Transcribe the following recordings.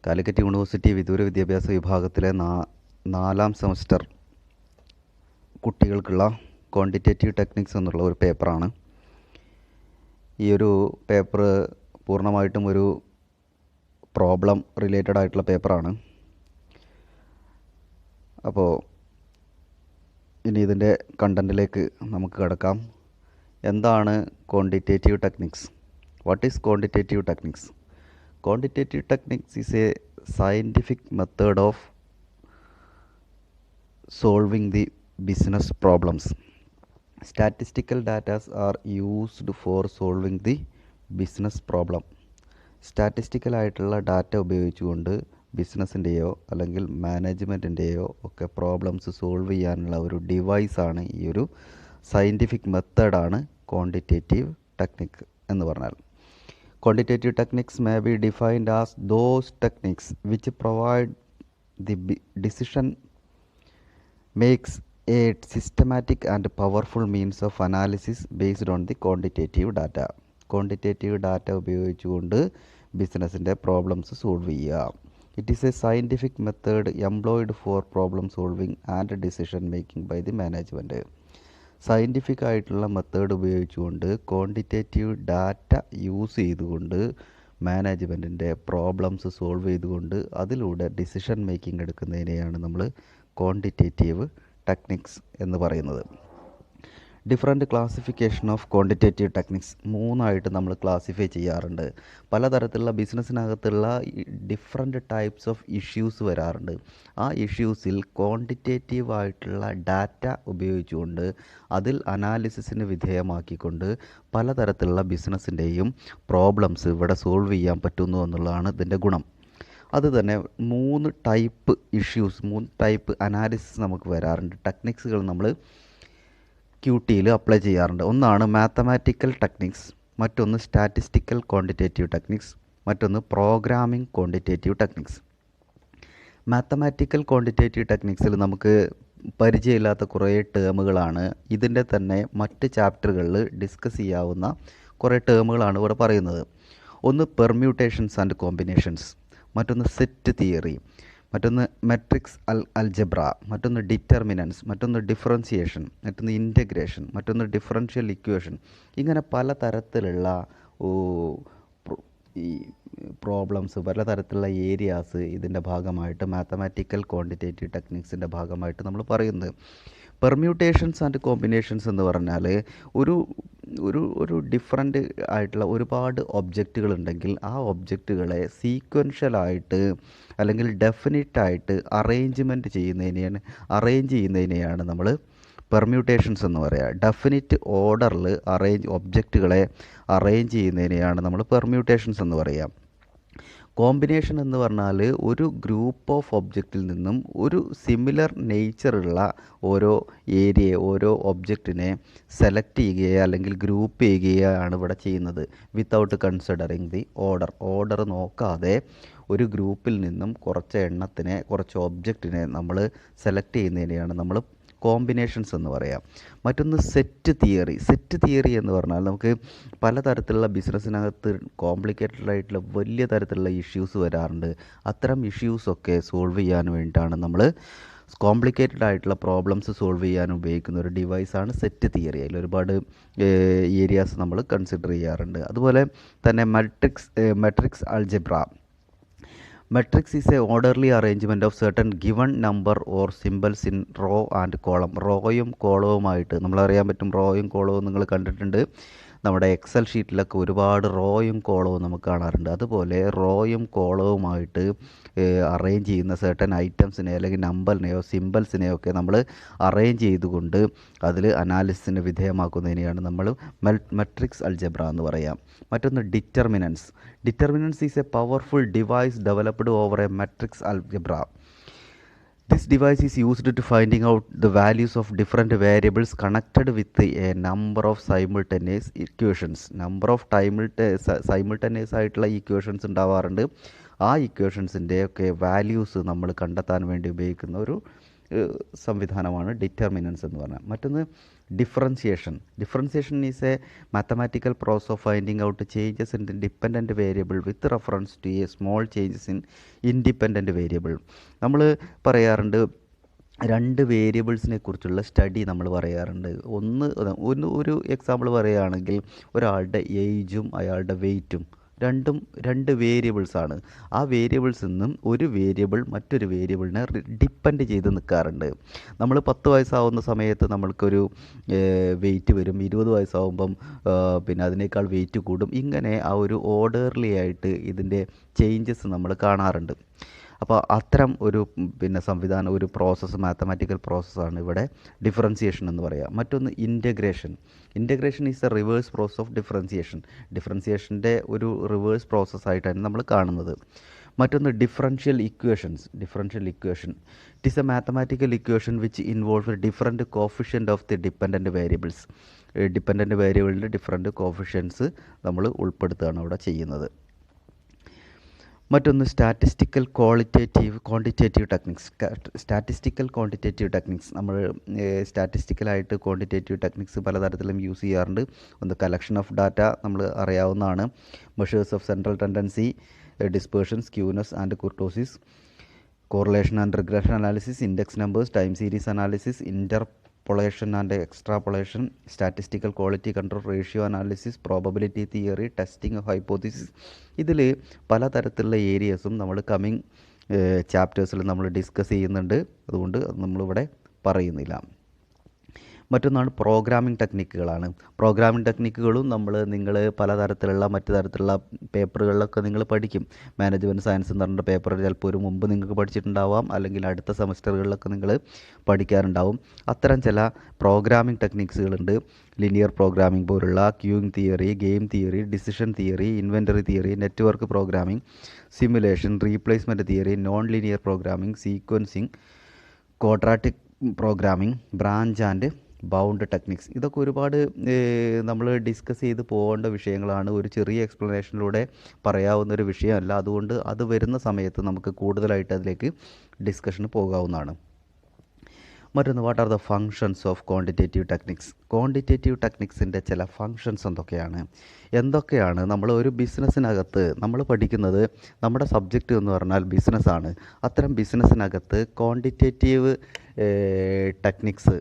Calicut university വിദൂര വിദ്യാഭ്യാസ വിഭാഗത്തിലെ 4ാം സെമസ്റ്റർ കുട്ടികൾക്കുള്ള ക്വാണ്ടിറ്റേറ്റീവ് ടെക്നിക്സ് എന്നുള്ള ഒരു പേപ്പറാണ്. ഈ ഒരു പേപ്പർ പൂർണ്ണമായിട്ടും ഒരു പ്രോബ്ലം റിലേറ്റഡ് ആയിട്ടുള്ള പേപ്പറാണ്. അപ്പോൾ ഇനി ഇതിൻ്റെ കണ്ടൻറ്റിലേക്ക് നമുക്ക് കിടക്കാം. എന്താണ് quantitative techniques? What is quantitative techniques? Quantitative techniques is a scientific method of solving the business problems. Statistical data are used for solving the business problem. Statistical ആയിട്ടുള്ള ഡാറ്റ ഉപയോഗിച്ചുകൊണ്ട് ബിസിനസ്സിൻ്റെയോ അല്ലെങ്കിൽ മാനേജ്മെൻറ്റിൻ്റെയോ ഒക്കെ പ്രോബ്ലംസ് സോൾവ് ചെയ്യാനുള്ള ഒരു ഡിവൈസാണ് ഈ ഒരു സയൻറ്റിഫിക് മെത്തേഡാണ് quantitative technique എന്ന് പറഞ്ഞാൽ. Quantitative techniques may be defined as those techniques which provide the decision makes a systematic and powerful means of analysis based on the quantitative data. Quantitative data ഉപയോഗിച്ചുകൊണ്ട് ബിസിനസ്സിൻ്റെ problems solve ചെയ്യുക. It is a scientific method employed for problem solving and decision making by the management. Scientific ആയിട്ടുള്ള method ഉപയോഗിച്ചുകൊണ്ട് quantitative data use ചെയ്തുകൊണ്ട് മാനേജ്മെൻറ്റിൻ്റെ problems solve ചെയ്തുകൊണ്ട് അതിലൂടെ decision making എടുക്കുന്നതിനെയാണ് നമ്മൾ quantitative techniques എന്ന് പറയുന്നത്. Different classification of quantitative techniques 3ആയിട്ട് നമ്മൾ ക്ലാസിഫൈ ചെയ്യാറുണ്ട്. പലതരത്തിലുള്ള ബിസിനസ്സിനകത്തുള്ള ഡിഫറെൻറ്റ് ടൈപ്സ് ഓഫ് ഇഷ്യൂസ് വരാറുണ്ട്. ആ ഇഷ്യൂസിൽ ക്വാണ്ടിറ്റേറ്റീവ് ആയിട്ടുള്ള ഡാറ്റ ഉപയോഗിച്ചുകൊണ്ട് അതിൽ അനാലിസിസിന് വിധേയമാക്കിക്കൊണ്ട് പലതരത്തിലുള്ള ബിസിനസ്സിൻ്റെയും പ്രോബ്ലംസ് ഇവിടെ സോൾവ് ചെയ്യാൻ പറ്റുന്നു എന്നുള്ളതാണ് ഇതിൻ്റെ ഗുണം. അത് തന്നെ 3 ടൈപ്പ് ഇഷ്യൂസ്, 3 ടൈപ്പ് അനാലിസിസ് നമുക്ക് വരാറുണ്ട്. ടെക്നിക്സുകൾ നമ്മൾ ക്യൂട്ടിയിൽ അപ്ലൈ ചെയ്യാറുണ്ട്. ഒന്നാണ് മാത്തമാറ്റിക്കൽ ടെക്നിക്സ്, മറ്റൊന്ന് സ്റ്റാറ്റിസ്റ്റിക്കൽ ക്വാണ്ടിറ്റേറ്റീവ് ടെക്നിക്സ്, മറ്റൊന്ന് programming quantitative techniques. Mathematical quantitative ടെക്നിക്സിൽ നമുക്ക് പരിചയമില്ലാത്ത കുറേ ടേമുകളാണ്. ഇതിൻ്റെ തന്നെ മറ്റ് ചാപ്റ്ററുകളിൽ ഡിസ്കസ് ചെയ്യാവുന്ന കുറേ ടേമുകളാണ് ഇവിടെ പറയുന്നത്. ഒന്ന് പെർമ്യൂട്ടേഷൻസ് ആൻഡ് കോമ്പിനേഷൻസ്, മറ്റൊന്ന് സെറ്റ് തിയറി, മറ്റൊന്ന് മെട്രിക്സ് അൽജബ്ര, മറ്റൊന്ന് ഡിറ്റർമിനൻസ്, മറ്റൊന്ന് ഡിഫറൻസിയേഷൻ, മറ്റൊന്ന് ഇൻ്റഗ്രേഷൻ, മറ്റൊന്ന് ഡിഫറൻഷ്യൽ ഇക്വേഷൻ. ഇങ്ങനെ പലതരത്തിലുള്ള ഈ പ്രോബ്ലംസ്, പലതരത്തിലുള്ള ഏരിയാസ് ഇതിൻ്റെ ഭാഗമായിട്ട് മാത്തമാറ്റിക്കൽ ക്വാണ്ടിറ്റേറ്റീവ് ടെക്നിക്സിൻ്റെ ഭാഗമായിട്ട് നമ്മൾ പറയുന്നത്. പെർമ്യൂട്ടേഷൻസ് ആൻഡ് കോമ്പിനേഷൻസ് എന്ന് പറഞ്ഞാൽ ഒരു ഒരു ഒരു ഡിഫറെൻ്റ് ആയിട്ടുള്ള ഒരുപാട് ഒബ്ജക്റ്റുകൾ ഉണ്ടെങ്കിൽ ആ ഒബ്ജക്റ്റുകളെ സീക്വൻഷ്യലായിട്ട് അല്ലെങ്കിൽ ഡെഫിനിറ്റായിട്ട് അറേഞ്ച് ചെയ്യുന്നതിനെയാണ് നമ്മൾ പെർമ്യൂട്ടേഷൻസ് എന്ന് പറയുക. ഡെഫിനിറ്റ് ഓർഡറിൽ ഒബ്ജക്റ്റുകളെ അറേഞ്ച് ചെയ്യുന്നതിനെയാണ് നമ്മൾ പെർമ്യൂട്ടേഷൻസ് എന്ന് പറയുക. കോമ്പിനേഷൻ എന്ന് പറഞ്ഞാൽ ഒരു ഗ്രൂപ്പ് ഓഫ് ഒബ്ജക്റ്റിൽ നിന്നും ഒരു സിമിലർ നേച്ചറുള്ള ഓരോ ഒബ്ജക്റ്റിനെ സെലക്ട് ചെയ്യുകയോ അല്ലെങ്കിൽ ഗ്രൂപ്പ് ചെയ്യുകയാണ് ഇവിടെ ചെയ്യുന്നത്. വിത്തൗട്ട് കൺസിഡറിങ് ദി ഓർഡർ നോക്കാതെ ഒരു ഗ്രൂപ്പിൽ നിന്നും കുറച്ച് ഒബ്ജക്റ്റിനെ നമ്മൾ സെലക്ട് ചെയ്യുന്നതിനെയാണ് നമ്മൾ കോമ്പിനേഷൻസ് എന്ന് പറയാം. മറ്റൊന്ന് സെറ്റ് തിയറി എന്ന് പറഞ്ഞാൽ നമുക്ക് പലതരത്തിലുള്ള ബിസിനസ്സിനകത്ത് കോംപ്ലിക്കേറ്റഡ് ആയിട്ടുള്ള വലിയ തരത്തിലുള്ള ഇഷ്യൂസ് വരാറുണ്ട്. അത്തരം ഇഷ്യൂസൊക്കെ സോൾവ് ചെയ്യാൻ വേണ്ടിയിട്ടാണ് നമ്മൾ കോംപ്ലിക്കേറ്റഡ് ആയിട്ടുള്ള പ്രോബ്ലംസ് സോൾവ് ചെയ്യാൻ ഉപയോഗിക്കുന്ന ഒരു ഡിവൈസാണ് സെറ്റ് തിയറി. അതിൽ ഒരുപാട് ഏരിയാസ് നമ്മൾ കൺസിഡർ ചെയ്യാറുണ്ട്. അതുപോലെ തന്നെ matrix അൽജബ്ര. Matrix is a orderly arrangement of certain given number or symbols in row and column. റോയും കോളവുമായിട്ട് നമ്മളറിയാൻ പറ്റും. റോയും കോളവും നിങ്ങൾ കണ്ടിട്ടുണ്ട്. നമ്മുടെ എക്സൽ ഷീറ്റിലൊക്കെ ഒരുപാട് റോയും കോളവും നമുക്ക് കാണാറുണ്ട്. അതുപോലെ റോയും കോളവുമായിട്ട് അറേഞ്ച് ചെയ്യുന്ന സർട്ടൻ ഐറ്റംസിനെ അല്ലെങ്കിൽ നമ്പറിനെയോ സിമ്പിൾസിനെയോ ഒക്കെ നമ്മൾ അറേഞ്ച് ചെയ്തുകൊണ്ട് അതിൽ അനാലിസിസിന് വിധേയമാക്കുന്നതിനെയാണ് നമ്മൾ മെട്രിക്സ് അൽജബ്ര എന്ന് പറയാം. മറ്റൊന്ന് determinants is a powerful device developed over a matrix algebra. This device is used to finding out the values of different variables connected with a number of simultaneous equations. Number of simultaneous ആയിട്ടുള്ള equations ഉണ്ടാവാറുണ്ട്. ആ ഇക്വേഷൻസിൻ്റെ ഒക്കെ values നമ്മൾ കണ്ടെത്താൻ വേണ്ടി ഉപയോഗിക്കുന്ന ഒരു സംവിധാനമാണ് ഡിറ്റർമിനൻസ് എന്ന് പറഞ്ഞാൽ. മറ്റൊന്ന് Differentiation is a mathematical process of finding out changes in the dependent variable with reference to a small changes in independent variable. നമ്മൾ പറയാറുണ്ട് രണ്ട് വേരിയബിൾസിനെ കുറിച്ചുള്ള സ്റ്റഡി നമ്മൾ പറയാറുണ്ട്. ഒരു എക്സാമ്പിൾ പറയുകയാണെങ്കിൽ ഒരാളുടെ ഏജും അയാളുടെ വെയ്റ്റും രണ്ട് വേരിയബിൾസാണ്. ആ വേരിയബിൾസിൽ നിന്നും ഒരു വേരിയബിൾ മറ്റൊരു വേരിയബിളിനെ ഡിപ്പെൻഡ് ചെയ്ത് നിൽക്കാറുണ്ട്. നമ്മൾ 10 വയസ്സാവുന്ന സമയത്ത് നമ്മൾക്കൊരു വെയിറ്റ് വരും, 20 വയസ്സാവുമ്പം പിന്നെ അതിനേക്കാൾ വെയിറ്റ് കൂടും. ഇങ്ങനെ ആ ഒരു ഓർഡർലി ആയിട്ട് ഇതിൻ്റെ ചേഞ്ചസ് നമ്മൾ കാണാറുണ്ട്. അപ്പോൾ അത്തരം ഒരു സംവിധാനം, ഒരു പ്രോസസ്സ്, മാത്തമാറ്റിക്കൽ പ്രോസസ്സാണ് ഇവിടെ ഡിഫറൻസിയേഷൻ എന്ന് പറയുക. മറ്റൊന്ന് integration is a reverse process of ഡിഫറൻസിയേഷൻ്റെ ഒരു റിവേഴ്സ് പ്രോസസ്സായിട്ടാണ് നമ്മൾ കാണുന്നത്. മറ്റൊന്ന് differential equation. It is a mathematical equation which involve different coefficient of the dependent variables. Dependent വേരിയബിളിൻ്റെ ഡിഫറൻറ്റ് കോഫിഷ്യൻസ് നമ്മൾ ഉൾപ്പെടുത്തുകയാണ് അവിടെ ചെയ്യുന്നത്. മറ്റൊന്ന് സ്റ്റാറ്റിസ്റ്റിക്കൽ ക്വാണ്ടിറ്റേറ്റീവ് ടെക്നിക്സ്. നമ്മൾ സ്റ്റാറ്റിസ്റ്റിക്കലായിട്ട് ക്വാണ്ടിറ്റേറ്റീവ് ടെക്നിക്സ് പലതരത്തിലും യൂസ് ചെയ്യാറുണ്ട്. ഒന്ന് കളക്ഷൻ ഓഫ് ഡാറ്റ നമ്മൾ അറിയാവുന്നതാണ്. Measures of central tendency, dispersion, skewness and kurtosis, correlation and regression analysis, index numbers, time series analysis, interpolation and extrapolation, statistical quality control, ratio analysis, probability theory, testing of hypothesis. ഇതിൽ പലതരത്തിലുള്ള ഏരിയസും നമ്മൾ coming ചാപ്റ്റേഴ്സിൽ നമ്മൾ discuss ചെയ്യുന്നുണ്ട്. അതുകൊണ്ട് നമ്മളിവിടെ പറയുന്നില്ല. മറ്റൊന്നാണ് programming ടെക്നിക്കുകളാണ്. Programming ടെക്നിക്കുകളും നിങ്ങൾ മറ്റു തരത്തിലുള്ള പേപ്പറുകളിലൊക്കെ നിങ്ങൾ പഠിക്കും. മാനേജ്മെൻറ്റ് സയൻസ് എന്ന് പറഞ്ഞ പേപ്പർ ചിലപ്പോൾ ഒരു മുമ്പ് നിങ്ങൾക്ക് പഠിച്ചിട്ടുണ്ടാവാം, അല്ലെങ്കിൽ അടുത്ത സെമസ്റ്ററുകളിലൊക്കെ നിങ്ങൾ പഠിക്കാറുണ്ടാവും. അത്തരം ചില പ്രോഗ്രാമിംഗ് ടെക്നിക്സുകളുണ്ട്. ലിനിയർ പ്രോഗ്രാമിംഗ് പോലുള്ള queuing theory, game theory, decision theory, inventory theory, network programming, simulation, replacement theory, non linear programming, sequencing, quadratic programming, branch and bound techniques. ഇതൊക്കെ ഒരുപാട് നമ്മൾ ഡിസ്കസ് ചെയ്ത് പോകേണ്ട വിഷയങ്ങളാണ്. ഒരു ചെറിയ എക്സ്പ്ലനേഷനിലൂടെ പറയാവുന്നൊരു വിഷയമല്ല. അതുകൊണ്ട് അത് വരുന്ന സമയത്ത് നമുക്ക് കൂടുതലായിട്ട് അതിലേക്ക് ഡിസ്കഷന് പോകാവുന്നതാണ്. മറ്റൊന്ന്, what are the functions of quantitative ടെക്നിക്സിൻ്റെ ചില ഫങ്ഷൻസ് എന്തൊക്കെയാണ് നമ്മൾ ഒരു ബിസിനസ്സിനകത്ത് നമ്മൾ പഠിക്കുന്നത്. നമ്മുടെ സബ്ജക്റ്റ് എന്ന് പറഞ്ഞാൽ ബിസിനസ്സാണ്. അത്തരം ബിസിനസ്സിനകത്ത് ക്വാണ്ടിറ്റേറ്റീവ് ടെക്നിക്സ്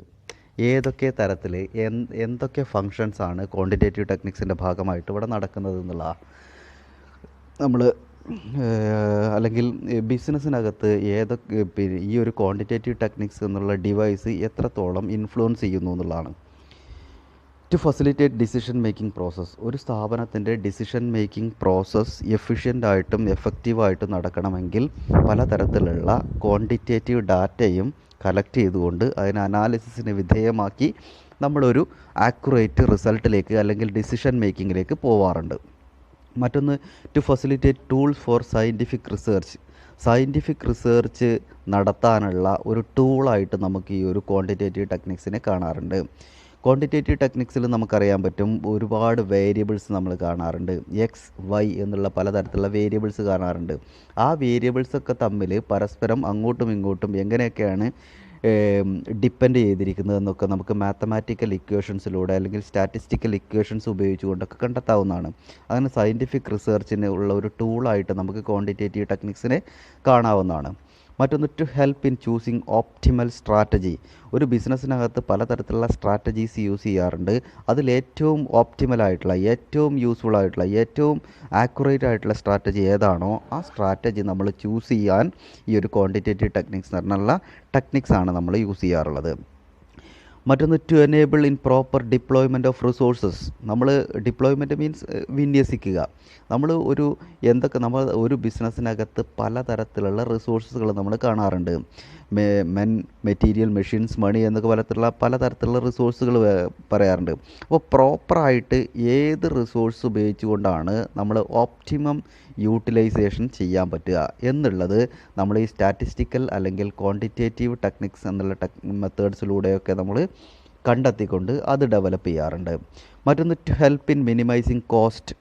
ഏതൊക്കെ തരത്തിൽ എന്തൊക്കെ ഫങ്ഷൻസാണ് ക്വാണ്ടിറ്റേറ്റീവ് ടെക്നിക്സിൻ്റെ ഭാഗമായിട്ട് ഇവിടെ നടക്കുന്നത് എന്നുള്ളതാണ് നമ്മൾ അല്ലെങ്കിൽ ബിസിനസ്സിനകത്ത് ഈ ഒരു ക്വാണ്ടിറ്റേറ്റീവ് ടെക്നിക്സ് എന്നുള്ള ഡിവൈസ് എത്രത്തോളം ഇൻഫ്ലുവൻസ് ചെയ്യുന്നു എന്നുള്ളതാണ്. To facilitate decision making process. ഒരു സ്ഥാപനത്തിൻ്റെ ഡിസിഷൻ മേക്കിംഗ് പ്രോസസ്സ് എഫിഷ്യൻ്റായിട്ടും എഫക്റ്റീവായിട്ടും നടക്കണമെങ്കിൽ പലതരത്തിലുള്ള ക്വാണ്ടിറ്റേറ്റീവ് ഡാറ്റയും കളക്ട് ചെയ്തുകൊണ്ട് അതിനെ അനാലിസിസിന് വിധേയമാക്കി നമ്മളൊരു ആക്യുറേറ്റ് റിസൾട്ടിലേക്ക് അല്ലെങ്കിൽ ഡിസിഷൻ മേക്കിങ്ങിലേക്ക് പോവാറുണ്ട്. മറ്റൊന്ന്, to facilitate tools for scientific research നടത്താനുള്ള ഒരു ടൂളായിട്ട് നമുക്ക് ഈ ഒരു ക്വാണ്ടിറ്റേറ്റീവ് ടെക്നിക്സിനെ കാണാറുണ്ട്. ക്വാണ്ടിറ്റേറ്റീവ് ടെക്നിക്സിൽ നമുക്കറിയാൻ പറ്റും, ഒരുപാട് വേരിയബിൾസ് നമ്മൾ കാണാറുണ്ട്. എക്സ്, വൈ എന്നുള്ള പലതരത്തിലുള്ള വേരിയബിൾസ് കാണാറുണ്ട്. ആ വേരിയബിൾസൊക്കെ തമ്മിൽ പരസ്പരം അങ്ങോട്ടും ഇങ്ങോട്ടും എങ്ങനെയൊക്കെയാണ് ഡിപ്പെൻഡ് ചെയ്തിരിക്കുന്നത് എന്നൊക്കെ നമുക്ക് മാത്തമാറ്റിക്കൽ ഇക്വേഷൻസിലൂടെ അല്ലെങ്കിൽ സ്റ്റാറ്റിസ്റ്റിക്കൽ ഇക്വേഷൻസ് ഉപയോഗിച്ചുകൊണ്ടൊക്കെ കണ്ടെത്താവുന്നതാണ്. അങ്ങനെ സയൻറ്റിഫിക് റിസർച്ചിന് ഉള്ള ഒരു ടൂളായിട്ട് നമുക്ക് ക്വാണ്ടിറ്റേറ്റീവ് ടെക്നിക്സിനെ കാണാവുന്നതാണ്. മറ്റൊന്ന്, to help in choosing optimal strategy. ഒരു ബിസിനസ്സിനകത്ത് പലതരത്തിലുള്ള സ്ട്രാറ്റജീസ് യൂസ് ചെയ്യാറുണ്ട്. അതിലേറ്റവും ഓപ്റ്റിമലായിട്ടുള്ള, ഏറ്റവും യൂസ്ഫുൾ ആയിട്ടുള്ള, ഏറ്റവും ആക്യുറേറ്റ് ആയിട്ടുള്ള സ്ട്രാറ്റജി ഏതാണോ ആ സ്ട്രാറ്റജി നമ്മൾ ചൂസ് ചെയ്യാൻ ഈ ഒരു ക്വാണ്ടിറ്റേറ്റീവ് ടെക്നിക്സ് എന്ന് പറഞ്ഞുള്ള ടെക്നിക്സാണ് നമ്മൾ യൂസ് ചെയ്യാറുള്ളത്. മറ്റൊന്ന്, to enable in proper deployment of resources. നമ്മൾ ഡിപ്ലോയ്മെൻറ്റ് മീൻസ് വിന്യസിക്കുക. നമ്മൾ ഒരു ബിസിനസ്സിനകത്ത് പലതരത്തിലുള്ള റിസോഴ്സസുകൾ നമ്മൾ കാണാറുണ്ട്. മെറ്റീരിയൽ, മെഷീൻസ്, മണി എന്നൊക്കെ പലതരത്തിലുള്ള റിസോഴ്സുകൾ പറയാറുണ്ട്. അപ്പോൾ പ്രോപ്പറായിട്ട് ഏത് റിസോഴ്സ് ഉപയോഗിച്ചുകൊണ്ടാണ് നമ്മൾ ഓപ്റ്റിമം യൂട്ടിലൈസേഷൻ ചെയ്യാൻ പറ്റുക എന്നുള്ളത് നമ്മൾ ഈ സ്റ്റാറ്റിസ്റ്റിക്കൽ അല്ലെങ്കിൽ ക്വാണ്ടിറ്റേറ്റീവ് ടെക്നിക്സ് എന്നുള്ള മെത്തേഡ്സിലൂടെയൊക്കെ നമ്മൾ കണ്ടെത്തിക്കൊണ്ട് അത് ഡെവലപ്പ് ചെയ്യാറുണ്ട്. മറ്റൊന്ന്, to help in minimising cost.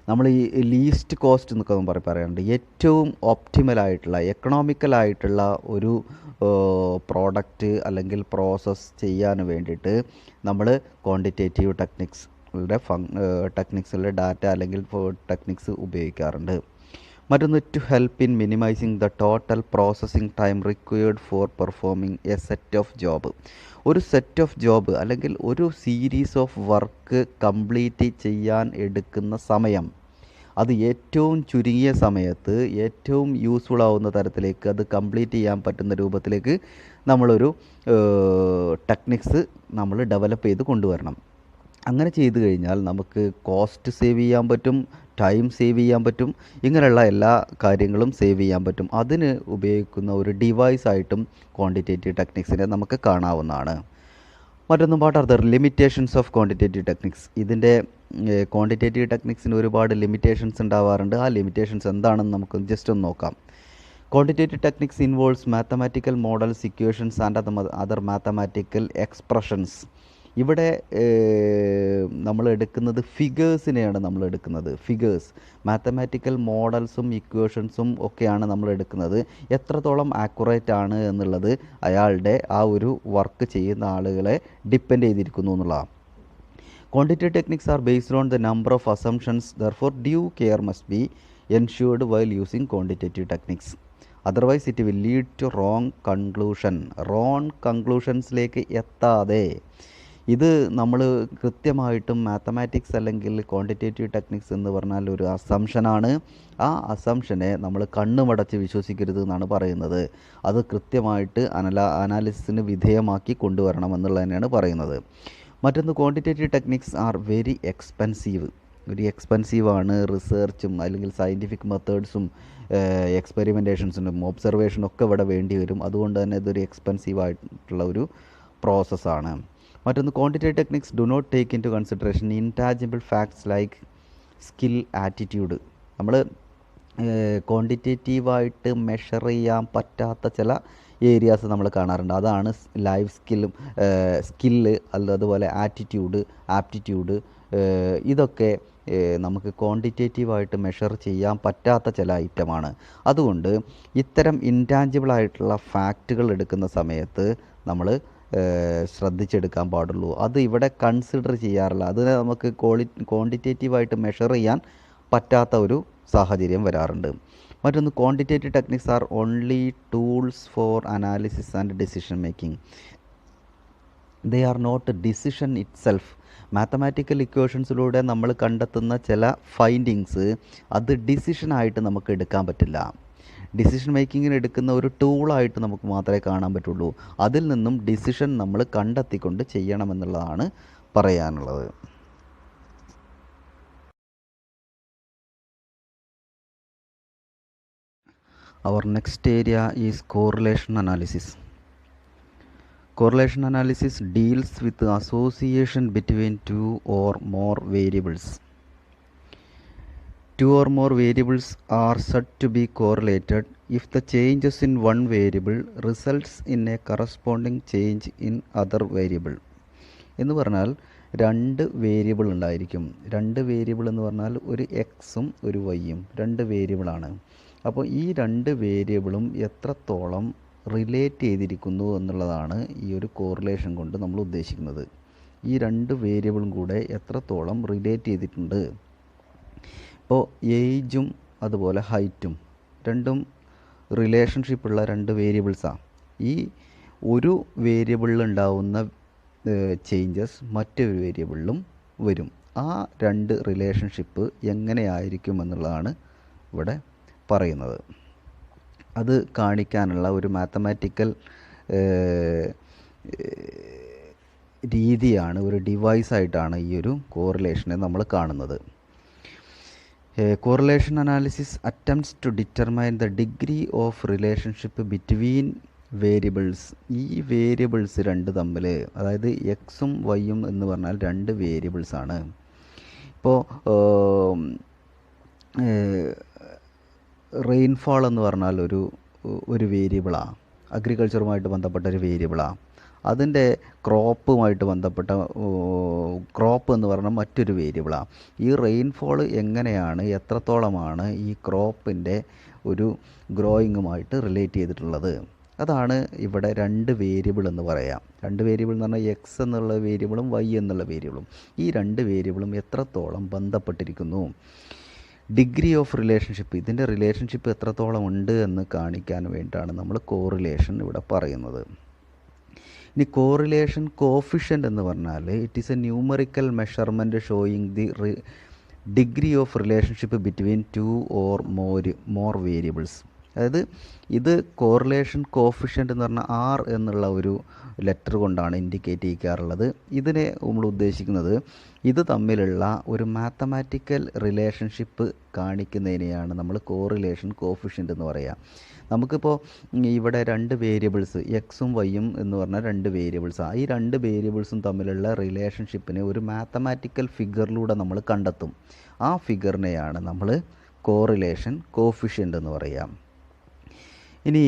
നമ്മൾ ഈ ലീസ്റ്റ് കോസ്റ്റ് എന്നൊക്കെ പറയാറുണ്ട്. ഏറ്റവും ഓപ്റ്റിമലായിട്ടുള്ള, എക്കണോമിക്കലായിട്ടുള്ള ഒരു പ്രോഡക്റ്റ് അല്ലെങ്കിൽ പ്രോസസ്സ് ചെയ്യാൻ വേണ്ടിയിട്ട് നമ്മൾ ക്വാണ്ടിറ്റേറ്റീവ് ടെക്നിക്സിലെ ഡാറ്റ അല്ലെങ്കിൽ ടെക്നിക്സ് ഉപയോഗിക്കാറുണ്ട്. മറ്റൊന്ന്, to help in minimising the total processing time required for performing a set of job. ഒരു സെറ്റ് ഓഫ് ജോബ് അല്ലെങ്കിൽ ഒരു സീരീസ് ഓഫ് വർക്ക് കംപ്ലീറ്റ് ചെയ്യാൻ എടുക്കുന്ന സമയം അത് ഏറ്റവും ചുരുങ്ങിയ സമയത്ത് ഏറ്റവും യൂസ്ഫുൾ ആവുന്ന തരത്തിലേക്ക് അത് കംപ്ലീറ്റ് ചെയ്യാൻ പറ്റുന്ന രൂപത്തിലേക്ക് നമ്മളൊരു ടെക്നിക്സ് നമ്മൾ ഡെവലപ്പ് ചെയ്ത് കൊണ്ടുവരണം. അങ്ങനെ ചെയ്തു കഴിഞ്ഞാൽ നമുക്ക് കോസ്റ്റ് സേവ് ചെയ്യാൻ പറ്റും, ടൈം സേവ് ചെയ്യാൻ പറ്റും, ഇങ്ങനെയുള്ള എല്ലാ കാര്യങ്ങളും സേവ് ചെയ്യാൻ പറ്റും. അതിന് ഉപയോഗിക്കുന്ന ഒരു ഡിവൈസായിട്ടും ക്വാണ്ടിറ്റേറ്റീവ് ടെക്നിക്സിനെ നമുക്ക് കാണാവുന്നതാണ്. മറ്റൊന്ന്, what are the limitations of quantitative techniques. ഇതിൻ്റെ ക്വാണ്ടിറ്റേറ്റീവ് ടെക്നിക്സിന് ഒരുപാട് ലിമിറ്റേഷൻസ് ഉണ്ടാവാറുണ്ട്. ആ ലിമിറ്റേഷൻസ് എന്താണെന്ന് നമുക്ക് ജസ്റ്റ് ഒന്ന് നോക്കാം. Quantitative techniques involves mathematical models, equations and other mathematical expressions. ഇവിടെ നമ്മൾ എടുക്കുന്നത് ഫിഗേഴ്സിനെയാണ് നമ്മൾ എടുക്കുന്നത്. ഫിഗേഴ്സ്, മാത്തമാറ്റിക്കൽ മോഡൽസും ഇക്വേഷൻസും ഒക്കെയാണ് നമ്മൾ എടുക്കുന്നത്. എത്രത്തോളം ആക്യുറേറ്റ് ആണ് എന്നുള്ളത് അയാളുടെ ആ ഒരു വർക്ക് ചെയ്യുന്ന ആളുകളെ ഡിപ്പെൻഡ് ചെയ്തിരിക്കുന്നു എന്നുള്ളതാണ്. Quantitative techniques are based on the number of assumptions, therefore due care must be ensured while using quantitative techniques. Otherwise it will lead to wrong conclusionsലേക്ക് എത്താതെ ഇത് നമ്മൾ കൃത്യമായിട്ടും മാത്തമാറ്റിക്സ് അല്ലെങ്കിൽ ക്വാണ്ടിറ്റേറ്റീവ് ടെക്നിക്സ് എന്ന് പറഞ്ഞാൽ ഒരു അസംഷനാണ്. ആ അസംഷനെ നമ്മൾ കണ്ണുമടച്ച് വിശ്വസിക്കരുത് എന്നാണ് പറയുന്നത്. അത് കൃത്യമായിട്ട് അനാലിസിസിന് വിധേയമാക്കി കൊണ്ടുവരണം എന്നുള്ളത് തന്നെയാണ് പറയുന്നത്. മറ്റൊന്ന്, ക്വാണ്ടിറ്റേറ്റീവ് ടെക്നിക്സ് ആർ വെരി എക്സ്പെൻസീവാണ്. റിസർച്ചും അല്ലെങ്കിൽ സയൻറ്റിഫിക് മെത്തേഡ്സും എക്സ്പെരിമെൻറ്റേഷൻസിനും ഒബ്സർവേഷനും ഒക്കെ ഇവിടെ വേണ്ടി വരും. അതുകൊണ്ട് തന്നെ ഇതൊരു എക്സ്പെൻസീവായിട്ടുള്ള ഒരു പ്രോസസ്സാണ്. മറ്റൊന്ന്, quantitative techniques do not take into consideration intangible facts like skill, attitude. നമ്മൾ ക്വാണ്ടിറ്റേറ്റീവായിട്ട് മെഷർ ചെയ്യാൻ പറ്റാത്ത ചില ഏരിയാസ് നമ്മൾ കാണാറുണ്ട്. അതാണ് ലൈഫ് സ്കില്ല്, അതുപോലെ ആപ്റ്റിറ്റ്യൂഡ്, ഇതൊക്കെ നമുക്ക് ക്വാണ്ടിറ്റേറ്റീവായിട്ട് മെഷർ ചെയ്യാൻ പറ്റാത്ത ചില ഐറ്റമാണ്. അതുകൊണ്ട് ഇത്തരം ഇൻടാഞ്ചിബിൾ ആയിട്ടുള്ള ഫാക്റ്റുകൾ എടുക്കുന്ന സമയത്ത് നമ്മൾ ശ്രദ്ധിച്ചെടുക്കാൻ പാടുള്ളൂ. അത് ഇവിടെ കൺസിഡർ ചെയ്യാറില്ല. അതിനെ നമുക്ക് ക്വാണ്ടിറ്റേറ്റീവായിട്ട് മെഷർ ചെയ്യാൻ പറ്റാത്ത ഒരു സാഹചര്യം വരാറുണ്ട്. മറ്റൊന്ന്, quantitative techniques are only tools for analysis and decision making. They are not decision itself. മാത്തമാറ്റിക്കൽ ഇക്വേഷൻസിലൂടെ നമ്മൾ കണ്ടെത്തുന്ന ചില ഫൈൻഡിങ്സ് അത് ഡിസിഷനായിട്ട് നമുക്ക് എടുക്കാൻ പറ്റില്ല. ഡിസിഷൻ മേക്കിങ്ങിന് എടുക്കുന്ന ഒരു ടൂളായിട്ട് നമുക്ക് മാത്രമേ കാണാൻ പറ്റുള്ളൂ. അതിൽ നിന്നും ഡിസിഷൻ നമ്മൾ കണ്ടെത്തിക്കൊണ്ട് ചെയ്യണമെന്നുള്ളതാണ് പറയാനുള്ളത്. Our next area is correlation analysis. Correlation analysis deals with the association between two or more variables. Two or more variables are said to be correlated if the changes in one variable results in a corresponding change in other variable. എന്ന് പറഞ്ഞാൽ രണ്ട് variable ഉണ്ടായിരിക്കും. രണ്ട് variable എന്ന് പറഞ്ഞാൽ ഒരു എക്സും ഒരു വൈയും രണ്ട് വേരിയബിളാണ്. അപ്പോൾ ഈ രണ്ട് വേരിയബിളും എത്രത്തോളം റിലേറ്റ് ചെയ്തിരിക്കുന്നു എന്നുള്ളതാണ് ഈ ഒരു കോറിലേഷൻ കൊണ്ട് നമ്മൾ ഉദ്ദേശിക്കുന്നത്. ഈ രണ്ട് വേരിയബിളും കൂടെ എത്രത്തോളം റിലേറ്റ് ചെയ്തിട്ടുണ്ട്. ഇപ്പോൾ ഏജും അതുപോലെ ഹൈറ്റും രണ്ടും റിലേഷൻഷിപ്പുള്ള രണ്ട് വേരിയബിൾസാണ്. ഈ ഒരു വേരിയബിളിൽ ഉണ്ടാവുന്ന ചേഞ്ചസ് മറ്റൊരു വേരിയബിളിലും വരും. ആ രണ്ട് റിലേഷൻഷിപ്പ് എങ്ങനെയായിരിക്കും എന്നുള്ളതാണ് ഇവിടെ പറയുന്നത്. അത് കാണിക്കാനുള്ള ഒരു മാത്തമാറ്റിക്കൽ രീതിയാണ്, ഒരു ഡിവൈസായിട്ടാണ് ഈ ഒരു കോറിലേഷനെ നമ്മൾ കാണുന്നത്. Correlation analysis attempts to determine the degree of relationship between variables. ഈ വേരിയബിൾസ് രണ്ട് തമ്മിൽ, അതായത് എക്സും വൈയും എന്ന് പറഞ്ഞാൽ രണ്ട് വേരിയബിൾസാണ്. ഇപ്പോൾ റെയിൻഫാൾ എന്ന് പറഞ്ഞാൽ ഒരു വേരിയബിളാണ്, അഗ്രികൾച്ചറുമായിട്ട് ബന്ധപ്പെട്ട ഒരു വേരിയബിളാണ്. അതിൻ്റെ ക്രോപ്പുമായിട്ട് ബന്ധപ്പെട്ട ക്രോപ്പ് എന്ന് പറഞ്ഞാൽ മറ്റൊരു വേരിയബിളാണ്. ഈ റെയിൻഫോൾ എങ്ങനെയാണ്, എത്രത്തോളമാണ് ഈ ക്രോപ്പിൻ്റെ ഒരു ഗ്രോയിങ്ങുമായിട്ട് റിലേറ്റ് ചെയ്തിട്ടുള്ളത്. അതാണ് ഇവിടെ രണ്ട് വേരിയബിൾ എന്ന് പറയാം. രണ്ട് വേരിയബിൾ എന്ന് പറഞ്ഞാൽ എക്സ് എന്നുള്ള വേരിയബിളും വൈ എന്നുള്ള വേരിയബിളും. ഈ രണ്ട് വേരിയബിളും എത്രത്തോളം ബന്ധപ്പെട്ടിരിക്കുന്നു, ഡിഗ്രി ഓഫ് റിലേഷൻഷിപ്പ്, ഇതിൻ്റെ റിലേഷൻഷിപ്പ് എത്രത്തോളം ഉണ്ട് എന്ന് കാണിക്കാൻ വേണ്ടിയിട്ടാണ് നമ്മൾ കോറിലേഷൻ ഇവിടെ പറയുന്നത്. ഇനി കോറിലേഷൻ കോഫിഷ്യൻ്റ് എന്ന് പറഞ്ഞാൽ it is A numerical measurement showing the degree of relationship between two or more variables. അതായത് ഇത് കോറിലേഷൻ കോഫിഷ്യൻ്റ് എന്ന് പറഞ്ഞാൽ ആർ എന്നുള്ള ഒരു ലെറ്റർ കൊണ്ടാണ് ഇൻഡിക്കേറ്റ് ചെയ്യാറുള്ളത്. ഇതിനെ നമ്മൾ ഉദ്ദേശിക്കുന്നത് ഇത് തമ്മിലുള്ള ഒരു മാത്തമാറ്റിക്കൽ റിലേഷൻഷിപ്പ് കാണിക്കുന്നതിനെയാണ് നമ്മൾ കോറിലേഷൻ കോഫിഷ്യൻ്റ് എന്ന് പറയുക. നമുക്കിപ്പോൾ ഇവിടെ രണ്ട് വേരിയബിൾസ് എക്സും വൈയും എന്ന് പറഞ്ഞാൽ രണ്ട് വേരിയബിൾസാണ്. ഈ രണ്ട് വേരിയബിൾസും തമ്മിലുള്ള റിലേഷൻഷിപ്പിനെ ഒരു മാത്തമാറ്റിക്കൽ ഫിഗറിലൂടെ നമ്മൾ കണ്ടെത്തും. ആ ഫിഗറിനെയാണ് നമ്മൾ കോറിലേഷൻ കോഫിഷ്യൻ്റ് എന്ന് പറയുക. ഇനി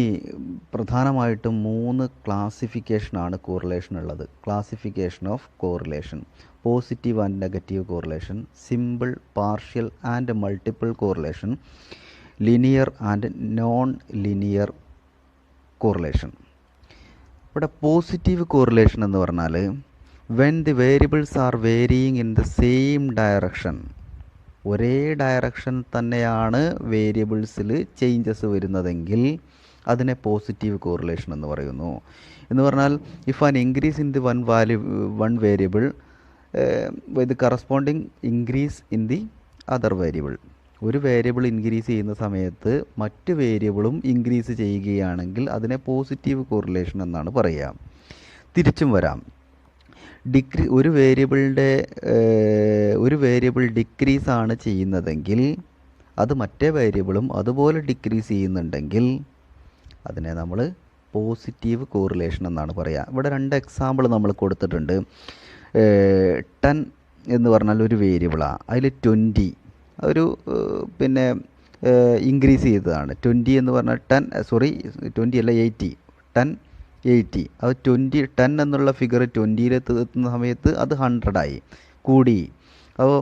പ്രധാനമായിട്ടും 3 ക്ലാസിഫിക്കേഷനാണ് കോറിലേഷൻ ഉള്ളത്. Classification of correlation: positive and negative correlation, simple, partial and multiple correlation, linear and non linear correlation. ഇവിടെ പോസിറ്റീവ് കോറിലേഷൻ എന്ന് പറഞ്ഞാൽ when the variables are varying in the same direction, ഒരേ direction തന്നെയാണ് വേരിയബിൾസിൽ ചേഞ്ചസ് വരുന്നതെങ്കിൽ അതിനെ positive correlation എന്ന് പറയുന്നു. എന്ന് പറഞ്ഞാൽ if an increase in the one variable with corresponding increase in the other variable, ഒരു വേരിയബിൾ ഇൻക്രീസ് ചെയ്യുന്ന സമയത്ത് മറ്റ് വേരിയബിളും ഇൻക്രീസ് ചെയ്യുകയാണെങ്കിൽ അതിനെ പോസിറ്റീവ് കോറിലേഷൻ എന്നാണ് പറയുക. തിരിച്ചും വരാം. ഒരു വേരിയബിൾ ഡിക്രീസ് ആണ് ചെയ്യുന്നതെങ്കിൽ അത് മറ്റേ വേരിയബിളും അതുപോലെ ഡിക്രീസ് ചെയ്യുന്നുണ്ടെങ്കിൽ അതിനെ നമ്മൾ പോസിറ്റീവ് കോറിലേഷൻ എന്നാണ് പറയുക. ഇവിടെ 2 എക്സാമ്പിൾ നമ്മൾ കൊടുത്തിട്ടുണ്ട്. 10 എന്ന് പറഞ്ഞാൽ ഒരു വേരിയബിളാണ്. അതിൽ 20 ഒരു ഇൻക്രീസ് ചെയ്തതാണ്. 20 എന്ന് പറഞ്ഞാൽ 20 അല്ല 80, 10 അത് 10 എന്നുള്ള ഫിഗർ 20-ലെത്തുന്ന സമയത്ത് അത് 100 കൂടി. അപ്പോൾ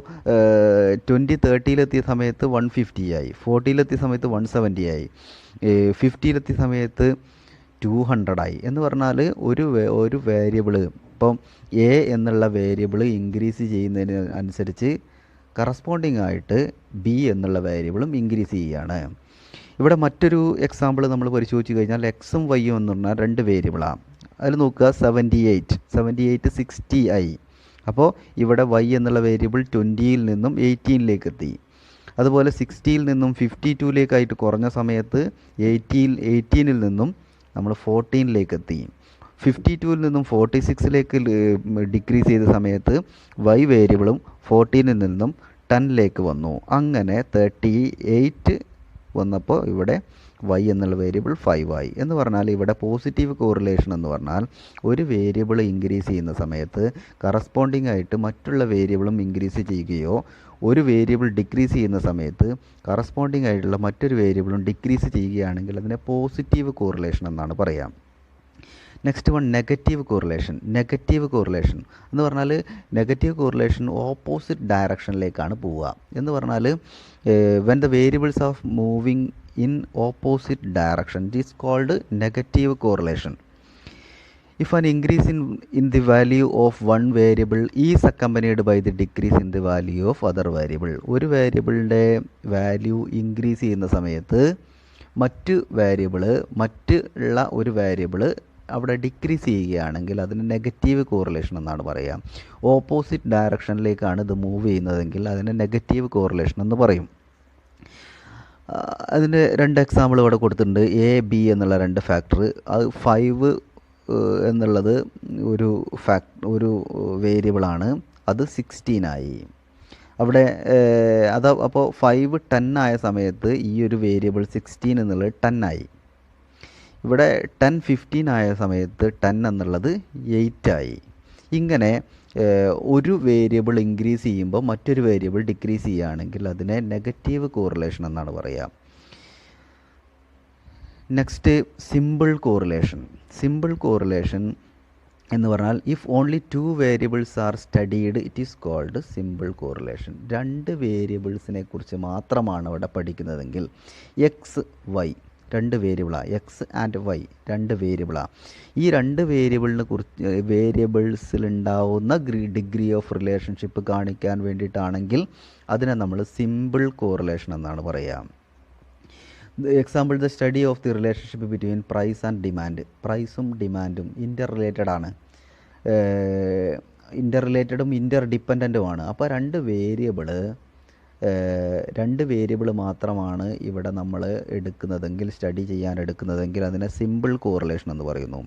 30-എത്തിയ സമയത്ത് 150 ആയി, 40-എത്തിയ സമയത്ത് 170 ആയി, 50-എത്തിയ സമയത്ത് 200 എന്ന് പറഞ്ഞാൽ ഒരു വേരിയബിൾ ഇപ്പം എ എന്നുള്ള വേരിയബിൾ ഇൻക്രീസ് ചെയ്യുന്നതിന് അനുസരിച്ച് കറസ്പോണ്ടിങ് ആയിട്ട് ബി എന്നുള്ള വേരിയബിളും ഇൻക്രീസ് ചെയ്യുകയാണ്. ഇവിടെ മറ്റൊരു എക്സാമ്പിൾ നമ്മൾ പരിശോധിച്ച് കഴിഞ്ഞാൽ എക്സും വൈയും എന്ന് പറഞ്ഞാൽ 2 വേരിയബിളാണ്. അതിൽ നോക്കുക 78 60 ആയി. അപ്പോൾ ഇവിടെ y എന്നുള്ള വേരിയബിൾ 20-ൽ നിന്നും 18-ലേക്ക് എത്തി. അതുപോലെ 60-ൽ നിന്നും 52-ലേക്കായിട്ട് കുറഞ്ഞ സമയത്ത് 18-ൽ നിന്നും നമ്മൾ 14-ലേക്ക് എത്തി. 52-ൽ നിന്നും 46-ലേക്ക് ഡിക്രീസ് ചെയ്ത സമയത്ത് y വേരിയബിളും 14-ൽ നിന്നും 10-ലേക്ക് വന്നു. അങ്ങനെ 38 വന്നപ്പോൾ ഇവിടെ y എന്നുള്ള വേരിയബിൾ 5 ആയി. എന്ന് പറഞ്ഞാൽ ഇവിടെ പോസിറ്റീവ് കോറിലേഷൻ എന്ന് പറഞ്ഞാൽ ഒരു വേരിയബിൾ ഇൻക്രീസ് ചെയ്യുന്ന സമയത്ത് കറസ്പോണ്ടിങ് ആയിട്ട് മറ്റുള്ള വേരിയബിളും ഇൻക്രീസ് ചെയ്യുകയോ ഒരു വേരിയബിൾ ഡിക്രീസ് ചെയ്യുന്ന സമയത്ത് കറസ്പോണ്ടിങ് ആയിട്ടുള്ള മറ്റൊരു വേരിയബിളും ഡിക്രീസ് ചെയ്യുകയാണെങ്കിൽ അതിനെ പോസിറ്റീവ് കോറിലേഷൻ എന്നാണ് പറയാം. Next one negative correlation. Negative correlation എന്ന് പറഞ്ഞാൽ നെഗറ്റീവ് കോറിലേഷൻ ഓപ്പോസിറ്റ് ഡയറക്ഷനിലേക്കാണ് പോവുക. എന്ന് പറഞ്ഞാൽ when the variables of moving in opposite direction, it is called negative correlation. If an increase in the value of one variable is accompanied by the decrease in the value of other variable, ഒരു വേരിയബിളിൻ്റെ value increase ചെയ്യുന്ന സമയത്ത് മറ്റുള്ള ഒരു variable അവിടെ decrease ചെയ്യുകയാണെങ്കിൽ അതിന് negative correlation എന്നാണ് പറയുക. ഓപ്പോസിറ്റ് ഡയറക്ഷനിലേക്കാണ് ഇത് മൂവ് ചെയ്യുന്നതെങ്കിൽ അതിന് നെഗറ്റീവ് കോറിലേഷൻ എന്ന് പറയും. അതിൻ്റെ 2 എക്സാമ്പിൾ ഇവിടെ കൊടുത്തിട്ടുണ്ട്. എ ബി എന്നുള്ള 2 ഫാക്ടർ. അത് 5 എന്നുള്ളത് ഒരു വേരിയബിളാണ്. അത് 16 ആയി. അവിടെ അപ്പോൾ 5 10 ആയ സമയത്ത് ഈ ഒരു വേരിയബിൾ 16 എന്നുള്ളത് 10 ആയി. ഇവിടെ 10 15 ആയ സമയത്ത് 10 എന്നുള്ളത് 8 ആയി. ഇങ്ങനെ ഒരു വേരിയബിൾ ഇൻക്രീസ് ചെയ്യുമ്പോൾ മറ്റൊരു വേരിയബിൾ ഡിക്രീസ് ചെയ്യുകയാണെങ്കിൽ അതിനെ നെഗറ്റീവ് കോറിലേഷൻ എന്നാണ് പറയുക. Next simple correlation. Simple correlation എന്ന് പറഞ്ഞാൽ if only 2 variables are studied it is called simple correlation. 2 വേരിയബിൾസിനെ കുറിച്ച് മാത്രമാണ് അവിടെ പഠിക്കുന്നതെങ്കിൽ എക്സ് വൈ രണ്ട് വേരിയബിളാണ്, എക്സ് ആൻഡ് വൈ രണ്ട് വേരിയബിളാണ്. ഈ രണ്ട് വേരിയബിൾസിലുണ്ടാവുന്ന ഡിഗ്രി ഓഫ് റിലേഷൻഷിപ്പ് കാണിക്കാൻ വേണ്ടിയിട്ടാണെങ്കിൽ അതിനെ നമ്മൾ സിമ്പിൾ കോറിലേഷൻ എന്നാണ് പറയുക. Example, the study of the relationship between price and demand. പ്രൈസും ഡിമാൻഡും ഇൻ്റർ റിലേറ്റഡ് ആണ്, ഇൻ്റർ റിലേറ്റഡും ഇൻ്റർ ഡിപ്പെൻഡൻറ്റുമാണ്. അപ്പോൾ രണ്ട് വേരിയബിൾ മാത്രമാണ് ഇവിടെ നമ്മൾ എടുക്കുന്നതെങ്കിൽ, സ്റ്റഡി ചെയ്യാൻ എടുക്കുന്നതെങ്കിൽ അതിനെ സിമ്പിൾ കോറിലേഷൻ എന്ന് പറയുന്നു.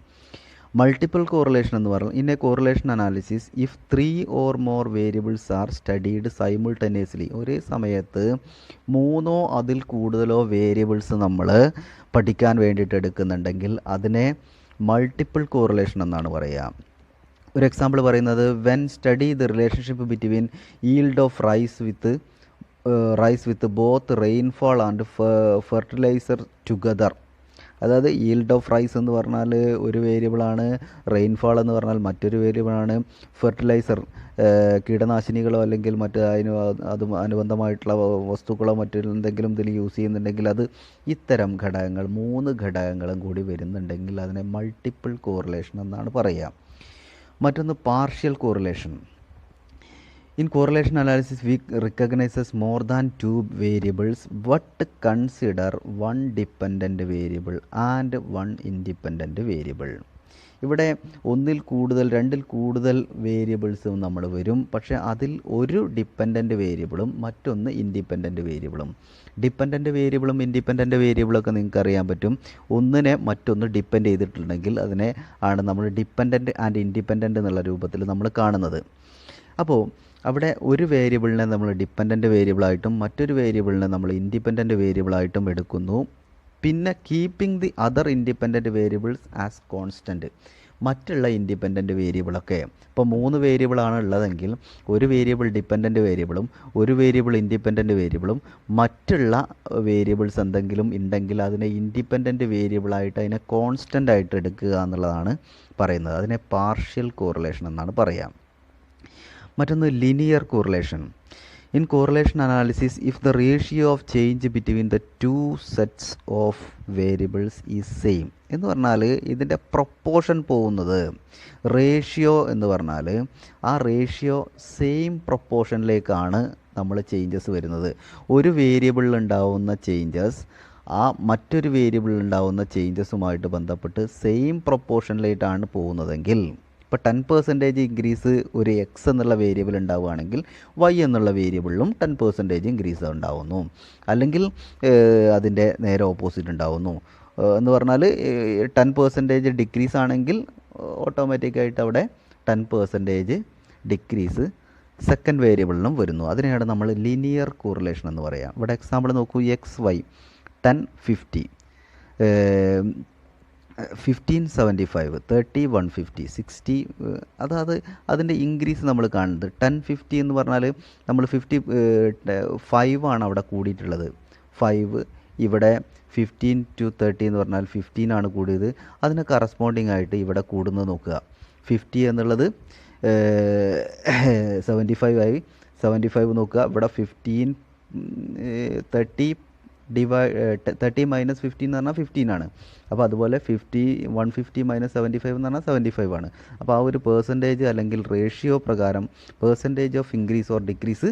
മൾട്ടിപ്പിൾ കോറിലേഷൻ എന്ന് പറഞ്ഞാൽ in a correlation analysis if 3 or more variables are studied simultaneously, ഒരേ സമയത്ത് 3 അതിൽ കൂടുതലോ വേരിയബിൾസ് നമ്മൾ പഠിക്കാൻ വേണ്ടിയിട്ട് എടുക്കുന്നുണ്ടെങ്കിൽ അതിനെ മൾട്ടിപ്പിൾ കോറിലേഷൻ എന്നാണ് പറയുക. ഒരു എക്സാമ്പിൾ പറയുന്നത്, when study the relationship between yield of rice with both rainfall and fertiliser together. അതായത് ഈൽഡ് ഓഫ് റൈസ് എന്ന് പറഞ്ഞാൽ ഒരു വേരിയബിളാണ്, റെയിൻഫാൾ എന്ന് പറഞ്ഞാൽ മറ്റൊരു വേരിയബിളാണ്, ഫെർട്ടിലൈസർ കീടനാശിനികളോ അല്ലെങ്കിൽ മറ്റ് അനുബന്ധമായിട്ടുള്ള വസ്തുക്കളോ മറ്റെന്തെങ്കിലും ഇതിൽ യൂസ് ചെയ്യുന്നുണ്ടെങ്കിൽ അത് ഇത്തരം ഘടകങ്ങൾ 3 ഘടകങ്ങളും കൂടി വരുന്നുണ്ടെങ്കിൽ അതിനെ മൾട്ടിപ്പിൾ കോറിലേഷൻ എന്നാണ് പറയുക. മറ്റൊന്ന് partial correlation. In correlation analysis, we recognizes more than 2 variables but consider one dependent variable and one independent variable. ഇവിടെ രണ്ടിൽ കൂടുതൽ വേരിയബിൾസും നമ്മൾ വരും, പക്ഷേ അതിൽ ഒരു ഡിപ്പെൻഡൻറ്റ് വേരിയബിളും മറ്റൊന്ന് ഇൻഡിപെൻഡൻറ്റ് വേരിയബിളും. ഡിപ്പെൻഡൻറ്റ് വേരിയബിളും ഇൻഡിപെൻഡൻറ്റ് വേരിയബിളൊക്കെ നിങ്ങൾക്ക് അറിയാൻ പറ്റും. ഒന്നിനെ മറ്റൊന്ന് ഡിപ്പെൻഡ് ചെയ്തിട്ടുണ്ടെങ്കിൽ അതിനെ ആണ് നമ്മൾ ഡിപ്പെൻഡൻറ്റ് ആൻഡ് ഇൻഡിപെൻഡൻറ്റ് എന്നുള്ള രൂപത്തിൽ നമ്മൾ കാണുന്നത്. അപ്പോൾ അവിടെ ഒരു വേരിയബിളിനെ നമ്മൾ ഡിപ്പെൻഡൻറ്റ് വേരിയബിളായിട്ടും മറ്റൊരു വേരിയബിളിനെ നമ്മൾ ഇൻഡിപെൻഡൻറ്റ് വേരിയബിളായിട്ടും എടുക്കുന്നു. പിന്നെ keeping the other independent variables as constant. മറ്റുള്ള ഇൻഡിപെൻഡൻറ്റ് വേരിയബിളൊക്കെ, ഇപ്പോൾ 3 വേരിയബിളാണ് ഉള്ളതെങ്കിൽ ഒരു വേരിയബിൾ ഡിപ്പെൻഡൻറ്റ് വേരിയബിളും ഒരു വേരിയബിൾ ഇൻഡിപെൻഡൻറ്റ് വേരിയബിളും മറ്റുള്ള വേരിയബിൾസ് എന്തെങ്കിലും ഉണ്ടെങ്കിൽ അതിനെ ഇൻഡിപെൻഡൻറ്റ് വേരിയബിളായിട്ട് അതിനെ കോൺസ്റ്റൻ്റ് ആയിട്ട് എടുക്കുക എന്നുള്ളതാണ് പറയുന്നത്. അതിനെ പാർഷ്യൽ കോറിലേഷൻ എന്നാണ് പറയുക. മറ്റൊന്ന് linear correlation. In correlation analysis if the ratio of change between the 2 sets of variables is same എന്ന് പറഞ്ഞാൽ ഇതിൻ്റെ പ്രൊപ്പോർഷൻ പോകുന്നത്, റേഷ്യോ എന്ന് പറഞ്ഞാൽ ആ റേഷ്യോ സെയിം പ്രൊപ്പോർഷനിലേക്കാണ് നമ്മൾ ചേഞ്ചസ് വരുന്നത്. ഒരു വേരിയബിളിൽ ഉണ്ടാവുന്ന ചേഞ്ചസ് ആ മറ്റൊരു വേരിയബിളിൽ ഉണ്ടാവുന്ന ചേഞ്ചസുമായിട്ട് ബന്ധപ്പെട്ട് സെയിം പ്രൊപ്പോർഷനിലേക്കാണ് പോകുന്നതെങ്കിൽ, ഇപ്പോൾ 10% ഇൻക്രീസ് ഒരു എക്സ് എന്നുള്ള വേരിയബിൾ ഉണ്ടാവുകയാണെങ്കിൽ വൈ എന്നുള്ള വേരിയബിളിലും 10% ഇൻക്രീസ് ഉണ്ടാവുന്നു. അല്ലെങ്കിൽ അതിൻ്റെ നേരെ ഓപ്പോസിറ്റ് ഉണ്ടാവുന്നു എന്ന് പറഞ്ഞാൽ 10% ഡിക്രീസ് ആണെങ്കിൽ ഓട്ടോമാറ്റിക്കായിട്ട് അവിടെ 10% ഡിക്രീസ് സെക്കൻഡ് വേരിയബിളിനും വരുന്നു. അതിനെയാണ് നമ്മൾ ലിനിയർ കോറിലേഷൻ എന്ന് പറയുക. ഇവിടെ എക്സാമ്പിൾ നോക്കൂ, എക്സ് വൈ 10 50 1575 30 150 60, അതായത് അതിൻ്റെ ഇൻക്രീസ് നമ്മൾ കാണുന്നത് 10 50 എന്ന് പറഞ്ഞാൽ നമ്മൾ 5 ആണ് അവിടെ കൂടിയിട്ടുള്ളത്. 5 ഇവിടെ 15 to 30 എന്ന് പറഞ്ഞാൽ 15 ആണ് കൂടിയത്. അതിന് കറസ്പോണ്ടിങ് ആയിട്ട് ഇവിടെ കൂടുന്നത് നോക്കുക. 50 എന്നുള്ളത് 75 ആയി, 75 നോക്കുക. ഇവിടെ 15 30 30 മൈനസ് 15 എന്ന് പറഞ്ഞാൽ 15 ആണ്. അപ്പോൾ അതുപോലെ 150 മൈനസ് 75 എന്ന് പറഞ്ഞാൽ 75 ആണ്. അപ്പോൾ ആ ഒരു പെർസെൻറ്റേജ് അല്ലെങ്കിൽ റേഷ്യോ പ്രകാരം percentage of increase or decrease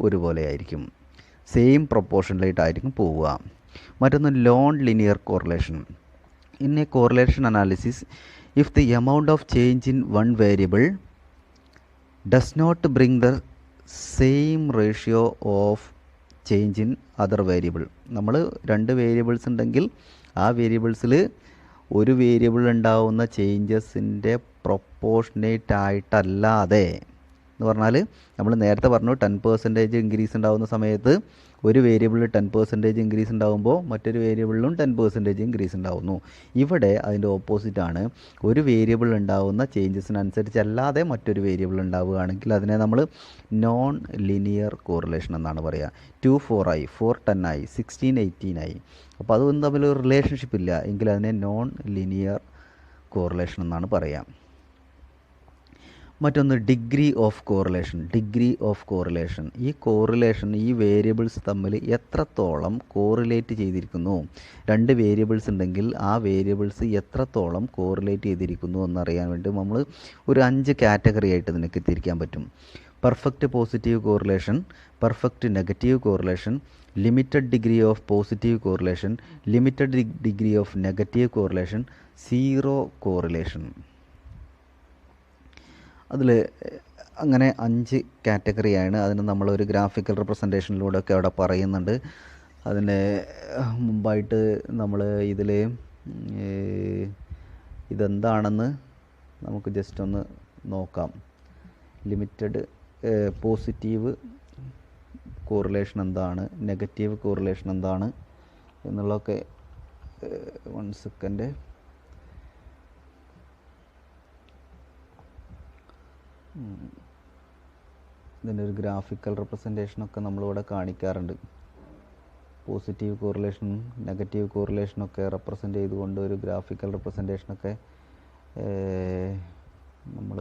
ഒരുപോലെ ആയിരിക്കും, സെയിം പ്രൊപ്പോർഷനിലായിട്ടായിരിക്കും പോവുക. മറ്റൊന്ന് non linear correlation. In a correlation analysis if the amount of change in one variable does not bring the same ratio of change in other variable. നമ്മൾ 2 variables ഉണ്ടെങ്കിൽ ആ വേരിയബിൾസിൽ ഒരു variable ഉണ്ടാവുന്ന ചേഞ്ചസിൻ്റെ പ്രൊപ്പോർഷനേറ്റ് ആയിട്ടല്ലാതെ എന്ന് പറഞ്ഞാൽ നമ്മൾ നേരത്തെ പറഞ്ഞു 10% ഇൻക്രീസ് ഉണ്ടാകുന്ന സമയത്ത് ഒരു വേരിയബിളിൽ 10% ഇൻക്രീസ് ഉണ്ടാകുമ്പോൾ മറ്റൊരു വേരിയബിളിലും 10% ഇൻക്രീസ് ഉണ്ടാകുന്നു. ഇവിടെ അതിൻ്റെ ഓപ്പോസിറ്റാണ്. ഒരു വേരിയബിൾ ഉണ്ടാകുന്ന ചേഞ്ചസിനനുസരിച്ചല്ലാതെ മറ്റൊരു വേരിയബിൾ ഉണ്ടാവുകയാണെങ്കിൽ അതിനെ നമ്മൾ നോൺ ലിനിയർ കോറിലേഷൻ എന്നാണ് പറയുക. 2 4 ആയി, 4 10 ആയി, 16 18 ആയി. അപ്പോൾ അതൊന്നും തമ്മിൽ ഒരു റിലേഷൻഷിപ്പ് ഇല്ല എങ്കിൽ അതിനെ നോൺ ലിനിയർ കോറിലേഷൻ എന്നാണ് പറയുക. മറ്റൊന്ന് ഡിഗ്രി ഓഫ് കോറിലേഷൻ. ഈ വേരിയബിൾസ് തമ്മിൽ എത്രത്തോളം കോറിലേറ്റ് ചെയ്തിരിക്കുന്നു, രണ്ട് വേരിയബിൾസ് ഉണ്ടെങ്കിൽ ആ വേരിയബിൾസ് എത്രത്തോളം കോറിലേറ്റ് ചെയ്തിരിക്കുന്നു എന്നറിയാൻ വേണ്ടി നമ്മൾ ഒരു 5 കാറ്റഗറി ആയിട്ട് നിനക്ക് തിരിക്കാൻ പറ്റും. Perfect positive correlation, perfect negative correlation, limited degree of positive correlation, limited degree of negative correlation, zero correlation. അതിൽ അങ്ങനെ 5 കാറ്റഗറിയാണ്. അതിന് നമ്മളൊരു ഗ്രാഫിക്കൽ റെപ്രസെൻറ്റേഷനിലൂടെ ഒക്കെ അവിടെ പറയുന്നുണ്ട്. അതിന് മുമ്പായിട്ട് നമ്മൾ ഇതിൽ ഇതെന്താണെന്ന് നമുക്ക് ജസ്റ്റ് ഒന്ന് നോക്കാം. ലിമിറ്റഡ് പോസിറ്റീവ് കോറിലേഷൻ എന്താണ്, നെഗറ്റീവ് കോറിലേഷൻ എന്താണ് എന്നുള്ളതൊക്കെ 1 സെക്കൻഡ്. ഇതിൻ്റെ ഒരു ഗ്രാഫിക്കൽ റെപ്രസെൻറ്റേഷനൊക്കെ നമ്മളിവിടെ കാണിക്കാറുണ്ട്. പോസിറ്റീവ് കോറിലേഷനും നെഗറ്റീവ് കോറിലേഷനൊക്കെ റെപ്രസെൻ്റ് ചെയ്തുകൊണ്ട് ഒരു ഗ്രാഫിക്കൽ റെപ്രസെൻറ്റേഷനൊക്കെ നമ്മൾ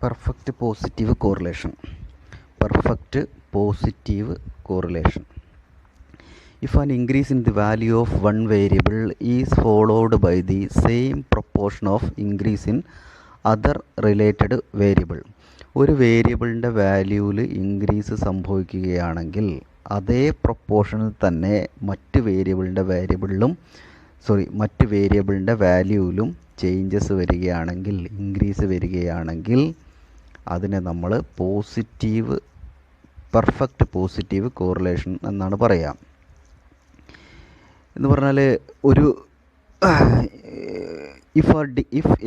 perfect positive correlation. If an increase in the value of one variable is followed by the same proportion of increase in other related variable, ഒരു വേരിയബിളിൻ്റെ വാല്യൂവിൽ ഇൻക്രീസ് സംഭവിക്കുകയാണെങ്കിൽ അതേ പ്രൊപ്പോർഷനിൽ തന്നെ മറ്റ് വേരിയബിളിൻ്റെ വാല്യൂവിലും ചേഞ്ചസ് വരികയാണെങ്കിൽ, ഇൻക്രീസ് വരികയാണെങ്കിൽ അതിനെ നമ്മൾ പെർഫെക്റ്റ് പോസിറ്റീവ് കോറിലേഷൻ എന്നാണ് പറയാം. എന്ന് പറഞ്ഞാൽ ഒരു if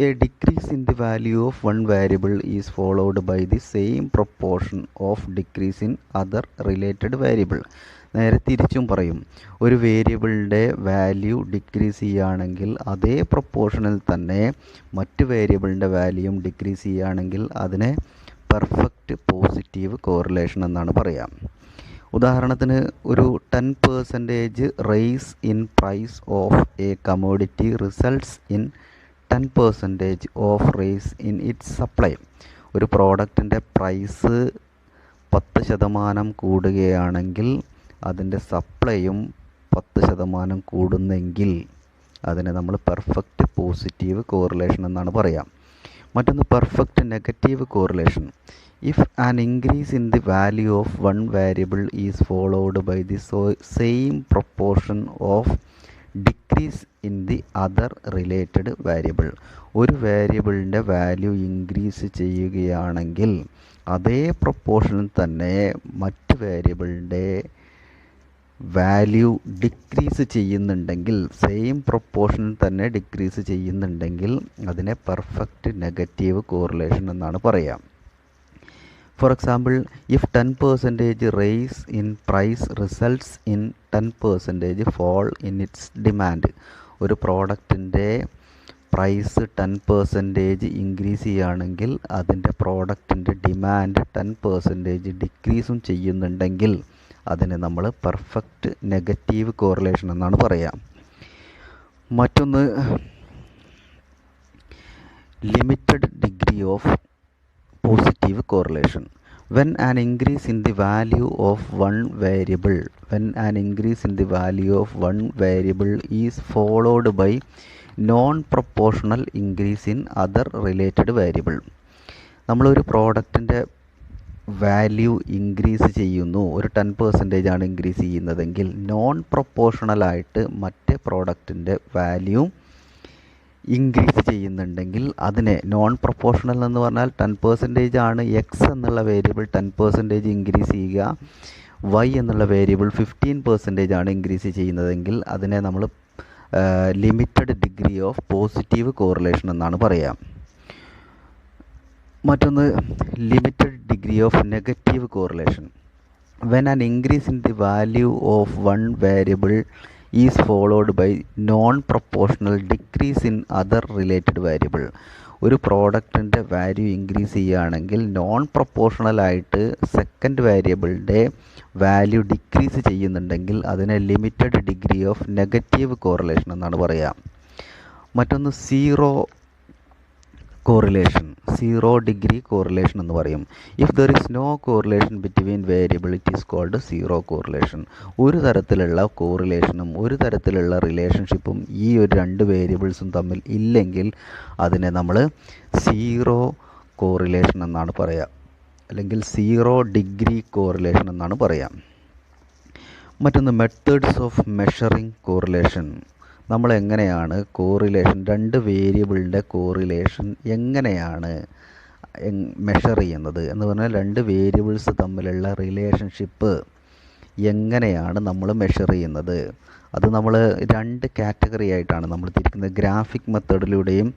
a decrease in the value of one variable is followed by the same proportion of decrease in other related variable. നേരെ തിരിച്ചും പറയും, ഒരു വേരിയബിളിൻ്റെ വാല്യൂ ഡിക്രീസ് ചെയ്യുകയാണെങ്കിൽ അതേ പ്രൊപ്പോർഷനിൽ തന്നെ മറ്റ് വേരിയബിളിൻ്റെ വാല്യൂയും ഡിക്രീസ് ചെയ്യുകയാണെങ്കിൽ അതിനെ പെർഫെക്റ്റ് പോസിറ്റീവ് കോറിലേഷൻ എന്നാണ് പറയാം. ഉദാഹരണത്തിന് ഒരു 10% rise in price of a commodity results in 10% of rise in its supply. ഒരു പ്രോഡക്റ്റിൻ്റെ പ്രൈസ് 10% കൂടുകയാണെങ്കിൽ അതിൻ്റെ സപ്ലൈയും 10% കൂടുന്നെങ്കിൽ അതിനെ നമ്മൾ പെർഫെക്റ്റ് പോസിറ്റീവ് കോറിലേഷൻ എന്നാണ് പറയാം. മറ്റൊന്ന് perfect negative correlation. If an increase in the value of one variable is followed by the same proportion of decrease in the other related variable, ഒരു വേരിയബിളിൻ്റെ value increase ചെയ്യുകയാണെങ്കിൽ അതേ പ്രൊപ്പോർഷനിൽ തന്നെ മറ്റ് വേരിയബിളിൻ്റെ വാല്യൂ ഡിക്രീസ് ചെയ്യുന്നുണ്ടെങ്കിൽ, same പ്രൊപ്പോർഷനിൽ തന്നെ ഡിക്രീസ് ചെയ്യുന്നുണ്ടെങ്കിൽ അതിനെ perfect negative correlation എന്നാണ് പറയാം. For example, if 10% rise in price results in 10% fall in its demand, ഒരു പ്രോഡക്റ്റിൻ്റെ പ്രൈസ് 10% ഇൻക്രീസ് ചെയ്യുകയാണെങ്കിൽ അതിൻ്റെ പ്രോഡക്റ്റിൻ്റെ ഡിമാൻഡ് 10% ഡിക്രീസും ചെയ്യുന്നുണ്ടെങ്കിൽ അതിനെ നമ്മൾ പെർഫെക്റ്റ് നെഗറ്റീവ് കോറിലേഷൻ എന്നാണ് പറയാം. മറ്റൊന്ന് limited degree of positive correlation. When an increase in the value of one variable is followed by non-proportional increase in other related variable. നമ്മളൊരു പ്രോഡക്റ്റിൻ്റെ വാല്യൂ ഇൻക്രീസ് ചെയ്യുന്നു, ഒരു 10% ആണ് ഇൻക്രീസ് ചെയ്യുന്നതെങ്കിൽ നോൺ പ്രൊപ്പോർഷണലായിട്ട് മറ്റേ പ്രോഡക്റ്റിൻ്റെ വാല്യൂ ഇൻക്രീസ് ചെയ്യുന്നുണ്ടെങ്കിൽ അതിനെ നോൺ പ്രൊപ്പോർഷണൽ എന്ന് പറഞ്ഞാൽ 10% ആണ് എക്സ് എന്നുള്ള വേരിയബിൾ 10% ഇൻക്രീസ് ചെയ്യുക, വൈ എന്നുള്ള വേരിയബിൾ 15% ആണ് ഇൻക്രീസ് ചെയ്യുന്നതെങ്കിൽ അതിനെ നമ്മൾ limited degree of positive correlation എന്നാണ് പറയാം. മറ്റൊന്ന് limited degree of negative correlation. When an increase in the value of one variable is followed by non-proportional decrease in other related variable, ഒരു പ്രോഡക്റ്റിൻ്റെ വാല്യൂ ഇൻക്രീസ് ചെയ്യുകയാണെങ്കിൽ non പ്രൊപ്പോർഷണലായിട്ട് second വേരിയബിളിൻ്റെ value decrease ചെയ്യുന്നുണ്ടെങ്കിൽ അതിനെ limited degree of negative correlation എന്നാണ് പറയുക. മറ്റൊന്ന് സീറോ ഡിഗ്രി കോറിലേഷൻ എന്ന് പറയും. If there is no correlation between variable it is called zero correlation. ഒരു തരത്തിലുള്ള കോറിലേഷനും ഒരു തരത്തിലുള്ള റിലേഷൻഷിപ്പും ഈ ഒരു രണ്ട് വേരിയബിൾസും തമ്മിൽ ഇല്ലെങ്കിൽ അതിനെ നമ്മൾ സീറോ കോറിലേഷൻ എന്നാണ് പറയുക, അല്ലെങ്കിൽ സീറോ ഡിഗ്രി കോറിലേഷൻ എന്നാണ് പറയുക. മറ്റൊന്ന് മെത്തേഡ്സ് ഓഫ് മെഷറിംഗ് കോറിലേഷൻ. നമ്മൾ എങ്ങനെയാണ് കോറിലേഷൻ, രണ്ട് വേരിയബിളിൻ്റെ കോറിലേഷൻ എങ്ങനെയാണ് മെഷർ ചെയ്യുന്നത് എന്ന് പറഞ്ഞാൽ രണ്ട് വേരിയബിൾസ് തമ്മിലുള്ള റിലേഷൻഷിപ്പ് എങ്ങനെയാണ് നമ്മൾ മെഷർ ചെയ്യുന്നത്. അത് നമ്മൾ രണ്ട് കാറ്റഗറി ആയിട്ടാണ് നമ്മൾ തിരിക്കുന്നത്. ഗ്രാഫിക് മെത്തേഡിലൂടെയും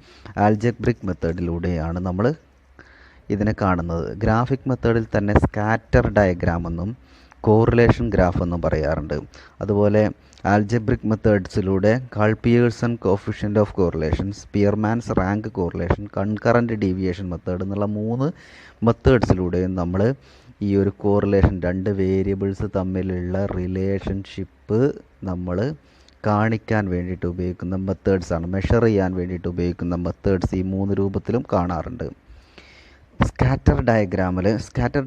ആൽജബ്രിക് മെത്തേഡിലൂടെയാണ് നമ്മൾ ഇതിനെ കാണുന്നത്. ഗ്രാഫിക് മെത്തേഡിൽ തന്നെ സ്കാറ്റർ ഡയഗ്രാം എന്നും കോറിലേഷൻ ഗ്രാഫ് എന്നും പറയാറുണ്ട്. അതുപോലെ ആൽജബ്രിക് മെത്തേഡ്സിലൂടെ Pearson coefficient of correlation, Spearman's rank correlation, concurrent deviation method എന്നുള്ള 3 മെത്തേഡ്സിലൂടെയും നമ്മൾ ഈ ഒരു കോറിലേഷൻ, രണ്ട് വേരിയബിൾസ് തമ്മിലുള്ള റിലേഷൻഷിപ്പ് നമ്മൾ കാണിക്കാൻ വേണ്ടിയിട്ട് ഉപയോഗിക്കുന്ന മെത്തേഡ്സാണ്, മെഷർ ചെയ്യാൻ വേണ്ടിയിട്ട് ഉപയോഗിക്കുന്ന മെത്തേഡ്സ് ഈ 3 രൂപത്തിലും കാണാറുണ്ട്. സ്കാറ്റർ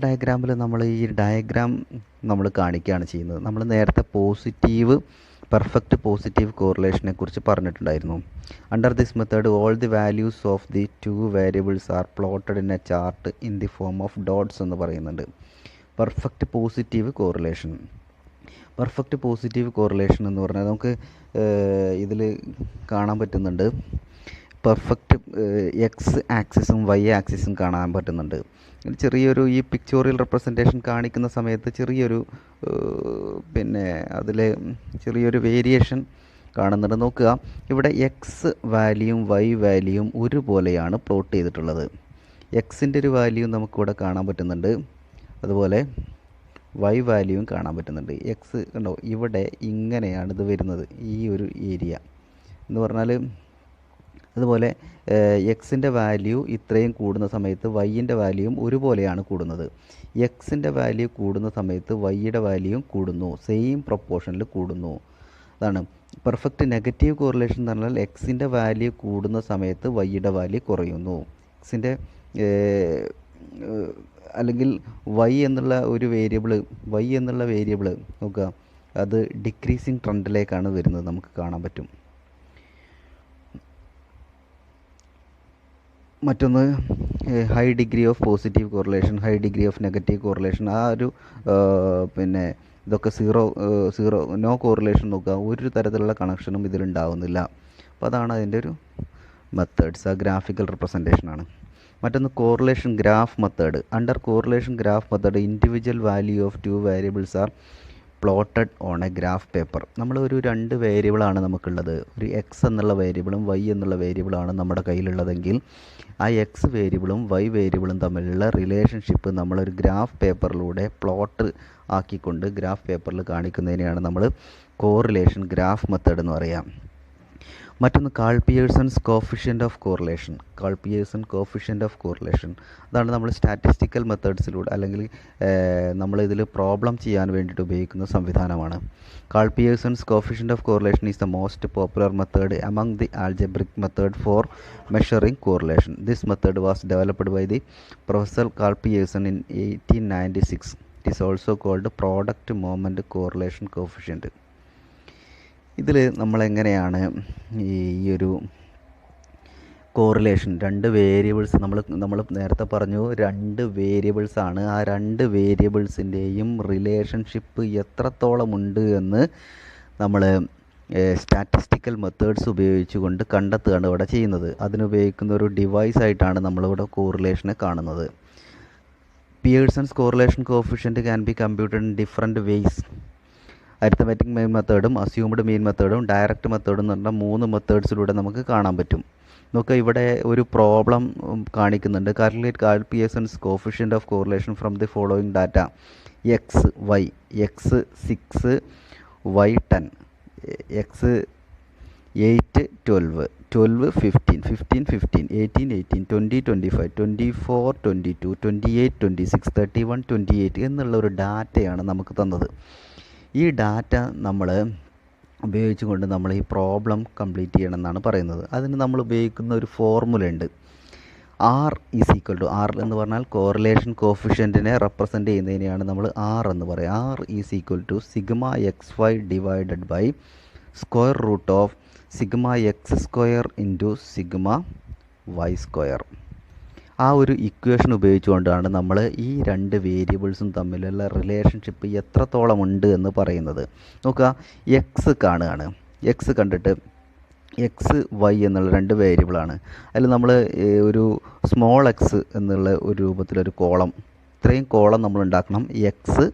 ഡയഗ്രാമിൽ നമ്മൾ ഈ ഡയഗ്രാം നമ്മൾ കാണിക്കുകയാണ് ചെയ്യുന്നത്. നമ്മൾ നേരത്തെ പെർഫെക്റ്റ് പോസിറ്റീവ് കോറിലേഷനെ കുറിച്ച് പറഞ്ഞിട്ടുണ്ടായിരുന്നു. Under this method all the values of the 2 variables R plotted in A chart in the form of dots എന്ന് പറയുന്നുണ്ട്. പെർഫെക്റ്റ് പോസിറ്റീവ് കോറിലേഷൻ എന്ന് പറഞ്ഞാൽ നമുക്ക് ഇതിൽ കാണാൻ പറ്റുന്നുണ്ട്. പെർഫെക്റ്റ് എക്സ് ആക്സിസും വൈ ആക്സിസും കാണാൻ പറ്റുന്നുണ്ട്. ചെറിയൊരു ഈ പിക്ചോറിയൽ റെപ്രസെൻറ്റേഷൻ കാണിക്കുന്ന സമയത്ത് ചെറിയൊരു അതിൽ ചെറിയൊരു വേരിയേഷൻ കാണുന്നുണ്ട്. നോക്കുക, ഇവിടെ എക്സ് വാല്യൂയും വൈ വാല്യൂയും ഒരുപോലെയാണ് പ്ലോട്ട് ചെയ്തിട്ടുള്ളത്. എക്സിൻ്റെ ഒരു വാല്യൂ നമുക്കിവിടെ കാണാൻ പറ്റുന്നുണ്ട്, അതുപോലെ വൈ വാല്യൂവും കാണാൻ പറ്റുന്നുണ്ട്. എക്സ് കണ്ടോ, ഇവിടെ ഇങ്ങനെയാണ് ഇത് വരുന്നത്, ഈ ഒരു ഏരിയ എന്ന് പറഞ്ഞാൽ. അതുപോലെ എക്സിൻ്റെ വാല്യൂ ഇത്രയും കൂടുന്ന സമയത്ത് വൈൻ്റെ വാല്യൂയും ഒരുപോലെയാണ് കൂടുന്നത്. എക്സിൻ്റെ വാല്യൂ കൂടുന്ന സമയത്ത് വൈയുടെ വാല്യൂയും കൂടുന്നു, സെയിം പ്രൊപ്പോർഷനിൽ കൂടുന്നു. അതാണ് പെർഫെക്റ്റ് നെഗറ്റീവ് കോറിലേഷൻ എന്ന് പറഞ്ഞാൽ എക്സിൻ്റെ വാല്യൂ കൂടുന്ന സമയത്ത് വൈയുടെ വാല്യൂ കുറയുന്നു. എക്സിൻ്റെ അല്ലെങ്കിൽ വൈ എന്നുള്ള വേരിയബിൾ നോക്കുക, അത് ഡിക്രീസിങ് ട്രെൻഡിലേക്കാണ് വരുന്നത്, നമുക്ക് കാണാൻ പറ്റും. മറ്റൊന്ന് high degree of positive correlation, high degree of negative correlation. ആ ഒരു ഇതൊക്കെ സീറോ നോ കോറിലേഷൻ നോക്കുക, ഒരു തരത്തിലുള്ള കണക്ഷനും ഇതിലുണ്ടാവുന്നില്ല. അപ്പോൾ അതാണ് അതിൻ്റെ ഒരു മെത്തേഡ്സ്, ആ ഗ്രാഫിക്കൽ റെപ്രസെൻറ്റേഷനാണ്. മറ്റൊന്ന് correlation graph method. Under correlation graph method individual value of 2 variables R plotted on A graph paper. നമ്മൾ ഒരു 2 വേരിയബിളാണ് നമുക്കുള്ളത്. ഒരു എക്സ് എന്നുള്ള വേരിയബിളും വൈ എന്നുള്ള വേരിയബിളാണ് നമ്മുടെ കയ്യിലുള്ളതെങ്കിൽ ആ എക്സ് വേരിയബിളും വൈ വേരിയബിളും തമ്മിലുള്ള റിലേഷൻഷിപ്പ് നമ്മളൊരു ഗ്രാഫ് പേപ്പറിലൂടെ പ്ലോട്ട് ആക്കിക്കൊണ്ട് ഗ്രാഫ് പേപ്പറിൽ കാണിക്കുന്നതിനെയാണ് നമ്മൾ കോറിലേഷൻ ഗ്രാഫ് മെത്തേഡ് എന്ന് പറയാം. മറ്റൊന്ന് പിയേഴ്സൺസ് കോഫിഷ്യൻ്റ് ഓഫ് കോറിലേഷൻ. അതാണ് നമ്മൾ സ്റ്റാറ്റിസ്റ്റിക്കൽ മെത്തേഡ്സിലൂടെ അല്ലെങ്കിൽ നമ്മളിതിൽ പ്രോബ്ലം ചെയ്യാൻ വേണ്ടിയിട്ട് ഉപയോഗിക്കുന്ന സംവിധാനമാണ്. Pearson's coefficient of correlation is the most popular method among the algebraic method for measuring correlation. This method was developed by the Professor Carl Pearson in 1896. It is also called product moment correlation coefficient. ഇതിൽ നമ്മളെങ്ങനെയാണ് ഈ ഒരു correlation, 2 variables നമ്മൾ നേരത്തെ പറഞ്ഞു 2 വേരിയബിൾസാണ്. ആ 2 വേരിയബിൾസിൻ്റെയും relationship എത്രത്തോളം ഉണ്ട് എന്ന് നമ്മൾ സ്റ്റാറ്റിസ്റ്റിക്കൽ മെത്തേഡ്സ് ഉപയോഗിച്ചുകൊണ്ട് കണ്ടെത്തുകയാണ് ഇവിടെ ചെയ്യുന്നത്. അതിനുപയോഗിക്കുന്ന ഒരു ഡിവൈസ് ആയിട്ടാണ് നമ്മളിവിടെ കോറിലേഷനെ കാണുന്നത്. Pearson's correlation coefficient can be computed in different ways. Arithmetic mean മെത്തേഡും അസ്യൂംഡ് മീൻ മെത്തേഡും ഡയറക്റ്റ് മെത്തേഡും എന്ന് പറഞ്ഞാൽ 3 മെത്തേഡ്സിലൂടെ നമുക്ക് കാണാൻ പറ്റും. നോക്കുക, ഇവിടെ ഒരു പ്രോബ്ലം കാണിക്കുന്നുണ്ട്. Calculate Pearson's coefficient of correlation from the following data: X 6, y 10, x 8, 12, 12 15 15 15 18 18 20 25 24 22 28 26 31 28 എന്നുള്ള ഒരു ഡാറ്റയാണ് നമുക്ക് തന്നത്. ഈ ഡാറ്റ നമ്മൾ ഉപയോഗിച്ചുകൊണ്ട് നമ്മൾ ഈ പ്രോബ്ലം കംപ്ലീറ്റ് ചെയ്യണമെന്നാണ് പറയുന്നത്. അതിന് നമ്മൾ ഉപയോഗിക്കുന്ന ഒരു ഫോർമുല ഉണ്ട്. R is equal to, R എന്ന് പറഞ്ഞാൽ കോറിലേഷൻ കോഫിഷ്യൻറ്റിനെ റെപ്രസെൻ്റ് ചെയ്യുന്നതിനെയാണ് നമ്മൾ ആർ എന്ന് പറയുക. R is equal to sigma X Y divided by square root of sigma X square into sigma Y square. ആ ഒരു ഇക്വേഷൻ ഉപയോഗിച്ചുകൊണ്ടാണ് നമ്മൾ ഈ രണ്ട് വേരിയബിൾസും തമ്മിലുള്ള റിലേഷൻഷിപ്പ് എത്രത്തോളം ഉണ്ട് എന്ന് പറയുന്നത്. നോക്കുക, എക്സ് കാണുകയാണ്. എക്സ് കണ്ടിട്ട് എക്സ് വൈ എന്നുള്ള രണ്ട് വേരിയബിളാണ്. അതിൽ നമ്മൾ ഒരു സ്മോൾ എക്സ് എന്നുള്ള ഒരു രൂപത്തിലൊരു കോളം, ഇത്രയും കോളം നമ്മൾ ഉണ്ടാക്കണം. എക്സ്,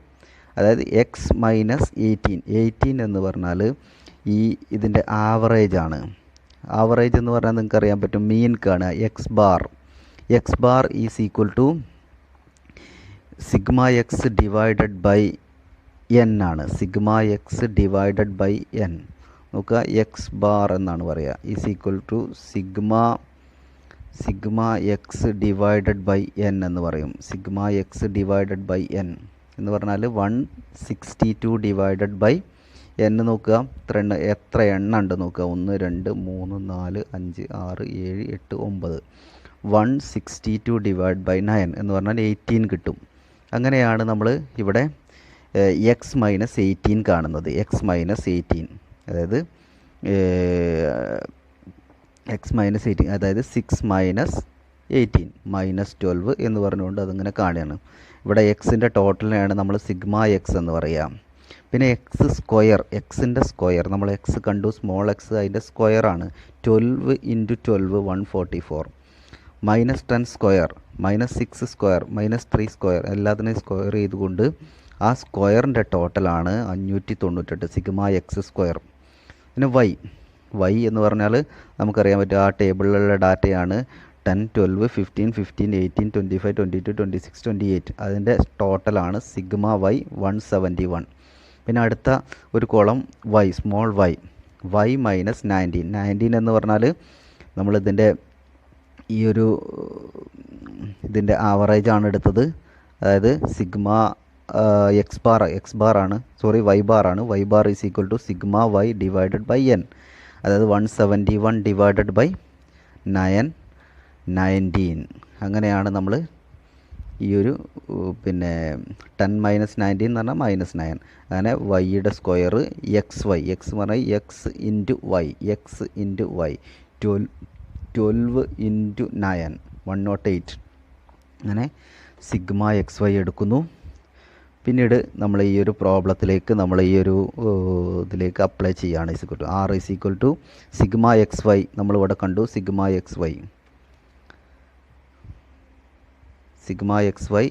അതായത് എക്സ് മൈനസ് 18 എന്ന് പറഞ്ഞാൽ ഇതിൻ്റെ ആവറേജാണ്. ആവറേജ് എന്ന് പറഞ്ഞാൽ നിങ്ങൾക്ക് അറിയാൻ പറ്റും, മീൻ കാണുക. X bar is equal to sigma X divided by N ആണ്. Sigma X divided by N. നോക്കുക, എക്സ് ബാർ എന്നാണ് പറയുക, is equal to sigma X divided by N എന്ന് പറയും. Sigma X divided by N എന്ന് പറഞ്ഞാൽ 162 divided by N. നോക്കുക എത്ര എണ്ണം ഉണ്ട് നോക്കുക. 1 2 3 4 5 6 7 8 9. 162 ഡിവൈഡ് ബൈ 9 എന്ന് പറഞ്ഞാൽ 18 കിട്ടും. അങ്ങനെയാണ് നമ്മൾ ഇവിടെ എക്സ് മൈനസ് 18 കാണുന്നത്. എക്സ് മൈനസ് 18, അതായത് എക്സ് മൈനസ് 18, അതായത് 6 മൈനസ് 18 മൈനസ് 12 എന്ന് പറഞ്ഞുകൊണ്ട് അതിങ്ങനെ കാണുകയാണ്. ഇവിടെ എക്സിൻ്റെ ടോട്ടലിനെയാണ് നമ്മൾ സിഗ്മ എക്സ് എന്ന് പറയുക. പിന്നെ എക്സ് സ്ക്വയർ, എക്സിൻ്റെ സ്ക്വയർ നമ്മൾ എക്സ് കണ്ടു, സ്മോൾ എക്സ്, അതിൻ്റെ സ്ക്വയറാണ് 12 into 12 144. Minus 10 square, minus 6 square, minus 3 square, എല്ലാത്തിനെയും സ്ക്വയർ ചെയ്തുകൊണ്ട് ആ സ്ക്വയറിൻ്റെ ടോട്ടലാണ് 598 സിഗ്മ എക്സ് സ്ക്വയർ. പിന്നെ വൈ എന്ന് പറഞ്ഞാൽ നമുക്കറിയാൻ പറ്റും, ആ ടേബിളിലുള്ള ഡാറ്റയാണ് 10 12 15 15 18 25 22 26 28. അതിൻ്റെ ടോട്ടലാണ് സിഗ്മ വൈ 171. പിന്നെ അടുത്ത ഒരു column Y, small Y minus 19 എന്ന് പറഞ്ഞാൽ നമ്മളിതിൻ്റെ ഇതിൻ്റെ ആവറേജാണ് എടുത്തത്. അതായത് സിഗ്മ എക്സ് ബാർ ആണ്, സോറി വൈ ബാർ ആണ്. Y bar is equal to sigma Y divided by N, അതായത് 171 ഡിവൈഡഡ് ബൈ 19. അങ്ങനെയാണ് നമ്മൾ ഈ ഒരു പിന്നെ 10 മൈനസ് 19 എന്ന് പറഞ്ഞാൽ മൈനസ് 9. അങ്ങനെ വൈയുടെ സ്ക്വയർ എക്സ് വൈ, എക്സ് എന്ന് പറഞ്ഞാൽ എക്സ് ഇൻറ്റു വൈ, 12 ഇൻറ്റു 9 108. അങ്ങനെ സിഗ്മ എക്സ് വൈ എടുക്കുന്നു. പിന്നീട് നമ്മൾ ഈ ഒരു പ്രോബ്ലത്തിലേക്ക് നമ്മൾ ഈ ഒരു ഇതിലേക്ക് അപ്ലൈ ചെയ്യുകയാണ്. Is equal to r is equal to sigma X y നമ്മളിവിടെ കണ്ടു. Sigma X y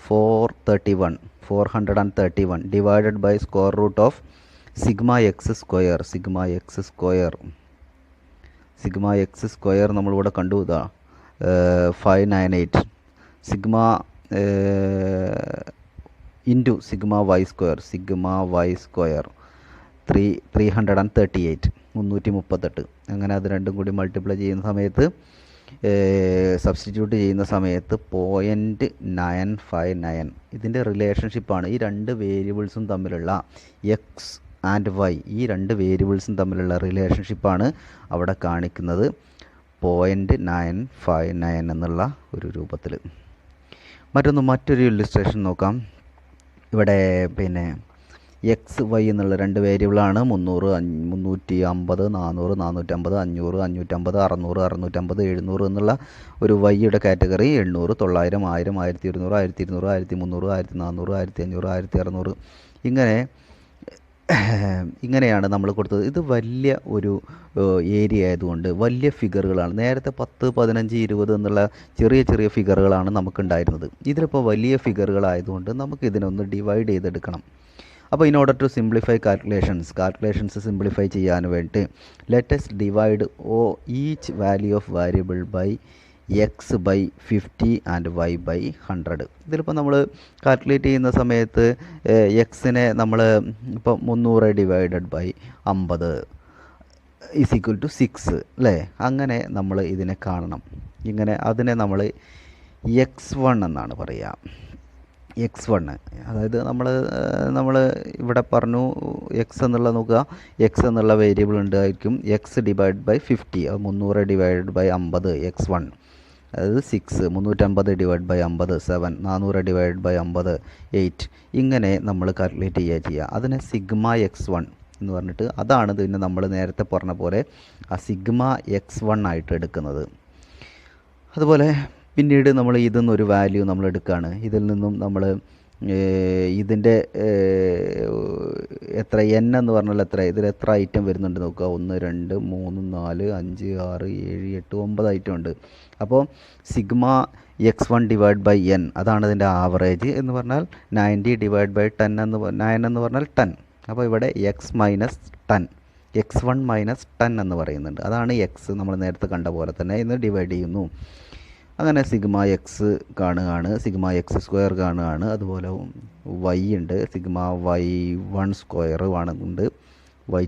431 divided by square root of sigma X square നമ്മളിവിടെ കണ്ടു. ഇതാ 598 sigma into sigma Y square 338. അങ്ങനെ അത് രണ്ടും കൂടി മൾട്ടിപ്ലൈ ചെയ്യുന്ന സമയത്ത് സബ്സ്റ്റിറ്റ്യൂട്ട് ചെയ്യുന്ന സമയത്ത് 0.959. ഇതിൻ്റെ റിലേഷൻഷിപ്പാണ് ഈ രണ്ട് വേരിയബിൾസും തമ്മിലുള്ള എക്സ് ആൻഡ് വൈ, ഈ രണ്ട് വേരിയബിൾസും തമ്മിലുള്ള റിലേഷൻഷിപ്പാണ് അവിടെ കാണിക്കുന്നത് 0.959 എന്നുള്ള ഒരു രൂപത്തിൽ. മറ്റൊരു ഇല്ലുസ്ട്രേഷൻ നോക്കാം. ഇവിടെ പിന്നെ എക്സ് വൈ എന്നുള്ള രണ്ട് വേരിയബിളാണ്. 300 350 400 450 500 550 600 650 700 എന്നുള്ള ഒരു വൈയുടെ കാറ്റഗറി. 800 900 1000 1200 1200 1300 1400 1500 1600 ഇങ്ങനെയാണ് നമ്മൾ കൊടുത്തത്. ഇത് വലിയ ഒരു ഏരിയ ആയതുകൊണ്ട് വലിയ ഫിഗറുകളാണ്. നേരത്തെ 10 15 20 എന്നുള്ള ചെറിയ ഫിഗറുകളാണ് നമുക്കുണ്ടായിരുന്നത്. ഇതിലിപ്പോൾ വലിയ ഫിഗറുകളായതുകൊണ്ട് നമുക്ക് ഇതിനൊന്ന് ഡിവൈഡ് ചെയ്തെടുക്കണം. അപ്പോൾ in order to simplify calculations simplify ചെയ്യാൻ വേണ്ടി let's divide each value of variable by x by 50 and y by 100. ഇതിലിപ്പോൾ നമ്മൾ കാൽക്കുലേറ്റ് ചെയ്യുന്ന സമയത്ത് എക്സിനെ നമ്മൾ ഇപ്പോൾ 300 divided by 50 is equal to 6 അല്ലേ? അങ്ങനെ നമ്മൾ ഇതിനെ കാണണം. ഇങ്ങനെ അതിനെ നമ്മൾ x1 എന്നാണ് പറയുക. x1 അതായത് നമ്മൾ ഇവിടെ പറഞ്ഞു എക്സ് എന്നുള്ള നോക്കുക, എക്സ് എന്നുള്ള വേരിയബിൾ ഉണ്ടായിരിക്കും x divide by 50, 300 divide by 50 x1, അതായത് 6, 350 ഡിവൈഡ് ബൈ 50 7, 400 ഡിവൈഡ് ബൈ 50 8. ഇങ്ങനെ നമ്മൾ കാൽക്കുലേറ്റ് ചെയ്യുക. അതിനെ സിഗ്മ x1 എന്ന് പറഞ്ഞിട്ട്, അതാണ് പിന്നെ നമ്മൾ നേരത്തെ പറഞ്ഞ പോലെ ആ സിഗ്മ x1 ആയിട്ട് എടുക്കുന്നത്. അതുപോലെ പിന്നീട് നമ്മൾ ഇതിൽ നിന്നൊരു വാല്യൂ നമ്മൾ എടുക്കുകയാണ്. ഇതിൽ നിന്നും നമ്മൾ ഇതിൻ്റെ എത്ര n എന്ന് പറഞ്ഞാൽ എത്ര, ഇതിൽ എത്ര ഐറ്റം വരുന്നുണ്ട് നോക്കുക. 1 2 3 4 5 6 7 8 9 ഐറ്റം ഉണ്ട്. അപ്പോൾ sigma x1 divide by n, അതാണ് ഇതിൻ്റെ ആവറേജ് എന്ന് പറഞ്ഞാൽ 90 ഡിവൈഡ് ബൈ 10 9 എന്ന് പറഞ്ഞാൽ 10. അപ്പോൾ ഇവിടെ x മൈനസ് 10, x1 മൈനസ് 10 എന്ന് പറയുന്നുണ്ട്. അതാണ് എക്സ്, നമ്മൾ നേരത്തെ കണ്ട പോലെ തന്നെ ഇന്ന് ഡിവൈഡ് ചെയ്യുന്നു. അങ്ങനെ സിഗ്മ എക്സ് കാണുകയാണ്, സിഗ്മ എക്സ് സ്ക്വയർ കാണുകയാണ്. അതുപോലെ വൈ ഉണ്ട്, സിഗ്മ y1 സ്ക്വയർ കാണുന്നുണ്ട്. വൈ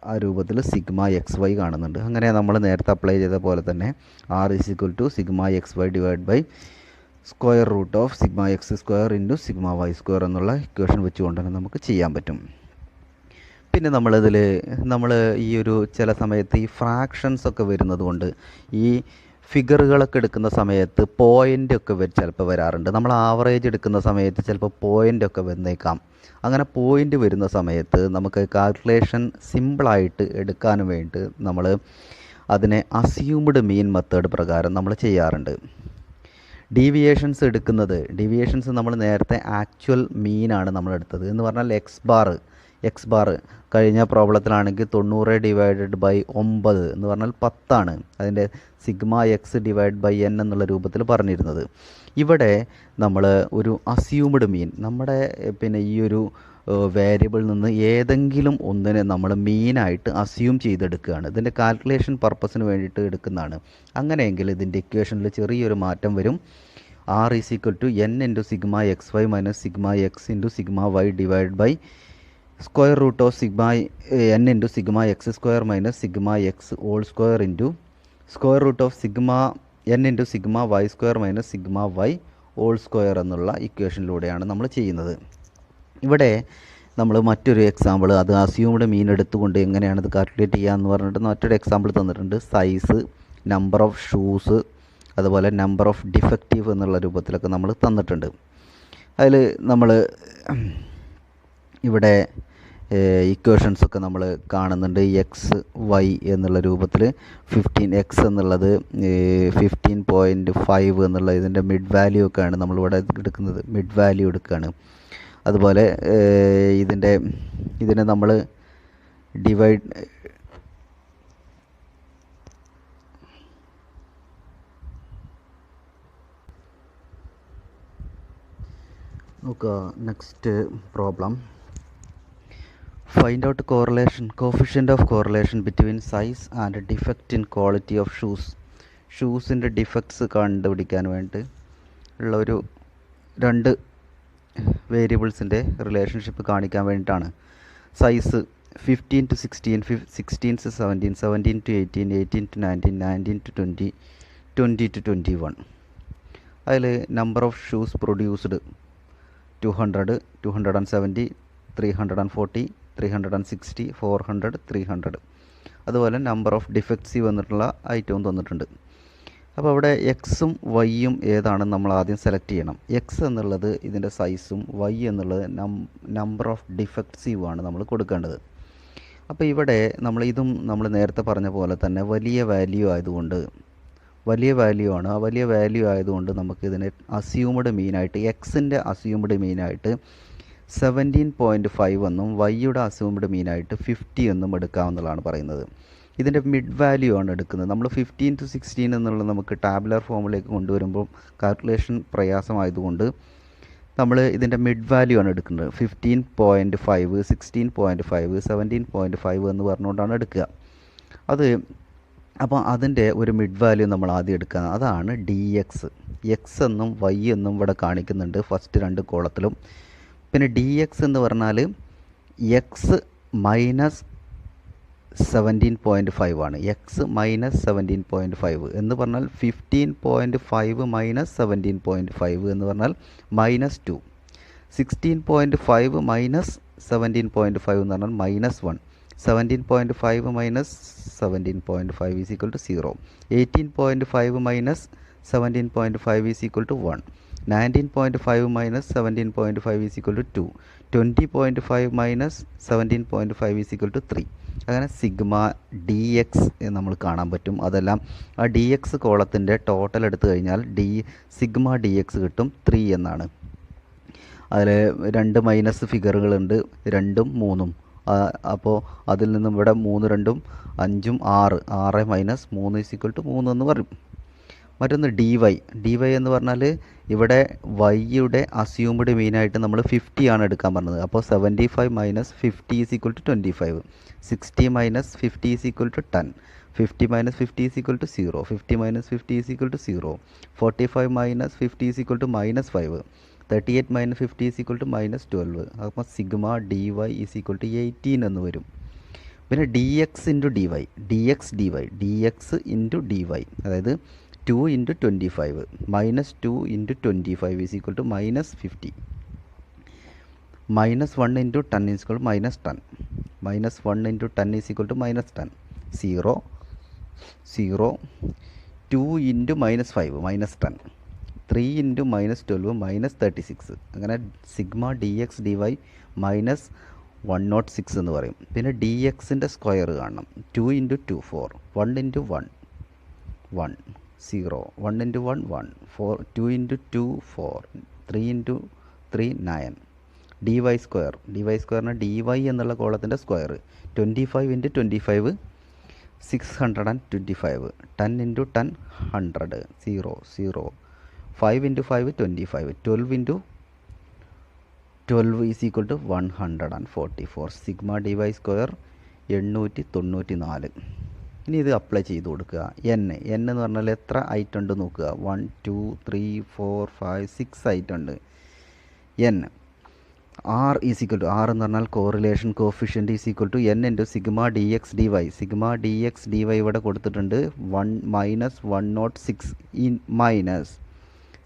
ആ രൂപത്തിൽ സിഗ്മ എക്സ് വൈ കാണുന്നുണ്ട്. അങ്ങനെ നമ്മൾ നേരത്തെ അപ്ലൈ ചെയ്ത പോലെ തന്നെ r is equal to sigma X y divide by square root of sigma X square into sigma Y square എന്നുള്ള ഇക്വേഷൻ വെച്ചുകൊണ്ട് തന്നെ നമുക്ക് ചെയ്യാൻ പറ്റും. പിന്നെ നമ്മൾ ഈ ഒരു ചില സമയത്ത് ഈ ഫ്രാക്ഷൻസ് ഒക്കെ വരുന്നത് കൊണ്ട് ഈ ഫിഗറുകളൊക്കെ എടുക്കുന്ന സമയത്ത് പോയിൻ്റൊക്കെ ചിലപ്പോൾ വരാറുണ്ട്. നമ്മൾ ആവറേജ് എടുക്കുന്ന സമയത്ത് ചിലപ്പോൾ പോയിൻ്റൊക്കെ വന്നേക്കാം. അങ്ങനെ പോയിൻ്റ് വരുന്ന സമയത്ത് നമുക്ക് കാൽക്കുലേഷൻ സിമ്പിളായിട്ട് എടുക്കാൻ വേണ്ടി നമ്മൾ അതിനെ അസ്യൂംഡ് മീൻ മെത്തേഡ് പ്രകാരം നമ്മൾ ചെയ്യാറുണ്ട്. ഡീവിയേഷൻസ് നമ്മൾ നേരത്തെ ആക്ച്വൽ മീനാണ് നമ്മൾ എടുത്തത് എന്ന് പറഞ്ഞാൽ എക്സ് ബാർ കഴിഞ്ഞ പ്രോബ്ലത്തിലാണെങ്കിൽ 90 ഡിവൈഡഡ് ബൈ 9 എന്ന് പറഞ്ഞാൽ 10 അതിൻ്റെ sigma X divide by n എന്നുള്ള രൂപത്തിൽ പറഞ്ഞിരുന്നത്. ഇവിടെ നമ്മൾ ഒരു അസ്യൂംഡ് മീൻ, നമ്മുടെ പിന്നെ ഈ ഒരു വേരിയബിളിൽ നിന്ന് ഏതെങ്കിലും ഒന്നിനെ നമ്മൾ മീനായിട്ട് അസ്യൂം ചെയ്തെടുക്കുകയാണ്. ഇതിൻ്റെ കാൽക്കുലേഷൻ പർപ്പസിന് വേണ്ടിയിട്ട് എടുക്കുന്നതാണ്. അങ്ങനെയെങ്കിൽ ഇതിൻ്റെ ഇക്വേഷനിൽ ചെറിയൊരു മാറ്റം വരും. r is equal to n into sigma X y minus sigma x into sigma Y divide by square root of sigma n into sigma X square minus sigma x whole square into square root of sigma n into sigma Y square minus sigma y whole square എന്നുള്ള ഇക്വേഷനിലൂടെയാണ് നമ്മൾ ചെയ്യുന്നത്. ഇവിടെ നമ്മൾ മറ്റൊരു example, അത് assumed മീൻ എടുത്തുകൊണ്ട് എങ്ങനെയാണ് ഇത് കാൽക്കുലേറ്റ് ചെയ്യുക എന്ന് പറഞ്ഞിട്ട് മറ്റൊരു എക്സാമ്പിൾ തന്നിട്ടുണ്ട്. സൈസ്, നമ്പർ ഓഫ് ഷൂസ്, അതുപോലെ നമ്പർ ഓഫ് ഡിഫക്റ്റീവ് എന്നുള്ള രൂപത്തിലൊക്കെ നമ്മൾ തന്നിട്ടുണ്ട്. അതിൽ നമ്മൾ ഇവിടെ ഇക്വേഷൻസൊക്കെ നമ്മൾ കാണുന്നുണ്ട്. എക്സ് വൈ എന്നുള്ള രൂപത്തിൽ 15x എന്നുള്ളത് 15.5 എന്നുള്ള ഇതിൻ്റെ മിഡ് വാല്യൂ ഒക്കെയാണ് നമ്മളിവിടെ എടുക്കുന്നത്. മിഡ് വാല്യൂ എടുക്കുകയാണ്. അതുപോലെ ഇതിനെ നമ്മൾ ഡിവൈഡ് നോക്കുക. Next problem, find out coefficient of correlation between size and defect in quality of ഷൂസിൻ്റെ ഡിഫക്ട്സ് കണ്ടുപിടിക്കാൻ വേണ്ടി ഉള്ള ഒരു രണ്ട് വേരിയബിൾസിൻ്റെ റിലേഷൻഷിപ്പ് കാണിക്കാൻ വേണ്ടിയിട്ടാണ്. Size 15 to 16, 16 to 17, 17 to 18, 18 to 19, 19 to 20, 20 to 21. അതിൽ നമ്പർ ഓഫ് ഷൂസ് പ്രൊഡ്യൂസ്ഡ് 200, 270, 340, 360, 400, 300. അതുപോലെ നമ്പർ ഓഫ് ഡിഫക്ട്സ് വന്നിട്ടുള്ള ഐറ്റവും തന്നിട്ടുണ്ട്. അപ്പോൾ അവിടെ എക്സും വൈയും ഏതാണെന്ന് നമ്മൾ ആദ്യം സെലക്ട് ചെയ്യണം. എക്സ് എന്നുള്ളത് ഇതിൻ്റെ സൈസും വൈ എന്നുള്ളത് നമ്പർ ഓഫ് ഡിഫക്ട്സീവാണ് നമ്മൾ കൊടുക്കേണ്ടത്. അപ്പോൾ ഇവിടെ നമ്മൾ നേരത്തെ പറഞ്ഞ പോലെ തന്നെ വലിയ വാല്യൂ ആയതുകൊണ്ട് ആ വലിയ വാല്യൂ ആയതുകൊണ്ട് നമുക്കിതിനെ അസ്യൂംഡ് മീനായിട്ട് എക്സിൻ്റെ അസ്യൂംഡ് മീനായിട്ട് 17.5 എന്നും വൈയുടെ അസ്യൂംഡ് മീനായിട്ട് 50 എന്നും എടുക്കാമെന്നുള്ളതാണ് പറയുന്നത്. ഇതിൻ്റെ മിഡ് വാല്യൂ ആണ് എടുക്കുന്നത്. നമ്മൾ 15 to 16 എന്നുള്ളത് നമുക്ക് ടാബുലർ ഫോമിലേക്ക് കൊണ്ടുവരുമ്പോൾ കാൽക്കുലേഷൻ പ്രയാസമായതുകൊണ്ട് നമ്മൾ ഇതിൻ്റെ മിഡ് വാല്യൂ ആണ് എടുക്കുന്നത്. 15.5, 16.5, 17.5 എന്ന് പറഞ്ഞുകൊണ്ടാണ് എടുക്കുക. അപ്പോൾ അതിൻ്റെ ഒരു മിഡ് വാല്യൂ നമ്മൾ ആദ്യം എടുക്കുക. അതാണ് dx. എക്സ് എന്നും വൈ എന്നും ഇവിടെ കാണിക്കുന്നുണ്ട് ഫസ്റ്റ് രണ്ട് കോളത്തിലും. പിന്നെ dx എന്ന് പറഞ്ഞാൽ എക്സ് മൈനസ് 17.5 ആണ്. എക്സ് മൈനസ് 17.5 എന്ന് പറഞ്ഞാൽ 15.5 മൈനസ് 17.5 എന്ന് പറഞ്ഞാൽ -2. 16.5 മൈനസ് 17.5 എന്ന് പറഞ്ഞാൽ -1. 17.5 minus 17.5 is equal to 0. 18.5 minus 17.5 is equal to 1. 19.5 minus 17.5 is equal to 2. 20.5 minus 17.5 is equal to 3. അങ്ങനെ സിഗ്മ ഡി എക്സ് നമ്മൾ കാണാൻ പറ്റും. അതെല്ലാം ആ ഡി എക്സ് കോളത്തിൻ്റെ ടോട്ടൽ എടുത്തു കഴിഞ്ഞാൽ സിഗ്മ ഡി എക്സ് കിട്ടും 3 എന്നാണ്. അതിൽ 2 മൈനസ് ഫിഗറുകളുണ്ട്, 2ഉം 3ഉം. അപ്പോൾ അതിൽ നിന്നും ഇവിടെ 3 2ഉം 5ഉം 6. 6 മൈനസ് 3 ഈസ് ഈക്വൽ ടു 3 എന്ന് പറയും. മറ്റൊന്ന് ഡി വൈ എന്ന് പറഞ്ഞാൽ ഇവിടെ വൈയുടെ അസ്യൂംഡ് മീനായിട്ട് നമ്മൾ 50 ആണ് എടുക്കാൻ പറഞ്ഞത്. അപ്പോൾ 75 minus 50 is equal to 25. 60 minus 50 is equal to 10. 50 minus 50 is equal to 0. 50 minus 50 is equal to 0. 45 minus 50 is equal to -5. 38 minus 50 is equal to -12. അപ്പോൾ sigma D y is equal to 18 എന്ന് വരും. പിന്നെ d x into d y, d x into d y, അതായത് 2 into 25 -2 into 25 is equal to -50. -1 into 10 is equal to -10. -1 into 10 is equal to -10. 0 0. 2 into -5 -10. 3 into -12 -36. അങ്ങനെ sigma d x d y -106 എന്ന് പറയും. പിന്നെ d എക്സിൻ്റെ square കാണണം. 2 into 2 4. 1 into 1 1 0. 1 into 1 1. 2 into 2 4. 3 into 3 9. D y സ്ക്വയറിന് D Y എന്നുള്ള കോളത്തിൻ്റെ square. 25 into 25 625. 10 into 10 100. 0 0. 5 into 5 25. 12 into 12 is equal to 144. Sigma D Y square 894. ഇനി ഇത് അപ്ലൈ ചെയ്ത് കൊടുക്കുക. എൻ എന്ന് പറഞ്ഞാൽ എത്ര ഐറ്റം ഉണ്ട് നോക്കുക. 1 2 3 4 5 6 ഐറ്റം ഉണ്ട്. N r is equal to, R എന്ന് പറഞ്ഞാൽ correlation coefficient is equal to n into sigma d x d y. Sigma d x d y ഇവിടെ കൊടുത്തിട്ടുണ്ട്. 1 -106 in minus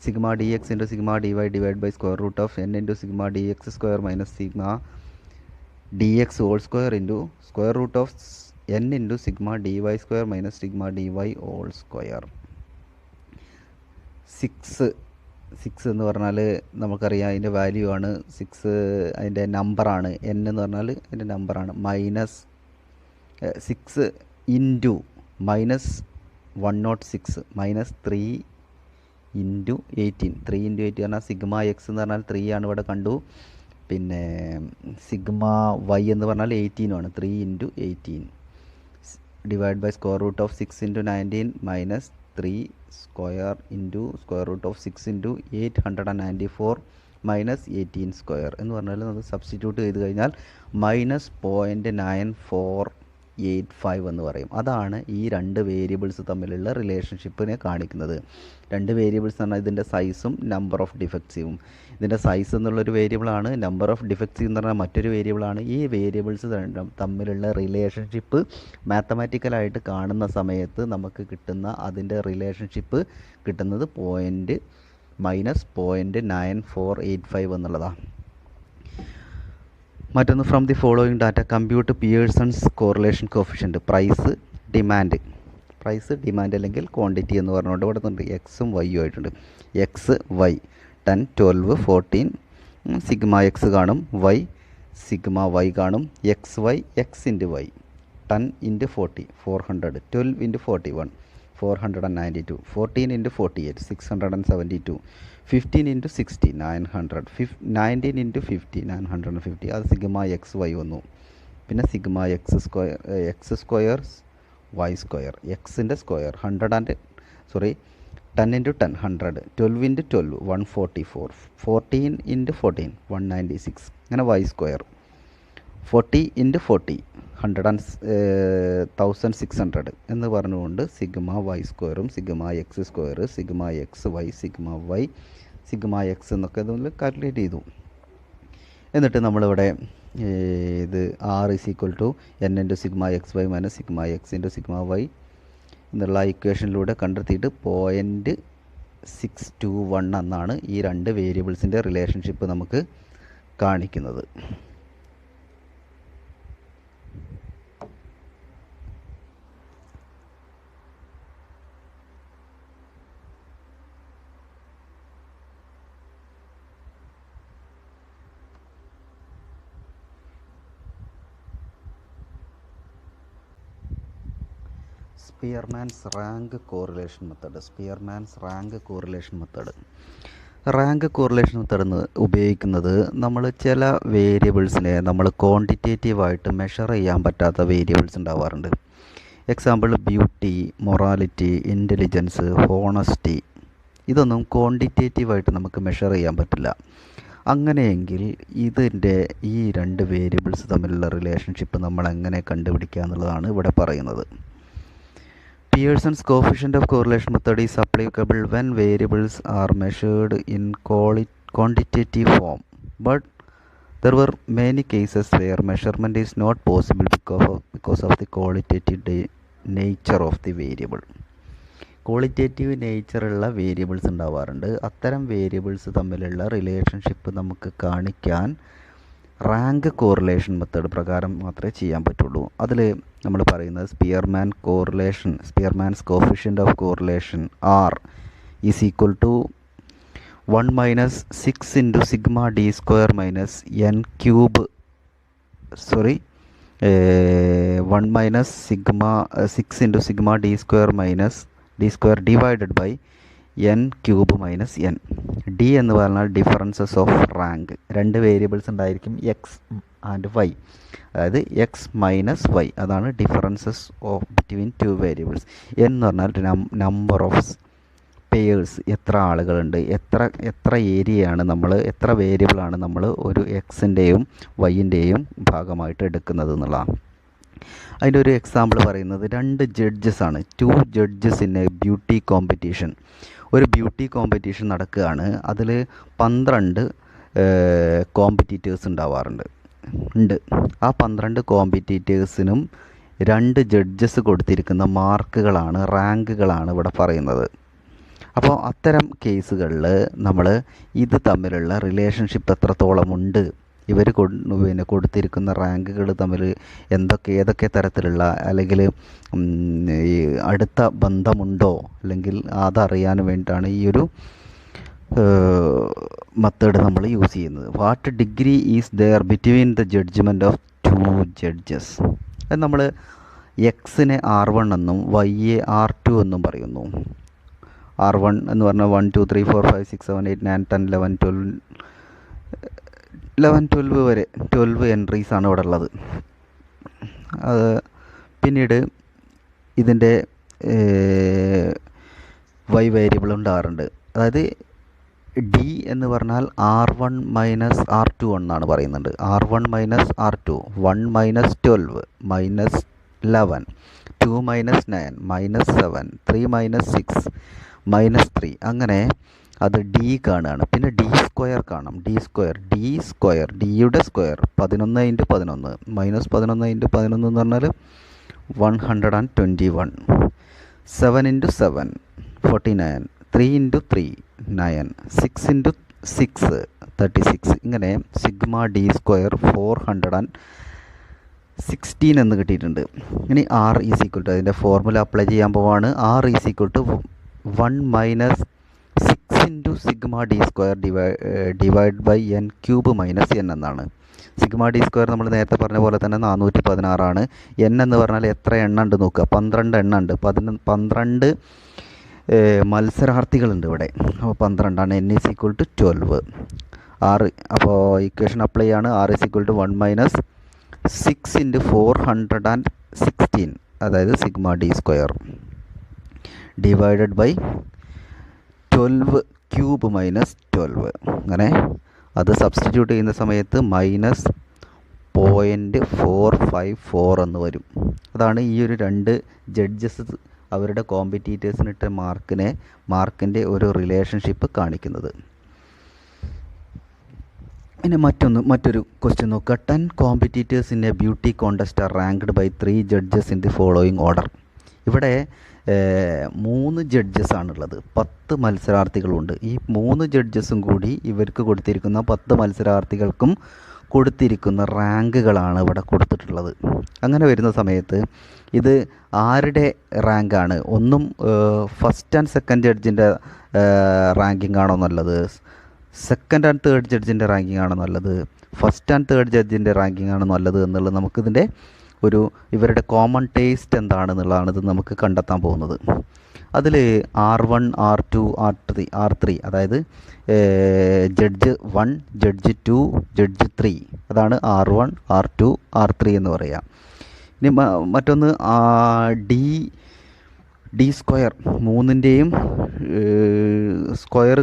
sigma d x into sigma D y divide by square root of n into sigma d x square minus sigma d x whole square into square root of n into sigma D Y square minus sigma D y whole square. 6 എന്ന് പറഞ്ഞാൽ നമുക്കറിയാം അതിൻ്റെ value ആണ്. 6 അതിൻ്റെ നമ്പറാണ്. N എന്ന് പറഞ്ഞാൽ അതിൻ്റെ നമ്പറാണ്. -6 ഇൻറ്റു -106 -3 ഇൻറ്റു 18. 3 ഇൻറ്റു 8 പറഞ്ഞാൽ സിഗ്മ എക്സ് എന്ന് പറഞ്ഞാൽ 3 ആണ് ഇവിടെ കണ്ടു. പിന്നെ സിഗ്മ വൈ എന്ന് പറഞ്ഞാൽ 18 ആണ്. 3 into 18 divide by square root of 6 into 19 minus 3 square into square root of 6 into 894 minus 18 square എന്ന് പറഞ്ഞാൽ നമുക്ക് സബ്സ്റ്റിറ്റ്യൂട്ട് ചെയ്ത് കഴിഞ്ഞാൽ -0.9485 എന്ന് പറയും. അതാണ് ഈ രണ്ട് വേരിയബിൾസ് തമ്മിലുള്ള റിലേഷൻഷിപ്പിനെ കാണിക്കുന്നത്. രണ്ട് വേരിയബിൾസ് എന്ന് പറഞ്ഞാൽ ഇതിൻ്റെ സൈസും നമ്പർ ഓഫ് ഡിഫക്ട്സും. ഇതിൻ്റെ സൈസ് എന്നുള്ളൊരു വേരിയബിളാണ്, നമ്പർ ഓഫ് ഡിഫക്ട്സ് എന്ന് പറഞ്ഞാൽ മറ്റൊരു വേരിയബിളാണ്. ഈ വേരിയബിൾസ് തമ്മിലുള്ള റിലേഷൻഷിപ്പ് മാത്തമാറ്റിക്കലായിട്ട് കാണുന്ന സമയത്ത് നമുക്ക് കിട്ടുന്ന അതിൻ്റെ റിലേഷൻഷിപ്പ് കിട്ടുന്നത് -0.9485 എന്നുള്ളതാണ്. മറ്റൊന്ന് from the following data compute Pearson's correlation coefficient. Price demand അല്ലെങ്കിൽ ക്വാണ്ടിറ്റി എന്ന് പറഞ്ഞുകൊണ്ട് ഇവിടെ ഉണ്ട്. എക്സും വൈയും ആയിട്ടുണ്ട്. എക്സ് വൈ 10 12 14 സിഗ്മ എക്സ് കാണും, വൈ സിഗ്മ വൈ കാണും. X y X into y 10 into 40 400. 12 into 41 492. 14 into 48 672. 15 into 60 900. 19 into 50 950. അത് സിഗ്മ എക്സ് വൈ വന്നു. പിന്നെ sigma X square y square. എക്സിൻ്റെ സ്ക്വയർ 10 ഇൻറ്റു 10 100. 12 ഇൻറ്റു 12 144. 14 ഇൻറ്റു 14 196. അങ്ങനെ വൈ സ്ക്വയർ 40 ഇൻറ്റു 40 1600 എന്ന് പറഞ്ഞുകൊണ്ട് sigma y സ്ക്വയറും sigma X square sigma X y sigma y sigma x എന്നൊക്കെ ഇതിൽ കാൽക്കുലേറ്റ് ചെയ്തു. എന്നിട്ട് നമ്മളിവിടെ ഇത് r is equal to n into sigma X y minus sigma x into sigma y എന്നുള്ള ഇക്വേഷനിലൂടെ കണ്ടെത്തിയിട്ട് 0.621 എന്നാണ് ഈ രണ്ട് വേരിയബിൾസിൻ്റെ റിലേഷൻഷിപ്പ് നമുക്ക് കാണിക്കുന്നത്. Spearman's rank correlation method. Rank correlation method ഉപയോഗിക്കുന്നത് നമ്മൾ ചില വേരിയബിൾസിനെ നമ്മൾ ക്വാണ്ടിറ്റേറ്റീവായിട്ട് മെഷർ ചെയ്യാൻ പറ്റാത്ത വേരിയബിൾസ് ഉണ്ടാവാറുണ്ട്. Example beauty, morality, intelligence, honesty. ഇതൊന്നും ക്വാണ്ടിറ്റേറ്റീവായിട്ട് നമുക്ക് മെഷർ ചെയ്യാൻ പറ്റില്ല. അങ്ങനെയെങ്കിൽ ഇതിൻ്റെ ഈ രണ്ട് വേരിയബിൾസ് തമ്മിലുള്ള റിലേഷൻഷിപ്പ് നമ്മൾ എങ്ങനെ കണ്ടുപിടിക്കുക എന്നുള്ളതാണ് ഇവിടെ പറയുന്നത്. Pearson's coefficient of correlation method is applicable when variables are measured in quantitative form, but there were many cases where measurement is not possible because of the qualitative nature of the variable. Qualitative നേച്ചറുള്ള variables ഉണ്ടാവാറുണ്ട്. അത്തരം variables തമ്മിലുള്ള relationship നമുക്ക് കാണിക്കാൻ rank correlation method പ്രകാരം മാത്രമേ ചെയ്യാൻ പറ്റുള്ളൂ. അതിൽ നമ്മൾ പറയുന്നത് Spearman's coefficient of correlation r is equal to 1 minus 6 into sigma d square minus n cube 1 minus 6 into sigma d square minus d square divided by n cube minus n. ഡി എന്ന് പറഞ്ഞാൽ ഡിഫറൻസസ് ഓഫ് റാങ്ക്. രണ്ട് variables ഉണ്ടായിരിക്കും, x and y. അതായത് x minus y, അതാണ് differences of between two variables. എന്ന് പറഞ്ഞാൽ number of pairs, എത്ര ആളുകളുണ്ട്, എത്ര ഏരിയയാണ് നമ്മൾ, എത്ര വേരിയബിളാണ് നമ്മൾ ഒരു എക്സിൻ്റെയും വൈൻ്റെയും ഭാഗമായിട്ട് എടുക്കുന്നത് എന്നുള്ളതാണ്. അതിൻ്റെ ഒരു എക്സാമ്പിൾ പറയുന്നത് 2 ജഡ്ജസ് ആണ്. 2 judges in a beauty competition. ഒരു ബ്യൂട്ടി കോമ്പറ്റീഷൻ നടക്കുകയാണ്. അതിൽ 12 കോമ്പറ്റീറ്റേഴ്സ് ഉണ്ടാവാറുണ്ട്. ആ 12 കോമ്പറ്റീറ്റേഴ്സിനും 2 ജഡ്ജസ് കൊടുത്തിരിക്കുന്ന മാർക്കുകളാണ്, റാങ്കുകളാണ് ഇവിടെ പറയുന്നത്. അപ്പോൾ അത്തരം കേസുകളിൽ നമ്മൾ ഇത് തമ്മിലുള്ള റിലേഷൻഷിപ്പ് എത്രത്തോളമുണ്ട്, ഇവർ കൊടുത്തിരിക്കുന്ന റാങ്കുകൾ തമ്മിൽ ഏതൊക്കെ തരത്തിലുള്ള അല്ലെങ്കിൽ ഈ അടുത്ത ബന്ധമുണ്ടോ അല്ലെങ്കിൽ അതറിയാൻ വേണ്ടിയിട്ടാണ് ഈ ഒരു മെത്തേഡ് നമ്മൾ യൂസ് ചെയ്യുന്നത്. What degree is there between the judgement of 2 judges. അത് നമ്മൾ എക്സിനെ R1 എന്നും വൈയെ R2 എന്നും പറയുന്നു. R1 എന്ന് പറഞ്ഞാൽ 1 2 3 4 5 6 7 8 9 10 11 12 വരെ 12 എൻട്രീസ് ആണ് ഇവിടെ ഉള്ളത്. പിന്നീട് ഇതിൻ്റെ വൈ വേരിയബിൾ ഉണ്ടാകാറുണ്ട്. അതായത് ഡി എന്ന് പറഞ്ഞാൽ R1 മൈനസ് R2 എന്നാണ് പറയുന്നുണ്ട്. R1 minus R2, 1 minus 12 minus 11, 2 minus 9 minus 7, 3 minus 6 minus 3. അങ്ങനെ അത് ഡി കാണുകയാണ്. പിന്നെ ഡി സ്ക്വയർ കാണാം. ഡിയുടെ സ്ക്വയർ 11 ഇൻറ്റു 11 മൈനസ് 11 ഇൻറ്റു 11 എന്ന് പറഞ്ഞാൽ 121, 7 ഇൻറ്റു 7 49, 3 ഇൻറ്റു 3 9, 6 ഇൻറ്റു 6 36. ഇങ്ങനെ സിഗ്മ ഡി സ്ക്വയർ 416 എന്ന് കിട്ടിയിട്ടുണ്ട്. ഇനി ആർ ഈസ് ഈക്വൽ ടു, അതിൻ്റെ ഫോർമുല അപ്ലൈ ചെയ്യാൻ പോവാണ്. R is equal to 1 minus 6 into sigma d square divide by n cube minus n എന്നാണ്. സിഗ്മ ഡി സ്ക്വയർ നമ്മൾ നേരത്തെ പറഞ്ഞ പോലെ തന്നെ 416 ആണ്. എൻ എന്ന് പറഞ്ഞാൽ എത്ര എണ്ണം ഉണ്ട് നോക്കുക, 12 എണ്ണം ഉണ്ട്. 12 മത്സരാർത്ഥികളുണ്ട് ഇവിടെ. അപ്പോൾ 12 ആണ്. N is equal to 12. അപ്പോൾ ഇക്വേഷൻ അപ്ലൈ ആണ്. R is equal to 1 minus 6 into 416, അതായത് sigma d square divided by 12 cube minus 12. അങ്ങനെ അത് സബ്സ്റ്റിറ്റ്യൂട്ട് ചെയ്യുന്ന സമയത്ത് -0.454 എന്ന് വരും. അതാണ് ഈ ഒരു 2 ജഡ്ജസ് അവരുടെ കോമ്പറ്റീറ്റേഴ്സിനിട്ട മാർക്കിൻ്റെ ഒരു റിലേഷൻഷിപ്പ് കാണിക്കുന്നത്. ഇനി മറ്റൊരു ക്വസ്റ്റ്യൻ നോക്കുക. 10 competitors in a beauty contest are ranked by 3 judges in the following order. ഇവിടെ 3 ജഡ്ജസ് ആണുള്ളത്, 10 മത്സരാർത്ഥികളുണ്ട്. ഈ 3 ജഡ്ജസും കൂടി ഇവർക്ക് കൊടുത്തിരിക്കുന്ന 10 മത്സരാർത്ഥികൾക്കും കൊടുത്തിരിക്കുന്ന റാങ്കുകളാണ് ഇവിടെ കൊടുത്തിട്ടുള്ളത്. അങ്ങനെ വരുന്ന സമയത്ത് ഇത് ആരുടെ റാങ്കാണ്? ഒന്നും ഫസ്റ്റ് ആൻഡ് സെക്കൻഡ് ജഡ്ജിൻ്റെ റാങ്കിങ് ആണോ നല്ലത്, സെക്കൻഡ് ആൻഡ് തേർഡ് ജഡ്ജിൻ്റെ റാങ്കിങ് ആണോ നല്ലത്, ഫസ്റ്റ് ആൻഡ് തേർഡ് ജഡ്ജിൻ്റെ റാങ്കിങ് ആണോ നല്ലത് എന്നുള്ളത് നമുക്കിതിൻ്റെ ഇവരുടെ കോമൺ ടേസ്റ്റ് എന്താണെന്നുള്ളതാണ് ഇത് നമുക്ക് കണ്ടെത്താൻ പോകുന്നത്. അതിൽ R1, R2, R3 അതായത് ജഡ്ജ് 1, ജഡ്ജ് 2, ജഡ്ജ് 3 അതാണ് R1, R2, R3 എന്ന് പറയാം. ഇനി മറ്റൊന്ന് ഡി സ്ക്വയർ, 3ൻ്റെയും സ്ക്വയർ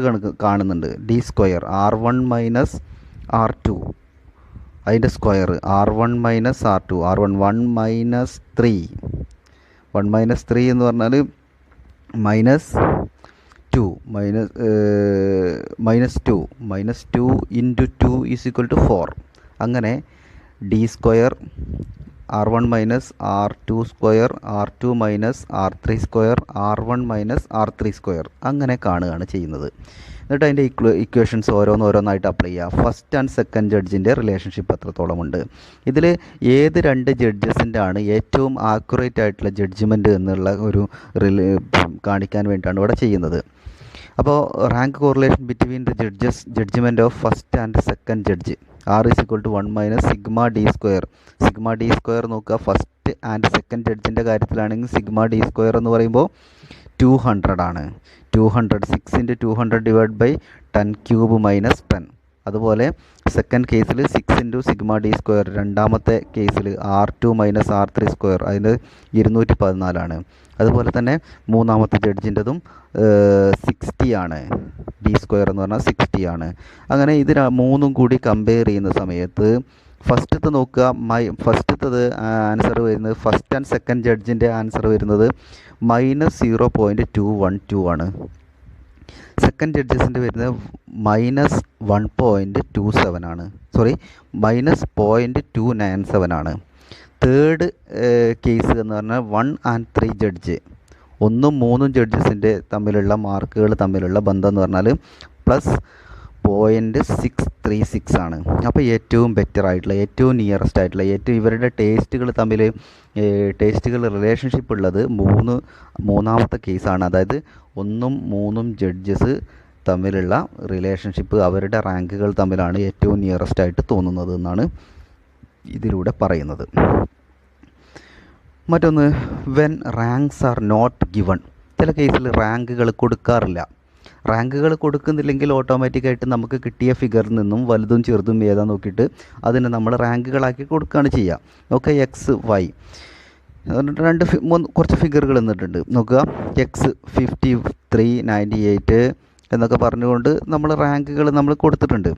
കാണുന്നുണ്ട്. D square R1 minus R2 അതിൻ്റെ square R1 minus R2, R1 1 minus 3 എന്ന് പറഞ്ഞാൽ minus two into 2 is equal to 4. അങ്ങനെ d square R1 minus R2 square, R2 minus R3 square, R1 minus R3 square അങ്ങനെ കാണുകയാണ് ചെയ്യുന്നത്. എന്നിട്ട് അതിൻ്റെ equations ഓരോന്നായിട്ട് അപ്ലൈ ചെയ്യുക. ഫസ്റ്റ് ആൻഡ് സെക്കൻഡ് ജഡ്ജിൻ്റെ റിലേഷൻഷിപ്പ് എത്രത്തോളമുണ്ട്, ഇതിൽ ഏത് 2 ജഡ്ജസിൻ്റെ ആണ് ഏറ്റവും ആക്യുറേറ്റ് ആയിട്ടുള്ള ജഡ്ജ്മെൻറ്റ് എന്നുള്ള കാണിക്കാൻ വേണ്ടിയിട്ടാണ് ഇവിടെ ചെയ്യുന്നത്. അപ്പോൾ rank correlation between the judgement of first and second judge R is equal to 1 minus sigma d square. Sigma d square നോക്കുക, ഫസ്റ്റ് ആൻഡ് സെക്കൻഡ് ജഡ്ജിൻ്റെ കാര്യത്തിലാണെങ്കിൽ സിഗ്മ ഡി സ്ക്വയർ എന്ന് പറയുമ്പോൾ 200 ആണ്. 200 6 × 200 ഡിവൈഡ് ബൈ 10 ക്യൂബ് മൈനസ് 10. അതുപോലെ second കേസിൽ 6 × sigma d square, രണ്ടാമത്തെ കേസിൽ R2 മൈനസ് R3 സ്ക്വയർ അതിന് 214 ആണ്. അതുപോലെ തന്നെ മൂന്നാമത്തെ ജഡ്ജിൻ്റെതും 60 ആണ്. ഡി സ്ക്വയർ എന്ന് പറഞ്ഞാൽ 60 ആണ്. അങ്ങനെ ഇത് മൂന്നും കൂടി കമ്പയർ ചെയ്യുന്ന സമയത്ത് ഫസ്റ്റത്തെ നോക്കുക, ഫസ്റ്റത്തത് ആൻസർ വരുന്നത് ഫസ്റ്റ് ആൻഡ് സെക്കൻഡ് ജഡ്ജിൻ്റെ ആൻസർ വരുന്നത് -0.212 ആണ്. സെക്കൻഡ് ജഡ്ജസിൻ്റെ വരുന്നത് -1.27 ആണ്, -0.297 ആണ്. തേർഡ് കേസ് എന്ന് പറഞ്ഞാൽ 1 and 3 ജഡ്ജ്, 1ഉം 3ഉം ജഡ്ജസിൻ്റെ തമ്മിലുള്ള മാർക്കുകൾ തമ്മിലുള്ള ബന്ധം എന്ന് പറഞ്ഞാൽ +0.636 ആണ്. അപ്പോൾ ഏറ്റവും ബെറ്റർ ആയിട്ടുള്ള, ഏറ്റവും നിയറസ്റ്റ് ആയിട്ടുള്ള, ഇവരുടെ ടേസ്റ്റുകൾ റിലേഷൻഷിപ്പ് ഉള്ളത് മൂന്നാമത്തെ കേസാണ്. അതായത് 1ഉം 3ഉം ജഡ്ജസ് തമ്മിലുള്ള റിലേഷൻഷിപ്പ്, അവരുടെ റാങ്കുകൾ തമ്മിലാണ് ഏറ്റവും നിയറസ്റ്റ് ആയിട്ട് തോന്നുന്നത് എന്നാണ് ഇതിലൂടെ പറയുന്നത്. മറ്റൊന്ന്, when ranks are not given. ചില കേസിൽ റാങ്കുകൾ കൊടുക്കാറില്ല. റാങ്കുകൾ കൊടുക്കുന്നില്ലെങ്കിൽ ഓട്ടോമാറ്റിക്കായിട്ട് നമുക്ക് കിട്ടിയ ഫിഗറിൽ നിന്നും വലുതും ചെറുതും ഏതാ നോക്കിയിട്ട് അതിനെ നമ്മൾ റാങ്കുകളാക്കി കൊടുക്കുകയാണ് ചെയ്യുക. നോക്കുക, എക്സ് വൈ കുറച്ച് ഫിഗറുകൾ എന്നിട്ടുണ്ട്. നോക്കുക, എക്സ് 53, 98 എന്നൊക്കെ പറഞ്ഞുകൊണ്ട് നമ്മൾ റാങ്കുകൾ നമ്മൾ കൊടുത്തിട്ടുണ്ട്.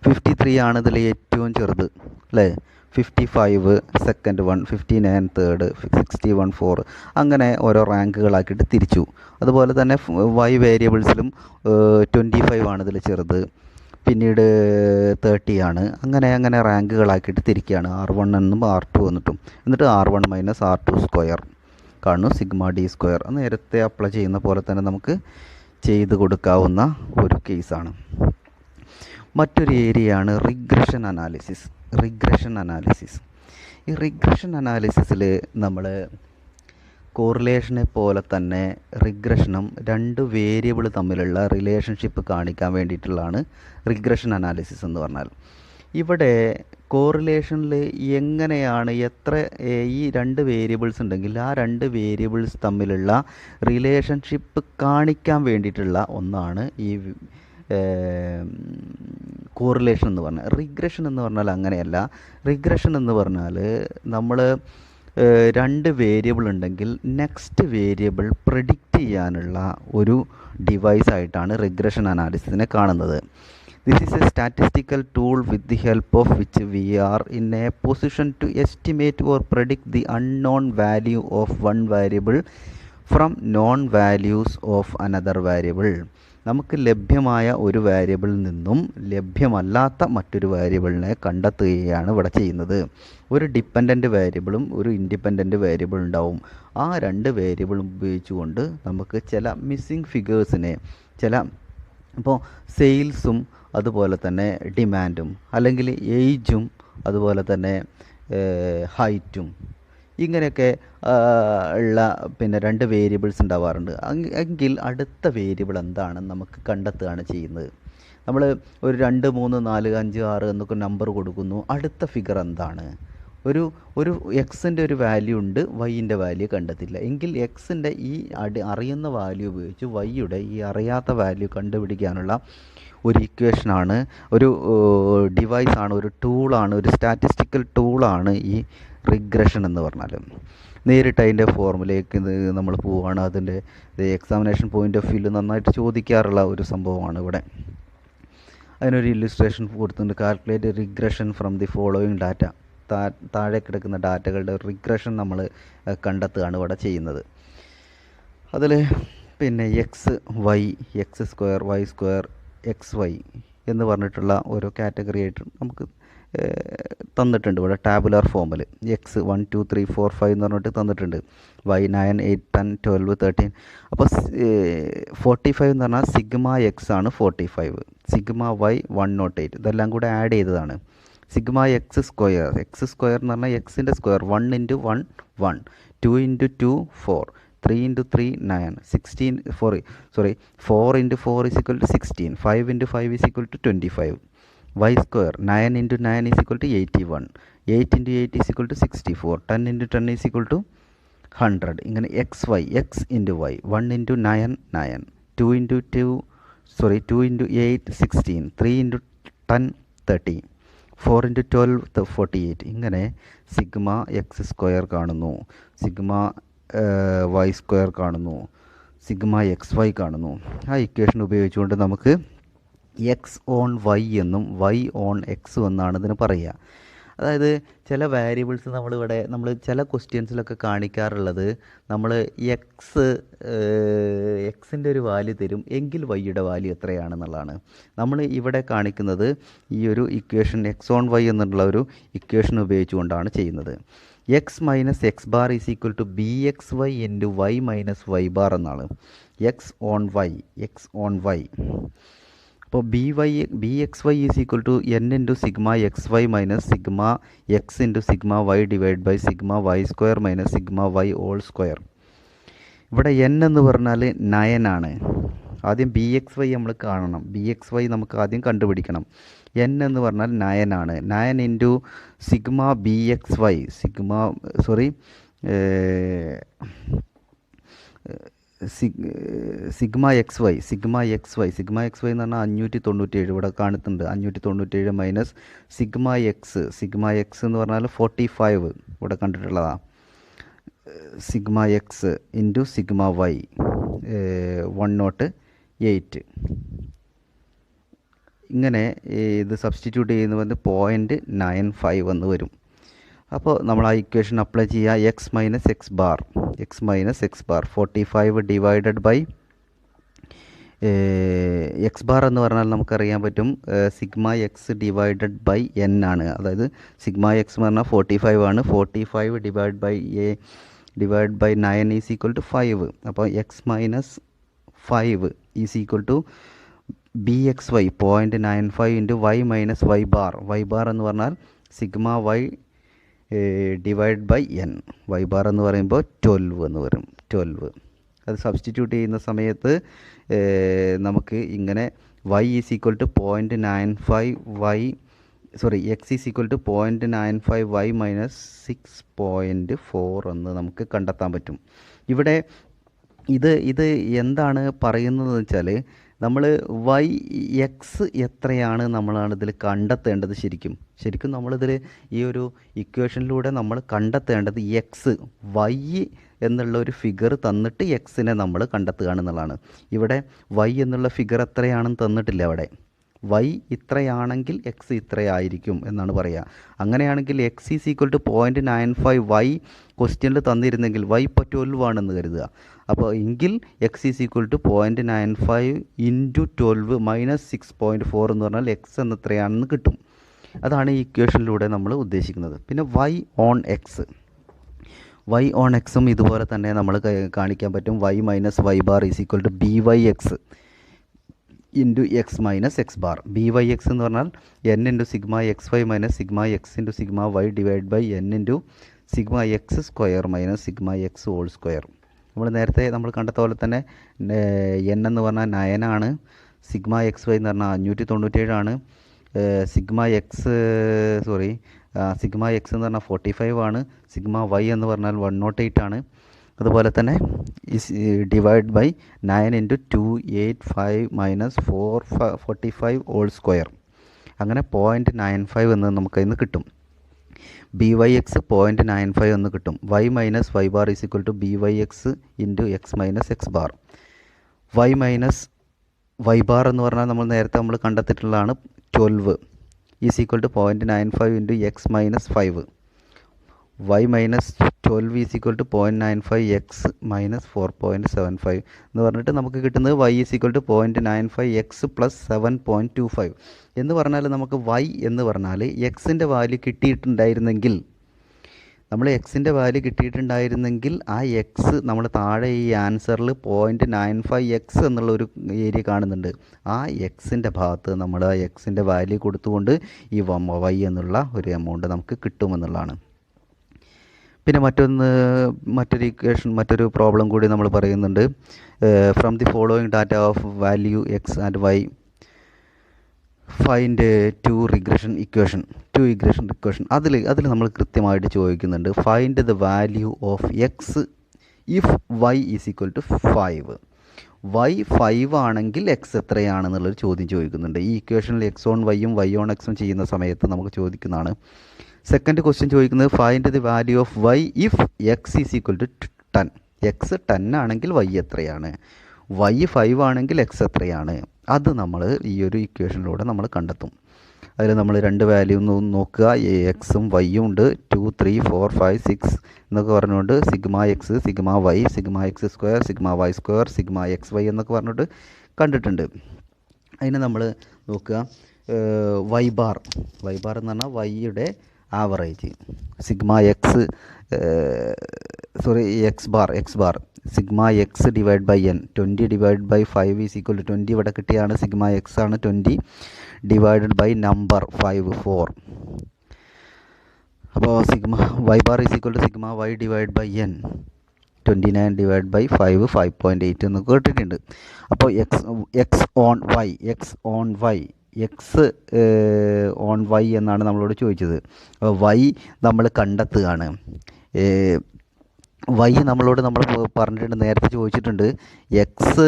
53 ആണ് ഇതിൽ ഏറ്റവും ചെറുത് അല്ലേ, 55 സെക്കൻഡ് 1, 59 തേർഡ്, 61 4 അങ്ങനെ ഓരോ റാങ്കുകളാക്കിയിട്ട് തിരിച്ചു. അതുപോലെ തന്നെ വൈ വേരിയബിൾസിലും 25 ആണ് ഇതിൽ ചെറുത്, പിന്നീട് 30 ആണ്. അങ്ങനെ റാങ്കുകളാക്കിയിട്ട് തിരിക്കുകയാണ്, R1 എന്നും R2 എന്നിട്ടും. എന്നിട്ട് R1 മൈനസ് R2 സ്ക്വയർ കാണുന്നു, സിഗ്മ ഡി സ്ക്വയർ. നേരത്തെ അപ്ലൈ ചെയ്യുന്ന പോലെ തന്നെ നമുക്ക് ചെയ്ത് കൊടുക്കാവുന്ന ഒരു കേസാണ്. മറ്റൊരു ഏരിയയാണ് റിഗ്രഷൻ അനാലിസിസ്. ഈ റിഗ്രഷൻ അനാലിസിസിൽ നമ്മൾ കോറിലേഷനെ പോലെ തന്നെ റിഗ്രഷനും 2 വേരിയബിൾ തമ്മിലുള്ള റിലേഷൻഷിപ്പ് കാണിക്കാൻ വേണ്ടിയിട്ടുള്ളതാണ് റിഗ്രഷൻ അനാലിസിസ് എന്ന് പറഞ്ഞാൽ. ഇവിടെ കോറിലേഷനിൽ എങ്ങനെയാണ് ഈ 2 വേരിയബിൾസ് ഉണ്ടെങ്കിൽ ആ 2 വേരിയബിൾസ് തമ്മിലുള്ള റിലേഷൻഷിപ്പ് കാണിക്കാൻ വേണ്ടിയിട്ടുള്ള ഒന്നാണ് ഈ കോറിലേഷൻ എന്ന് പറഞ്ഞാൽ. റിഗ്രഷൻ എന്ന് പറഞ്ഞാൽ അങ്ങനെയല്ല. റിഗ്രഷൻ എന്ന് പറഞ്ഞാൽ നമ്മൾ 2 വേരിയബിൾ ഉണ്ടെങ്കിൽ നെക്സ്റ്റ് വേരിയബിൾ പ്രെഡിക്റ്റ് ചെയ്യാനുള്ള ഒരു ഡിവൈസ് ആയിട്ടാണ് റിഗ്രഷൻ അനാലിസിസിനെ കാണുന്നത്. This is a statistical tool with the help of which we are in a position to estimate or predict the unknown value of one variable from known values of another variable. നമുക്ക് ലഭ്യമായ ഒരു വേരിയബിളിൽ നിന്നും ലഭ്യമല്ലാത്ത മറ്റൊരു വേരിയബിളിനെ കണ്ടെത്തുകയാണ് ഇവിടെ ചെയ്യുന്നത്. ഒരു ഡിപ്പെൻഡൻറ്റ് വേരിയബിളും ഒരു ഇൻഡിപെൻഡൻറ്റ് വേരിയബിൾ ഉണ്ടാവും. ആ രണ്ട് വേരിയബിളും ഉപയോഗിച്ചുകൊണ്ട് നമുക്ക് ചില മിസ്സിങ് ഫിഗേഴ്സിനെ, ഇപ്പോൾ സെയിൽസും അതുപോലെ തന്നെ ഡിമാൻഡും, അല്ലെങ്കിൽ ഏജും അതുപോലെ തന്നെ ഹൈറ്റും, ഇങ്ങനെയൊക്കെ ഉള്ള രണ്ട് വേരിയബിൾസ് ഉണ്ടാവാറുണ്ട്. എങ്കിൽ അടുത്ത വേരിയബിൾ എന്താണെന്ന് നമുക്ക് കണ്ടെത്തുകയാണ് ചെയ്യുന്നത്. നമ്മൾ ഒരു 2, 3, 4, 5, 6 എന്നൊക്കെ നമ്പർ കൊടുക്കുന്നു. അടുത്ത ഫിഗർ എന്താണ്? ഒരു എക്സിൻ്റെ ഒരു വാല്യൂ ഉണ്ട്, വൈൻ്റെ വാല്യൂ കണ്ടെത്തില്ല എങ്കിൽ എക്സിൻ്റെ ഈ അറിയുന്ന വാല്യൂ ഉപയോഗിച്ച് വൈയുടെ ഈ അറിയാത്ത വാല്യൂ കണ്ടുപിടിക്കാനുള്ള ഒരു ഇക്വേഷനാണ്, ഒരു ഡിവൈസാണ്, ഒരു ടൂളാണ്, ഒരു സ്റ്റാറ്റിസ്റ്റിക്കൽ ടൂളാണ് ഈ റിഗ്രഷൻ എന്ന് പറഞ്ഞാൽ. നേരിട്ട് അതിൻ്റെ ഫോർമുലയ്ക്ക് നമ്മൾ പോവുകയാണ്. അതിൻ്റെ എക്സാമിനേഷൻ പോയിൻ്റ് ഓഫ് വ്യൂവിൽ നന്നായിട്ട് ചോദിക്കാറുള്ള ഒരു സംഭവമാണ് ഇവിടെ. അതിനൊരു ഇല്ലുസ്ട്രേഷൻ കൊടുത്തിട്ടുണ്ട്. Calculate regression from the following data. താഴെ കിടക്കുന്ന ഡാറ്റകളുടെ റിഗ്രഷൻ നമ്മൾ കണ്ടെത്തുകയാണ് ഇവിടെ ചെയ്യുന്നത്. അതിൽ x y, x square, y square, x y എന്ന് പറഞ്ഞിട്ടുള്ള ഓരോ കാറ്റഗറി ആയിട്ട് നമുക്ക് തന്നിട്ടുണ്ട് ഇവിടെ ടാബുലാർ ഫോമിൽ. എക്സ് 1, 2, 3, 4, 5 എന്ന് പറഞ്ഞിട്ട് തന്നിട്ടുണ്ട്. വൈ 9, 8, 10, 12, 13. അപ്പോൾ 45 എന്ന് പറഞ്ഞാൽ സിഗ്മ എക്സ് ആണ് 45, സിഗ്മ വൈ 108. ഇതെല്ലാം കൂടെ ആഡ് ചെയ്തതാണ്. സിഗ്മ എക്സ് സ്ക്വയർ എന്ന് പറഞ്ഞാൽ എക്സിൻ്റെ square 1 × 1 1, 2 × 2 4, 3 × 3 9, 4 × 4 is equal to 16, 5 × 5 is equal to 25. Y square 9 × 9 is equal to 81, 8 × 8 is equal to 64, 10 × 10 is equal to 100. ഇങ്ങനെ x y, x × y, 1 × 9 9, 2 × 8 16, 3 × 10 30, 4 × 12 48. ഇങ്ങനെ സിഗ്മ എക്സ് സ്ക്വയർ കാണുന്നു, sigma Y square കാണുന്നു, sigma X Y കാണുന്നു. ആ equation ഉപയോഗിച്ചുകൊണ്ട് നമുക്ക് X on Y എന്നും Y on X എന്നാണ് ഇതിന് പറയുക. അതായത് ചില വാരിയബിൾസ് നമ്മൾ ചില ക്വസ്റ്റ്യൻസിലൊക്കെ കാണിക്കാറുള്ളത്, നമ്മൾ എക്സിൻ്റെ ഒരു വാല്യൂ തരും എങ്കിൽ വൈയുടെ വാല്യൂ എത്രയാണെന്നുള്ളതാണ്. നമ്മൾ ഇവിടെ കാണിക്കുന്നത് ഈ ഒരു ഇക്വേഷൻ എക്സ് ഓൺ വൈ എന്നുള്ള ഒരു ഇക്വേഷൻ ഉപയോഗിച്ചുകൊണ്ടാണ് ചെയ്യുന്നത്. X minus X bar is equal to b x y into y minus Y bar എന്നാണ്. എക്സ് ഓൺ വൈ അപ്പോൾ b x y is equal to n into sigma X y minus sigma x into sigma Y divide by sigma Y square minus sigma y whole square. ഇവിടെ n എന്ന് പറഞ്ഞാൽ 9 ആണ്. ആദ്യം B x y നമ്മൾ കാണണം. B x Y നമുക്ക് ആദ്യം കണ്ടുപിടിക്കണം. എൻ എന്ന് പറഞ്ഞാൽ 9 ആണ്. 9 into sigma b x y, sigma X y എന്ന് പറഞ്ഞാൽ 597 ഇവിടെ കാണുന്നുണ്ട്. 597 മൈനസ് സിഗ്മ എക്സ് എന്ന് പറഞ്ഞാൽ 45 ഇവിടെ കണ്ടിട്ടുള്ളതാണ്. Sigma x into sigma y 108. ഇങ്ങനെ ഇത് സബ്സ്റ്റിറ്റ്യൂട്ട് ചെയ്യുന്നത് 0.95 എന്ന് വരും. അപ്പോൾ നമ്മൾ ആ ഇക്വേഷൻ അപ്ലൈ ചെയ്യുക. X minus X bar 45 divided by x bar എന്ന് പറഞ്ഞാൽ നമുക്കറിയാൻ പറ്റും sigma X divided by N ആണ്. അതായത് സിഗ്മ എക്സ് എന്ന് പറഞ്ഞാൽ 45 ആണ്. 45 divide by 9 is equal to 5. അപ്പോൾ x minus 5 is equal to b x y 0.95 into y minus Y bar എന്ന് പറഞ്ഞാൽ sigma Y divide by n. Y bar എന്ന് പറയുമ്പോൾ 12 എന്ന് വരും. 12 അത് സബ്സ്റ്റിറ്റ്യൂട്ട് ചെയ്യുന്ന സമയത്ത് നമുക്ക് ഇങ്ങനെ y is equal to 0.95 x is equal to 0.95 y minus 6.4 എന്ന് നമുക്ക് കണ്ടെത്താൻ പറ്റും. ഇവിടെ ഇത് എന്താണ് പറയുന്നതെന്ന് വെച്ചാൽ നമ്മൾ വൈ എക്സ് എത്രയാണ് നമ്മളാണ് ഇതിൽ കണ്ടെത്തേണ്ടത്. ശരിക്കും നമ്മളിതിൽ ഈ ഒരു ഇക്വേഷനിലൂടെ നമ്മൾ കണ്ടെത്തേണ്ടത് എക്സ് വൈ എന്നുള്ള ഒരു ഫിഗർ തന്നിട്ട് എക്സിനെ നമ്മൾ കണ്ടെത്തുകയാണെന്നുള്ളതാണ്. ഇവിടെ വൈ എന്നുള്ള ഫിഗർ എത്രയാണെന്ന് തന്നിട്ടില്ല. അവിടെ വൈ ഇത്രയാണെങ്കിൽ എക്സ് ഇത്രയായിരിക്കും എന്നാണ് പറയുക. അങ്ങനെയാണെങ്കിൽ x is equal to 0.95 y ക്വസ്റ്റ്യനിൽ തന്നിരുന്നെങ്കിൽ വൈ ഇപ്പോൾ 12 ആണെന്ന് കരുതുക. അപ്പോൾ എങ്കിൽ x is equal to 0.95 into 12 minus 6.4 എന്ന് പറഞ്ഞാൽ എക്സ് എന്ന് എത്രയാണെന്ന് കിട്ടും. അതാണ് ഈ ഇക്വേഷനിലൂടെ നമ്മൾ ഉദ്ദേശിക്കുന്നത്. പിന്നെ y on x, y on എക്സും ഇതുപോലെ തന്നെ നമ്മൾ കാണിക്കാൻ പറ്റും. Y minus Y bar is equal to B Y X into x minus X bar. B Y x എന്ന് പറഞ്ഞാൽ n into sigma X y minus sigma x into sigma Y divide by n into sigma X square minus sigma x whole square. നമ്മൾ നേരത്തെ നമ്മൾ കണ്ടെത്ത പോലെ തന്നെ N എന്ന് പറഞ്ഞാൽ 9 ആണ്, സിഗ്മ എക്സ് വൈ എന്ന് പറഞ്ഞാൽ 597 ആണ്, സിഗ്മ എക്സ് എന്ന് പറഞ്ഞാൽ 45 ആണ്, സിഗ്മ വൈ എന്ന് പറഞ്ഞാൽ 108 ആണ്. അതുപോലെ തന്നെ divide by 9 into 285 minus 445 whole square. അങ്ങനെ 0.95 എന്ന് നമുക്കതിന് കിട്ടും. ബി വൈ എക്സ് 0.95 എന്ന് കിട്ടും. Y minus Y bar is equal to B Y X into x minus X bar. Y minus Y bar എന്ന് പറഞ്ഞാൽ നമ്മൾ കണ്ടെത്തിയിട്ടുള്ളതാണ് 12 is equal to 0.95 into x minus 5. Y minus 12 is equal to 0.95 x minus 4.75 എന്ന് പറഞ്ഞിട്ട് നമുക്ക് കിട്ടുന്നത് y is equal to 0.95 x plus 7.25 എന്ന് പറഞ്ഞാൽ നമുക്ക് വൈ എന്ന് പറഞ്ഞാൽ എക്സിൻ്റെ വാല്യൂ കിട്ടിയിട്ടുണ്ടായിരുന്നെങ്കിൽ ആ എക്സ് നമ്മൾ താഴെ ഈ ആൻസറിൽ 0.95 എക്സ് എന്നുള്ളൊരു ഏരിയ കാണുന്നുണ്ട്. ആ എക്സിൻ്റെ ഭാഗത്ത് നമ്മൾ ആ എക്സിൻ്റെ വാല്യൂ കൊടുത്തുകൊണ്ട് ഈ വൈ എന്നുള്ള ഒരു എമൗണ്ട് നമുക്ക് കിട്ടുമെന്നുള്ളതാണ്. പിന്നെ മറ്റൊരു പ്രോബ്ലം കൂടി നമ്മൾ പറയുന്നുണ്ട്. From the following data of value x and y find to regression equation. അതിൽ നമ്മൾ കൃത്യമായിട്ട് ചോദിക്കുന്നുണ്ട് find the value of x if y is equal to 5. Y 5 ആണെങ്കിൽ എക്സ് എത്രയാണെന്നുള്ളൊരു ചോദ്യം ചോദിക്കുന്നുണ്ട്. ഈ ഇക്വേഷനിൽ എക്സ് ഓൺ വൈയും വൈ ഓൺ എക്സും ചെയ്യുന്ന സമയത്ത് നമുക്ക് ചോദിക്കുന്നതാണ്. സെക്കൻഡ് ക്വസ്റ്റ്യൻ ചോദിക്കുന്നത് find the value of y if x is equal to 10. X 10 ആണെങ്കിൽ വൈ എത്രയാണ്, വൈ 5 ആണെങ്കിൽ എക്സ് എത്രയാണ്, അത് നമ്മൾ ഈ ഒരു ഇക്വേഷനിലൂടെ നമ്മൾ കണ്ടെത്തും. അതിൽ നമ്മൾ രണ്ട് വാല്യൂ നോക്കുക, എക്സും വൈയും ഉണ്ട്. 2, 3, 4, 5, 6 എന്നൊക്കെ പറഞ്ഞുകൊണ്ട് sigma x, sigma y, sigma X square, sigma Y square, sigma X y എന്നൊക്കെ പറഞ്ഞിട്ട് കണ്ടിട്ടുണ്ട്. അതിന് നമ്മൾ നോക്കുക വൈ ബാർ എന്ന് പറഞ്ഞാൽ വൈയുടെ average, sigma X X bar sigma X divide by N. 20 divide by 5 is equal to 20 ഇവിടെ കിട്ടിയാണ്. സിഗ്മ എക്സ് ആണ് 20 ഡിവൈഡഡ് ബൈ നമ്പർ 5 4. അപ്പോൾ y bar is equal to sigma Y divide by n. 29 divide by 5 5.8 എന്ന് കേട്ടിട്ടുണ്ട്. അപ്പോൾ X on Y എന്നാണ് നമ്മളോട് ചോദിച്ചത്. അപ്പോൾ വൈ നമ്മൾ കണ്ടെത്തുകയാണ്. വൈ നമ്മൾ പറഞ്ഞിട്ടുണ്ട്, നേരത്തെ ചോദിച്ചിട്ടുണ്ട് എക്സ്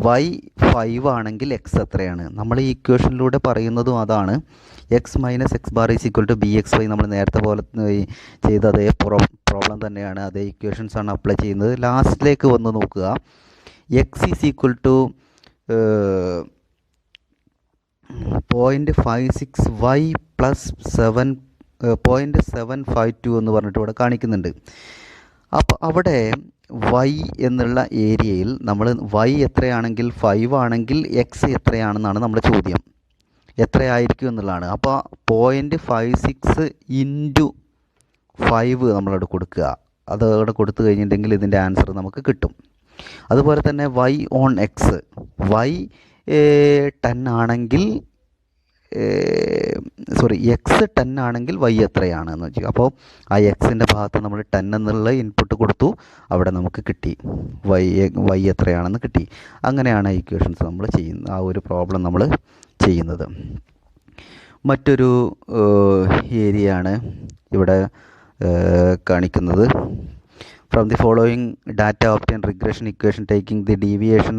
വൈ 5 ആണെങ്കിൽ എക്സ് എത്രയാണ്. നമ്മൾ ഈ ഇക്വേഷനിലൂടെ പറയുന്നതും അതാണ്. X minus X bar is equal to b x y. നമ്മൾ നേരത്തെ പോലെ ചെയ്ത അതേ പ്രോബ്ലം തന്നെയാണ്, അതേ ഇക്വേഷൻസ് ആണ് അപ്ലൈ ചെയ്യുന്നത്. ലാസ്റ്റിലേക്ക് വന്ന് നോക്കുക, x is equal to 0.56 y plus 0.752 എന്ന് പറഞ്ഞിട്ട് ഇവിടെ കാണിക്കുന്നുണ്ട്. അപ്പോൾ അവിടെ വൈ എന്നുള്ള ഏരിയയിൽ നമ്മൾ വൈ എത്രയാണെങ്കിൽ 5 ആണെങ്കിൽ എക്സ് എത്രയാണെന്നാണ് നമ്മുടെ ചോദ്യം, എത്രയായിരിക്കും എന്നുള്ളതാണ്. അപ്പോൾ 0.56 ഇൻറ്റു 5 നമ്മളവിടെ കൊടുക്കുക. അത് അവിടെ കൊടുത്തു കഴിഞ്ഞിട്ടുണ്ടെങ്കിൽ ഇതിൻ്റെ ആൻസർ നമുക്ക് കിട്ടും. അതുപോലെ തന്നെ വൈ ഓൺ എക്സ്, വൈ 10 ആണെങ്കിൽ എക്സ് 10 ആണെങ്കിൽ വൈ എത്രയാണെന്ന് വെച്ചു. അപ്പോൾ ആ എക്സിൻ്റെ ഭാഗത്ത് നമ്മൾ 10 എന്നുള്ള ഇൻപുട്ട് കൊടുത്തു, അവിടെ നമുക്ക് കിട്ടി വൈ എത്രയാണെന്ന് കിട്ടി. അങ്ങനെയാണ് ഇക്വേഷൻസ് നമ്മൾ ചെയ്യുന്നത്, ആ ഒരു പ്രോബ്ലം നമ്മൾ ചെയ്യുന്നത്. മറ്റൊരു ഏരിയയാണ് ഇവിടെ കാണിക്കുന്നത്. From the following data obtain regression equation taking the deviation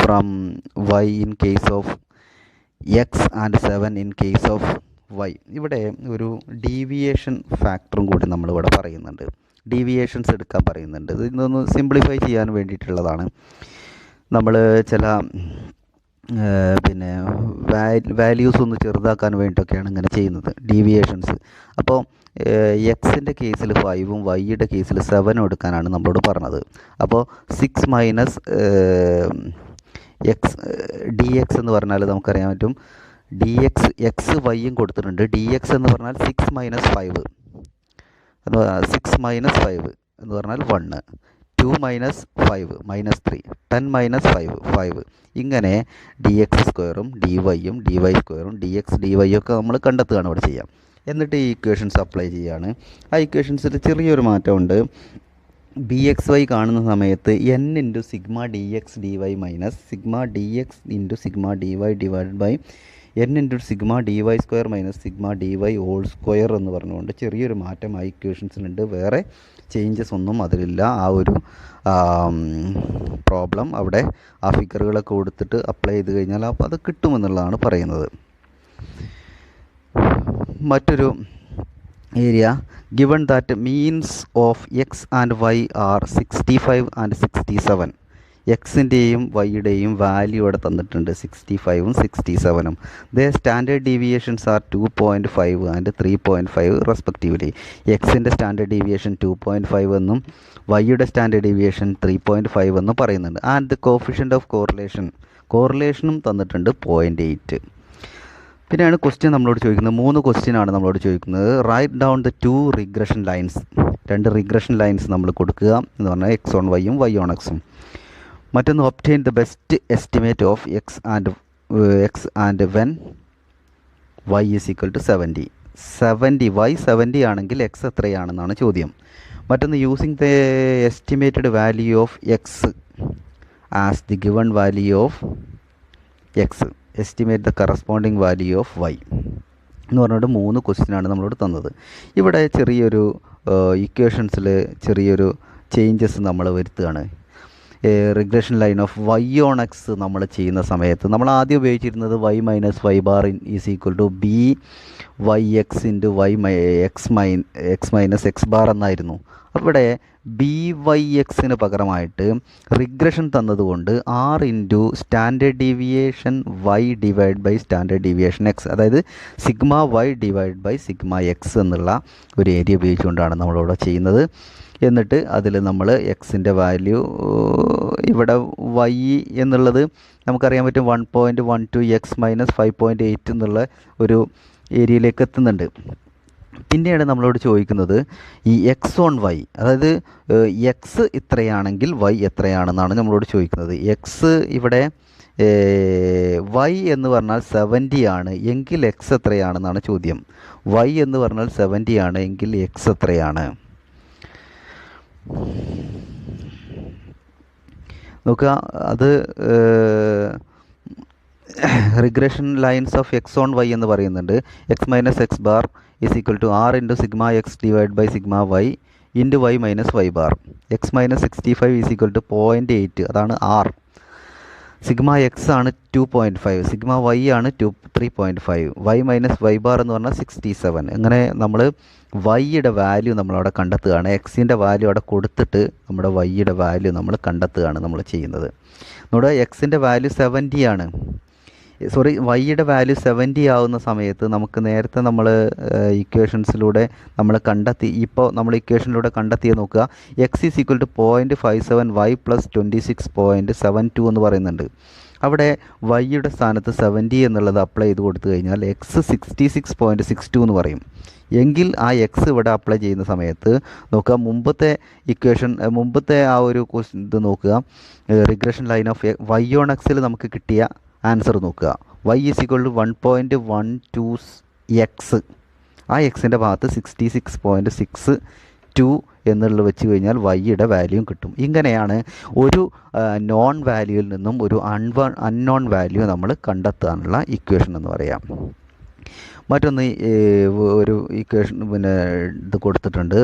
from y in case of x and 7 in case of y. ഇവിടെ ഒരു ഡീവിയേഷൻ ഫാക്ടറും കൂടി നമ്മളിവിടെ പറയുന്നുണ്ട്, ഡീവിയേഷൻസ് എടുക്കാൻ പറയുന്നുണ്ട്. ഇതൊന്ന് സിംപ്ലിഫൈ ചെയ്യാൻ വേണ്ടിയിട്ടുള്ളതാണ്. നമ്മൾ ചില പിന്നെ വാല്യൂസ് ഒന്ന് ചെറുതാക്കാൻ വേണ്ടിയിട്ടൊക്കെയാണ് ഇങ്ങനെ ചെയ്യുന്നത്, ഡീവിയേഷൻസ്. അപ്പോൾ എക്സിൻ്റെ കേസിൽ 5ഉം വൈയുടെ കേസിൽ 7ഉം എടുക്കാനാണ് നമ്മളോട് പറഞ്ഞത്. അപ്പോൾ 6 മൈനസ് എക്സ് ഡി എക്സ് എന്ന് പറഞ്ഞാൽ നമുക്കറിയാൻ പറ്റും, ഡി എക്സ് എക്സ് വൈയും കൊടുത്തിട്ടുണ്ട്. ഡി എക്സ് എന്ന് പറഞ്ഞാൽ 6 മൈനസ് 5 എന്ന് പറഞ്ഞാൽ 6 മൈനസ് 5 എന്ന് പറഞ്ഞാൽ 1, 2 മൈനസ് 5 മൈനസ് 3, 10 മൈനസ് 5. ഇങ്ങനെ ഡി എക്സ് സ്ക്വയറും ഡി വൈയും ഡി വൈ സ്ക്വയറും ഡി എക്സ് ഡി വൈ ഒക്കെ നമ്മൾ കണ്ടെത്തുകയാണ് ഇവിടെ ചെയ്യാം. എന്നിട്ട് ഈ ഇക്വേഷൻസ് അപ്ലൈ ചെയ്യുകയാണ്. ആ ഇക്വേഷൻസിൽ ചെറിയൊരു മാറ്റമുണ്ട്. ബി എക്സ് വൈ കാണുന്ന സമയത്ത് n into sigma d x d y minus sigma d x into sigma D y divided by n into sigma D Y square minus sigma D y whole square എന്ന് പറഞ്ഞുകൊണ്ട് ചെറിയൊരു മാറ്റം ആ ഇക്വേഷൻസിലുണ്ട്. വേറെ changes ഒന്നും അതിലില്ല. ആ ഒരു പ്രോബ്ലം അവിടെ ആ ഫിഗറുകളൊക്കെ കൊടുത്തിട്ട് അപ്ലൈ ചെയ്ത് കഴിഞ്ഞാൽ അപ്പോൾ അത് കിട്ടുമെന്നുള്ളതാണ് പറയുന്നത്. മറ്റൊരു area, given that means of x and y are 65 and 67. എക്സിൻ്റെയും വൈയുടെയും വാല്യൂ ഇവിടെ തന്നിട്ടുണ്ട്, 65ഉം 67ഉം. The standard deviations are 2.5 and 3.5 respectively. എക്സിൻ്റെ സ്റ്റാൻഡേർഡ് ഡീവിയേഷൻ 2.5 എന്നും വൈയുടെ സ്റ്റാൻഡേർഡ് ഡീവിയേഷൻ 3.5 എന്നും പറയുന്നുണ്ട്. ആൻഡ് ദ കോഫിഷ്യൻ്റ് ഓഫ് കോറിലേഷനും തന്നിട്ടുണ്ട് 0.8. പിന്നെയാണ് ക്വസ്റ്റ്യൻ നമ്മളോട് ചോദിക്കുന്നത്, 3 ക്വസ്റ്റ്യനാണ് നമ്മളോട് ചോദിക്കുന്നത്. Write down the 2 regression lines. 2 regression lines നമ്മൾ കൊടുക്കുക എന്ന് പറഞ്ഞാൽ എക്സ് ഓൺ വൈയും വൈ ഓൺ എക്സും. മറ്റൊന്ന് obtain the best estimate of x and when y is equal to 70. Y 70 ആണെങ്കിൽ എക്സ് എത്രയാണെന്നാണ് ചോദ്യം. മറ്റൊന്ന് using the estimated value of x as the given value of x, estimate the corresponding value of y എന്ന് പറഞ്ഞിട്ട് 3 ക്വസ്റ്റ്യനാണ് നമ്മളോട് തന്നത്. ഇവിടെ ചെറിയൊരു ഇക്വേഷൻസിൽ ചെറിയൊരു ചേഞ്ചസ് നമ്മൾ വരുത്തുകയാണ്. Regression line of Y on X നമ്മൾ ചെയ്യുന്ന സമയത്ത് നമ്മൾ ആദ്യം ഉപയോഗിച്ചിരുന്നത് Y minus Y bar is equal to B Y X into Y X minus X bar എന്നായിരുന്നു. അവിടെ ബി വൈ എക്സിന് പകരമായിട്ട് റിഗ്രഷൻ തന്നതുകൊണ്ട് R into standard deviation Y divide by standard deviation X, അതായത് sigma Y divide by sigma X എന്നുള്ള ഒരു area ഉപയോഗിച്ചുകൊണ്ടാണ് നമ്മളിവിടെ ചെയ്യുന്നത്. എന്നിട്ട് അതിൽ നമ്മൾ എക്സിൻ്റെ വാല്യൂ ഇവിടെ വൈ എന്നുള്ളത് നമുക്കറിയാൻ പറ്റും 1.12 എക്സ് മൈനസ് 5.8 എന്നുള്ള ഒരു ഏരിയയിലേക്ക് എത്തുന്നുണ്ട്. പിന്നെയാണ് നമ്മളോട് ചോദിക്കുന്നത് ഈ എക്സ് ഓൺ വൈ, അതായത് എക്സ് ഇത്രയാണെങ്കിൽ വൈ എത്രയാണെന്നാണ് നമ്മളോട് ചോദിക്കുന്നത്. എക്സ് ഇവിടെ വൈ എന്ന് പറഞ്ഞാൽ 70 ആണ് എങ്കിൽ എക്സ് എത്രയാണെന്നാണ് ചോദ്യം. വൈ എന്ന് പറഞ്ഞാൽ 70 ആണ് എങ്കിൽ എക്സ് എത്രയാണ് നോക്കുക. അത് regression lines of x on y എന്ന് പറയുന്നുണ്ട്. X minus X bar is equal to r into sigma X divide by sigma y into y minus Y bar. X minus 65 is equal to 0.8, അതാണ് R. Sigma X ആണ് 2.5, sigma Y ആണ് 3.5, Y minus Y bar എന്ന് പറഞ്ഞാൽ 67. അങ്ങനെ നമ്മൾ വൈയുടെ value നമ്മളവിടെ കണ്ടെത്തുകയാണ്. എക്സിൻ്റെ വാല്യൂ അവിടെ കൊടുത്തിട്ട് നമ്മുടെ വൈയുടെ വാല്യൂ നമ്മൾ കണ്ടെത്തുകയാണ് നമ്മൾ ചെയ്യുന്നത്. നമ്മുടെ എക്സിൻ്റെ വാല്യൂ 70 ആണ്, വൈയുടെ വാല്യൂ 70 ആവുന്ന സമയത്ത് നമുക്ക് നേരത്തെ നമ്മൾ ഇക്വേഷൻസിലൂടെ നമ്മൾ കണ്ടെത്തി, ഇപ്പോൾ നമ്മൾ ഇക്വേഷനിലൂടെ കണ്ടെത്തിയത് നോക്കുക. X is equal to 0.57 y plus 26.72 എന്ന് പറയുന്നുണ്ട്. അവിടെ വൈയുടെ സ്ഥാനത്ത് 70 എന്നുള്ളത് അപ്ലൈ ചെയ്ത് കൊടുത്തു കഴിഞ്ഞാൽ എക്സ് 66.62 എന്ന് പറയും. എങ്കിൽ ആ എക്സ് ഇവിടെ അപ്ലൈ ചെയ്യുന്ന സമയത്ത് നോക്കുക, മുമ്പത്തെ ആ ഒരു ഇത് നോക്കുക, regression line of Y on എക്സിൽ നമുക്ക് കിട്ടിയ ആൻസർ നോക്കുക. Y is equal to 1.12 x, ആ എക്സിൻ്റെ ഭാഗത്ത് 66.62 എന്നുള്ളത് വെച്ച് കഴിഞ്ഞാൽ വൈയുടെ വാല്യൂ കിട്ടും. ഇങ്ങനെയാണ് ഒരു നോൺ വാല്യൂവിൽ നിന്നും ഒരു അൺനോൺ വാല്യൂ നമ്മൾ കണ്ടെത്താനുള്ള ഇക്വേഷൻ എന്ന് പറയാം. മറ്റൊന്ന് ഒരു ഇക്വേഷൻ ഇത് കൊടുത്തിട്ടുണ്ട്,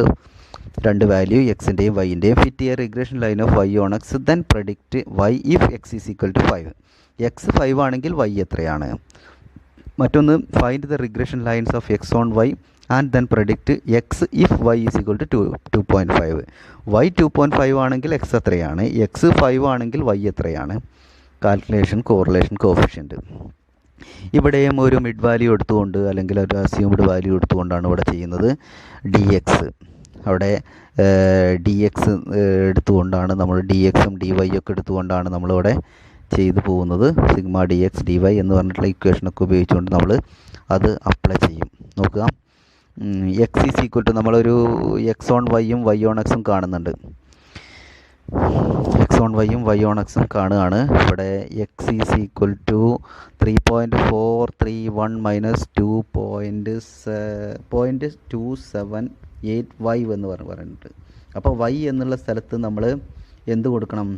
2 വാല്യൂ എക്സിൻ്റെയും വൈൻ്റെയും. Fit a regression line of Y on x then predict y if x is equal to 5. X 5 ആണെങ്കിൽ വൈ എത്രയാണ്. മറ്റൊന്ന് find the regression lines of x on y and then predict x if y is equal to 2.5. Y 2.5 ആണെങ്കിൽ X എത്രയാണ്, X 5 ആണെങ്കിൽ y എത്രയാണ് calculation correlation coefficient. ഇവിടെയും ഒരു mid value എടുത്തുകൊണ്ട് അല്ലെങ്കിൽ ഒരു അസ്യൂംഡ് വാല്യൂ എടുത്തുകൊണ്ടാണ് ഇവിടെ ചെയ്യുന്നത്. ഡി എക്സ് അവിടെ ഡി എക്സ് എടുത്തുകൊണ്ടാണ് നമ്മൾ ഡി എക്സും ഡി വൈ ഒക്കെ എടുത്തുകൊണ്ടാണ് നമ്മളിവിടെ ചെയ്തു പോകുന്നത്. Sigma d x d y എന്ന് പറഞ്ഞിട്ടുള്ള ഇക്വേഷനൊക്കെ ഉപയോഗിച്ചുകൊണ്ട് നമ്മൾ അത് അപ്ലൈ ചെയ്യും. നോക്കുക, എക്സ് ഈസ് ഈക്വൽ ടു നമ്മളൊരു എക്സ് ഓൺ വൈയും വൈ ഓൺ എക്സും കാണുന്നുണ്ട്. എക്സ് ഓൺ വൈയും വൈ ഓൺ എക്സും കാണുകയാണ്. ഇവിടെ x is equal to 3.431 minus 2.2785 y എന്ന് പറഞ്ഞിട്ട്. അപ്പോൾ വൈ എന്നുള്ള സ്ഥലത്ത് നമ്മൾ എന്ത് കൊടുക്കണം?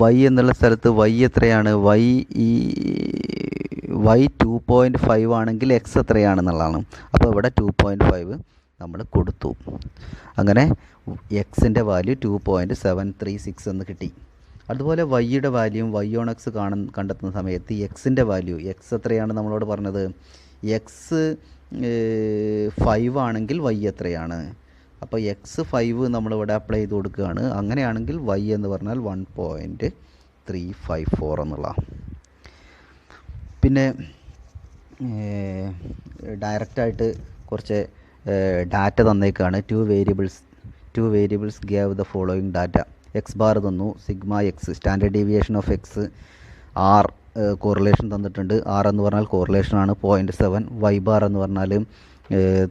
വൈ എന്നുള്ള സ്ഥലത്ത് വൈ എത്രയാണ്? വൈ 2.5 ആണെങ്കിൽ എക്സ് എത്രയാണെന്നുള്ളതാണ്. അപ്പോൾ ഇവിടെ 2.5 നമ്മൾ കൊടുത്തു. അങ്ങനെ എക്സിൻ്റെ വാല്യൂ 2.736 എന്ന് കിട്ടി. അതുപോലെ വൈയുടെ വാല്യൂയും വൈ ഓൺ എക്സ് കണ്ടെത്തുന്ന സമയത്ത് എക്സിൻ്റെ വാല്യൂ എക്സ് എത്രയാണ് നമ്മളോട് പറഞ്ഞത്? എക്സ് 5 ആണെങ്കിൽ വൈ എത്രയാണ്? അപ്പോൾ എക്സ് 5 നമ്മളിവിടെ അപ്ലൈ ചെയ്ത് കൊടുക്കുകയാണ്. അങ്ങനെയാണെങ്കിൽ വൈ എന്ന് പറഞ്ഞാൽ 1.354 എന്നുള്ള. പിന്നെ ഡയറക്റ്റായിട്ട് കുറച്ച് ഡാറ്റ തന്നേക്കാണ്. Two variables gave the following data. X bar തന്നു, sigma x standard deviation of x, r correlation തന്നിട്ടുണ്ട്. ആർ എന്ന് പറഞ്ഞാൽ കോറിലേഷനാണ് 0.7. വൈ ബാർ എന്ന് പറഞ്ഞാൽ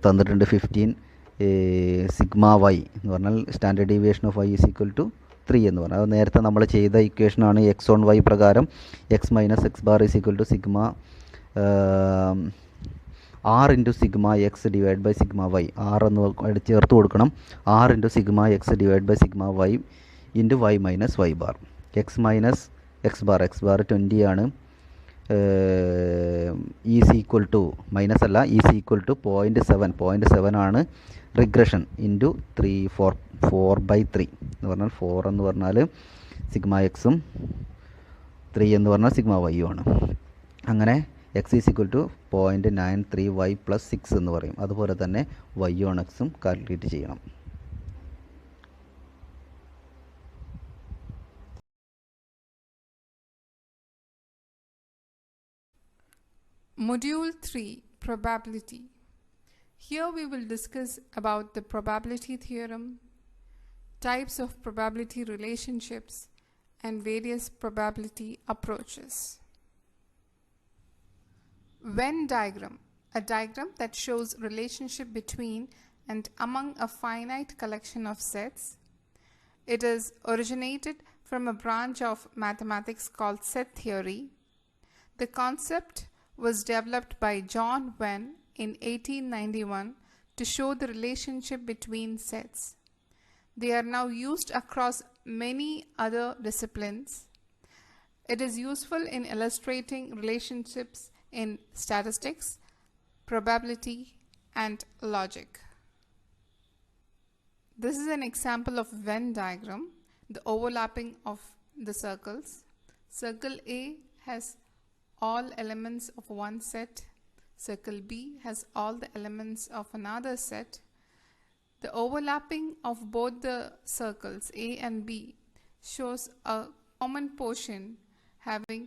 തന്നിട്ടുണ്ട് 15. സിഗ്മ വൈ എന്ന് പറഞ്ഞാൽ standard deviation of y is equal to 3 എന്ന് പറഞ്ഞാൽ അത് നേരത്തെ നമ്മൾ ചെയ്ത ഇക്വേഷനാണ്. എക്സ് ഓൺ വൈ പ്രകാരം x minus X bar is equal to sigma r into sigma X divide by sigma y. R എന്ന് ചേർത്ത് കൊടുക്കണം. R into sigma X divide by sigma y into y minus Y bar. X minus X bar 20 ആണ്. Is equal to minus അല്ല, is equal to 0.7 ആണ് regression into 4/3 എന്ന് പറഞ്ഞാൽ 4 എന്ന് പറഞ്ഞാൽ സിഗ്മ എക്സും 3 എന്ന് പറഞ്ഞാൽ സിഗ്മ വൈയും ആണ്. അങ്ങനെ x is equal to 0.93 y plus 6 എന്ന് പറയും. അതുപോലെ തന്നെ വൈ ഓൺ എക്സും കാൽക്കുലേറ്റ് ചെയ്യണം. Module 3 Probability. Here we will discuss about the probability theorem, types of probability relationships, and various probability approaches. Venn diagram, a diagram that shows relationship between and among a finite collection of sets. It is originated from a branch of mathematics called set theory. The concept was developed by John Venn in 1891 to show the relationship between sets. They are now used across many other disciplines. It is useful in illustrating relationships in statistics, probability, and logic. This is an example of Venn diagram, the overlapping of the circles. Circle A has all elements of one set. Circle B has all the elements of another set. The overlapping of both the circles A and B shows a common portion having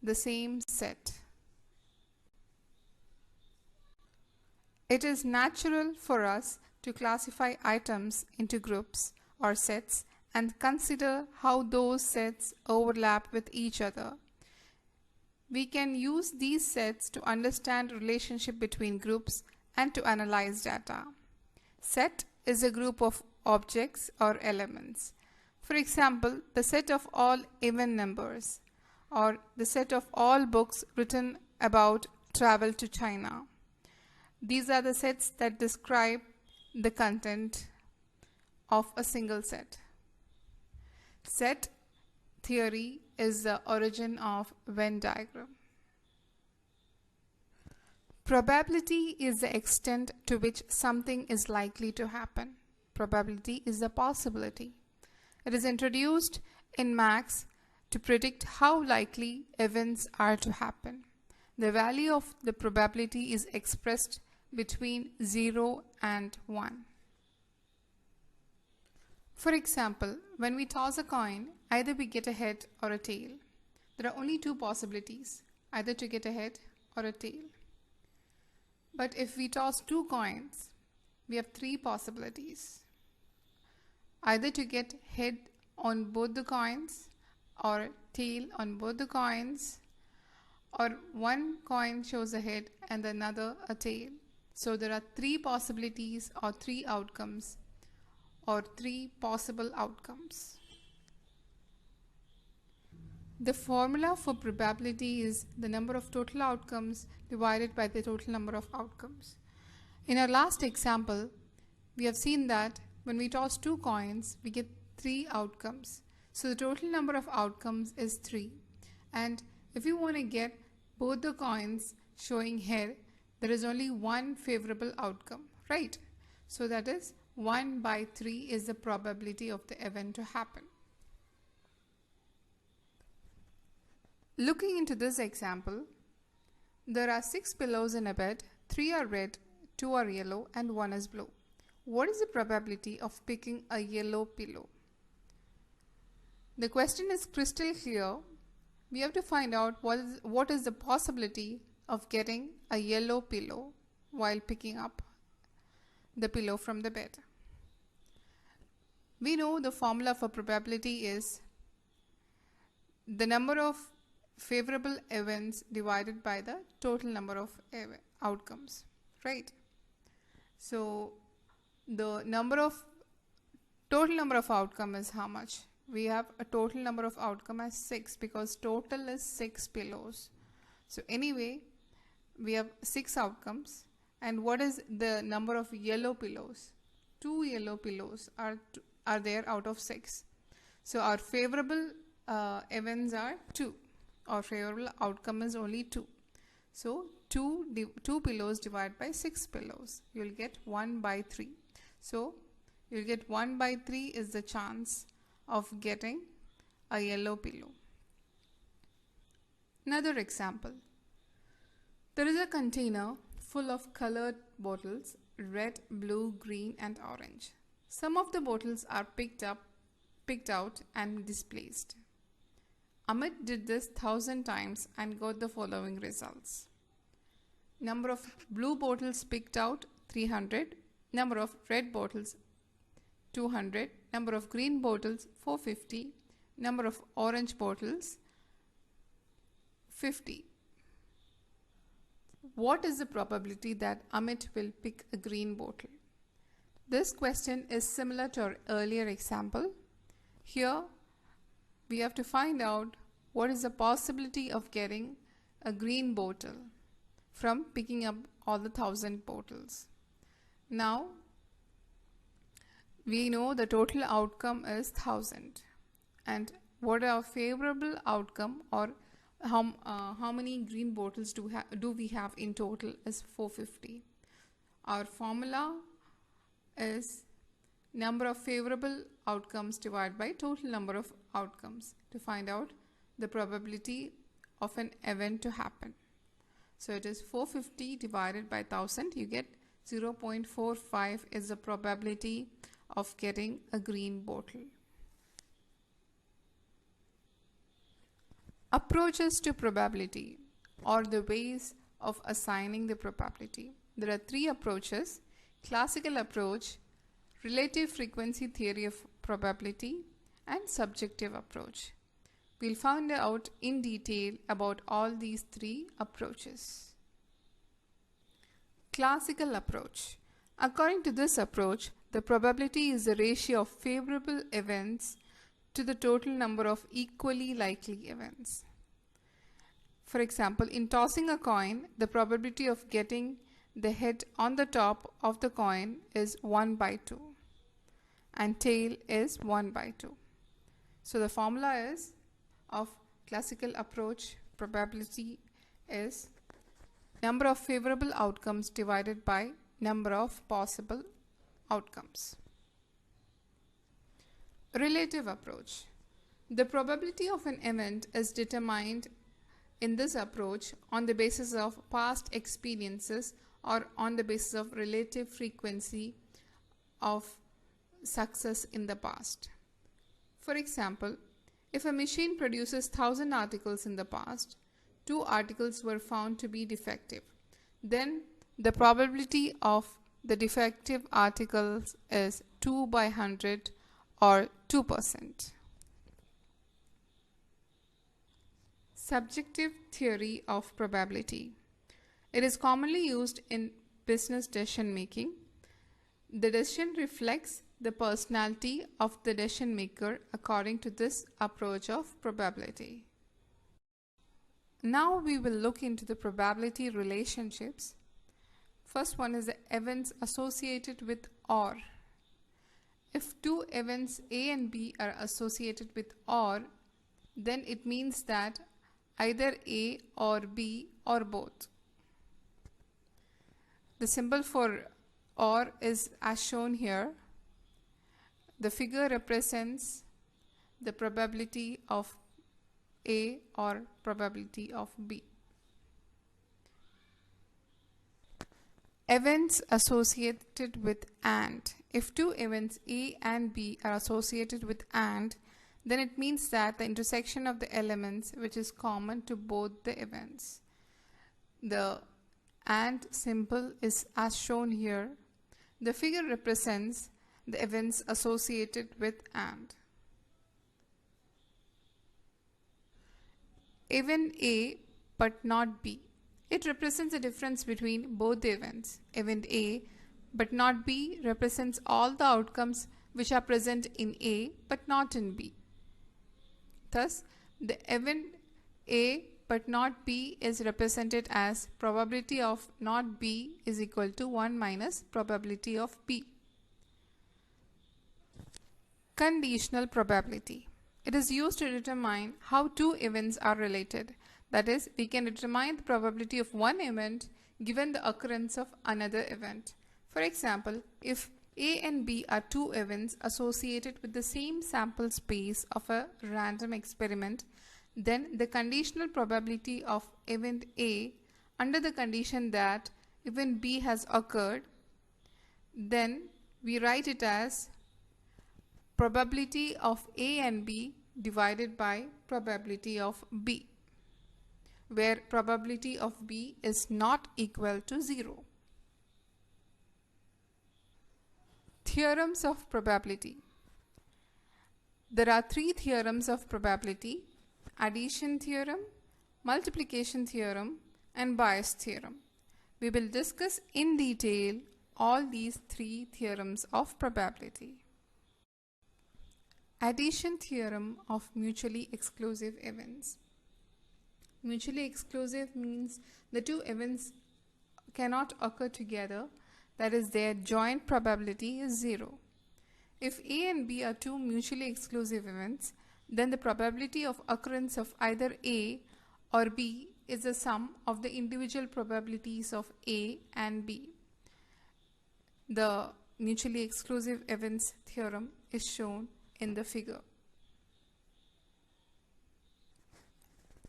the same set. It is natural for us to classify items into groups or sets and consider how those sets overlap with each other. We can use these sets to understand relationship between groups and to analyze data. Set is a group of objects or elements. For example, the set of all even numbers, or the set of all books written about travel to China. These are the sets that describe the content of a single set. Set theory is the origin of Venn diagram. Probability is the extent to which something is likely to happen. Probability is the possibility. It is introduced in maths to predict how likely events are to happen. The value of the probability is expressed between 0 and 1. For example, when we toss a coin, either we get a head or a tail. there are only two possibilities, either to get a head or a tail. But if we toss two coins, we have three possibilities, either to get head on both the coins or tail on both the coins, or one coin shows a head and another a tail. So there are three possibilities or three outcomes or three possible outcomes. The formula for probability is the number of total outcomes divided by the total number of outcomes. In our last example, we have seen that when we toss two coins, we get three outcomes. So the total number of outcomes is 3. And if you want to get both the coins showing head, there is only one favorable outcome, right? So that is 1 by 3 is the probability of the event to happen. Looking into this example, there are 6 pillows in a bed, 3 are red, 2 are yellow, and 1 is blue. What is the probability of picking a yellow pillow? The question is crystal clear. We have to find out what is the possibility of getting a yellow pillow while picking up the pillow from the bed. We know the formula for probability is the number of favorable events divided by the total number of outcomes, right? So the total number of outcome is how much? We have a total number of outcome as 6 because total is 6 pillows. So anyway, we have 6 outcomes. And what is the number of yellow pillows? 2 yellow pillows are there out of 6. So our favorable events are 2. Our favorable outcome is only 2. So 2 pillows divided by 6 pillows. You will get 1 by 3. So you will get 1 by 3 is the chance of getting a yellow pillow. Another example. There is a container full of colored bottles, red, blue, green, and orange. Some of the bottles are picked out and displaced. Amit did this 1,000 times and got the following results. Number of blue bottles picked out 300, number of red bottles 200, number of green bottles 450, number of orange bottles 50. What is the probability that Amit will pick a green bottle? This question is similar to our earlier example. Here we have to find out what is the possibility of getting a green bottle from picking up all the 1,000 bottles. Now we know the total outcome is 1,000, and what our favorable outcome, or how many green bottles do we have in total, is 450. Our formula is number of favorable outcomes divided by total number of outcomes to find out the probability of an event to happen. So it is 450 divided by 1,000. You get 0.45 is the probability of getting a green bottle. Approaches to probability, or the ways of assigning the probability. There are 3 approaches: classical approach, relative frequency theory of probability, and subjective approach. We'll find out in detail about all these 3 approaches. Classical approach. According to this approach, the probability is the ratio of favorable events to the total number of equally likely events. For example, in tossing a coin, the probability of getting the head on the top of the coin is 1 by 2 and tail is 1 by 2. So the formula is of classical approach probability is number of favorable outcomes divided by number of possible outcomes. Relative approach. The probability of an event is determined in this approach on the basis of past experiences or on the basis of relative frequency of success in the past. For example, If a machine produces 1,000 articles in the past, 2 articles were found to be defective. Then the probability of the defective articles is 2 by 100 or 2%. Subjective theory of probability. It is commonly used in business decision making. The decision reflects the personality of the decision maker according to this approach of probability. Now we will look into the probability relationships. First one is the events associated with OR. If two events A and B are associated with OR, then it means that either A or B or both. The symbol for OR is as shown here. The figure represents the probability of A or probability of B. Events associated with AND. If two events A and B are associated with AND, then it means that the intersection of the elements which is common to both the events. The AND symbol is as shown here. The figure represents the events associated with AND. Event A but not B. It represents the difference between both the events. Event A but not B represents all the outcomes which are present in A but not in B. Thus, the event A but not B is represented as probability of not B is equal to 1 minus probability of B. Conditional probability. It is used to determine how two events are related. That is, we can determine the probability of one event given the occurrence of another event. For example, if A and B are two events associated with the same sample space of a random experiment, then the conditional probability of event A under the condition that event B has occurred, then we write it as probability of A and B divided by probability of B, where probability of B is not equal to 0. Theorems of probability. There are 3 theorems of probability: addition theorem, multiplication theorem, and bias theorem. We will discuss in detail all these 3 theorems of probability. Addition theorem of mutually exclusive events. Mutually exclusive means the two events cannot occur together, that is, their joint probability is 0. If A and B are two mutually exclusive events, then the probability of occurrence of either A or B is the sum of the individual probabilities of A and B. The mutually exclusive events theorem is shown in the figure.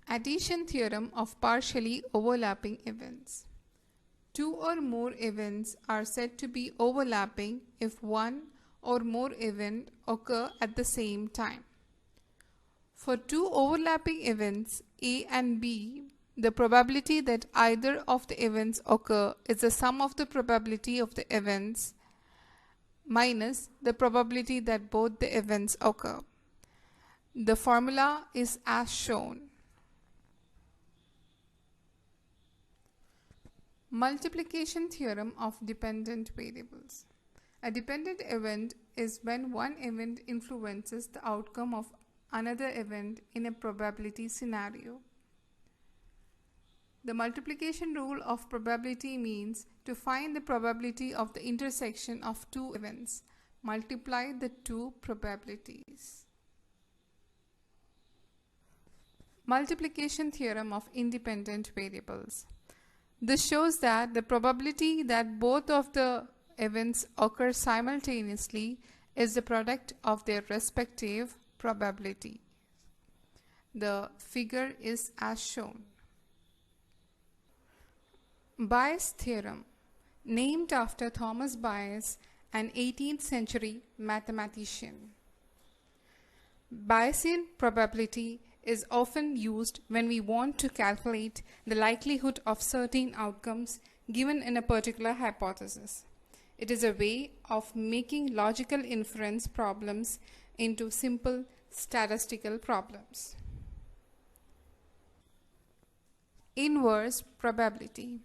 Addition theorem of partially overlapping events. Two or more events are said to be overlapping if one or more events occur at the same time. For two overlapping events A and B, the probability that either of the events occur is the sum of the probability of the events minus the probability that both the events occur. The formula is as shown. Multiplication theorem of dependent variables. A dependent event is when one event influences the outcome of another event in a probability scenario. The multiplication rule of probability means to find the probability of the intersection of two events. Multiply the two probabilities. Multiplication theorem of independent variables. This shows that the probability that both of the events occur simultaneously is the product of their respective probability. The figure is as shown. Bayes' theorem, named after Thomas, an 18th century mathematician. Bayes' theorem, named after Thomas Bayes, an 18th century mathematician. Bayes' theorem, named after Thomas Bayes, an 18th century mathematician. Bayes' theorem, named after Thomas Bayes, an 18th century mathematician. Bayes' theorem, named after Thomas Bayes, an 18th century mathematician. Bayes' theorem, named after Thomas Bayes, an 18th century mathematician. Bayesian probability is often used when we want to calculate the likelihood of certain outcomes given in a particular hypothesis. It is a way of making logical inference problems into simple statistical problems. Inverse probability.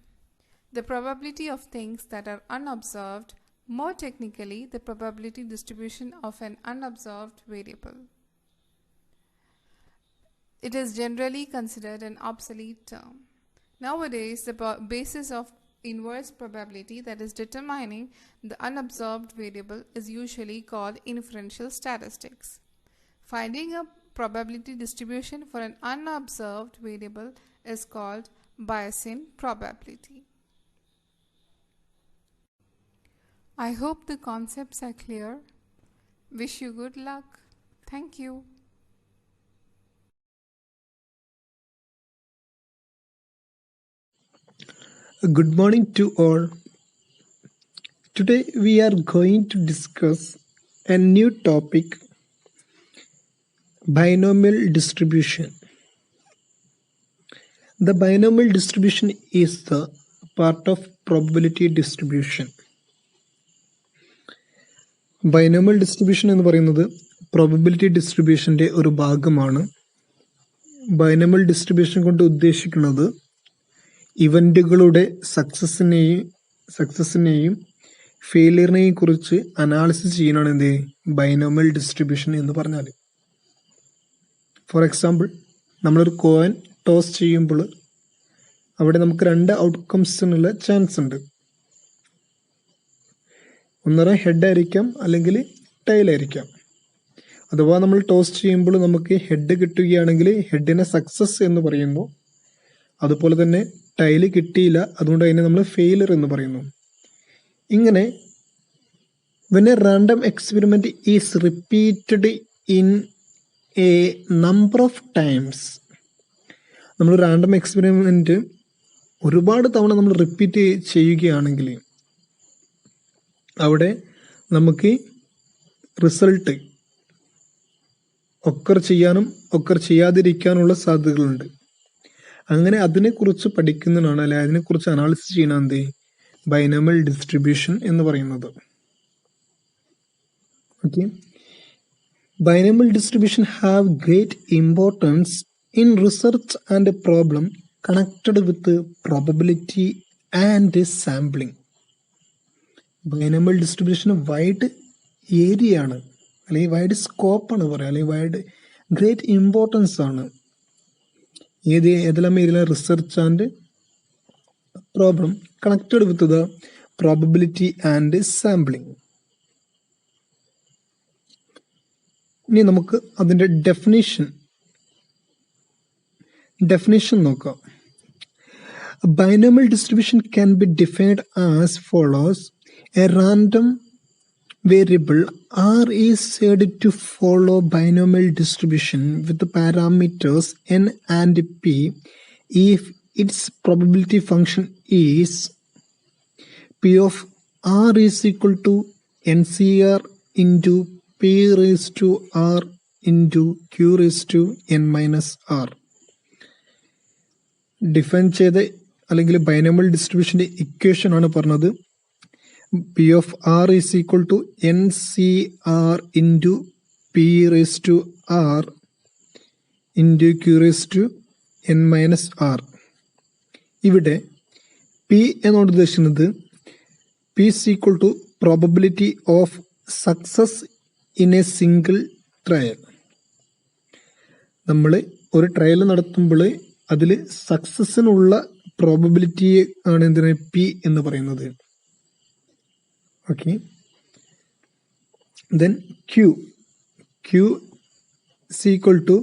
The probability of things that are unobserved, more technically, the probability distribution of an unobserved variable. It is generally considered an obsolete term. Nowadays, the basis of inverse probability, that is determining the unobserved variable, is usually called inferential statistics. Finding a probability distribution for an unobserved variable is called Bayesian probability. I hope the concepts are clear. Wish you good luck. Thank you. Good morning to all. Today we are going to discuss a new topic, binomial distribution. The binomial distribution is the part of probability distribution. Binomial distribution എന്ന് പറയുന്നത് probability ഡിസ്ട്രിബ്യൂഷൻ്റെ ഒരു ഭാഗമാണ്. Binomial distribution കൊണ്ട് ഉദ്ദേശിക്കുന്നത് ഇവൻറ്റുകളുടെ സക്സസിനെയും ഫെയിലിയറിനെയും കുറിച്ച് analysis ചെയ്യാനാണ് എന്ത് binomial distribution എന്ന് പറഞ്ഞാൽ. ഫോർ എക്സാമ്പിൾ, നമ്മളൊരു കോയിൻ ടോസ് ചെയ്യുമ്പോൾ അവിടെ നമുക്ക് 2 ഔട്ട്കംസിനുള്ള ചാൻസ് ഉണ്ട്. ഒന്നര ഹെഡ് ആയിരിക്കാം, അല്ലെങ്കിൽ ടൈൽ ആയിരിക്കാം. അഥവാ നമ്മൾ ടോസ് ചെയ്യുമ്പോൾ നമുക്ക് ഹെഡ് കിട്ടുകയാണെങ്കിൽ ഹെഡിനെ സക്സസ് എന്ന് പറയുന്നു. അതുപോലെ തന്നെ ടൈല് കിട്ടിയില്ല, അതുകൊണ്ട് അതിനെ നമ്മൾ ഫെയിലിയർ എന്ന് പറയുന്നു. ഇങ്ങനെ when a random experiment is repeated in a number of times, നമ്മൾ റാൻഡം എക്സ്പെരിമെന്റ് ഒരുപാട് തവണ നമ്മൾ റിപ്പീറ്റ് ചെയ്യുകയാണെങ്കിൽ അവിടെ നമുക്ക് റിസൾട്ട് ഒക്കർ ചെയ്യാനും ഒക്കർ ചെയ്യാതിരിക്കാനുള്ള സാധ്യതകളുണ്ട്. അങ്ങനെ അതിനെക്കുറിച്ച് പഠിക്കുന്നതാണ്, അല്ലെ അതിനെക്കുറിച്ച് അനാലിസിസ് ചെയ്യണം എന്ത് ബൈനോമിയൽ ഡിസ്ട്രിബ്യൂഷൻ എന്ന് പറയുന്നത്. Okay, binomial distribution have great importance in research and problem connected with probability and sampling. Binomial distribution wide area ആണ്, അല്ലെങ്കിൽ വൈഡ് സ്കോപ്പാണ് പറയുക, അല്ലെങ്കിൽ വൈഡ് ഗ്രേറ്റ് ഇമ്പോർട്ടൻസ് ആണ്. ഏതെല്ലാം area? Research and problem connected with the probability and sampling. ഇനി നമുക്ക് അതിൻ്റെ definition നോക്കാം. Binomial distribution can be defined as follows. A random variable R is said to follow binomial distribution with the parameters n and p if its probability function is p of r is equal to ncr into p raised to r into q raised to n minus r. Define ചെയ്ത അല്ലെങ്കിൽ binomial ഡിസ്ട്രിബ്യൂഷൻ്റെ equation ആണ് പറഞ്ഞത്. P of r is equal to n c r into p raise to r into q raise to n minus r. ഇവിടെ p എന്നോട് ഉദ്ദേശിക്കുന്നത് p is equal to probability of success in a single trial. നമ്മൾ ഒരു trial നടത്തുമ്പോൾ അതിൽ സക്സസിനുള്ള പ്രോബബിലിറ്റിയെ ആണ് എന്തിനാ p എന്ന് പറയുന്നത്. Okay, then q equal to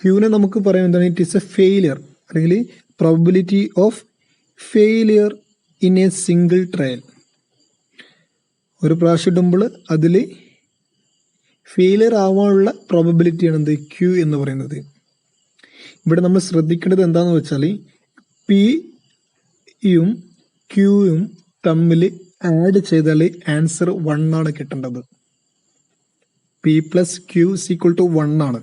ക്യൂവിനെ നമുക്ക് പറയാം എന്താണ്? ഇറ്റ് ഈസ് എ ഫെയിലിയർ, അല്ലെങ്കിൽ probability of failure in a single trial. ഒരു പ്രാവശ്യം ഇടുമ്പോൾ അതിൽ ഫെയിലിയർ ആവാനുള്ള പ്രോബബിലിറ്റിയാണ് എന്ത് ക്യൂ എന്ന് പറയുന്നത്. ഇവിടെ നമ്മൾ ശ്രദ്ധിക്കേണ്ടത് എന്താണെന്ന് വെച്ചാൽ പിയും ക്യൂയും തമ്മിൽ ആഡ് ചെയ്താൽ ആൻസർ 1 ആണ് കിട്ടേണ്ടത്. P plus q equal to 1 ആണ്.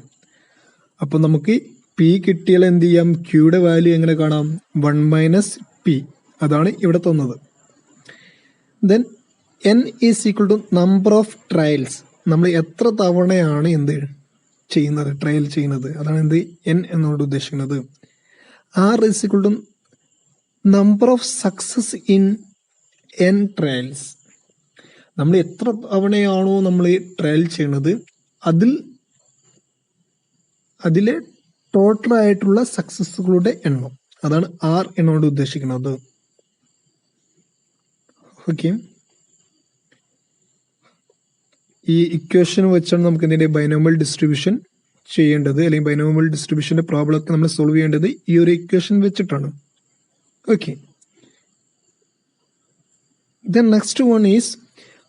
അപ്പോൾ നമുക്ക് പി കിട്ടിയാൽ എന്ത് ചെയ്യാം? ക്യൂയുടെ വാല്യൂ എങ്ങനെ കാണാം? 1 മൈനസ് പി. അതാണ് ഇവിടെ തന്നത്. Then n is equal to number of trials. നമ്മൾ എത്ര തവണയാണ് എന്ത് ചെയ്യുന്നത്? ട്രയൽ ചെയ്യുന്നത്. അതാണ് എന്ത് എൻ എന്നോട് ഉദ്ദേശിക്കുന്നത്. R is equal to number of success in n trials. നമ്മൾ എത്ര തവണയാണോ നമ്മൾ ട്രയൽ ചെയ്യുന്നത് അതിലെ ടോട്ടൽ ആയിട്ടുള്ള സക്സസ്സുകളുടെ എണ്ണം. അതാണ് ആർ എന്നോട് ഉദ്ദേശിക്കുന്നത്. ഓക്കെ, ഈ ഇക്വേഷൻ വെച്ചാണ് നമുക്ക് ഇതിന്റെ ബൈനോമിയൽ ഡിസ്ട്രിബ്യൂഷൻ ചെയ്യേണ്ടത്, അല്ലെങ്കിൽ ബൈനോമിയൽ ഡിസ്ട്രിബ്യൂഷന്റെ പ്രോബ്ലം ഒക്കെ നമ്മൾ സോൾവ് ചെയ്യേണ്ടത് ഈ ഒരു ഇക്വേഷൻ വെച്ചിട്ടാണ്. Okay, then next one is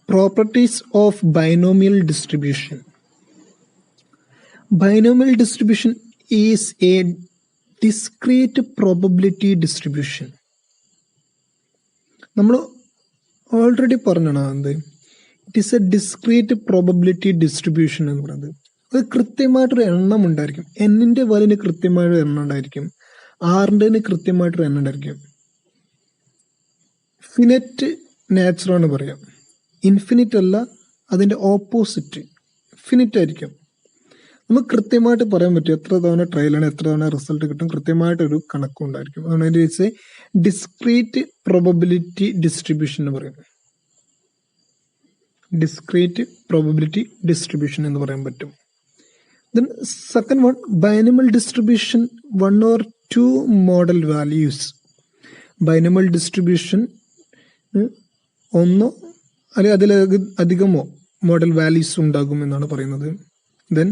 properties of binomial distribution. Binomial distribution is a discrete probability distribution. നമ്മൾ ഓൾറെഡി പറഞ്ഞാണ് എന്ത് it is A discrete probability distribution എന്ന് പറയുന്നത്. അത് കൃത്യമായിട്ടൊരു എണ്ണം ഉണ്ടായിരിക്കും. എന്നിന്റെ വാല്യൂന് കൃത്യമായൊരു എണ്ണം ഉണ്ടായിരിക്കും, ആറിൻ്റെ കൃത്യമായിട്ടൊരു എണ്ണം ഉണ്ടായിരിക്കും. ഫിനിറ്റ് നാച്ചുറാണ് പറയാം. ഇൻഫിനിറ്റ് അല്ല, അതിന്റെ ഓപ്പോസിറ്റ് ഫിനിറ്റ് ആയിരിക്കും. നമുക്ക് കൃത്യമായിട്ട് പറയാൻ പറ്റും എത്ര തവണ ട്രയലാണ്, എത്ര തവണ റിസൾട്ട് കിട്ടും, കൃത്യമായിട്ടൊരു കണക്കുണ്ടായിരിക്കും. അതുകൊണ്ട് അതിന്റെ ഡിസ്ക്രീറ്റ് പ്രോബബിലിറ്റി ഡിസ്ട്രിബ്യൂഷൻ എന്ന് പറയും. ഡിസ്ക്രീറ്റ് പ്രോബബിലിറ്റി ഡിസ്ട്രിബ്യൂഷൻ എന്ന് പറയാൻ പറ്റും. Then second one, binomial distribution 1 or 2 model values. Binomial distribution ഒന്നോ അല്ലെങ്കിൽ അതിലധികമോ മോഡൽ വാല്യൂസ് ഉണ്ടാകും എന്നാണ് പറയുന്നത്. Then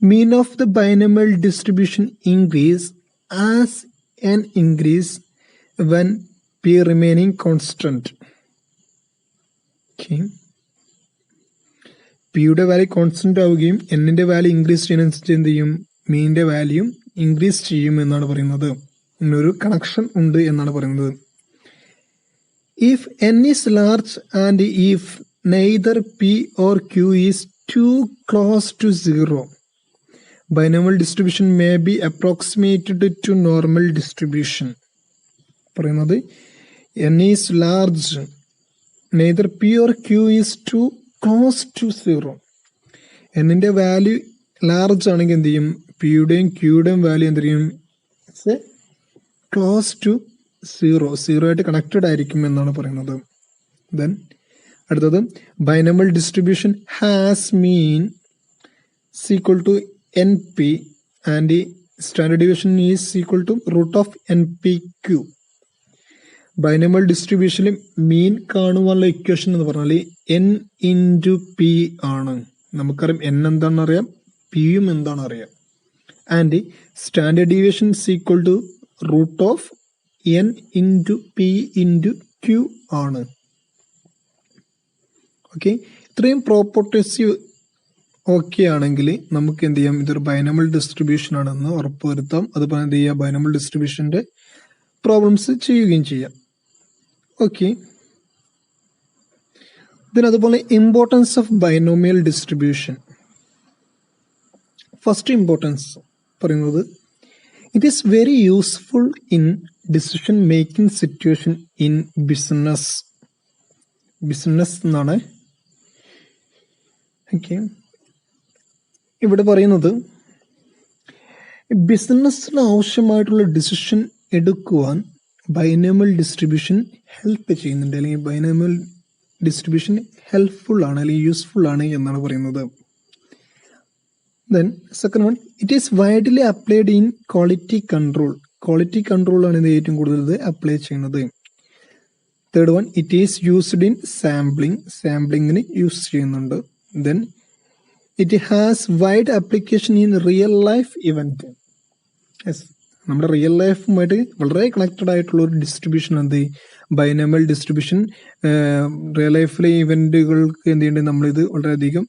mean of the binomial distribution increase as n increase when p remaining constant. Okay, p യുടെ വാല്യൂ കോൺസ്റ്റന്റ് ആവുകയും n-ന്റെ വാല്യൂ ഇൻക്രീസ് ചെയ്യുന്നതിനനുസരിച്ച് എന്ത് ചെയ്യും? മീനിന്റെ വാല്യൂ ഇൻക്രീസ് ചെയ്യും എന്നാണ് പറയുന്നത്. ഇങ്ങനൊരു കണക്ഷൻ ഉണ്ട് എന്നാണ് പറയുന്നത്. if n is large and if neither p or q is too close to 0, binomial distribution may be approximated to normal distribution. പറയുന്നത് n is large, neither p or q is too close to 0. n-ന്റെ value large ആണെങ്കിൽ എന്ത് ചെയ്യും? പിയുടെയും ക്യൂയുടെയും value എന്ത് ചെയ്യും? Close to 0 ആയിട്ട് കണക്റ്റഡ് ആയിരിക്കും എന്നാണ് പറയുന്നത്. ദെൻ അടുത്തത്, binomial distribution has mean equal to np and standard deviation is equal to root of npq. Binomial ഡിസ്ട്രിബ്യൂഷനിൽ മീൻ കാണുവാനുള്ള ഇക്വേഷൻ എന്ന് പറഞ്ഞാൽ n ഇൻറ്റു പി ആണ്. നമുക്കറിയാം n എന്താണെന്ന് അറിയാം, പിയും എന്താണെന്ന് അറിയാം. And standard deviation is equal to root of n into p into q ആണ്. ഓക്കെ, ഇത്രയും പ്രോപ്പർട്ടീസ് ഓക്കെ ആണെങ്കിൽ നമുക്ക് എന്ത് ചെയ്യാം? ഇതൊരു ബൈനോമിയൽ ഡിസ്ട്രിബ്യൂഷൻ ആണെന്ന് ഉറപ്പുവരുത്താം. അതുപോലെ എന്ത് ചെയ്യാം? ബൈനോമിയൽ ഡിസ്ട്രിബ്യൂഷന്റെ പ്രോബ്ലംസ് ചെയ്യുകയും ചെയ്യാം. ഓക്കെ, then അതുപോലെ importance of binomial distribution. First importance പറയുന്നത് it is very useful in decision making situation in business എന്നാണ്. ഓക്കെ, ഇവിടെ പറയുന്നത് ബിസിനസ്സിന് ആവശ്യമായിട്ടുള്ള ഡിസിഷൻ എടുക്കുവാൻ ബൈനോമിയൽ ഡിസ്ട്രിബ്യൂഷൻ ഹെൽപ്പ് ചെയ്യുന്നുണ്ട്, അല്ലെങ്കിൽ ബൈനോമിയൽ ഡിസ്ട്രിബ്യൂഷൻ ഹെൽപ്ഫുൾ ആണ് അല്ലെങ്കിൽ യൂസ്ഫുൾ ആണ് എന്നാണ് പറയുന്നത്. Then second one, it is widely applied in quality control ആണ് ഇത് ഏറ്റവും കൂടുതൽ ഇത് അപ്ലൈ ചെയ്യുന്നത്. Third one, it is used in സാമ്പിളിങ്ങിന് യൂസ് ചെയ്യുന്നുണ്ട്. Then it has wide application in real life event. നമ്മുടെ റിയൽ ലൈഫുമായിട്ട് വളരെ കണക്റ്റഡ് ആയിട്ടുള്ള ഒരു ഡിസ്ട്രിബ്യൂഷൻ എന്ത് ബൈനോമിയൽ ഡിസ്ട്രിബ്യൂഷൻ. റിയൽ ലൈഫിലെ ഇവന്റുകൾക്ക് എന്ത് ചെയ്യേണ്ടത്? നമ്മളിത് വളരെയധികം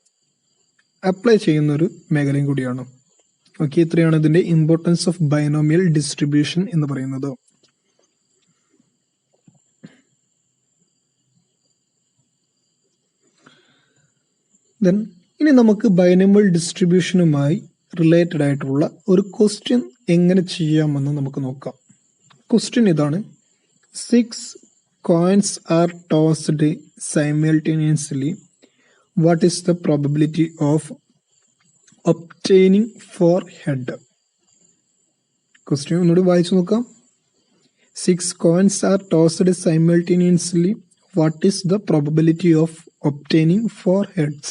അപ്ലൈ ചെയ്യുന്ന ഒരു മേഖലയും കൂടിയാണ്. ഓക്കെ, ഇത്രയാണ് ഇതിന്റെ ഇമ്പോർട്ടൻസ് ഓഫ് ബൈനോമിയൽ ഡിസ്ട്രിബ്യൂഷൻ എന്ന് പറയുന്നത്. ദെൻ ഇനി നമുക്ക് ബൈനോമിയൽ ഡിസ്ട്രിബ്യൂഷനുമായി റിലേറ്റഡ് ആയിട്ടുള്ള ഒരു ക്വസ്റ്റ്യൻ എങ്ങനെ ചെയ്യാമെന്ന് നമുക്ക് നോക്കാം. ക്വസ്റ്റ്യൻ ഇതാണ്: 6 coins are tossed simultaneously. What is the probability of obtaining for head? Question ഒന്നുകൂടി വായിച്ചു നോക്കാം. 6 coins are tossed simultaneously. What is the probability of obtaining for heads?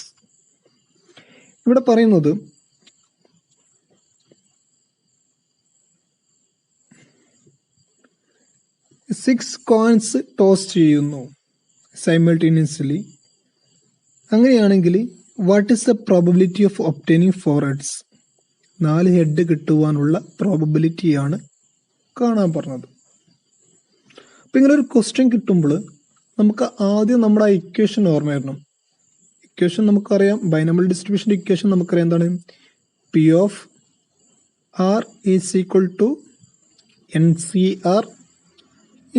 ഇവിടെ പറയുന്നത് സിക്സ് കോയിൻസ് ടോസ് ചെയ്യുന്നു സൈമൾട്ടേനിയസ്ലി. അങ്ങനെയാണെങ്കിൽ what is the probability of obtaining 4 heads? 4 head കിട്ടുവാനുള്ള പ്രോബബിലിറ്റിയാണ് കാണാൻ പറഞ്ഞത്. അപ്പം ഇങ്ങനെ ഒരു ക്വസ്റ്റ്യൻ കിട്ടുമ്പോൾ നമുക്ക് ആദ്യം നമ്മുടെ ആ ഇക്വേഷൻ ഓർമ്മ വരണം. ഇക്വേഷൻ നമുക്കറിയാം, ബൈനോമിയൽ ഡിസ്ട്രിബ്യൂഷൻ്റെ ഇക്വേഷൻ നമുക്കറിയാം. എന്താണ്? P of r is equal to n c r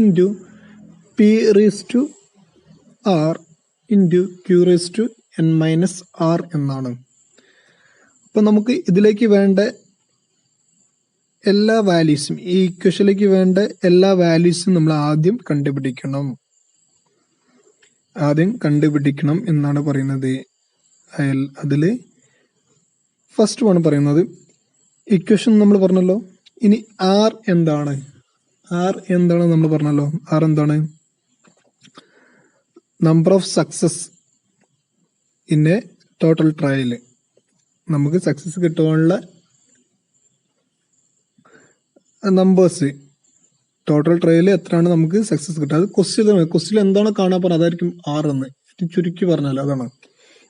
into p raise to r into q raise to n minus r എന്നാണ്. അപ്പം നമുക്ക് ഇതിലേക്ക് വേണ്ട എല്ലാ വാല്യൂസും, ഈ ഇക്വേഷനിലേക്ക് വേണ്ട എല്ലാ വാല്യൂസും നമ്മൾ ആദ്യം കണ്ടുപിടിക്കണം എന്നാണ് പറയുന്നത്. അതിൽ ഫസ്റ്റ് ആണ് പറയുന്നത് ഇക്വേഷൻ നമ്മൾ പറഞ്ഞല്ലോ. ഇനി ആർ എന്താണ് നമ്മൾ പറഞ്ഞല്ലോ. ആർ എന്താണ്? Number of success in A total trial. നമുക്ക് സക്സസ് കിട്ടാനുള്ള നമ്പേഴ്സ്, ടോട്ടൽ ട്രയൽ എത്രയാണ് നമുക്ക് സക്സസ് കിട്ടുക, അത് ക്വസ്റ്റ്യൻ എന്താണ് കാണാൻ പറഞ്ഞത് അതായിരിക്കും ആർ എന്ന് ചുരുക്കി പറഞ്ഞാൽ അതാണ്.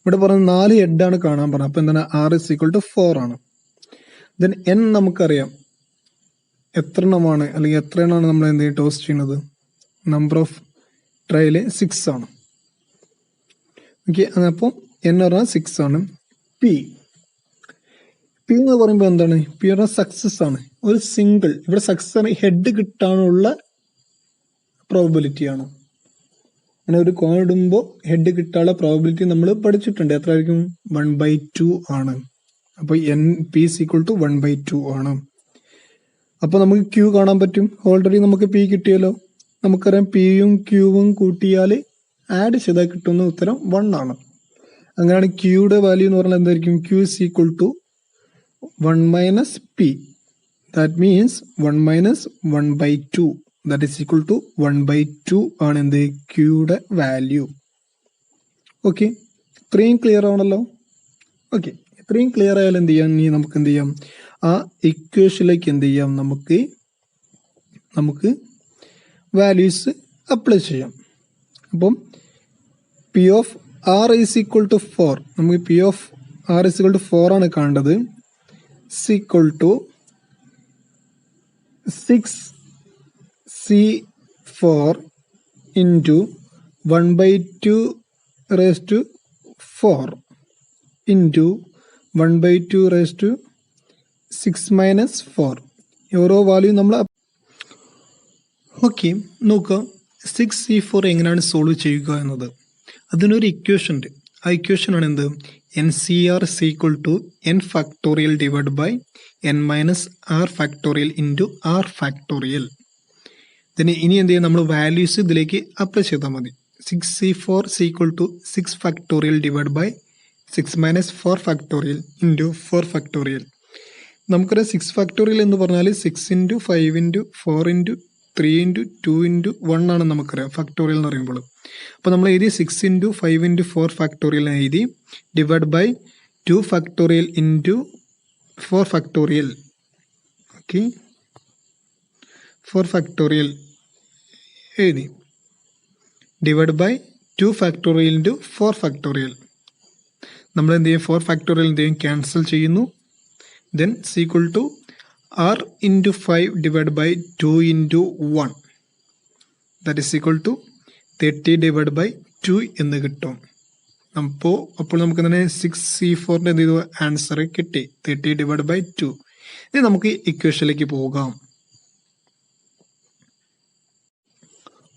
ഇവിടെ പറഞ്ഞത് 4 ഹെഡാണ് കാണാൻ പറഞ്ഞത്. അപ്പൊ എന്താണ്? ആർ ഇസ് ഈക്വൽ ടു 4 ആണ്. ദെൻ എൻ നമുക്കറിയാം എത്ര എണ്ണമാണ്, അല്ലെങ്കിൽ എത്ര എണ്ണമാണ് നമ്മൾ എന്ത് ടോസ് ചെയ്യുന്നത്. നമ്പർ ഓഫ് ട്രയൽ 6 ആണ്. ഓക്കെ, അപ്പോൾ എൻ പറഞ്ഞാൽ 6 ആണ്. പി എന്ന് പറയുമ്പോൾ എന്താണ്? പി പറഞ്ഞാൽ സക്സസ് ആണ്. ഒരു സിംഗിൾ, ഇവിടെ സക്സസ് ആണ്, ഹെഡ് കിട്ടാനുള്ള പ്രോബബിലിറ്റി ആണ്. അങ്ങനെ ഒരു കോൺ ഇടുമ്പോൾ ഹെഡ് കിട്ടാനുള്ള പ്രോബബിലിറ്റി നമ്മൾ പഠിച്ചിട്ടുണ്ട്. എത്ര ആയിരിക്കും? 1/2 ആണ്. അപ്പോൾ N P is equal to 1/2 ആണ്. അപ്പോൾ നമുക്ക് ക്യൂ കാണാൻ പറ്റും. ഓൾറെഡി നമുക്ക് പി കിട്ടിയല്ലോ. നമുക്കറിയാം പിയും ക്യൂവും കൂട്ടിയാൽ ആഡ് ചെയ്താൽ കിട്ടുന്ന ഉത്തരം 1 ആണ്. അങ്ങനെയാണ് ക്യൂയുടെ വാല്യൂ എന്ന് പറഞ്ഞാൽ എന്തായിരിക്കും? Q is equal to 1 minus p. That means 1 minus 1/2. That is equal to 1/2 ആണ് എന്ത്? ക്യൂയുടെ വാല്യൂ. ഓക്കെ, ഇത്രയും ക്ലിയർ ആണല്ലോ. ഓക്കെ, ഇത്രയും ക്ലിയർ ആയാലും എന്ത് ചെയ്യാം? ഇനി നമുക്ക് എന്ത് ചെയ്യാം? ആ ഇക്വേഷനിലേക്ക് എന്ത് ചെയ്യാം? നമുക്ക് വാല്യൂസ് അപ്ലൈ ചെയ്യാം. അപ്പം p of r is equal to 4. നമുക്ക് p of r is equal to 4 ആണ് കാണേണ്ടത്. Equal to 6c4 into 1/2 raise to 4 into 1/2 raise to 6 minus 4. ഓരോ വാല്യൂ നമ്മൾ ഓക്കെ നോക്കുക. 6c4 എങ്ങനെയാണ് സോൾവ് ചെയ്യുക എന്നത്. അതിനൊരു ഇക്വേഷൻ ഉണ്ട്. ആ ഇക്വേഷൻ ആണ് എന്ത്? NCR is equal to n factorial divided by n minus r factorial into r factorial. then ഇനി എന്ത് ചെയ്യാം? നമ്മൾ വാല്യൂസ് ഇതിലേക്ക് അപ്ലൈ ചെയ്താൽ മതി. 6c4 is equal to 6 factorial divided by 6 minus 4 factorial into 4 factorial. നമുക്കറിയാം 6 factorial എന്ന് പറഞ്ഞാൽ 6 into 5 into 4 into 3 into 2 into 1 ആണ് നമുക്കറിയാം ഫാക്ടോറിയൽ എന്ന് പറയുമ്പോൾ. അപ്പോൾ നമ്മൾ എഴുതി 6 into 5 into 4 ഫാക്ടോറിയൽ എഴുതി divide by 2 factorial into 4 factorial. Okay, 4 factorial എഴുതി divide by 2 factorial into 4 factorial. നമ്മൾ എന്ത് ചെയ്യും? 4 ഫാക്ടോറിയൽ എന്ത് ചെയ്യും? ക്യാൻസൽ ചെയ്യുന്നു. Then equal to r into 5 divided by 2 into 1. That is equal to 30 divided by 2 എന്ന് കിട്ടും. അപ്പോൾ നമുക്ക് തന്നെ 6c4 എന്ത് ചെയ്തു? ആൻസർ കിട്ടി 30 divided by 2. ഇനി നമുക്ക് ഇക്വേഷനിലേക്ക് പോകാം.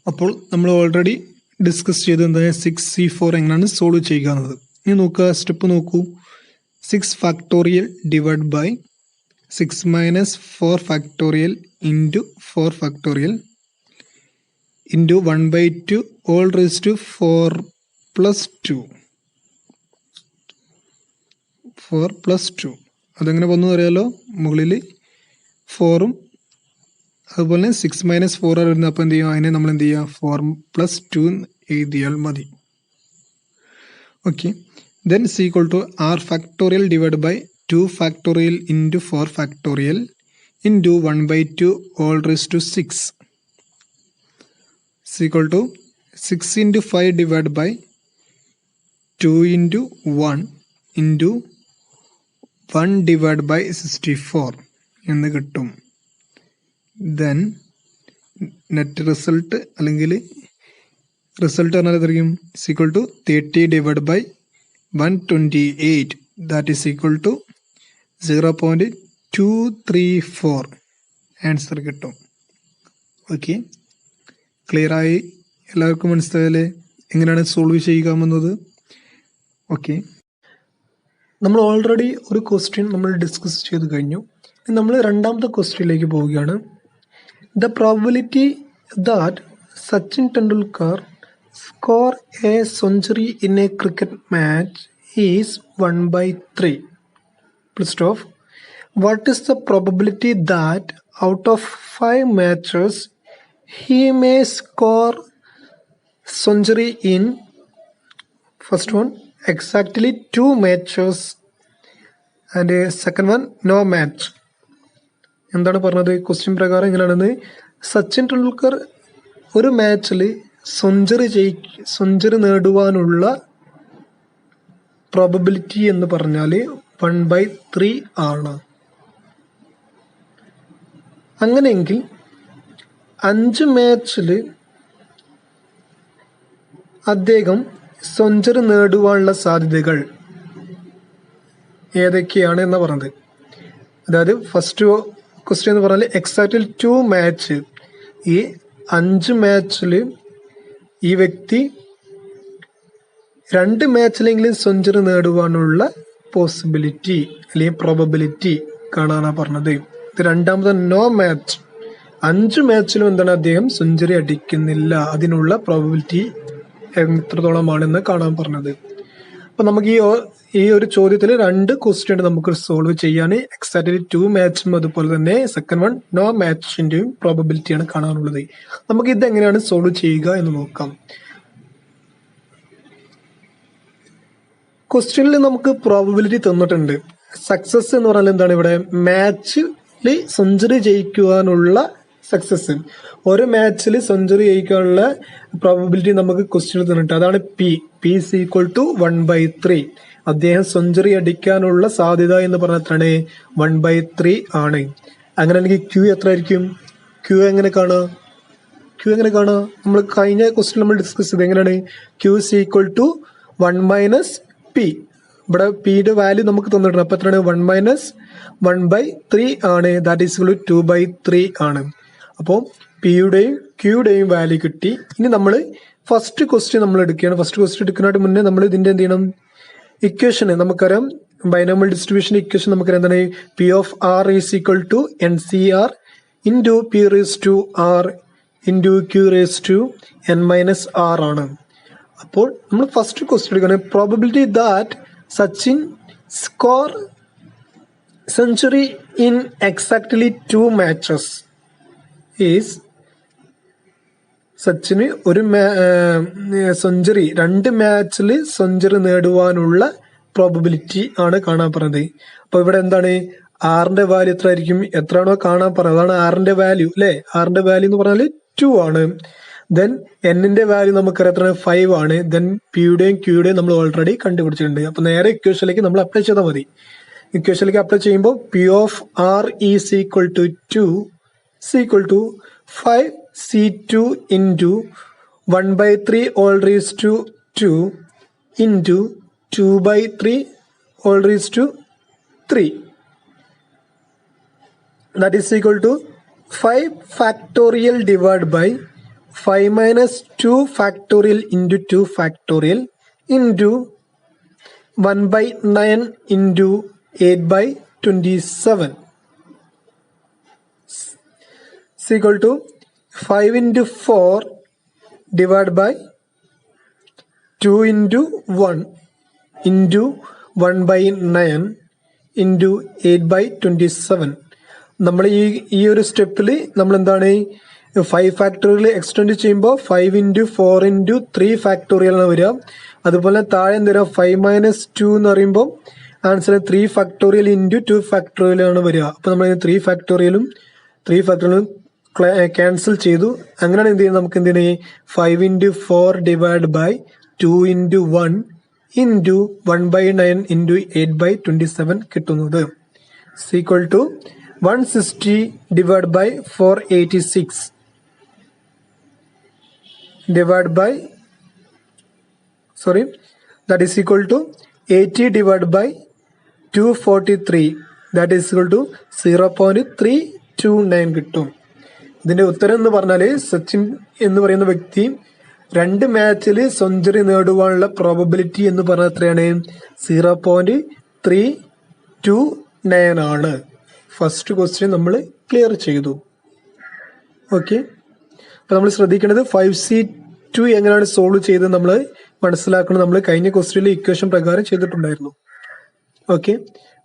അപ്പോൾ നമ്മൾ ഓൾറെഡി ഡിസ്കസ് ചെയ്ത് എന്താ 6c4 എങ്ങനെയാണ് സോൾവ് ചെയ്യുക എന്നത്. ഇനി നോക്കുക, സ്റ്റെപ്പ് നോക്കൂ. 6 factorial divide by 6 minus 4 factorial into 4 factorial into 1/2 all raise to 4 plus 2. 4 plus 2 അതെങ്ങനെ വന്നു അറിയാലോ. മുകളിൽ 4ഉം അതുപോലെ 6 മൈനസ് 4 ആണ് വരുന്നത്. അപ്പോൾ എന്ത് ചെയ്യുക, അതിനെ നമ്മൾ എന്ത് ചെയ്യുക, 4 പ്ലസ് 2 എഴുതിയാൽ മതി. Okay, then is equal to r factorial divided by 2 factorial into 4 factorial into 1/2 all raised to 6 is equal to 6 into 5 divided by 2 into 1 into 1 divided by 64 എന്ന് കിട്ടും. then net result അല്ലെങ്കിൽ റിസൾട്ട് പറഞ്ഞാൽ എത്രയും is equal to 30 divided by 128 that is equal to 0.234 answer കിട്ടും. Okay, clear ആയി? എല്ലാവർക്കും മനസ്സിലായല്ലേ എങ്ങനെയാണ് solve ചെയ്യാമെന്നത്? Okay, നമ്മൾ ഓൾറെഡി ഒരു ക്വസ്റ്റ്യൻ നമ്മൾ ഡിസ്കസ് ചെയ്ത് കഴിഞ്ഞു. നമ്മൾ രണ്ടാമത്തെ ക്വസ്റ്റ്യനിലേക്ക് പോവുകയാണ്. The probability that Sachin Tendulkar score a century in a cricket match is 1/3. Full stop. What is the probability that out of 5 matches he may score century in first one exactly 2 matches and a second one no match? എന്താണ് പറഞ്ഞത്? Question പ്രകാരം ഇങ്ങനെയാണെന്ന്. സച്ചിൻ ടെണ്ടുൽക്കർ ഒരു മാച്ചിൽ century നേടുവാനുള്ള probability എന്ന് പറഞ്ഞാൽ 1/3 ആണ്. അങ്ങനെയെങ്കിൽ 5 മാച്ചിൽ അദ്ദേഹം സെഞ്ചുറി നേടുവാനുള്ള സാധ്യതകൾ ഏതൊക്കെയാണ് എന്ന് പറഞ്ഞത്. അതായത് ഫസ്റ്റ് ക്വസ്റ്റ്യൻ എന്ന് പറഞ്ഞാൽ എക്സാക്ട്ലി 2 മാച്ച്. ഈ 5 മാച്ചിൽ ഈ വ്യക്തി 2 മാച്ചിലെങ്കിലും സെഞ്ചുറി നേടുവാനുള്ള പോസിബിലിറ്റി അല്ലെങ്കിൽ പ്രോബബിലിറ്റി കാണാനാണ് പറഞ്ഞത്. ഇത് രണ്ടാമത്തെ നോ മാച്ച്. 5 മാച്ചിലും എന്താണ് അദ്ദേഹം സെഞ്ചുറി അടിക്കുന്നില്ല, അതിനുള്ള പ്രോബബിലിറ്റി എത്രത്തോളമാണെന്ന് കാണാൻ പറഞ്ഞത്. അപ്പൊ നമുക്ക് ഈ ഒരു ചോദ്യത്തിൽ 2 ക്വസ്റ്റ്യൻ നമുക്ക് സോൾവ് ചെയ്യാൻ. എക്സാക്ട്ലി 2 മാച്ചും അതുപോലെ തന്നെ സെക്കൻഡ് വൺ നോ മാച്ചിന്റെയും പ്രോബബിലിറ്റിയാണ് കാണാനുള്ളത്. നമുക്ക് ഇത് എങ്ങനെയാണ് സോൾവ് ചെയ്യുക എന്ന് നോക്കാം. ക്വസ്റ്റ്യനിൽ നമുക്ക് പ്രോബബിലിറ്റി തന്നിട്ടുണ്ട്. സക്സസ് എന്ന് പറഞ്ഞാൽ എന്താണ്? ഇവിടെ മാച്ചിൽ സെഞ്ചുറി ജയിക്കുവാനുള്ള സക്സസ്, ഒരു മാച്ചിൽ സെഞ്ചുറി ജയിക്കാനുള്ള പ്രോബബിലിറ്റി നമുക്ക് ക്വസ്റ്റ്യനിൽ തന്നിട്ട്. അതാണ് പി is equal to 1/3. അദ്ദേഹം സെഞ്ചുറി അടിക്കാനുള്ള സാധ്യത എന്ന് പറഞ്ഞാൽ എത്രയാണ്? 1/3 ആണ്. അങ്ങനെയാണെങ്കിൽ ക്യൂ എത്ര ആയിരിക്കും? ക്യൂ എങ്ങനെ കാണാം? നമ്മൾ കഴിഞ്ഞ ക്വസ്റ്റ്യൻ നമ്മൾ ഡിസ്കസ് ചെയ്ത് എങ്ങനെയാണ്? Q is equal to 1 minus p. ഇവിടെ പിയുടെ വാല്യൂ നമുക്ക് തന്നിട്ടുണ്ട്. അപ്പൊ എത്രയാണ്? 1 മൈനസ് 1/3 ആണ്. ദാറ്റ് ഈസ് ഈക്വൽ ടു 2/3 ആണ്. അപ്പോൾ പിയുടെയും ക്യൂയുടെയും വാല്യൂ കിട്ടി. ഇനി നമ്മൾ ഫസ്റ്റ് ക്വസ്റ്റ്യൻ നമ്മൾ എടുക്കുകയാണ്. ഫസ്റ്റ് ക്വസ്റ്റ്യൻ എടുക്കുന്നതിന് മുന്നേ നമ്മൾ ഇതിന്റെ എന്ത് ചെയ്യണം? ഇക്വേഷൻ നമുക്കറിയാം. ബൈനോമിയൽ ഡിസ്ട്രിബ്യൂഷൻ ഇക്വേഷൻ നമുക്കറിയാം. എന്താണ്? P of r is equal to NCR into p raise to r into q raise to N-R ആണ്. അപ്പോൾ നമ്മൾ ഫസ്റ്റ് ക്വസ്റ്റ്യൻ എടുക്കുകയാണ്. Probability that Sachin score century in exactly 2 matches is. സച്ചിന് ഒരു century 2 മാച്ചിൽ century നേടുവാനുള്ള പ്രോബബിലിറ്റി ആണ് കാണാൻ പറഞ്ഞത്. അപ്പൊ ഇവിടെ എന്താണ്? ആറിന്റെ വാല്യൂ എത്ര ആയിരിക്കും? എത്രയാണോ കാണാൻ പറഞ്ഞത് അതാണ് ആറിന്റെ വാല്യൂ അല്ലെ? ആറിന്റെ വാല്യൂ എന്ന് പറഞ്ഞാൽ 2 ആണ്. ദെൻ എന്നിന്റെ വാല്യൂ നമുക്കറിയാം എത്ര? 5 ആണ്. ദെൻ പിയുടെയും ക്യൂയുടെയും നമ്മൾ ഓൾറെഡി കണ്ടുപിടിച്ചിട്ടുണ്ട്. അപ്പൊ നേരെ ഇക്വേഷനിലേക്ക് നമ്മൾ അപ്ലൈ ചെയ്താൽ മതി. ഇക്വേഷനിലേക്ക് അപ്ലൈ ചെയ്യുമ്പോൾ p of r is equal to 2 is equal to 5C2 into 1/3 all raised to 2 into 2/3 all raised to 3. That is equal to 5 factorial divided by 5 minus 2 factorial into 2 factorial into 1/9 into 8/27 is equal to 5 into 4 divided by 2 into 1 into 1/9 into 8/27. നമ്മൾ ഈ ഒരു സ്റ്റെപ്പിൽ നമ്മൾ എന്താണ് 5 factorial extend ചെയ്യുമ്പോൾ 5 into 4 into 3 factorial ആണ് വരിക. അതുപോലെ താഴെ എന്ത് വരിക 5 - 2 എന്ന് പറയുമ്പോൾ ആൻസർ 3 ഫാക്ടോറിയൽ into 2 ഫാക്ടോറിയൽ ആണ് വരിക. അപ്പോൾ നമ്മൾ 3 ഫാക്ടോറിയലും ക്യാൻസൽ ചെയ്തു. അങ്ങനെയാണ് എന്ത് ചെയ്യുന്നത്, നമുക്ക് എന്ത് ചെയ്യണം 5 into 4 divided by 2 into 1 into 1/9 into 8/27 കിട്ടുന്നത് is equal to 160 divided by 486 divided by that is equal to 80 divided by 243 that is equal to 0.329 കിട്ടും. ഇതിന്റെ ഉത്തരം എന്ന് പറഞ്ഞാൽ സച്ചിൻ എന്ന് പറയുന്ന വ്യക്തി 2 മാച്ചിൽ സെഞ്ചുറി നേടുവാനുള്ള പ്രോബബിലിറ്റി എന്ന് പറഞ്ഞാൽ എത്രയാണ് 0.329 ആണ്. ഫസ്റ്റ് ക്വസ്റ്റ്യൻ നമ്മൾ ക്ലിയർ ചെയ്തു. ഓക്കെ, അപ്പൊ നമ്മൾ ശ്രദ്ധിക്കേണ്ടത് 5C2 എങ്ങനെയാണ് സോൾവ് ചെയ്ത് നമ്മൾ മനസ്സിലാക്കണം. നമ്മൾ കഴിഞ്ഞ ക്വസ്റ്റ്യനിൽ ഇക്വേഷൻ പ്രകാരം ചെയ്തിട്ടുണ്ടായിരുന്നു. ഓക്കെ,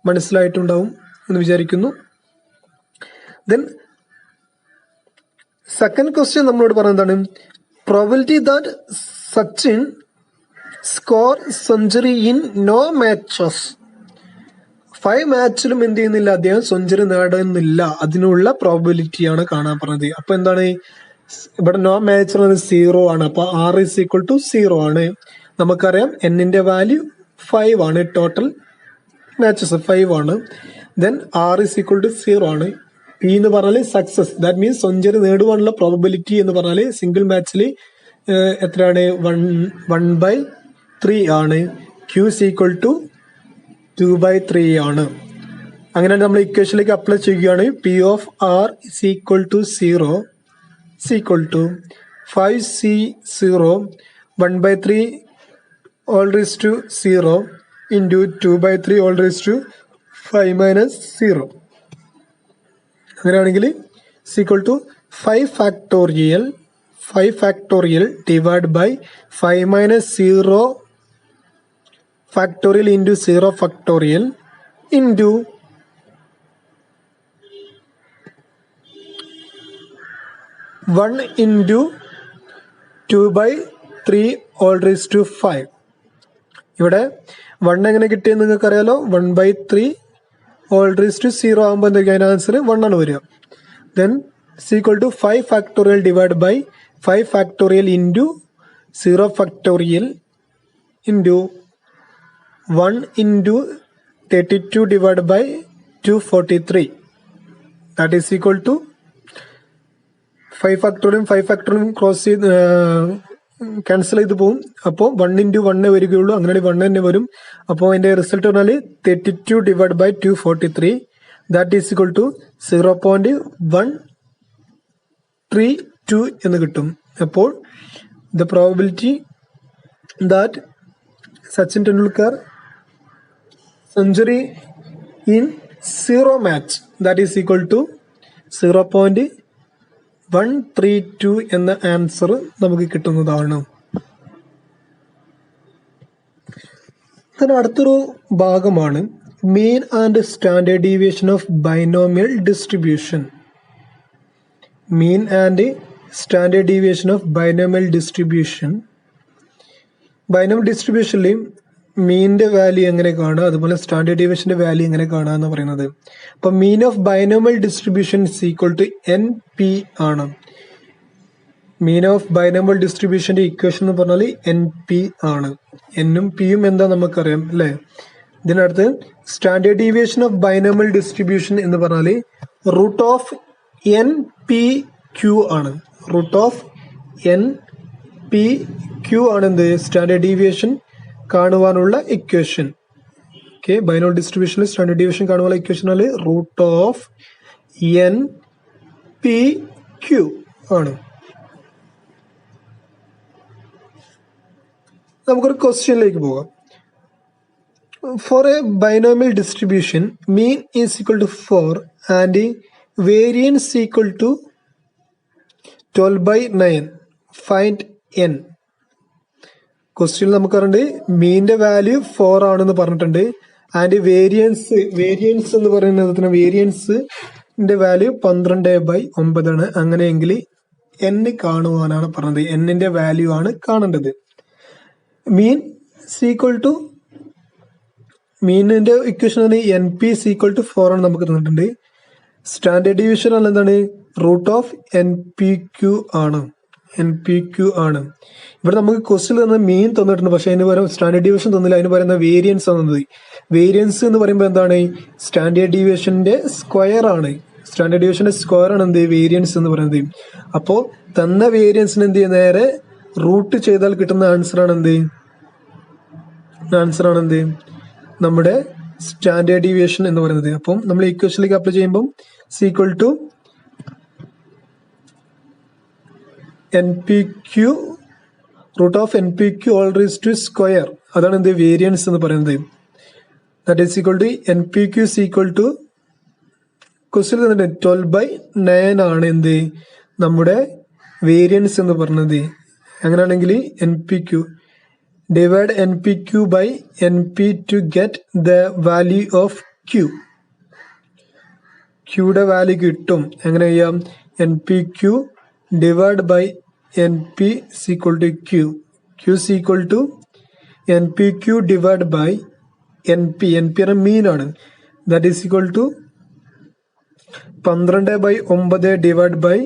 മനസ്സിലായിട്ടുണ്ടാവും എന്ന് വിചാരിക്കുന്നു. ദെൻ സെക്കൻഡ് ക്വസ്റ്റ്യൻ നമ്മളോട് പറഞ്ഞതാണ് probability that Sachin score century in no matches. 5 മാച്ചിലും എന്ത് ചെയ്യുന്നില്ല, അദ്ദേഹം സെഞ്ചുറി നേടുന്നില്ല. അതിനുള്ള പ്രോബിലിറ്റിയാണ് കാണാൻ പറഞ്ഞത്. അപ്പൊ എന്താണ് ഇവിടെ നോ മാച്ച് 0 ആണ്. അപ്പൊ R is equal to 0 ആണ്. നമുക്കറിയാം എന്നിന്റെ വാല്യൂ 5 ആണ്. ടോട്ടൽ മാച്ചസ് 5 ആണ്. Then R is equal to 0 ആണ്. P എന്ന് പറഞ്ഞാൽ സക്സസ്, ദാറ്റ് മീൻസ് സെഞ്ചുറി നേടുവാനുള്ള പ്രോബബിലിറ്റി എന്ന് പറഞ്ഞാൽ സിംഗിൾ മാച്ചിൽ എത്രയാണ് 1/3 ആണ്. Q is equal to 2/3 ആണ്. അങ്ങനെ നമ്മൾ ഇക്വേഷനിലേക്ക് അപ്ലൈ ചെയ്യുകയാണ്. P of R is equal to 0 is equal to 5C0 1/3 all raised to 0 into 2/3 all raised to 5 minus 0. അങ്ങനെയാണെങ്കിൽ is equal to 5 factorial divided by 5 minus 0 factorial into 0 factorial into 1 into 2/3 all raised to 5. ഇവിടെ 1 എങ്ങനെ കിട്ടിയെന്ന് നിങ്ങൾക്ക് അറിയാലോ. 1/3 all raised to 0 ആകുമ്പോൾ എന്തൊക്കെയാണ് അതിന് answer 1 ആണ് വരിക. Then is equal to 5 factorial divided by 5 factorial into 0 factorial into 1 into 32 divided by 243 that is equal to 5 factorial cross ചെയ്ത് ക്യാൻസൽ ചെയ്ത് പോകും. അപ്പോൾ 1 into 1 വരികയുള്ളൂ. അങ്ങനെ 1 തന്നെ വരും. അപ്പോൾ അതിന്റെ റിസൾട്ട് പറഞ്ഞാൽ 32 divided by 243 that is equal to 0.132 എന്ന് കിട്ടും. അപ്പോൾ the probability that Sachin Tendulkar century in 0 match that is equal to 0.132 എന്ന ആൻസർ നമുക്ക് കിട്ടുന്നതാണ്. അടുത്തൊരു ഭാഗമാണ് mean and standard deviation of binomial distribution. Mean and standard deviation of binomial distribution. Binomial ഡിസ്ട്രിബ്യൂഷനിൽ മീനിന്റെ വാല്യൂ എങ്ങനെ കാണുക, അതുപോലെ സ്റ്റാൻഡേർഡ് ഡീവിയേഷന്റെ വാല്യൂ എങ്ങനെ കാണുക എന്ന് പറയുന്നത്. അപ്പൊ mean of binomial distribution is equal to NP ആണ്. മീൻ ഓഫ് ബൈനോമിയൽ ഡിസ്ട്രിബ്യൂഷന്റെ ഇക്വേഷൻ എന്ന് പറഞ്ഞാൽ NP ആണ്. എന്നും പിയും എന്താ നമുക്കറിയാം അല്ലെ. ഇതിനടുത്ത് standard deviation of binomial distribution എന്ന് പറഞ്ഞാൽ റൂട്ട് ഓഫ് NPQ ആണ്. റൂട്ട് ഓഫ് NPQ ആണ് എന്ത് സ്റ്റാൻഡേർഡ് ഡീവിയേഷൻ കാണുവാനുള്ള ഇക്വേഷൻ. ഓക്കെ, ബൈനോമിയൽ ഡിസ്ട്രിബ്യൂഷനിൽ സ്റ്റാൻഡേർഡ് ഡീവിയേഷൻ കാണുവാനുള്ള ഇക്വേഷൻ ആണ് റൂട്ട് ഓഫ് NPQ ആണ്. നമുക്കൊരു ക്വസ്റ്റ്യനിലേക്ക് പോകാം. For a binomial distribution, mean is equal to 4 and variance equal to 12/9. Find n. Question നമുക്ക് പറഞ്ഞിട്ടുണ്ട് മീനിന്റെ വാല്യൂ 4 ആണെന്ന് പറഞ്ഞിട്ടുണ്ട് ആൻഡ് വേരിയൻസ് എന്ന് പറയുന്നത് വേരിയൻസിന്റെ വാല്യൂ 12/9 ആണ്. അങ്ങനെയെങ്കിൽ n കാണുവാനാണ് പറഞ്ഞത്. എന്നിന്റെ വാല്യൂ ആണ് കാണേണ്ടത്. മീൻ ഈക്വൽ ടു മീനിന്റെ equation n p equal to 4 ആണ് നമുക്ക് തന്നിട്ടുണ്ട്. സ്റ്റാൻഡേർഡ് ഡീവിയേഷൻ ആണ് എന്താണ് root of n p q ആണ്. ഇവിടെ നമുക്ക് ക്വസ്റ്റ്യൻ തന്ന മീൻ തന്നിട്ടുണ്ട്, പക്ഷെ അതിന് പകരം സ്റ്റാൻഡേർഡ് ഡീവിയേഷൻ തന്നില്ല. അതിന് പറയുന്ന വേരിയൻസ് തന്നത്. വേരിയൻസ് എന്ന് പറയുമ്പോൾ എന്താണ് സ്റ്റാൻഡേർഡ് ഡീവിയേഷന്റെ സ്ക്വയർ ആണ്. സ്റ്റാൻഡേർഡ് ഡീവിയേഷന്റെ സ്ക്വയർ ആണ് എന്ത് വേരിയൻസ് എന്ന് പറയുന്നത്. അപ്പോൾ തന്ന വേരിയൻസിന് എന്ത് ചെയ്യുക, നേരെ റൂട്ട് ചെയ്താൽ കിട്ടുന്ന ആൻസർ ആണ് എന്ത് നമ്മുടെ സ്റ്റാൻഡേർഡ് ഡീവിയേഷൻ എന്ന് പറയുന്നത്. അപ്പം നമ്മൾ ഇക്വേഷനിലേക്ക് അപ്ലൈ ചെയ്യുമ്പോൾ equal to NPQ root of NPQ all raised to square. അതാണ് എന്ത് വേരിയൻസ് എന്ന് പറയുന്നത്. That is equal to NPQ is equal to question 12/9 ആണ് എന്ത് നമ്മുടെ വേരിയൻസ് എന്ന് പറഞ്ഞത്. അങ്ങനെയാണെങ്കിൽ NPQ divide NPQ by NP to get the value of Q. Qയുടെ വാല്യൂ കിട്ടും. എങ്ങനെ ചെയ്യാം, NPQ divide by NP is equal to Q. Q is equal to NPQ divided by NP. NP ആണ് മീൻ ആണ്. That is equal to 12/9 divided by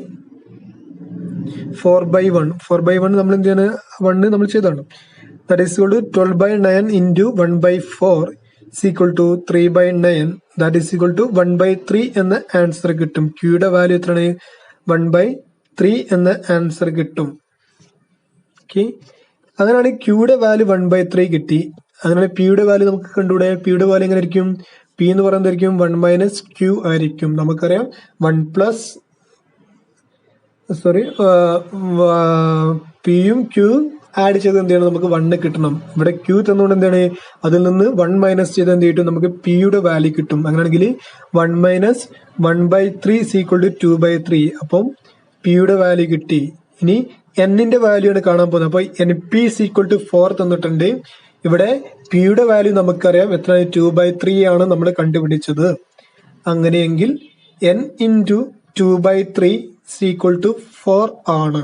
4/1. 4/1 നമ്മൾ എന്ത് ചെയ്യാണ്, 1 നമ്മൾ ചെയ്താണ്. That is equal to 12/9 into 1/4 is equal to 3/9. That is equal to 1/3 എന്ന answer കിട്ടും. Qയുടെ value എത്രയാണ്, 1/3 എന്ന ആൻസർ കിട്ടും. ഓക്കെ, അങ്ങനെയാണ് ക്യൂയുടെ വാല്യൂ 1/3 കിട്ടി. അങ്ങനെയാണ് പിയുടെ വാല്യൂ നമുക്ക് കണ്ടുകൂടെ. പിയുടെ വാല്യൂ എങ്ങനെ ആയിരിക്കും, പി എന്ന് പറയുന്നതായിരിക്കും 1 - Q ആയിരിക്കും. നമുക്കറിയാം പിയും ക്യൂ ആഡ് ചെയ്ത് എന്ത് ചെയ്യണം, നമുക്ക് 1 കിട്ടണം. ഇവിടെ ക്യൂ തന്നുകൊണ്ട് എന്താണ്, അതിൽ നിന്ന് 1 മൈനസ് ചെയ്ത് എന്ത് കിട്ടും, നമുക്ക് പിയുടെ വാല്യൂ കിട്ടും. അങ്ങനെയാണെങ്കിൽ 1 - 1/3 is equal to 2/3. അപ്പം പിയുടെ വാല്യൂ കിട്ടി. ഇനി എന്നിന്റെ വാല്യൂ ആണ് കാണാൻ പോകുന്നത്. അപ്പൊ NP is equal to 4 തന്നിട്ടുണ്ട്. ഇവിടെ പിയുടെ വാല്യൂ നമുക്കറിയാം എത്ര, 2/3 ആണ് നമ്മൾ കണ്ടുപിടിച്ചത്. അങ്ങനെയെങ്കിൽ n into 2/3 is equal to 4 ആണ്.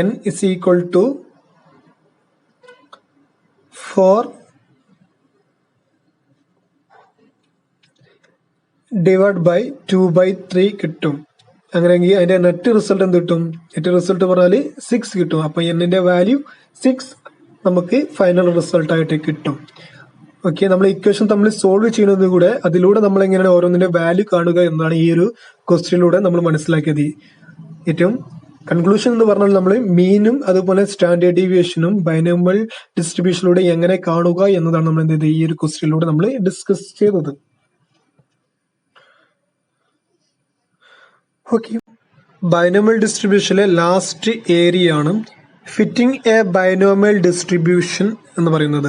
n is equal to 4 divided by 2/3 കിട്ടും. അങ്ങനെയെങ്കിൽ അതിന്റെ നെറ്റ് റിസൾട്ട് എന്ത് കിട്ടും, നെറ്റ് റിസൾട്ട് പറഞ്ഞാൽ 6 കിട്ടും. അപ്പൊ എന്നിന്റെ വാല്യൂ 6 നമുക്ക് ഫൈനൽ റിസൾട്ട് ആയിട്ട് കിട്ടും. ഓക്കെ, നമ്മൾ ഇക്വേഷൻ നമ്മൾ സോൾവ് ചെയ്യുന്നത് കൂടെ അതിലൂടെ നമ്മൾ എങ്ങനെയാണ് ഓരോന്നിന്റെ വാല്യൂ കാണുക എന്നാണ് ഈ ഒരു ക്വസ്റ്റ്യനിലൂടെ നമ്മൾ മനസ്സിലാക്കിയത്. ഏറ്റവും കൺക്ലൂഷൻ എന്ന് പറഞ്ഞാൽ നമ്മൾ മീനും അതുപോലെ സ്റ്റാൻഡേർഡ് ഡീവിയേഷനും ബൈനോമിയൽ ഡിസ്ട്രിബ്യൂഷനിലൂടെ എങ്ങനെ കാണുക എന്നതാണ് നമ്മൾ എന്ത് ചെയ്തത് ഈ ഒരു ക്വസ്റ്റ്യനിലൂടെ നമ്മൾ ഡിസ്കസ് ചെയ്തത്. ഓക്കെ, ബൈനോമിയൽ ഡിസ്ട്രിബ്യൂഷനിലെ ലാസ്റ്റ് ഏരിയ ആണ് ഫിറ്റിംഗ് എ ബൈനോമിയൽ ഡിസ്ട്രിബ്യൂഷൻ എന്ന് പറയുന്നത്.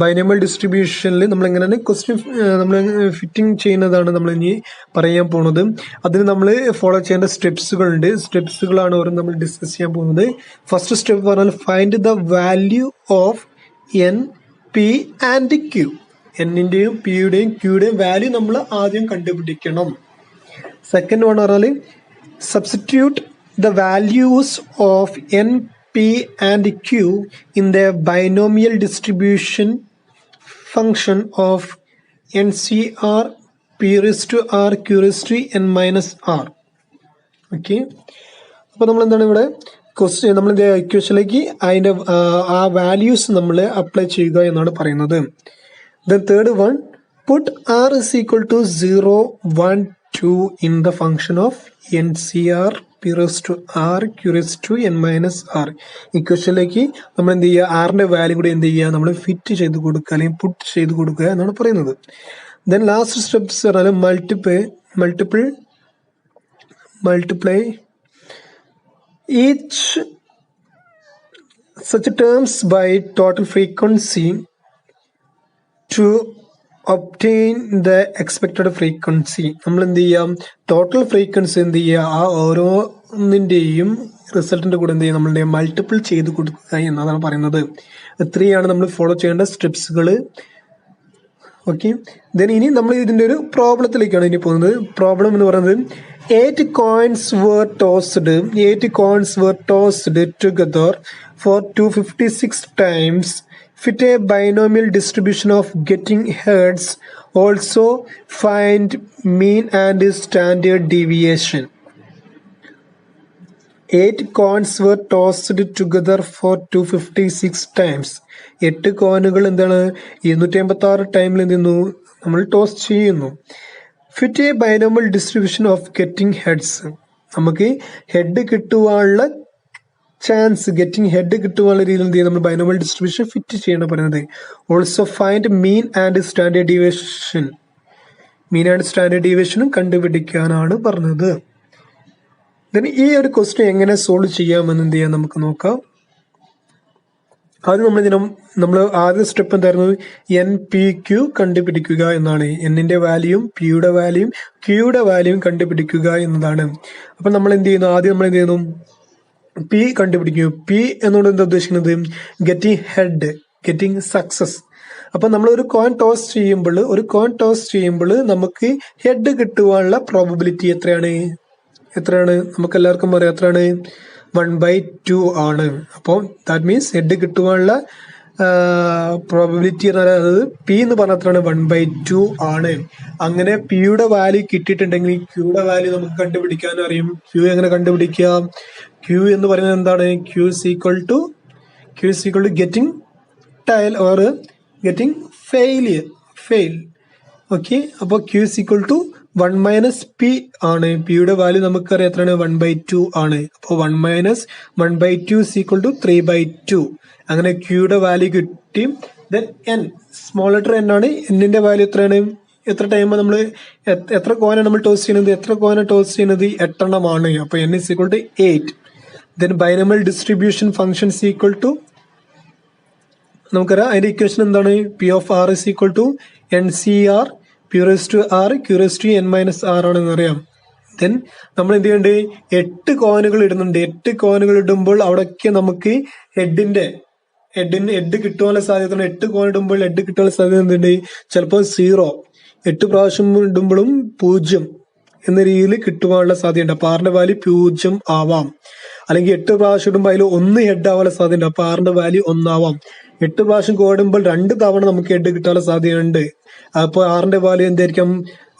ബൈനോമിയൽ ഡിസ്ട്രിബ്യൂഷനിൽ നമ്മൾ എങ്ങനെയാണ് ക്വസ്റ്റ്യൻ നമ്മൾ ഫിറ്റിംഗ് ചെയ്യുന്നതാണ് നമ്മൾ ഇനി പറയാൻ പോകുന്നത്. അതിന് നമ്മൾ ഫോളോ ചെയ്യേണ്ട സ്റ്റെപ്സുകളുണ്ട്. സ്റ്റെപ്സുകളാണ് ഓരോ നമ്മൾ ഡിസ്കസ് ചെയ്യാൻ പോകുന്നത്. ഫസ്റ്റ് സ്റ്റെപ്പ് പറഞ്ഞാൽ find the value of N, P and Q. എന്നിന്റെയും പിയുടെയും ക്യൂയുടെയും വാല്യൂ നമ്മൾ ആദ്യം കണ്ടുപിടിക്കണം. സെക്കൻഡ് വൺ പറഞ്ഞാൽ substitute the values of N, P and Q in the binomial distribution function of NCR P raised to R Q raised to N minus R. Okay, അപ്പോൾ നമ്മൾ എന്താണ് ഇവിടെ ക്വസ്റ്റ്യൻ നമ്മൾ ഇക്വേഷനിലേക്ക് അതിൻ്റെ ആ വാല്യൂസ് നമ്മൾ അപ്ലൈ ചെയ്യുക എന്നാണ് പറയുന്നത്. Then third one put R is equal to 0, 1, 2 in the function of NCR P raised to R Q raised to N minus R. ഇക്വേഷനിലേക്ക് നമ്മൾ എന്ത് ചെയ്യുക, ആറിന്റെ വാല്യൂ കൂടി എന്ത് ചെയ്യുക, നമ്മൾ ഫിറ്റ് ചെയ്ത് കൊടുക്കുക അല്ലെങ്കിൽ പുട്ട് ചെയ്ത് കൊടുക്കുക എന്നാണ് പറയുന്നത്. ദെൻ ലാസ്റ്റ് സ്റ്റെപ്സ് പറഞ്ഞാൽ multiply each such terms by total frequency to obtain the expected frequency. നമ്മൾ എന്ത് ചെയ്യാം, ടോട്ടൽ ഫ്രീക്വൻസി എന്ത് ചെയ്യുക, ആ ഓരോന്നിൻ്റെയും റിസൾട്ടിൻ്റെ കൂടെ എന്ത് ചെയ്യുക, നമ്മളുടെ മൾട്ടിപ്പിൾ ചെയ്ത് കൊടുക്കുക എന്നതാണ് പറയുന്നത്. ഇത്രയാണ് നമ്മൾ ഫോളോ ചെയ്യേണ്ട സ്റ്റെപ്സുകൾ. ഓക്കെ, ദെൻ ഇനി നമ്മൾ ഇതിൻ്റെ ഒരു പ്രോബ്ലത്തിലേക്കാണ് ഇനി പോകുന്നത്. പ്രോബ്ലം എന്ന് പറയുന്നത് 8 coins were tossed together for 256 times. Fit a binomial distribution of getting heads. Also find mean and standard deviation. 8 coins were tossed together for 256 times. 8 കോയിനുകൾ എന്താണ് 256 ടൈമിൽ എന്ത് ചെയ്യുന്നു, നമ്മൾ ടോസ് ചെയ്യുന്നു. Fit a binomial distribution of getting heads. നമുക്ക് head കിട്ടുവാനുള്ള chance, head കിട്ടുവാനുള്ള രീതിയിൽ എന്ത് ചെയ്യുക, നമ്മൾ ബൈനോമിയൽ ഡിസ്ട്രിബ്യൂഷൻ ഫിറ്റ് ചെയ്യണം പറയുന്നത്. Also find mean and standard deviation. Mean and standard ഡീവിയേഷനും കണ്ടുപിടിക്കാനാണ് പറഞ്ഞത്. ദെൻ ഈ ഒരു ക്വസ്റ്റ്യൻ എങ്ങനെ സോൾവ് ചെയ്യാമെന്ന് എന്ത് ചെയ്യാം നമുക്ക് നോക്കാം. ആദ്യം നമ്മൾ ആദ്യ സ്റ്റെപ്പ് എന്തായിരുന്നു, NPQ കണ്ടുപിടിക്കുക എന്നാണ്. എന്നിന്റെ വാല്യൂയും പിയുടെ വാല്യൂയും ക്യൂയുടെ വാല്യൂയും കണ്ടുപിടിക്കുക എന്നതാണ്. അപ്പൊ നമ്മൾ എന്ത് ചെയ്യുന്നു, ആദ്യം നമ്മൾ എന്ത് ചെയ്യുന്നു, പി കണ്ടുപിടിക്കുന്നു. പി എന്നോട് എന്താ ഉദ്ദേശിക്കുന്നത്, ഗെറ്റിംഗ് സക്സസ്. അപ്പൊ നമ്മൾ ഒരു കോയിൻ ടോസ് ചെയ്യുമ്പോൾ നമുക്ക് ഹെഡ് കിട്ടുവാനുള്ള പ്രോബബിലിറ്റി എത്രയാണ്, നമുക്ക് എല്ലാവർക്കും അറിയാം എത്രയാണ്, 1/2 ആണ്. അപ്പോൾ ദാറ്റ് മീൻസ് ഹെഡ് കിട്ടുവാനുള്ള പ്രോബബിലിറ്റി എന്ന് പറയുന്നത് പി എന്ന് പറഞ്ഞാൽ എത്രയാണ്, 1/2 ആണ്. അങ്ങനെ പിയുടെ വാല്യൂ കിട്ടിയിട്ടുണ്ടെങ്കിൽ ക്യൂയുടെ വാല്യൂ നമുക്ക് കണ്ടുപിടിക്കാൻ അറിയും. ക്യൂ എങ്ങനെ കണ്ടുപിടിക്കുക, ക്യൂ എന്ന് പറയുന്നത് എന്താണ്, q is equal to getting tail or getting fail. Okay, അപ്പോൾ q is equal to 1 minus p ആണ്. പിയുടെ വാല്യൂ നമുക്കറിയാം എത്രയാണ്, 1/2 ആണ്. അപ്പോൾ 1 minus 1/2 is equal to 3/2. അങ്ങനെ ക്യൂയുടെ വാല്യൂ കിട്ടി. Then n, small letter n ആണ്. എന്നിന്റെ വാല്യൂ എത്രയാണ്, എത്ര ടൈമാണ് നമ്മൾ എത്ര കോയിനാണ് നമ്മൾ ടോസ് ചെയ്യുന്നത്, 8 എണ്ണമാണ്. അപ്പോൾ n is equal to 8. Then binomial distribution function is equal to, നമുക്കറിയാം അതിന്റെ ഇക്വേഷൻ എന്താണ്, p of r is equal to NCR P raised to r Q raised to n minus r ആണെന്ന് അറിയാം. ദെൻ നമ്മൾ എന്ത് ചെയ്യേണ്ടത്, 8 കോയിനുകൾ ഇടുന്നുണ്ട്. 8 കോയിനുകൾ ഇടുമ്പോൾ അവിടെയൊക്കെ നമുക്ക് ഹെഡ് കിട്ടുവാനുള്ള സാധ്യത. 8 കോയിൻ ഇടുമ്പോൾ ഹെഡ് കിട്ടാനുള്ള സാധ്യത എന്തുണ്ട്, ചിലപ്പോൾ 0, 8 പ്രാവശ്യം ഇടുമ്പോഴും 0 എന്ന രീതിയിൽ കിട്ടുവാനുള്ള സാധ്യതയുണ്ട്. അപ്പൊ ആറിന്റെ വാല്യൂ 0 ആവാം. അല്ലെങ്കിൽ 8 പ്രാവശ്യം ഇടുമ്പോൾ അതിൽ 1 ഹെഡ് ആവാനുള്ള സാധ്യതയുണ്ട്. അപ്പൊ ആറിന്റെ വാല്യൂ 1 ആവാം. 8 പ്രാവശ്യം കോടുമ്പോൾ 2 തവണ നമുക്ക് ഹെഡ് കിട്ടാനുള്ള സാധ്യതയുണ്ട്. അപ്പോൾ ആറിന്റെ വാല്യൂ എന്തായിരിക്കും,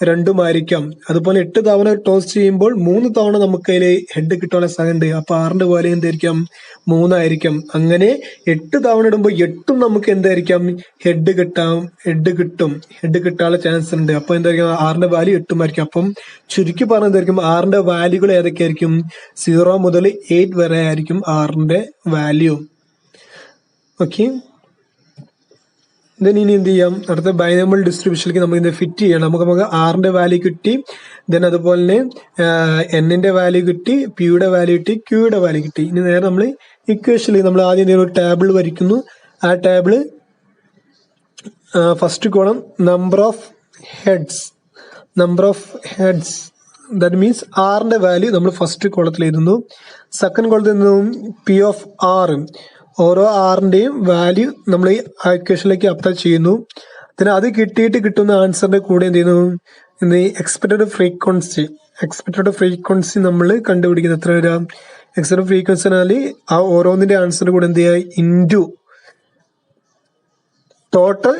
2 ആയിരിക്കാം. അതുപോലെ 8 തവണ ടോസ് ചെയ്യുമ്പോൾ 3 തവണ നമുക്ക് അതിൽ ഹെഡ് കിട്ടാനുള്ള സാധ്യതയുണ്ട്. അപ്പൊ ആറിന്റെ വാല്യൂ എന്തായിരിക്കും, 3 ആയിരിക്കും. അങ്ങനെ 8 തവണ ഇടുമ്പോൾ 8ഉം നമുക്ക് എന്തായിരിക്കാം, ഹെഡ് കിട്ടാനുള്ള ചാൻസ് ഉണ്ട്. അപ്പൊ എന്തായിരിക്കും, ആറിന്റെ വാല്യൂ 8 ആയിരിക്കും. അപ്പം ചുരുക്കി പറഞ്ഞ എന്തായിരിക്കും, ആറിന്റെ വാല്യൂകൾ ഏതൊക്കെ ആയിരിക്കും, 0 മുതൽ 8 വരെ ആയിരിക്കും ആറിന്റെ വാല്യൂ. ഓക്കെ, ദെൻ ഇനി എന്ത് ചെയ്യാം, അടുത്ത ബൈനോമിയൽ ഡിസ്ട്രിബ്യൂഷനിലേക്ക് നമുക്ക് ഇത് ഫിറ്റ് ചെയ്യണം. നമുക്ക് ആറിന്റെ വാല്യൂ കിട്ടി. ദെൻ അതുപോലെ തന്നെ എന്നിന്റെ വാല്യൂ കിട്ടി, പിയുടെ വാല്യൂ കിട്ടി, ക്യൂയുടെ വാല്യൂ കിട്ടി. ഇനി നേരെ നമ്മൾ ഇക്വേഷനിൽ നമ്മൾ ആദ്യം ഒരു ടേബിൾ വരയ്ക്കുന്നു. ആ table first column number of heads, that means ആറിന്റെ വാല്യൂ നമ്മൾ ഫസ്റ്റ് കോളത്തിൽ എഴുതുന്നു. സെക്കൻഡ് കോളത്തിൽ നിന്നും പി ഓഫ് ആർ, ഓരോ ആറിന്റെയും വാല്യൂ നമ്മൾ ഈ ഇക്വേഷനിലേക്ക് അപ്ലൈ ചെയ്യുന്നു. പിന്നെ അത് കിട്ടിയിട്ട് കിട്ടുന്ന ആൻസറിന്റെ കൂടെ എന്ത് ചെയ്യുന്നു, എക്സ്പെക്റ്റഡ് ഫ്രീക്വൻസി നമ്മൾ കണ്ടുപിടിക്കുന്നത്. എത്ര വരാം, എക്സ്പെക്റ്റഡ് ഫ്രീക്വൻസി പറഞ്ഞാൽ ആ ഓരോന്നിന്റെ ആൻസറിന്റെ കൂടെ എന്ത് ചെയ്യുക, ഇൻറ്റു ടോട്ടൽ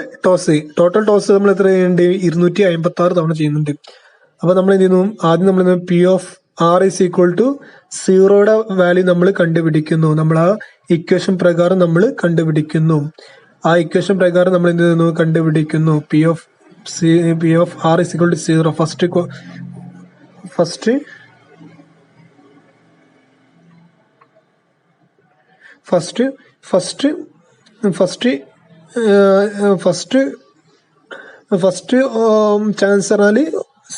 ടോസ് നമ്മൾ എത്ര ചെയ്യുന്നുണ്ട്, 256 തവണ ചെയ്യുന്നുണ്ട്. അപ്പൊ നമ്മൾ എന്ത് ചെയ്യുന്നു, ആദ്യം നമ്മൾ p of r is equal to 0യുടെ വാല്യൂ നമ്മൾ കണ്ടുപിടിക്കുന്നു. നമ്മൾ ആ ഇക്വേഷൻ പ്രകാരം നമ്മൾ കണ്ടുപിടിക്കുന്നു. നമ്മൾ എന്ത് ചെയ്യുന്നു, കണ്ടുപിടിക്കുന്നു. P of r is equal to 0. First chance പറഞ്ഞാല്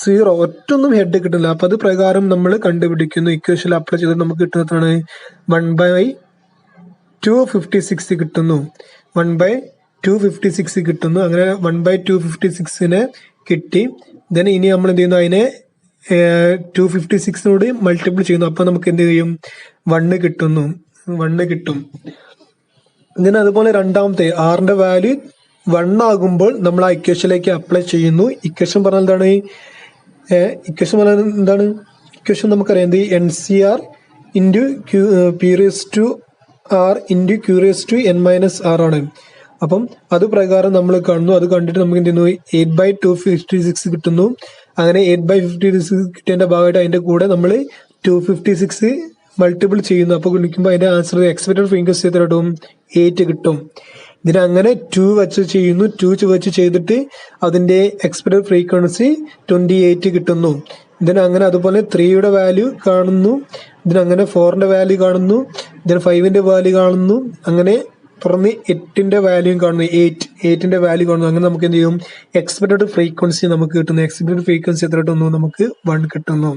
0, ഒറ്റൊന്നും ഹെഡ് കിട്ടില്ല. അപ്പൊ അത് പ്രകാരം നമ്മൾ കണ്ടുപിടിക്കുന്നു. ഇക്വേഷനിൽ അപ്ലൈ ചെയ്തിട്ട് നമുക്ക് കിട്ടുന്നതാണ് 1/256 കിട്ടുന്നു. 1/256 256 കിട്ടുന്നു. അങ്ങനെ 1/256 കിട്ടി. ദെൻ ഇനി നമ്മൾ എന്ത് ചെയ്യുന്നു, അതിനെ 256 മൾട്ടിപ്പിൾ ചെയ്യുന്നു. അപ്പൊ നമുക്ക് എന്ത് ചെയ്യും, 1 കിട്ടുന്നു, 1 കിട്ടും. ഇതിന് അതുപോലെ രണ്ടാമത്തെ ആറിന്റെ വാല്യൂ 1 ആകുമ്പോൾ നമ്മൾ ആ ഇക്വേഷനിലേക്ക് അപ്ലൈ ചെയ്യുന്നു. ഇക്വേഷൻ പറഞ്ഞാൽ എന്താണ്, ഇക്വേഷൻ പറഞ്ഞാൽ എന്താണ്, ഇക്വേഷൻ നമുക്കറിയാം എന്ത് NCR into P⁻r into Q⁻n−r ആണ്. അപ്പം അത് പ്രകാരം നമ്മൾ കാണുന്നു. അത് കണ്ടിട്ട് നമുക്ക് എന്ത് ചെയ്യുന്നു, 8/256 കിട്ടുന്നു. അങ്ങനെ 8/256 കിട്ടിയതിന്റെ ഭാഗമായിട്ട് അതിന്റെ കൂടെ നമ്മൾ 256 മൾട്ടിപ്പിൾ ചെയ്യുന്നു. അപ്പോൾ ഗുണിക്കുമ്പോൾ അതിന്റെ ആൻസർ എക്സ്പെക്റ്റഡ് ഫ്രീക്വൻസി എത്ര കിട്ടും, 8 കിട്ടും. ഇതിന് അങ്ങനെ 2 വെച്ച് ചെയ്യുന്നു. 2 വെച്ച് ചെയ്തിട്ട് അതിന്റെ എക്സ്പെക്റ്റഡ് ഫ്രീക്വൻസി 28 കിട്ടുന്നു. ഇതിന് അങ്ങനെ അതുപോലെ 3യുടെ വാല്യൂ കാണുന്നു. ഇതിനങ്ങനെ 4ന്റെ വാല്യൂ കാണുന്നു. ഇതിന് 5ന്റെ വാല്യൂ കാണുന്നു. അങ്ങനെ പുറമെ 8ന്റെ വാല്യൂ കാണുന്നു. 8ന്റെ വാല്യൂ കാണുന്നു. അങ്ങനെ നമുക്ക് എന്ത് ചെയ്യും, എക്സ്പെക്റ്റഡ് ഫ്രീക്വൻസി നമുക്ക് കിട്ടുന്നു. എക്സ്പെക്റ്റഡ് ഫ്രീക്വൻസി എത്ര കിട്ടുന്നു, നമുക്ക് 1 കിട്ടുന്നു.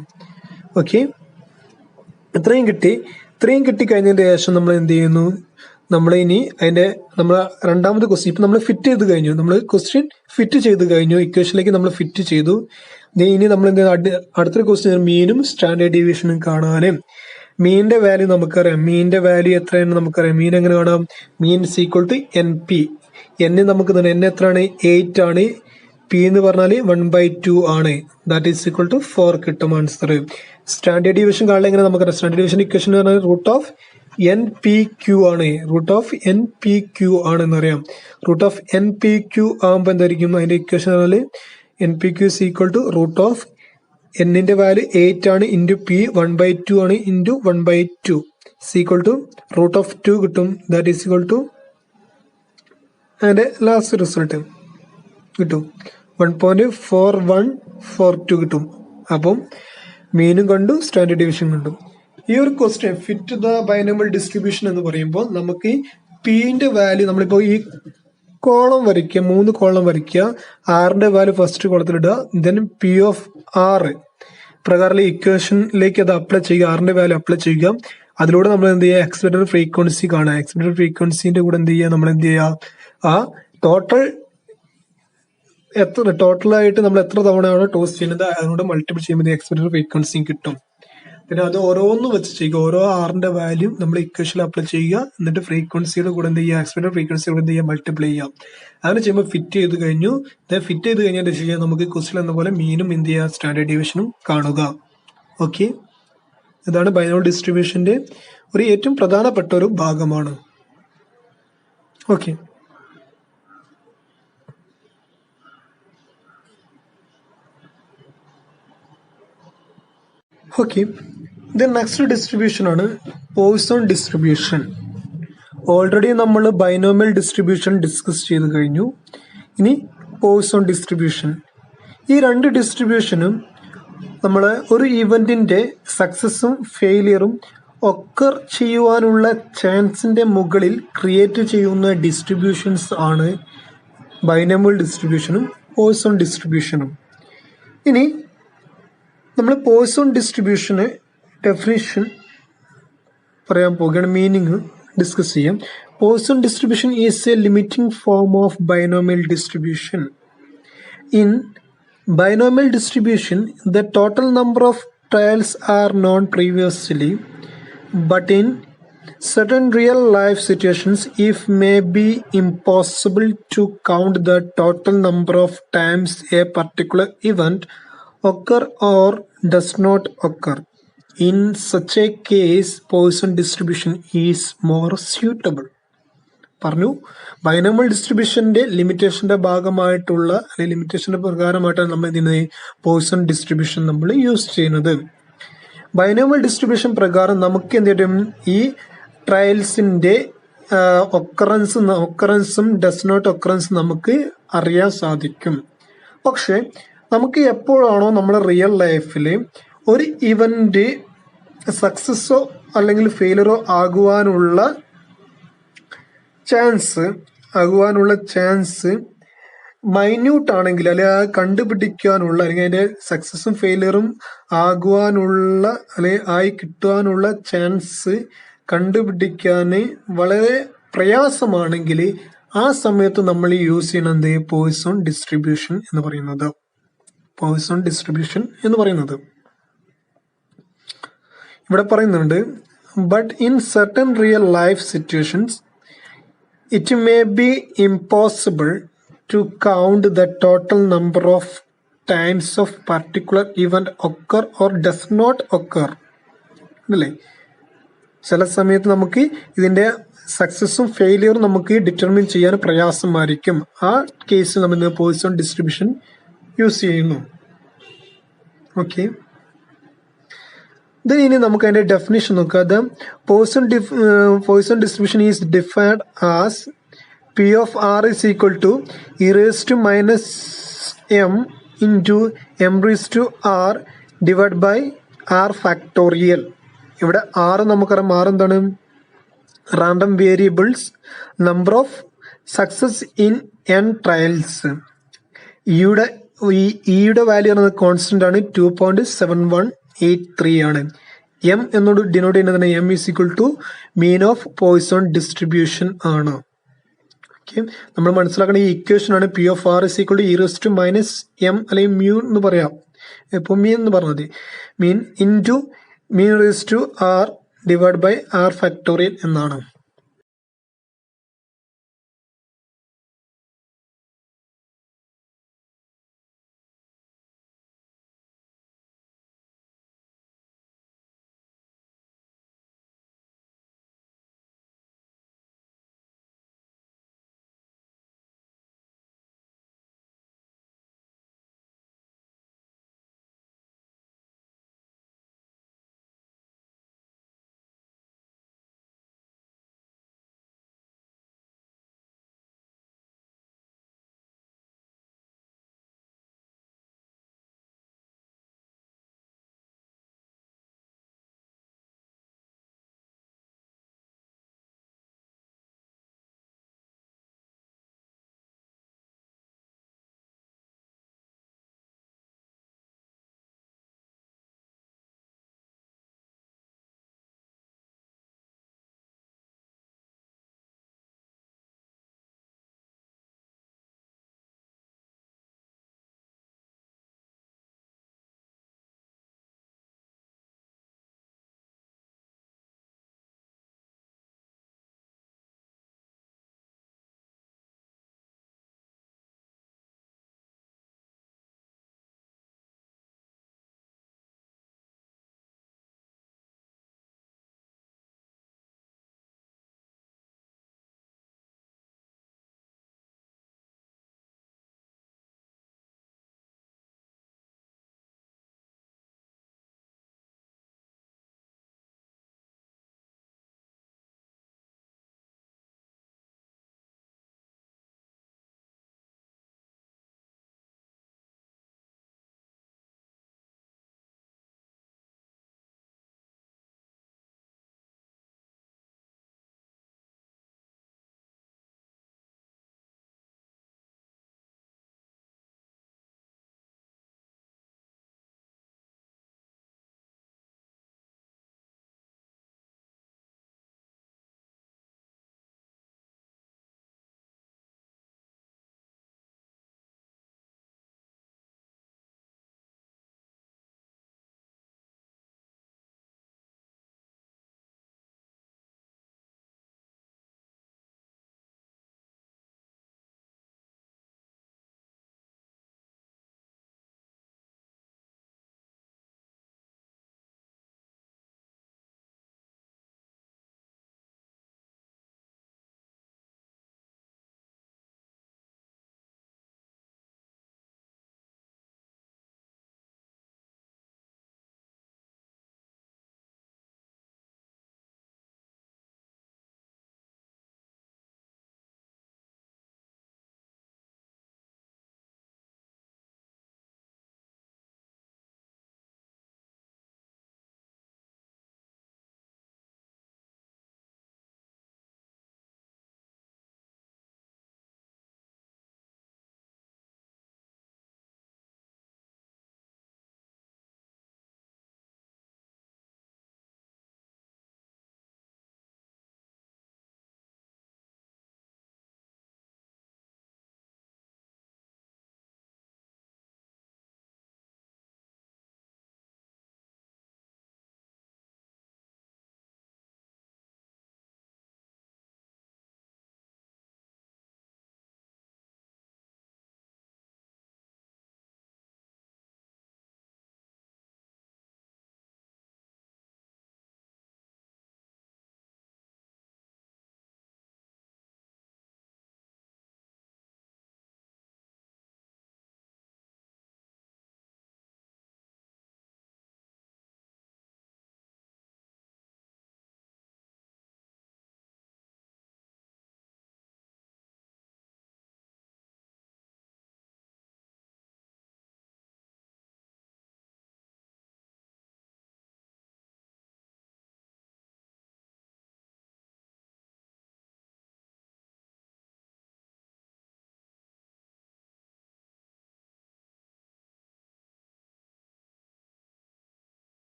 ഓക്കെ, ഇത്രയും കിട്ടിക്കഴിഞ്ഞതിന് ശേഷം നമ്മൾ എന്ത് ചെയ്യുന്നു, നമ്മൾ ഇനി നമ്മളെ രണ്ടാമത്തെ ക്വസ്റ്റ്യൻ ഇപ്പൊ നമ്മൾ ഫിറ്റ് ചെയ്ത് കഴിഞ്ഞു. നമ്മൾ ക്വസ്റ്റ്യൻ ഫിറ്റ് ചെയ്ത് കഴിഞ്ഞു, ഇക്വേഷനിലേക്ക് നമ്മൾ ഫിറ്റ് ചെയ്തു. ഇനി നമ്മൾ എന്ത് അടുത്തൊരു ക്വസ്റ്റ്യൻ മീനും സ്റ്റാൻഡേർഡ് ഡീവിയേഷനും കാണാനും. മീനിന്റെ വാല്യൂ നമുക്കറിയാം. മീനിന്റെ വാല്യൂ എത്രയാണ് നമുക്കറിയാം. മീൻ എങ്ങനെ കാണാം, മീൻ = NP. നമുക്ക് തന്നെ n എത്രയാണ്, 8 ആണ്. P എന്ന് പറഞ്ഞാൽ 1/2 ആണ്. ദാറ്റ് ഈസ് ഈക്വൽ ടു 4 കിട്ടും ആൻസർ. സ്റ്റാൻഡേർഡ് ഡീവിയേഷൻ കാണാൻ എങ്ങനെ നമുക്കറിയാം. സ്റ്റാൻഡേർഡ് ഡീവിയേഷൻ ഇക്വേഷൻ എന്ന് പറഞ്ഞാൽ √NPQ ആണ്. √NPQ ആണെന്നറിയാം. √NPQ ആകുമ്പോൾ എന്തായിരിക്കും അതിന്റെ ഇക്വേഷൻ പറഞ്ഞാൽ NPQ = ന്റെ വാല്യൂ 8 ആണ് ഇൻറ്റു P 1/2 ആണ് ഇൻറ്റു 1/2 √2 കിട്ടും. ദാറ്റ് ഈസ് ഈക്വൽ ടു അതിന്റെ ലാസ്റ്റ് റിസൾട്ട് കിട്ടും 1.4142 കിട്ടും. അപ്പം മീനും കണ്ടു, സ്റ്റാൻഡേർഡ് ഡീവിയേഷൻ കണ്ടു. ഈ ഒരു question fit the binomial distribution എന്ന് പറയുമ്പോൾ നമുക്ക് പിന്റെ വാല്യൂ നമ്മളിപ്പോ ഈ കോളം വരയ്ക്കുക, 3 കോളം വരയ്ക്കുക. ആറിന്റെ വാല്യൂ ഫസ്റ്റ് കോളത്തിലിടുക. ദെൻ P(r) പ്രകാരം ഇക്വേഷനിലേക്ക് അത് അപ്ലൈ ചെയ്യുക. ആറിന്റെ വാല്യൂ അപ്ലൈ ചെയ്യുക. അതിലൂടെ നമ്മൾ എന്ത് ചെയ്യുക, എക്സ്പെക്റ്റഡ് ഫ്രീക്വൻസി കാണുക. എക്സ്പെക്റ്റഡ് ഫ്രീക്വൻസിന്റെ കൂടെ എന്ത് ചെയ്യുക, നമ്മൾ എന്ത് ചെയ്യുക, ആ ടോട്ടലായിട്ട് നമ്മൾ എത്ര തവണയാണ് ടോസ് ചെയ്യുന്നത് അതുകൊണ്ട് മൾട്ടിപ്പിൾ ചെയ്യുമ്പോൾ എക്സ്പെക്റ്റഡ് ഫ്രീക്വൻസി കിട്ടും. പിന്നെ അത് ഓരോന്നും വെച്ച് ചെയ്യുക. ഓരോ ആറിന്റെ വാല്യൂ നമ്മൾ ഇക്വേഷനിൽ അപ്ലൈ ചെയ്യുക. എന്നിട്ട് ഫ്രീക്വൻസിയുടെ കൂടെ എന്ത് ചെയ്യുക, എക്സ്പെക്റ്റഡ് ഫ്രീക്വൻസിയുടെ എന്ത് ചെയ്യുക, മൾട്ടിപ്ലൈ ചെയ്യാം. അങ്ങനെ ചെയ്യുമ്പോൾ ഫിറ്റ് ചെയ്ത് കഴിഞ്ഞു. ഫിറ്റ് ചെയ്ത് കഴിഞ്ഞാൽ ചെയ്യാം നമുക്ക് ക്വസ്റ്റ്യൻ എന്ന പോലെ മീനും എന്ത് ചെയ്യുക, സ്റ്റാൻഡേർഡ് ഡീവിയേഷനും കാണുക. ഓക്കെ, ഇതാണ് ബൈനോമിയൽ ഡിസ്ട്രിബ്യൂഷന്റെ ഒരു ഏറ്റവും പ്രധാനപ്പെട്ട ഒരു ഭാഗമാണ്. ഓക്കെ, നെക്സ്റ്റ് ഡിസ്ട്രിബ്യൂഷൻ ആണ് പോയ്സൺ ഡിസ്ട്രിബ്യൂഷൻ. ഓൾറെഡി നമ്മൾ ബൈനോമിയൽ ഡിസ്ട്രിബ്യൂഷൻ ഡിസ്കസ് ചെയ്ത് കഴിഞ്ഞു. ഇനി പോയ്സൺ ഡിസ്ട്രിബ്യൂഷൻ. ഈ രണ്ട് ഡിസ്ട്രിബ്യൂഷനും നമ്മൾ ഒരു ഇവന്റിന്റെ സക്സസും ഫെയിലിയറും ഒക്കർ ചെയ്യുവാനുള്ള ചാൻസിന്റെ മുകളിൽ ക്രിയേറ്റ് ചെയ്യുന്ന ഡിസ്ട്രിബ്യൂഷൻസ് ആണ് ബൈനോമിയൽ ഡിസ്ട്രിബ്യൂഷനും പോയ്സൺ ഡിസ്ട്രിബ്യൂഷനും. ഇനി നമ്മൾ പോയ്സൺ ഡിസ്ട്രിബ്യൂഷന് ഡെഫിനിഷൻ പറയാൻ പോകുകയാണ്, മീനിങ് ഡിസ്കസ് ചെയ്യാം. Poison distribution is A limiting form of binomial distribution. In binomial distribution the total number of trials are known previously, but in certain real life situations it may be impossible to count the total number of times a particular event occur or does not occur. In such a case, Poisson distribution is more suitable. പറഞ്ഞു, binomial ഡിസ്ട്രിബ്യൂഷന്റെ ലിമിറ്റേഷന്റെ ഭാഗമായിട്ടുള്ള അല്ലെങ്കിൽ ലിമിറ്റേഷന്റെ പ്രകാരമായിട്ടാണ് നമ്മൾ എന്ത് ചെയ്യുന്നത്, poison distribution നമ്മൾ use ചെയ്യുന്നത്. Binomial distribution പ്രകാരം നമുക്ക് എന്ത് ചെയ്യും, ഈ ട്രയൽസിന്റെ ഒക്കറൻസും ഡസ് നോട്ട് ഒക്കറൻസും നമുക്ക് അറിയാൻ സാധിക്കും. പക്ഷെ നമുക്ക് എപ്പോഴാണോ നമ്മുടെ റിയൽ ലൈഫിൽ ഒരു ഇവന്റ് സക്സസ്സോ അല്ലെങ്കിൽ ഫെയിലറോ ആകുവാനുള്ള ചാൻസ് മൈന്യൂട്ട് ആണെങ്കിൽ അല്ലെങ്കിൽ കണ്ടുപിടിക്കാനുള്ള അല്ലെങ്കിൽ അതിന്റെ സക്സസും ഫെയിലിയറും ആകുവാനുള്ള അല്ലെങ്കിൽ ആയി കിട്ടുവാനുള്ള ചാൻസ് കണ്ടുപിടിക്കാൻ വളരെ പ്രയാസമാണെങ്കിൽ ആ സമയത്ത് നമ്മൾ യൂസ് ചെയ്യുന്നത് പോയ്സൺ ഡിസ്ട്രിബ്യൂഷൻ എന്ന് പറയുന്നത്. പോയ്സൺ ഡിസ്ട്രിബ്യൂഷൻ എന്ന് പറയുന്നത് ഇവിടെ പറയുന്നുണ്ട്. But in certain real life situations it may be impossible to count the total number of times of particular event occur or does not occur. അല്ലേ? ചില സമയത്ത് നമുക്ക് ഇതിൻ്റെ സക്സസും ഫെയിലിയറും നമുക്ക് ഡിറ്റർമിൻ ചെയ്യാൻ പ്രയാസമായിരിക്കും. ആ കേസിൽ നമ്മൾ പോയ്സൺ ഡിസ്ട്രിബ്യൂഷൻ യൂസ് ചെയ്യുന്നു. ഓക്കെ, ഇനി നമുക്ക് അതിന്റെ ഡെഫിനിഷൻ നോക്കാം. അത് poison distribution is defined as P of R is equal to e raised to minus m into m raised to r divided by r factorial. ഇവിടെ r നമുക്കറിയാം. r എന്താണ്? Random variables, number of success in n trials. ഇയുടെ value എന്നത് constant ആണ്, 2.7183 ആണ്. M എന്നോട് denote ചെയ്യുന്നത് m is equal to mean of Poisson distribution ആണ്. ഓക്കെ, നമ്മൾ മനസ്സിലാക്കുന്ന ഈ ഇക്വേഷൻ ആണ് p of r is equal to e raise to minus m അല്ലെങ്കിൽ മ്യൂ എന്ന് പറയാം. ഇപ്പോൾ മീൻ എന്ന് പറഞ്ഞാൽ മതി. Mean into mean raise to r divide by r factorial എന്നാണ്.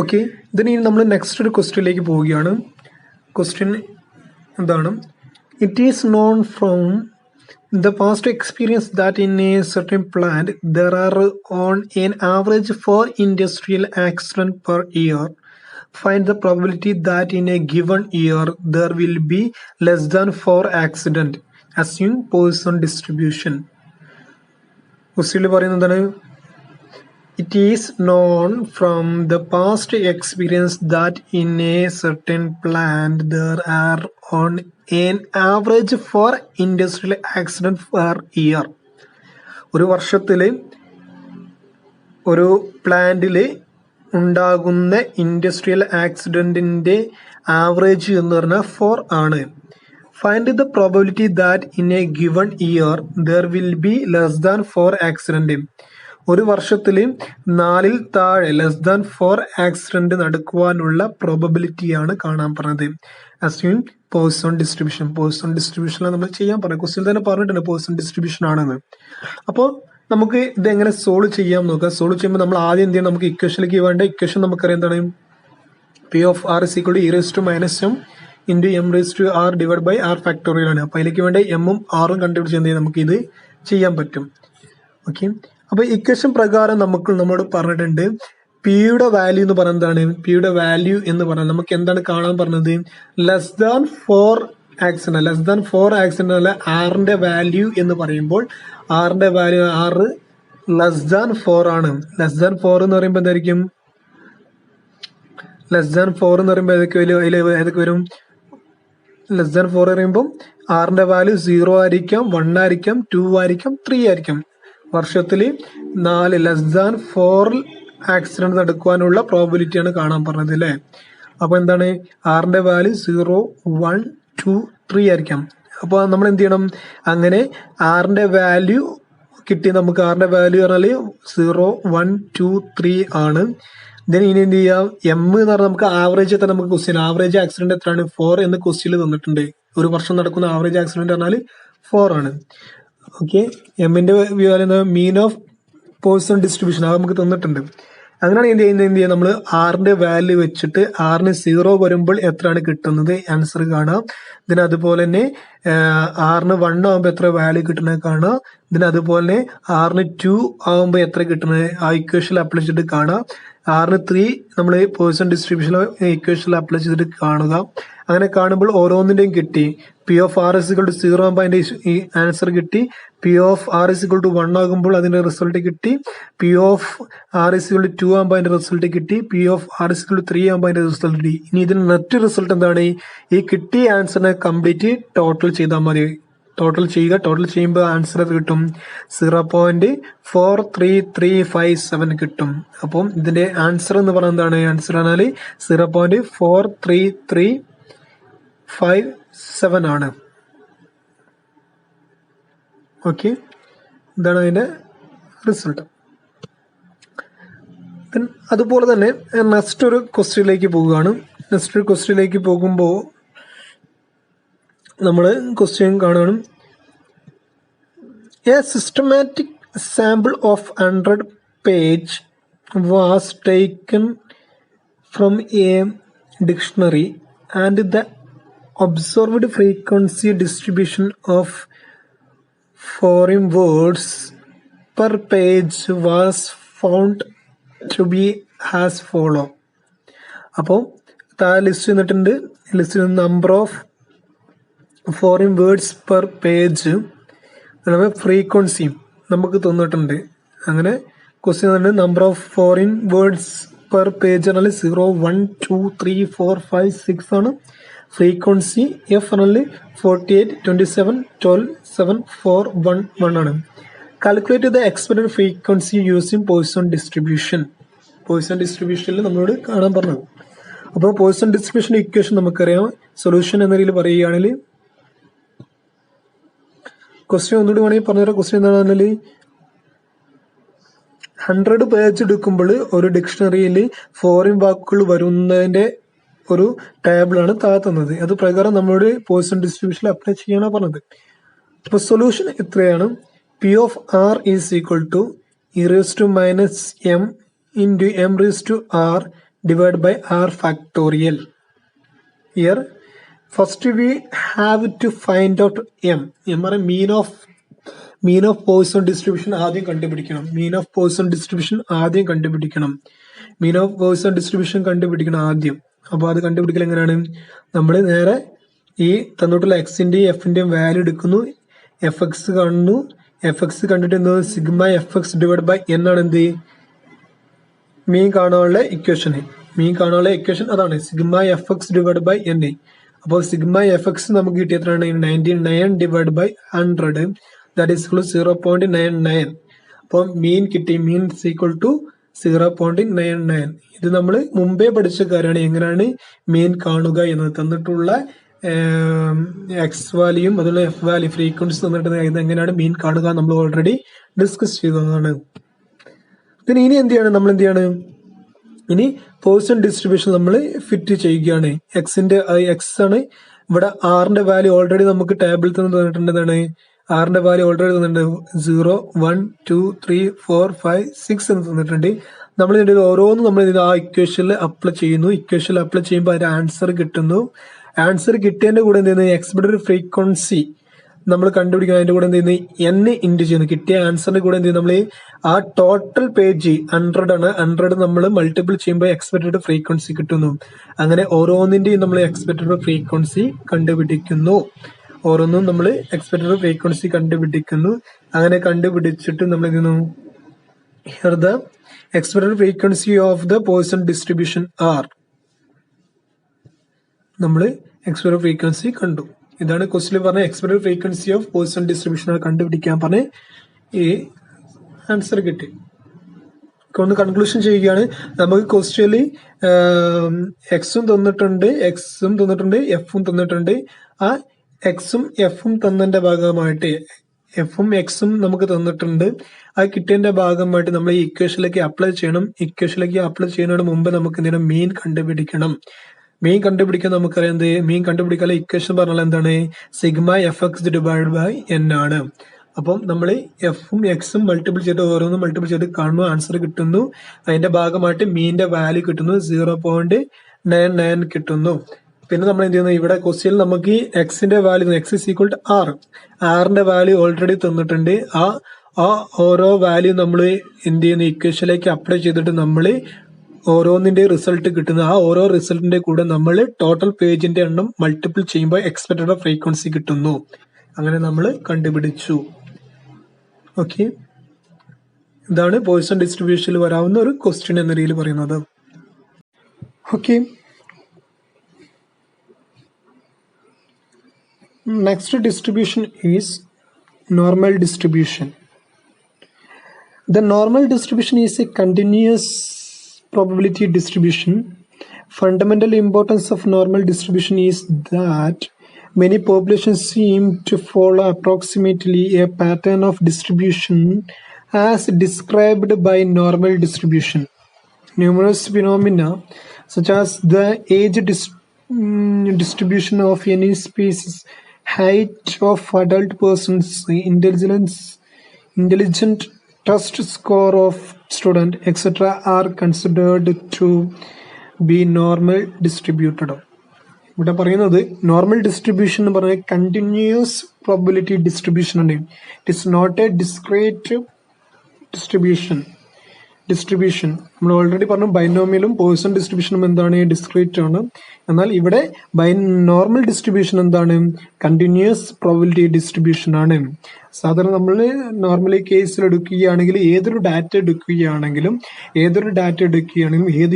ഓക്കെ, ഇതിന് നമ്മൾ നെക്സ്റ്റ് ഒരു ക്വസ്റ്റ്യനിലേക്ക് പോവുകയാണ്. ക്വസ്റ്റ്യൻ എന്താണ്? It is known from the past experience that in a certain plant there are on an average 4 industrial accidents per year. Find the probability that in a given year there will be less than 4 accidents. Assume Poisson distribution. ക്വസ്റ്റ്യനിൽ പറയുന്നത് എന്താണ്? It is known from the past experience that in a certain plant there are on an average 4 industrial accidents per year. ഒരു വർഷത്തിൽ ഒരു പ്ലാന്റിൽ ഉണ്ടാകുന്ന industrial ആക്സിഡൻറ്റിൻ്റെ average എന്ന് പറഞ്ഞാൽ 4 ആണ്. Find the probability that in a given year there will be less than 4 accidents. ഒരു വർഷത്തിൽ 4-ൽ താഴെ ലെസ് ദാൻ 4 ആക്സിഡന്റ് നടക്കുവാനുള്ള പ്രോബബിലിറ്റിയാണ് കാണാൻ പറഞ്ഞത്. Assume poison distribution. പോയ്സൺ ഡിസ്ട്രിബ്യൂഷനിലാണ് നമ്മൾ ചെയ്യാൻ പറഞ്ഞത്. ക്വസ്റ്റ്യൻ തന്നെ പറഞ്ഞിട്ടുണ്ട് പോയ്സൺ ഡിസ്ട്രിബ്യൂഷൻ ആണെന്ന്. അപ്പോൾ നമുക്ക് ഇതെങ്ങനെ സോൾവ് ചെയ്യാൻ നോക്കാം. സോൾവ് ചെയ്യുമ്പോൾ നമ്മൾ ആദ്യം എന്ത് ചെയ്യണം? നമുക്ക് ഇക്വേഷനിലേക്ക് വേണ്ട ഇക്വേഷൻ നമുക്കറിയാം എന്താണ്? P of r is equal to e raise to minus m into m raise to r divide by r factorial ആണ്. അപ്പോൾ അതിലേക്ക് വേണ്ട എമ്മും ആറും കണ്ടുപിടിച്ച് എന്ത് ചെയ്യാം? നമുക്ക് ഇത് ചെയ്യാൻ പറ്റും. ഓക്കെ, അപ്പോൾ ഇക്വേഷൻ പ്രകാരം നമ്മളോട് പറഞ്ഞിട്ടുണ്ട് പിയുടെ വാല്യൂ എന്ന് പറയുന്നത് എന്താണ്? പിയുടെ വാല്യൂ എന്ന് പറഞ്ഞാൽ നമുക്ക് എന്താണ് കാണാൻ പറഞ്ഞത്? Less than 4 accident. Less than 4 accident അല്ല, ആറിന്റെ വാല്യൂ എന്ന് പറയുമ്പോൾ ആറിന്റെ വാല്യൂ 6 ലെസ് ദാൻ 4 ആണ്. ലെസ് ദാൻ 4 എന്ന് പറയുമ്പോൾ എന്തായിരിക്കും? ലെസ് ദാൻ 4 എന്ന് പറയുമ്പോൾ ഏതൊക്കെ വരും? ലെസ് ദാൻ 4 പറയുമ്പോൾ ആറിന്റെ വാല്യൂ 0 ആയിരിക്കാം, 1 ആയിരിക്കാം, 2 ആയിരിക്കാം, 3 ആയിരിക്കും. വർഷത്തിൽ 4 ലെസ് ദാൻ 4 ആക്സിഡന്റ് നടക്കുവാനുള്ള പ്രോബിലിറ്റിയാണ് കാണാൻ പറഞ്ഞത് അല്ലേ. അപ്പോൾ എന്താണ്? ആറിന്റെ വാല്യൂ 0, 1, 2, 3 ആയിരിക്കാം. അപ്പോൾ നമ്മൾ എന്ത് ചെയ്യണം? അങ്ങനെ ആറിന്റെ വാല്യൂ കിട്ടി. നമുക്ക് ആറിന്റെ വാല്യൂ പറഞ്ഞാൽ 0, 1, 2, 3 ആണ്. ഇനി എന്ത് ചെയ്യാം? എം എന്ന് പറഞ്ഞാൽ നമുക്ക് ആവറേജ് എത്ര? നമുക്ക് ക്വസ്റ്റ്യൻ ആവറേജ് ആക്സിഡന്റ് എത്രയാണ്? 4 എന്ന് ക്വസ്റ്റ്യനിൽ തന്നിട്ടുണ്ട്. ഒരു വർഷം നടക്കുന്ന ആവറേജ് ആക്സിഡന്റ് പറഞ്ഞാൽ 4 ആണ്. ഓക്കെ, എമ്മിന്റെ value mean of Poisson distribution അത് നമുക്ക് തന്നിട്ടുണ്ട്. അങ്ങനെയാണ് എന്ത് ചെയ്യുക? നമ്മൾ ആറിന്റെ വാല്യൂ വെച്ചിട്ട് ആറിന് 0 വരുമ്പോൾ എത്രയാണ് കിട്ടുന്നത് ആൻസർ കാണാം. ഇതിന് അതുപോലെ തന്നെ ആറിന് 1 ആകുമ്പോൾ എത്ര വാല്യൂ കിട്ടുന്നത് കാണാം. ഇതിന് അതുപോലെ തന്നെ ആറിന് 2 ആകുമ്പോൾ എത്ര കിട്ടുന്നത് ആ ഇക്വേഷനിൽ അപ്ലൈ ചെയ്തിട്ട് കാണാം. ആറിന് 3 നമ്മൾ പോയ്സൺ ഡിസ്ട്രിബ്യൂഷൻ ഇക്വേഷനിൽ അപ്ലൈ ചെയ്തിട്ട് കാണുക. അങ്ങനെ കാണുമ്പോൾ ഓരോന്നിന്റെയും കിട്ടി. P of r is equal to 0 ആകുമ്പോൾ അതിന്റെ ഈ ആൻസർ കിട്ടി. P of r is equal to 1 ആകുമ്പോൾ അതിന്റെ റിസൾട്ട് കിട്ടി. P of r is equal to 2 ആകുമ്പോൾ അതിന്റെ റിസൾട്ട് കിട്ടി. P of r is equal to 3 ആകുമ്പോൾ അതിന്റെ റിസൾട്ട് കിട്ടി. ഇനി ഇതിന്റെ നെറ്റ് റിസൾട്ട് എന്താണ്? ഈ കിട്ടിയ ആൻസറിനെ കംപ്ലീറ്റ് ടോട്ടൽ ചെയ്താൽ മതി. ടോട്ടൽ ചെയ്യുക. ടോട്ടൽ ചെയ്യുമ്പോൾ ആൻസർ കിട്ടും 0.43357 കിട്ടും. അപ്പം ഇതിന്റെ ആൻസർ എന്ന് പറയുന്നത് എന്താണ്? ആൻസർ പറഞ്ഞാൽ 0.43357 ആണ്. ഓക്കെ, ഇതാണ് അതിന്റെ റിസൾട്ട്. അതുപോലെ തന്നെ നെക്സ്റ്റ് ഒരു ക്വസ്റ്റ്യനിലേക്ക് പോവുകയാണ്. നെക്സ്റ്റ് ഒരു ക്വസ്റ്റ്യനിലേക്ക് പോകുമ്പോൾ നമ്മൾ ക്വസ്റ്റ്യൻ കാണണം. A systematic sample of 100 page was taken from A dictionary and the observed frequency distribution of foreign words per page was found to be as follow. അപ്പോൾ താഴെ ലിസ്റ്റ് ചെയ്തിട്ടുണ്ട്. List number of foreign words per page frequency നമുക്ക് തന്നിട്ടുണ്ട്. അങ്ങനെ question തന്നിട്ടുണ്ട്. Number of foreign words per page പറഞ്ഞാൽ 0, 1, 2, 3, 4, 5, 6 ആണ്. Frequency F പറഞ്ഞാൽ 48, 27, 12, 7, 4, 1, 1 ആണ്. Calculate the expected frequency using Poisson distribution. Poisson ഡിസ്ട്രിബ്യൂഷനിൽ നമ്മളോട് കാണാൻ പറഞ്ഞു. അപ്പോൾ പോയ്സൺ ഡിസ്ട്രിബ്യൂഷൻ ഇക്വേഷൻ നമുക്കറിയാം. സൊല്യൂഷൻ എന്ന രീതിയിൽ പറയുകയാണെങ്കിൽ ക്വസ്റ്റ്യൻ ഒന്നുകൂടി വേണമെങ്കിൽ പറഞ്ഞുതരാം. ക്വസ്റ്റ്യൻ എന്താണെന്ന് പറഞ്ഞാൽ 100 പേജ് എടുക്കുമ്പോൾ ഒരു ഡിക്ഷണറിയിൽ ഫോറിൻ വാക്കുകൾ വരുന്നതിന്റെ ഒരു ടേബിളാണ് താഴ്ത്തുന്നത്. അത് പ്രകാരം നമ്മളോട് പോയ്സൺ ഡിസ്ട്രിബ്യൂഷൻ അപ്ലൈ ചെയ്യാനാണ് പറഞ്ഞത്. അപ്പോൾ സൊല്യൂഷൻ എത്രയാണ്? P of r is equal to e raise to minus m into m raise to r divided by r factorial. Here first we have to find out m. mean of Poisson distribution ആദ്യം കണ്ടുപിടിക്കണം. mean of Poisson distribution ആദ്യം കണ്ടുപിടിക്കണം. mean of Poisson distribution കണ്ടുപിടിക്കണം ആദ്യം. അപ്പോൾ അത് കണ്ടുപിടിക്കൽ എങ്ങനെയാണ്? നമ്മൾ നേരെ ഈ തന്നിട്ടുള്ള എക്സിന്റെയും എഫിന്റെയും വാല്യൂ എടുക്കുന്നു, എഫ് എക്സ് കാണുന്നു, എഫ് എക്സ് കണ്ടിട്ട് എന്ത് sigma f x divide by N ആണ് എന്ത് മീൻ കാണാനുള്ള ഇക്വേഷൻ. അതാണ് sigma f x divide by n. അപ്പോൾ സിഗ്മ എഫ് എക്സ് നമുക്ക് കിട്ടിയ എത്രയാണ്? 99 ഡിവൈഡ് ബൈ 100, ദാറ്റ് ഈസ് 0.99. അപ്പോൾ മീൻ കിട്ടി. Mean is equal to 0.99. ഇത് നമ്മൾ മുമ്പേ പഠിച്ച കാര്യമാണ്, എങ്ങനെയാണ് മീൻ കാണുക എന്നത്. തന്നിട്ടുള്ള എക്സ് വാല്യൂയും അതുപോലെ എഫ് വാല്യൂ ഫ്രീക്വൻസി തന്നിട്ട് ഇത് എങ്ങനെയാണ് മീൻ കാണുക നമ്മൾ ഓൾറെഡി ഡിസ്കസ് ചെയ്തതാണ്. പിന്നെ ഇനി നമ്മൾ എന്ത് ചെയ്യാണ്? ഇനി പോയിസൺ ഡിസ്ട്രിബ്യൂഷൻ നമ്മൾ ഫിറ്റ് ചെയ്യുകയാണ്. എക്സ് ആണ് ഇവിടെ. ആറിന്റെ വാല്യൂ ഓൾറെഡി നമുക്ക് ടേബിളിൽ തന്നിട്ടുണ്ട്. ആറിന്റെ വാല്യൂ ഓൾറെഡി തന്നിട്ടുണ്ട് 0, 1, 2, 3, 4, 5, 6 എന്ന് തന്നിട്ടുണ്ട്. നമ്മൾ ഇതിന്റെ ഓരോന്നും നമ്മൾ ആ ഇക്വേഷനിൽ അപ്ലൈ ചെയ്യുന്നു. ഇക്വേഷനിൽ അപ്ലൈ ചെയ്യുമ്പോൾ അതിന്റെ ആൻസർ കിട്ടുന്നു. ആൻസർ കിട്ടിയതിന്റെ കൂടെ എന്ത് ചെയ്യുന്നത്? എക്സ്പെക്റ്റഡ് ഫ്രീക്വൻസി നമ്മൾ കണ്ടുപിടിക്കുന്നത്. അതിന്റെ കൂടെ എന്ത് ചെയ്യുന്നത്? n ഇൻറ്റു ചെയ്യുന്നു. കിട്ടിയ ആൻസറിന്റെ കൂടെ എന്ത് ചെയ്യുന്നത്? നമ്മൾ ആ ടോട്ടൽ പേജ് 100 ആണ്. 100 നമ്മൾ മൾട്ടിപ്പിൾ ചെയ്യുമ്പോൾ എക്സ്പെക്റ്റഡ് ഫ്രീക്വൻസി കിട്ടുന്നു. അങ്ങനെ ഓരോന്നിന്റെയും നമ്മൾ എക്സ്പെക്റ്റഡ് ഫ്രീക്വൻസി കണ്ടുപിടിക്കുന്നു. അങ്ങനെ കണ്ടുപിടിച്ചിട്ട് നമ്മൾ എന്ത് ചെയ്യുന്നു? Here the expected frequency of the Poisson distribution are. നമ്മൾ എക്സ്പെക്റ്റഡ് ഫ്രീക്വൻസി കണ്ടു. ഇതാണ് ക്വസ്റ്റ്യൻ പറഞ്ഞ expected frequency of Poisson distribution കണ്ടുപിടിക്കാൻ പറഞ്ഞ് ഈ ആൻസർ കിട്ടി. ഒന്ന് കൺക്ലൂഷൻ ചെയ്യുകയാണ്. നമുക്ക് ക്വസ്റ്റ്യനിൽ എക്സും തന്നിട്ടുണ്ട്, എഫും തന്നിട്ടുണ്ട്. ആ എക്സും എഫും തന്നതിന്റെ ഭാഗമായിട്ട് എഫും എക്സും നമുക്ക് തന്നിട്ടുണ്ട്. ആ കിട്ടിയതിന്റെ ഭാഗമായിട്ട് നമ്മൾ ഈ ഇക്വേഷനിലേക്ക് അപ്ലൈ ചെയ്യണം. ഇക്വേഷനിലേക്ക് അപ്ലൈ ചെയ്യുന്നതിന് മുമ്പ് നമുക്ക് എന്തെങ്കിലും മീൻ കണ്ടുപിടിക്കണം. മീൻ കണ്ടുപിടിക്കാൻ നമുക്കറിയാം മീൻ കണ്ടുപിടിക്കാനുള്ള ഇക്വേഷൻ പറഞ്ഞാൽ എന്താണ്? Sigma f x divide by N ആണ്. അപ്പം നമ്മൾ എഫും എക്സും മൾട്ടിപ്പിൾ ചെയ്ത് ഓരോന്നും മൾട്ടിപ്പിൾ ചെയ്ത് കാണുമ്പോൾ ആൻസർ കിട്ടുന്നു. അതിന്റെ ഭാഗമായിട്ട് മീനിന്റെ വാല്യൂ കിട്ടുന്നു 0.99 കിട്ടുന്നു. പിന്നെ നമ്മൾ എന്ത് ചെയ്യുന്നു? ഇവിടെ ക്വസ്റ്റ്യനിൽ നമുക്ക് എക്സിന്റെ value x is equal to r. ആറിന്റെ വാല്യൂ ഓൾറെഡി തന്നിട്ടുണ്ട്. ആ ഓരോ വാല്യൂ നമ്മൾ എന്ത് ചെയ്യുന്നു? ഇക്വേഷനിലേക്ക് അപ്ലൈ ചെയ്തിട്ട് നമ്മൾ ഓരോന്നിന്റെ റിസൾട്ട് കിട്ടുന്നു. ആ ഓരോ റിസൾട്ടിന്റെ കൂടെ നമ്മൾ ടോട്ടൽ പേജിന്റെ എണ്ണം മൾട്ടിപ്പിൾ ചെയ്യുമ്പോൾ എക്സ്പെക്റ്റഡ് ഫ്രീക്വൻസി കിട്ടുന്നു. അങ്ങനെ നമ്മൾ കണ്ടുപിടിച്ചു. ഓക്കെ, ഇതാണ് പോയിസൺ ഡിസ്ട്രിബ്യൂഷനിൽ വരാവുന്ന ഒരു ക്വസ്റ്റ്യൻ എന്ന രീതിയിൽ പറയുന്നത്. Okay, next distribution is normal distribution. The normal distribution is a continuous probability distribution. Fundamental importance of normal distribution is that many populations seem to follow approximately a pattern of distribution as described by normal distribution. Numerous phenomena such as the age distribution of any species, height of adult persons, intelligent test score of student, etc. are considered to be normal distributed. ഇവിടെ പറയുന്നത് normal distribution എന്ന് പറയുന്നത് continuous probability distribution ആണ്. It is not a discrete distribution നമ്മൾ already പറഞ്ഞു. ബൈനോമിയലും Poisson ഡിസ്ട്രിബ്യൂഷനും എന്താണ്? ഡിസ്ക്രീറ്റ് ആണ്. എന്നാൽ ഇവിടെ നോർമൽ ഡിസ്ട്രിബ്യൂഷൻ എന്താണ്? കണ്ടിന്യൂസ് പ്രോബബിലിറ്റി ഡിസ്ട്രിബ്യൂഷൻ ആണ്. സാധാരണ നമ്മൾ നോർമലി കേസിൽ എടുക്കുകയാണെങ്കിൽ ഏതൊരു ഡാറ്റ എടുക്കുകയാണെങ്കിലും ഏത്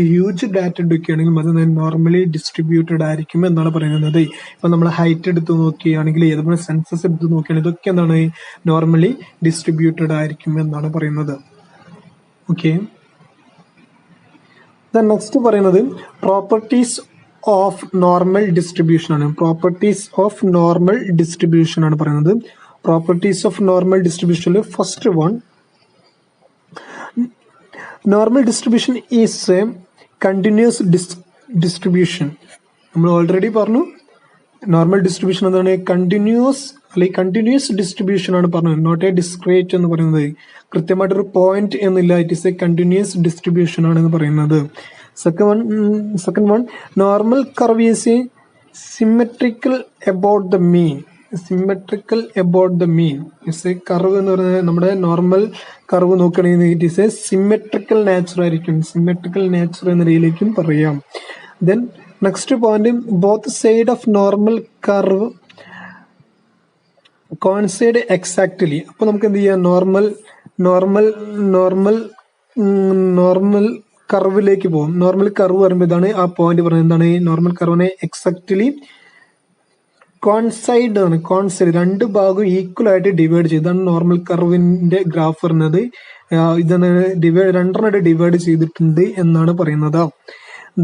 ഹ്യൂജ് ഡാറ്റ എടുക്കുകയാണെങ്കിലും അത് നോർമലി ഡിസ്ട്രിബ്യൂട്ടഡ് ആയിരിക്കും എന്നാണ് പറയുന്നത്. ഇപ്പൊ നമ്മൾ ഹൈറ്റ് എടുത്ത് നോക്കുകയാണെങ്കിൽ ഏതുപോലെ സെൻസസ് എടുത്ത് നോക്കുകയാണെങ്കിൽ ഇതൊക്കെ എന്താണ്? നോർമലി ഡിസ്ട്രിബ്യൂട്ടഡ് ആയിരിക്കും എന്നാണ് പറയുന്നത്. ഓക്കെ, നെക്സ്റ്റ് പറയുന്നത് പ്രോപ്പർട്ടീസ് ഓഫ് നോർമൽ ഡിസ്ട്രിബ്യൂഷൻ ആണ്. പ്രോപ്പർട്ടീസ് ഓഫ് നോർമൽ ഡിസ്ട്രിബ്യൂഷൻ ആണ് പറയുന്നത്. Properties of normal distribution. First one, normal distribution is a continuous distribution. നമ്മൾ ഓൾറെഡി പറഞ്ഞു നോർമൽ ഡിസ്ട്രിബ്യൂഷൻ എന്താണ്? കണ്ടിന്യൂസ് ഡിസ്ട്രിബ്യൂഷൻ ആണ് പറഞ്ഞത്, നോട്ട് എ ഡിസ്ക്രീറ്റ് എന്ന് പറയുന്നത്. കൃത്യമായിട്ടൊരു പോയിന്റ് എന്നില്ല, it is A continuous distribution ആണെന്ന് പറയുന്നത്. Second one, normal curve is symmetrical about the mean. Symmetrical about the mean. Is a curve എന്ന് പറയുന്നത് നമ്മുടെ നോർമൽ കർവ് നോക്കുകയാണെങ്കിൽ it is a symmetrical nature ആയിരിക്കും. സിമെട്രിക്കൽ നാച്ചർ എന്ന രീതിയിലേക്കും പറയാം. Then next point, both side of normal curve coincide exactly. അപ്പൊ നമുക്ക് എന്ത് ചെയ്യാം, നോർമൽ കർവിലേക്ക് പോകും. നോർമൽ കർവ് പറയുമ്പോൾ ഇതാണ് ആ പോയിന്റ് പറയുന്നത്. എന്താണ് നോർമൽ കർവിനെ എക്സാക്ട്ലി കോൺസൈഡ് ആണ്. കോൺസൈഡ് രണ്ട് ഭാഗം ഈക്വൽ ആയിട്ട് ഡിവൈഡ് ചെയ്താണ് നോർമൽ കർവിന്റെ ഗ്രാഫ് പറയുന്നത്. ഇതാണ് രണ്ടെണ്ണമായിട്ട് ഡിവൈഡ് ചെയ്തിട്ടുണ്ട് എന്നാണ് പറയുന്നത്.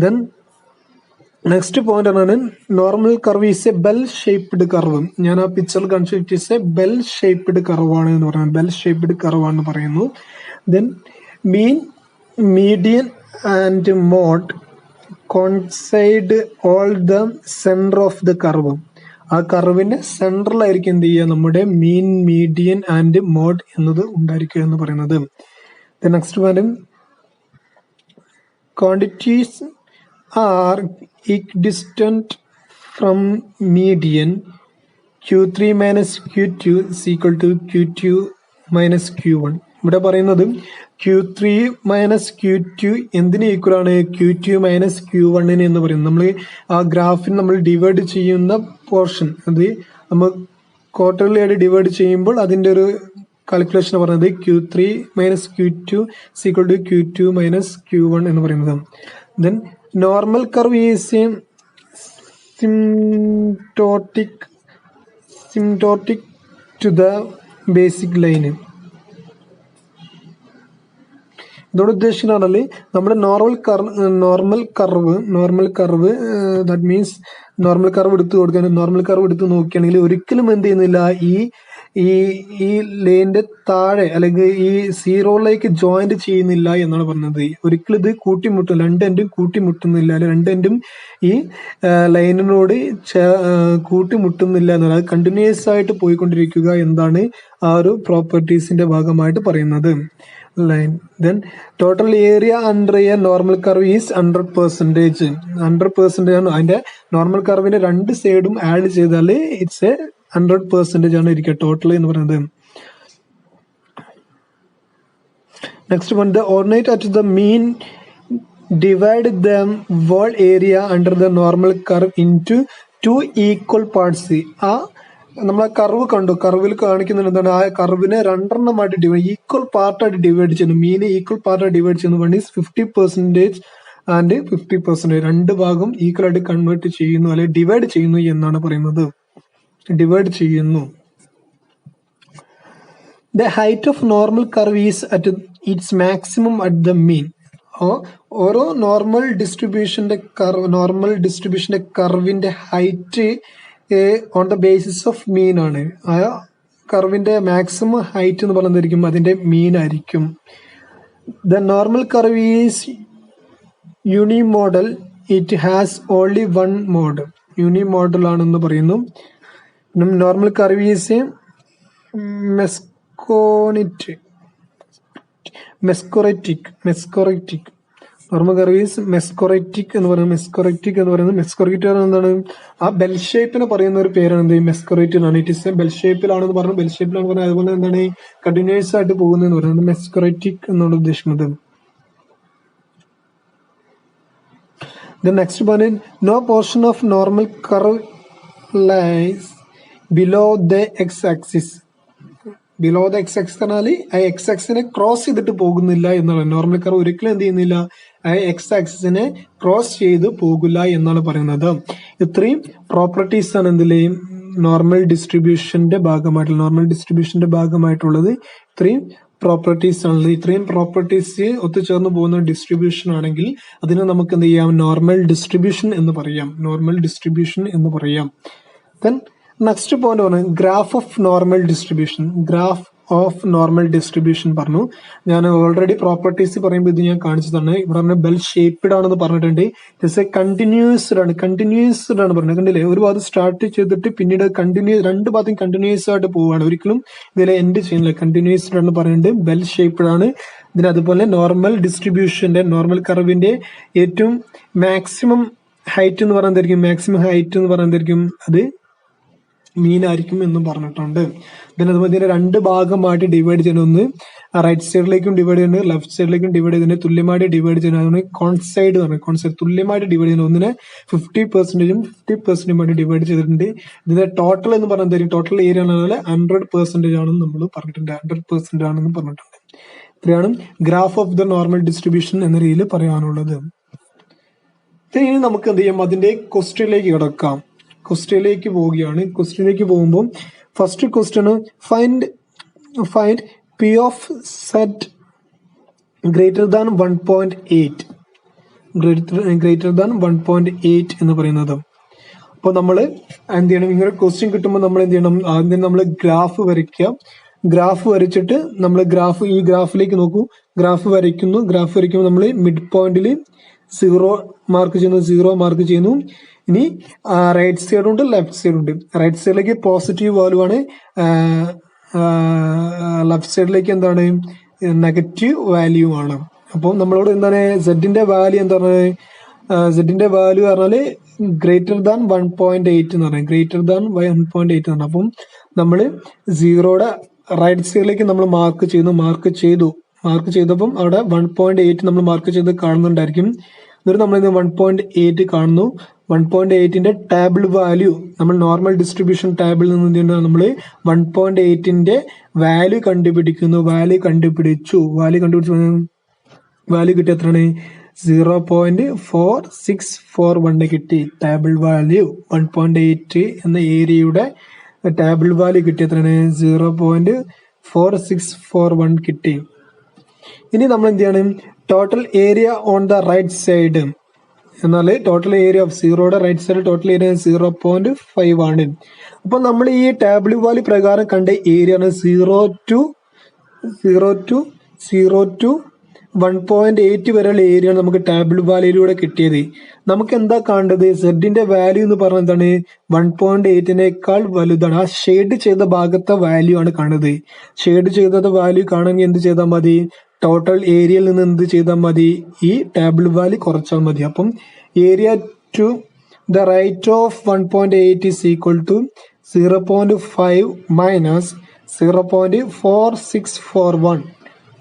ദെൻ നെക്സ്റ്റ് പോയിന്റ് ആണ് normal curve is a bell shaped curve. ഞാൻ ആ പിക്ചറിൽ കാണിച്ചു, it is a bell shaped കർവാണ് എന്ന് പറയുന്നത്. ബെൽ ഷേപ്ഡ് കർവാണെന്ന് പറയുന്നു. Then mean, median and mode coincide all the centre of the curve. ആ കർവിന്റെ സെൻട്രലായിരിക്കും എന്ത് ചെയ്യുക, നമ്മുടെ മീൻ, മീഡിയൻ ആൻഡ് മോഡ് എന്നത് ഉണ്ടായിരിക്കുക എന്ന് പറയുന്നത്. Next point, quantities R equidistant from median Q3 minus Q2 is equal to Q2 minus Q1. ഇവിടെ പറയുന്നത് Q3 മൈനസ് Q2 എന്തിന് ഈക്വൽ ആണ്, Q2 മൈനസ് Q1 എന്ന് പറയുന്നത്. നമ്മൾ ആ ഗ്രാഫിൽ നമ്മൾ ഡിവൈഡ് ചെയ്യുന്ന പോർഷൻ, അത് നമ്മൾ ക്വാർട്ടർലി ആയിട്ട് ഡിവൈഡ് ചെയ്യുമ്പോൾ അതിന്റെ ഒരു കാൽക്കുലേഷൻ പറയുന്നത് Q3 minus Q2 is equal to Q2 minus Q1 എന്ന് പറയുന്നത്. Then normal curve is symptotic to the basic line. ഇതോട് ഉദ്ദേശിക്കുന്നത് നമ്മുടെ normal curve that means normal curve എടുത്ത് കൊടുക്കാൻ, നോർമൽ കർവ് എടുത്ത് നോക്കുകയാണെങ്കിൽ ഒരിക്കലും എന്ത് ചെയ്യുന്നില്ല, ഈ ലൈനിന്റെ താഴെ അല്ലെങ്കിൽ ഈ സീറോയിലേക്ക് ജോയിന്റ് ചെയ്യുന്നില്ല എന്നാണ് പറഞ്ഞത്. ഒരിക്കലും ഇത് കൂട്ടിമുട്ടും, രണ്ട് എൻഡും കൂട്ടിമുട്ടുന്നില്ല, അല്ലെ രണ്ട് എൻഡും ഈ ലൈനിനോട് കൂട്ടിമുട്ടുന്നില്ല എന്നാണ്. അത് കണ്ടിന്യൂസ് ആയിട്ട് പോയിക്കൊണ്ടിരിക്കുക എന്താണ് ആ ഒരു പ്രോപ്പർട്ടീസിന്റെ ഭാഗമായിട്ട് പറയുന്നത്. Line. Then total area under A normal curve is 100%. 100% ആണ്. അതിന്റെ നോർമൽ കർവിന്റെ രണ്ട് സൈഡും ആഡ് ചെയ്താൽ ഇറ്റ്സ് എ 100% ആണ് ഇരിക്കുക ടോട്ടൽ എന്ന് പറയുന്നത്. Next one, the ordinate at the mean divide the whole area under the normal curve into 2 equal parts. ആ നമ്മൾ ആ കർവ് കണ്ടു, കർവിൽ കാണിക്കുന്നത് എന്താണ്, ആ കർവിനെ രണ്ടെണ്ണമായിട്ട് ഈക്വൽ പാർട്ടായിട്ട് ഡിവൈഡ് ചെയ്യുന്നു. മീനെ ഈക്വൽ പാർട്ടായിട്ട് ഡിവൈഡ് ചെയ്യുന്നു. One is 50% and 50%. രണ്ട് ഭാഗം ഈക്വൽ ആയിട്ട് കൺവേർട്ട് ചെയ്യുന്നു, അല്ലെങ്കിൽ ഡിവൈഡ് ചെയ്യുന്നു എന്നാണ് പറയുന്നത്. ഡിവൈഡ് ചെയ്യുന്നു. The height of normal curve is at its maximum at the മീൻ. ഓരോ നോർമൽ ഡിസ്ട്രിബ്യൂഷന്റെ കർവിന്റെ height on the basis of mean ആണ്. ആ കർവിന്റെ മാക്സിമം ഹൈറ്റ് എന്ന് പറയുന്നതായിരിക്കും അതിന്റെ മീൻ ആയിരിക്കും. The normal curve is unimodal, it has only one mode. Unimodal ആണെന്ന് പറയുന്നു. Normal curve is mesokurtic. Normal curve is mesokurtic എന്ന് പറയുന്നത് എന്താണ്, ആ ബെൽ ഷേപ്പിന് പറയുന്ന ഒരു പേരാണ് എന്ത്, മെസ്കോറേറ്റീവ് ആണ്. ഇറ്റ് ഇസ് ബെൽ ഷേപ്പിലാണെന്ന് പറഞ്ഞു, ബെൽ ഷേപ്പിലാണെന്ന് പറഞ്ഞാൽ അതുപോലെ എന്താണ് കണ്ടിന്യൂസ് ആയിട്ട് പോകുന്നതെന്ന് പറയുന്നത് മെസ്കോററ്റിക് എന്നാണ് ഉദ്ദേശിക്കുന്നത്. The next one is no portion of normal curve lies below the x-axis. Below the X axis പറഞ്ഞാൽ ആ എക്സ് ആക്സിനെ ക്രോസ് ചെയ്തിട്ട് പോകുന്നില്ല എന്നാണ്. നോർമൽ കർവ് ഒരിക്കലും എന്ത് ചെയ്യുന്നില്ല, ആ എക്സ് ആക്സിസിനെ ക്രോസ് ചെയ്ത് പോകില്ല എന്നാണ് പറയുന്നത്. ഇത്രയും പ്രോപ്പർട്ടീസ് ആണ് എന്തിലേയും നോർമൽ ഡിസ്ട്രിബ്യൂഷന്റെ ഭാഗമായിട്ടുള്ളത്. ഇത്രയും പ്രോപ്പർട്ടീസ് ആണുള്ളത്. ഇത്രയും പ്രോപ്പർട്ടീസ് ഒത്തുചേർന്ന് പോകുന്ന ഡിസ്ട്രിബ്യൂഷൻ ആണെങ്കിൽ അതിനെ നമുക്ക് എന്ത് ചെയ്യാം, നോർമൽ ഡിസ്ട്രിബ്യൂഷൻ എന്ന് പറയാം. ദെൻ നെക്സ്റ്റ് പോയിന്റ് പറഞ്ഞു graph of normal distribution. Graph of normal distribution പറഞ്ഞു. ഞാൻ ഓൾറെഡി പ്രോപ്പർട്ടീസ് പറയുമ്പോൾ ഇത് ഞാൻ കാണിച്ചതാണ്. ഇവിടെ പറഞ്ഞ ബെൽ ഷേപ്ഡ് ആണെന്ന് പറഞ്ഞിട്ടുണ്ട്. ഇറ്റ്സ് എ കണ്ടിന്യൂസ്ഡ് ആണ് പറഞ്ഞത്. കണ്ടില്ലേ, ഒരു ഭാഗത്ത് സ്റ്റാർട്ട് ചെയ്തിട്ട് പിന്നീട് രണ്ട് ഭാഗത്തും കണ്ടിന്യൂസ് ആയിട്ട് പോവുകയാണ്, ഒരിക്കലും ഇതിൽ എൻഡ് ചെയ്യുന്നില്ല. കണ്ടിന്യൂസ്ഡ് ആണ് പറയുന്നുണ്ട്, ബെൽ ഷേപ്ഡ് ആണ്. ഇതിന് അതുപോലെ നോർമൽ ഡിസ്ട്രിബ്യൂഷന്റെ നോർമൽ കർവിന്റെ ഏറ്റവും മാക്സിമം ഹൈറ്റ് എന്ന് പറയുന്നതായിരിക്കും, അത് മീൻ ആയിരിക്കും എന്നും പറഞ്ഞിട്ടുണ്ട്. അതുപോലെ ഇതിനെ രണ്ട് ഭാഗമായിട്ട് ഡിവൈഡ് ചെയ്യുന്നത്, ഒന്ന് റൈറ്റ് സൈഡിലേക്കും ഡിവൈഡ് ചെയ്യുന്നത്, ലെഫ്റ്റ് സൈഡിലേക്കും ഡിവൈഡ് ചെയ്യുന്നത്, തുല്യമായിട്ട് ഡിവൈഡ് ചെയ്യുന്നത് കോൺസൈഡ് തുല്യമായിട്ട് ഡിവൈഡ് ചെയ്യുന്നത്. ഒന്നിനെ 50%ഉം 50%ഉമായിട്ട് ഡിവൈഡ് ചെയ്തിട്ടുണ്ട്. ഇതിന്റെ ടോട്ടൽ എന്ന് പറയുന്നത് ടോട്ടൽ ഏരിയ ആണെങ്കിൽ 100% ആണെന്ന് നമ്മൾ പറഞ്ഞിട്ടുണ്ട്. 100% ആണെന്ന് പറഞ്ഞിട്ടുണ്ട്. ഇത്രയാണ് graph of the normal distribution എന്ന രീതിയിൽ പറയാനുള്ളത്. ഇനി നമുക്ക് എന്ത് ചെയ്യാം, അതിന്റെ ക്വസ്റ്റ്യനിലേക്ക് കിടക്കാം. ക്വസ്റ്റ്യനിലേക്ക് പോവുകയാണ്. ക്വസ്റ്റ്യനിലേക്ക് പോകുമ്പോൾ first question find p of set greater than 1.8 എന്ന് പറയുന്നത്. അപ്പോൾ നമ്മൾ എന്ത് ചെയ്യണം, ഇങ്ങനെ ക്വസ്റ്റ്യൻ കിട്ടുമ്പോൾ നമ്മൾ എന്ത് ചെയ്യണം, ആദ്യം നമ്മൾ ഗ്രാഫ് വരയ്ക്കുക. ഗ്രാഫ് വരച്ചിട്ട് നമ്മൾ ഈ ഗ്രാഫിലേക്ക് നോക്കൂ. ഗ്രാഫ് വരയ്ക്കുമ്പോൾ നമ്മൾ മിഡ് പോയിന്റിൽ 0 മാർക്ക് ചെയ്യുന്നു. ഇനി റൈറ്റ് സൈഡ് ഉണ്ട്, ലെഫ്റ്റ് സൈഡ് ഉണ്ട്. റൈറ്റ് സൈഡിലേക്ക് പോസിറ്റീവ് വാല്യൂ ആണ്, ലെഫ്റ്റ് സൈഡിലേക്ക് എന്താണ്, നെഗറ്റീവ് വാല്യൂ ആണ്. അപ്പം നമ്മളോട് എന്താണ് സെഡിന്റെ വാല്യൂ പറഞ്ഞാല് ഗ്രേറ്റർ ദാൻ 1.8 എന്ന് പറയാം. അപ്പം നമ്മൾ 0യുടെ റൈറ്റ് സൈഡിലേക്ക് നമ്മൾ മാർക്ക് ചെയ്തപ്പം അവിടെ 1.8 നമ്മൾ മാർക്ക് ചെയ്ത് കാണുന്നുണ്ടായിരിക്കും. എന്നിട്ട് നമ്മൾ 1.8 കാണുന്നു. 1.8ന്റെ ടേബിൾ വാല്യൂ നമ്മൾ നോർമൽ ഡിസ്ട്രിബ്യൂഷൻ ടേബിളിൽ നിന്ന് നമ്മൾ 1.8ന്റെ വാല്യൂ കണ്ടുപിടിക്കുന്നു. വാല്യൂ കിട്ടിയ എത്രയാണ്, 0.4641 കിട്ടി. ടേബിൾ വാല്യൂ 1.8 എന്ന ഏരിയയുടെ ടേബിൾ വാല്യൂ കിട്ടിയ എത്രയാണ്, 0.4641 കിട്ടി. ഇനി നമ്മൾ എന്ത് ചെയ്യണം, total area on the right side എന്നാൽ ടോട്ടൽ ഏരിയ ഓഫ് 0യുടെ റൈറ്റ് സൈഡ് ടോട്ടൽ ഏരിയ 0.5 ആണ്. അപ്പൊ നമ്മൾ ഈ ടേബിൾ വാല്യൂ പ്രകാരം കണ്ട ഏരിയ ആണ് 0 to 1.8 വരെയുള്ള ഏരിയ ആണ് നമുക്ക് ടേബിൾ വാല്യൂയിലൂടെ കിട്ടിയത്. നമുക്ക് എന്താ കാണേണ്ടത്, സെഡിന്റെ വാല്യൂ എന്ന് പറഞ്ഞാൽ എന്താണ്, 1.8നേക്കാൾ വലുതാണ്. ആ ഷെയ്ഡ് ചെയ്ത ഭാഗത്തെ വാല്യൂ ആണ് കാണുന്നത്. ഷെയ്ഡ് ചെയ്ത വാല്യൂ കാണണമെങ്കിൽ എന്ത് ചെയ്താൽ മതി, ടോട്ടൽ ഏരിയയിൽ നിന്ന് എന്ത് ചെയ്താൽ മതി, ഈ ടേബിൾ വാല്യൂ കുറച്ചാൽ മതി. അപ്പം area to the right of 1.8 is equal to 0.5 minus 0.4641.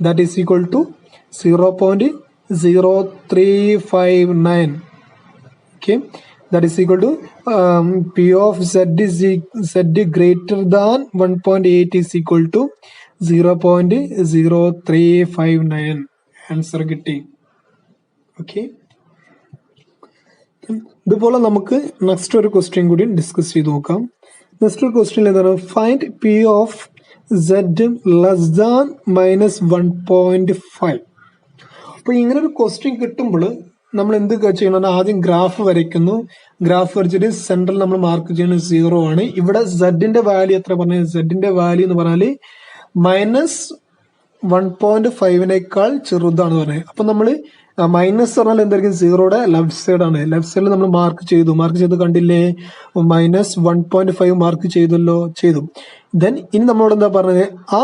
That is equal to 0.0359. Okay, that is equal to P of Z greater than 1.8 is equal to 0.0359. Answer കിട്ടി. ഓക്കെ, ഇതുപോലെ നമുക്ക് നെക്സ്റ്റ് ഒരു question കൂടി discuss ചെയ്ത് നോക്കാം. Next ഒരു question എന്താണ്, find p of z less than -1.5. അപ്പൊ ഇങ്ങനെ ഒരു ക്വസ്റ്റ്യൻ കിട്ടുമ്പോൾ നമ്മൾ എന്ത് ചെയ്യണം, ആദ്യം ഗ്രാഫ് വരയ്ക്കുന്നു. ഗ്രാഫ് വരച്ചിട്ട് സെൻട്രൽ നമ്മൾ മാർക്ക് ചെയ്യുന്നത് 0 ആണ്. ഇവിടെ സെഡിന്റെ വാല്യൂ എത്ര പറഞ്ഞത്, സെഡിന്റെ വാല്യൂ എന്ന് പറഞ്ഞാല് -1.5നേക്കാൾ ചെറുതാണ് പറഞ്ഞത്. അപ്പൊ നമ്മള് മൈനസ് പറഞ്ഞാൽ എന്തായിരിക്കും, 0യുടെ ലെഫ്റ്റ് സൈഡ് ആണ്. ലെഫ്റ്റ് സൈഡിൽ നമ്മൾ മാർക്ക് ചെയ്ത് കണ്ടില്ലേ, -1.5 മാർക്ക് ചെയ്തു. ദെൻ ഇനി നമ്മളോട് എന്താ പറഞ്ഞത്, ആ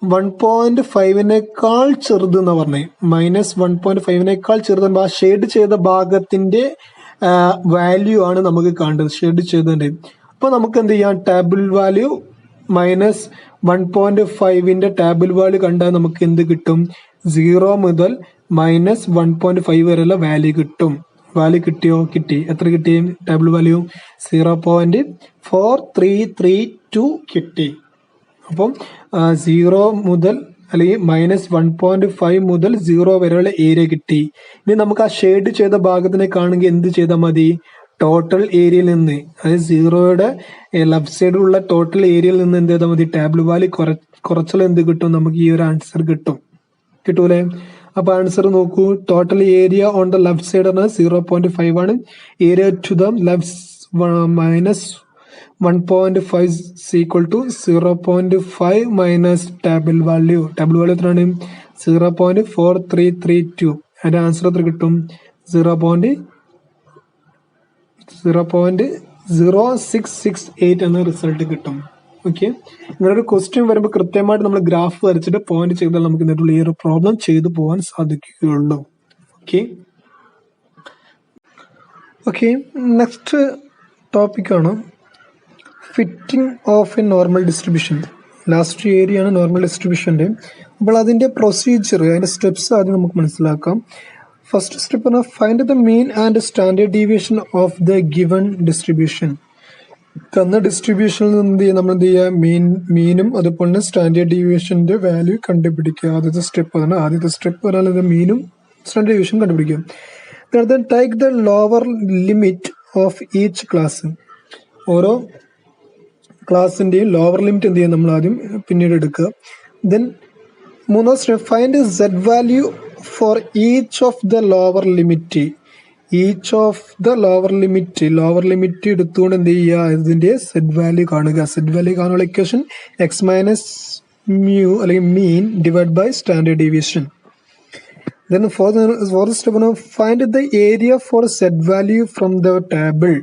1.5നേക്കാൾ ചെറുത് എന്നാ പറഞ്ഞത്. -1.5നേക്കാൾ ചെറുത് ആ ഷെയ്ഡ് ചെയ്ത ഭാഗത്തിന്റെ വാല്യൂ ആണ് നമുക്ക് കാണേണ്ടത്, ഷെയ്ഡ് ചെയ്തതിന്റെ. അപ്പൊ നമുക്ക് എന്ത് ചെയ്യാം, ടേബിൾ വാല്യൂ -1.5ന്റെ ടേബിൾ വാല്യൂ കണ്ടാൽ നമുക്ക് എന്ത് കിട്ടും, 0 മുതൽ -1.5 വരെയുള്ള വാല്യൂ കിട്ടും. വാല്യൂ കിട്ടി. എത്ര കിട്ടി, ടേബിൾ വാല്യൂ 0.4332 കിട്ടി. അപ്പം 0 മുതൽ അല്ലെങ്കിൽ -1.5 മുതൽ 0 വരെയുള്ള ഏരിയ കിട്ടി. ഇനി നമുക്ക് ആ ഷെയ്ഡ് ചെയ്ത ഭാഗത്തിനെ കാണുമെങ്കിൽ എന്ത് ചെയ്താൽ മതി, ടോട്ടൽ ഏരിയയിൽ നിന്ന്, അതായത് 0യുടെ ലെഫ്റ്റ് സൈഡിലുള്ള ടോട്ടൽ ഏരിയയിൽ നിന്ന് എന്ത് ചെയ്താൽ മതി, ടേബിൾ വാല്യൂ കുറച്ചാൽ എന്ത് കിട്ടും, നമുക്ക് ഈ ഒരു ആൻസർ കിട്ടൂലേ. അപ്പൊ ആൻസർ നോക്കൂ, total area on the left side ആണ് 0.5 ആണ്. Area to the left 1.5 is equal to 0.5 minus table value. Table value എത്രയാണ്? 0.4332. അതിന്റെ ആൻസർ എത്ര കിട്ടും? 0.0668 എന്ന റിസൾട്ട് കിട്ടും. ഓക്കെ, ഇങ്ങനെ ഒരു ക്വസ്റ്റ്യൻ വരുമ്പോൾ കൃത്യമായിട്ട് നമ്മൾ ഗ്രാഫ് വരച്ചിട്ട് പോയിന്റ് ചെയ്താൽ നമുക്ക് ഇതിനുള്ള ഈ ഒരു പ്രോബ്ലം ചെയ്തു പോകാൻ സാധിക്കുകയുള്ളൂ. ഓക്കെ, നെക്സ്റ്റ് ടോപ്പിക്കാണ് fitting of A normal distribution. Last area ആണ് നോർമൽ ഡിസ്ട്രിബ്യൂഷൻ്റെ. അപ്പോൾ അതിൻ്റെ പ്രൊസീജിയർ, അതിൻ്റെ സ്റ്റെപ്സ് ആദ്യം നമുക്ക് മനസ്സിലാക്കാം. ഫസ്റ്റ് സ്റ്റെപ്പ് ആണ് find the mean and standard deviation of the given distribution. തന്ന ഡിസ്ട്രിബ്യൂഷനിൽ നിന്ന് നമ്മൾ എന്ത് ചെയ്യുക? മീനും അതുപോലെ തന്നെ സ്റ്റാൻഡേർഡ് ഡീവിയേഷൻ്റെ വാല്യൂ കണ്ടുപിടിക്കുക. ആദ്യത്തെ സ്റ്റെപ്പ് ആണ്. ആദ്യത്തെ സ്റ്റെപ്പ് പറഞ്ഞാൽ മീനും സ്റ്റാൻഡേർഡ് ഡീവിയേഷൻ കണ്ടുപിടിക്കുക. then take the lower limit of each class. ഓരോ ക്ലാസിന്റെയും ലോവർ ലിമിറ്റ് എന്ത് ചെയ്യും? നമ്മൾ ആദ്യം പിന്നീട് എടുക്കുക. ദെൻ മൂന്നാം step find z value for each of the lower limit. Lower limit എടുത്തുകൊണ്ട് എന്ത് ചെയ്യുക? ഇതിന്റെ സെഡ് വാല്യൂ കാണുക. സെഡ് വാല്യൂ കാണാനുള്ള ഇക്വേഷൻ എക്സ് മൈനസ് മ്യൂ അല്ലെങ്കിൽ mean divide by standard deviation. Then for the step, find the area for set value from the table.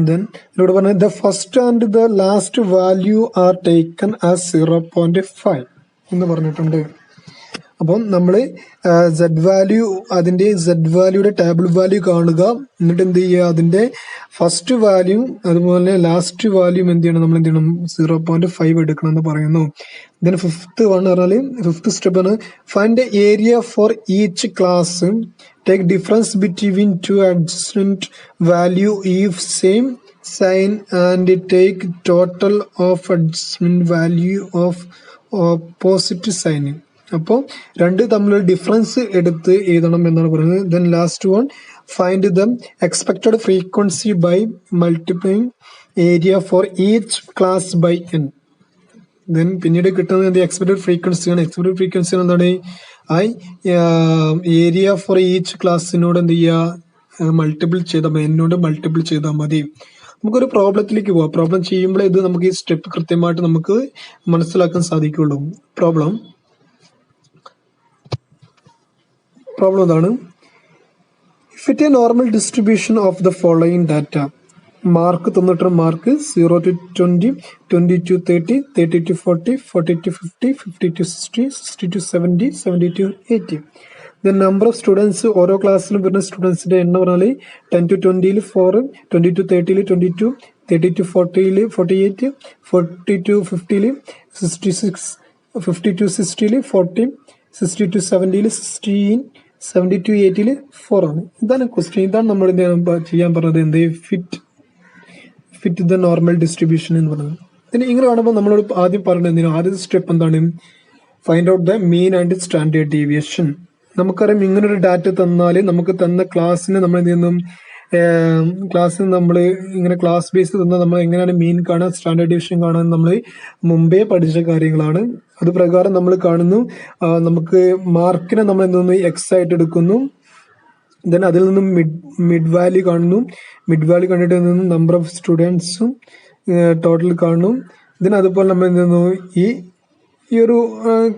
Then the first and the last value are taken as 0.5 എന്ന് പറഞ്ഞിട്ടുണ്ട്. അപ്പം നമ്മൾ z value, അതിന്റെ z വാല്യൂയുടെ table value കാണുക. എന്നിട്ട് എന്ത് ചെയ്യുക? അതിന്റെ ഫസ്റ്റ് വാല്യൂ അതുപോലെ ലാസ്റ്റ് വാല്യൂ എന്ത് ചെയ്യണം? നമ്മൾ എന്ത് ചെയ്യണം? 0.5 എടുക്കണം എന്ന് പറയുന്നു. ദെൻ ഫിഫ്ത്ത് സ്റ്റെപ്പ് ആണ് find the area for each class. Take difference between two adjacent value if same sign and take total of adjustment value of opposite sign. അപ്പോൾ രണ്ട് തമ്മിലുള്ള ഡിഫറൻസ് എടുത്ത് എഴുതണം എന്നാണ് പറയുന്നത്. Then last one find the expected frequency by multiplying area for each class by n. Then പിന്നീട് കിട്ടുന്നത് expected ഫ്രീക്വൻസിയാണ്. എക്സ്പെക്റ്റഡ് ഫ്രീക്വൻസി എന്താണ്? ഏരിയ ഫോർ ഈച്ച് ക്ലാസ്സിനോട് എന്ത് ചെയ്യുക? മൾട്ടിപ്പിൾ ചെയ്താൽ മതി, എന്നോട് മൾട്ടിപ്പിൾ ചെയ്താൽ മതി. നമുക്കൊരു പ്രോബ്ലത്തിലേക്ക് പോവാം. പ്രോബ്ലം ചെയ്യുമ്പോൾ ഇത് നമുക്ക് ഈ സ്റ്റെപ്പ് കൃത്യമായിട്ട് നമുക്ക് മനസ്സിലാക്കാൻ സാധിക്കുള്ളൂ. പ്രോബ്ലം എന്താണ്? Fit A normal distribution of the following data. Mark തന്നിട്ട് mark 0 to 20, 20 to 30, 30 to 40, 40 to 50, 50 to 60, 60 to 70, 70 to 80. The number of students, ഓരോ ക്ലാസ്സിലും വരുന്ന സ്റ്റുഡൻസിന്റെ എണ്ണം പറഞ്ഞാൽ 10 to 20 4, 20 to 30 22, 30 to 40 48, 40 to 50 66, 50 to 60 40, 60 to 70 16, 70 to 80 4 ആണ്. ഇതാണ് ക്വസ്റ്റ്യൻ. ഇതാണ് നമ്മൾ ചെയ്യാൻ പറഞ്ഞത്. എന്ത്? ഫിറ്റ് ദ നോർമൽ ഡിസ്ട്രിബ്യൂഷൻ എന്ന് പറയുന്നത്. പിന്നെ ഇങ്ങനെ കാണുമ്പോൾ നമ്മളോട് ആദ്യം പറയുന്നത് എന്തിനാണ്? ആദ്യത്തെ സ്റ്റെപ്പ് എന്താണ്? Find out the mean and standard deviation. നമുക്കറിയാം ഇങ്ങനൊരു ഡാറ്റ തന്നാൽ നമുക്ക് തന്ന ക്ലാസ്സിന് നമ്മൾ എന്ത് ചെയ്യുന്നു? ക്ലാസ്സിൽ നമ്മൾ ഇങ്ങനെ ക്ലാസ് ബേസ് തന്നാൽ നമ്മൾ എങ്ങനെയാണ് മീൻ കാണുക, സ്റ്റാൻഡേർഡ് ഡീവിയേഷൻ കാണാൻ നമ്മൾ മുമ്പേ പഠിച്ച കാര്യങ്ങളാണ്. അത് പ്രകാരം നമ്മൾ കാണുന്നു. നമുക്ക് മാർക്കിനെ നമ്മൾ എന്തോന്നു? എക്സ് ആയിട്ട് എടുക്കുന്നു. ദെൻ അതിൽ നിന്നും മിഡ് വാല്യൂ കാണുന്നു. മിഡ് വാല്യൂ കണ്ടിട്ട് നമ്പർ ഓഫ് സ്റ്റുഡൻസും ടോട്ടൽ കാണുന്നു. ദെൻ അതുപോലെ നമ്മൾ എന്തെന്നു? ഈ ഒരു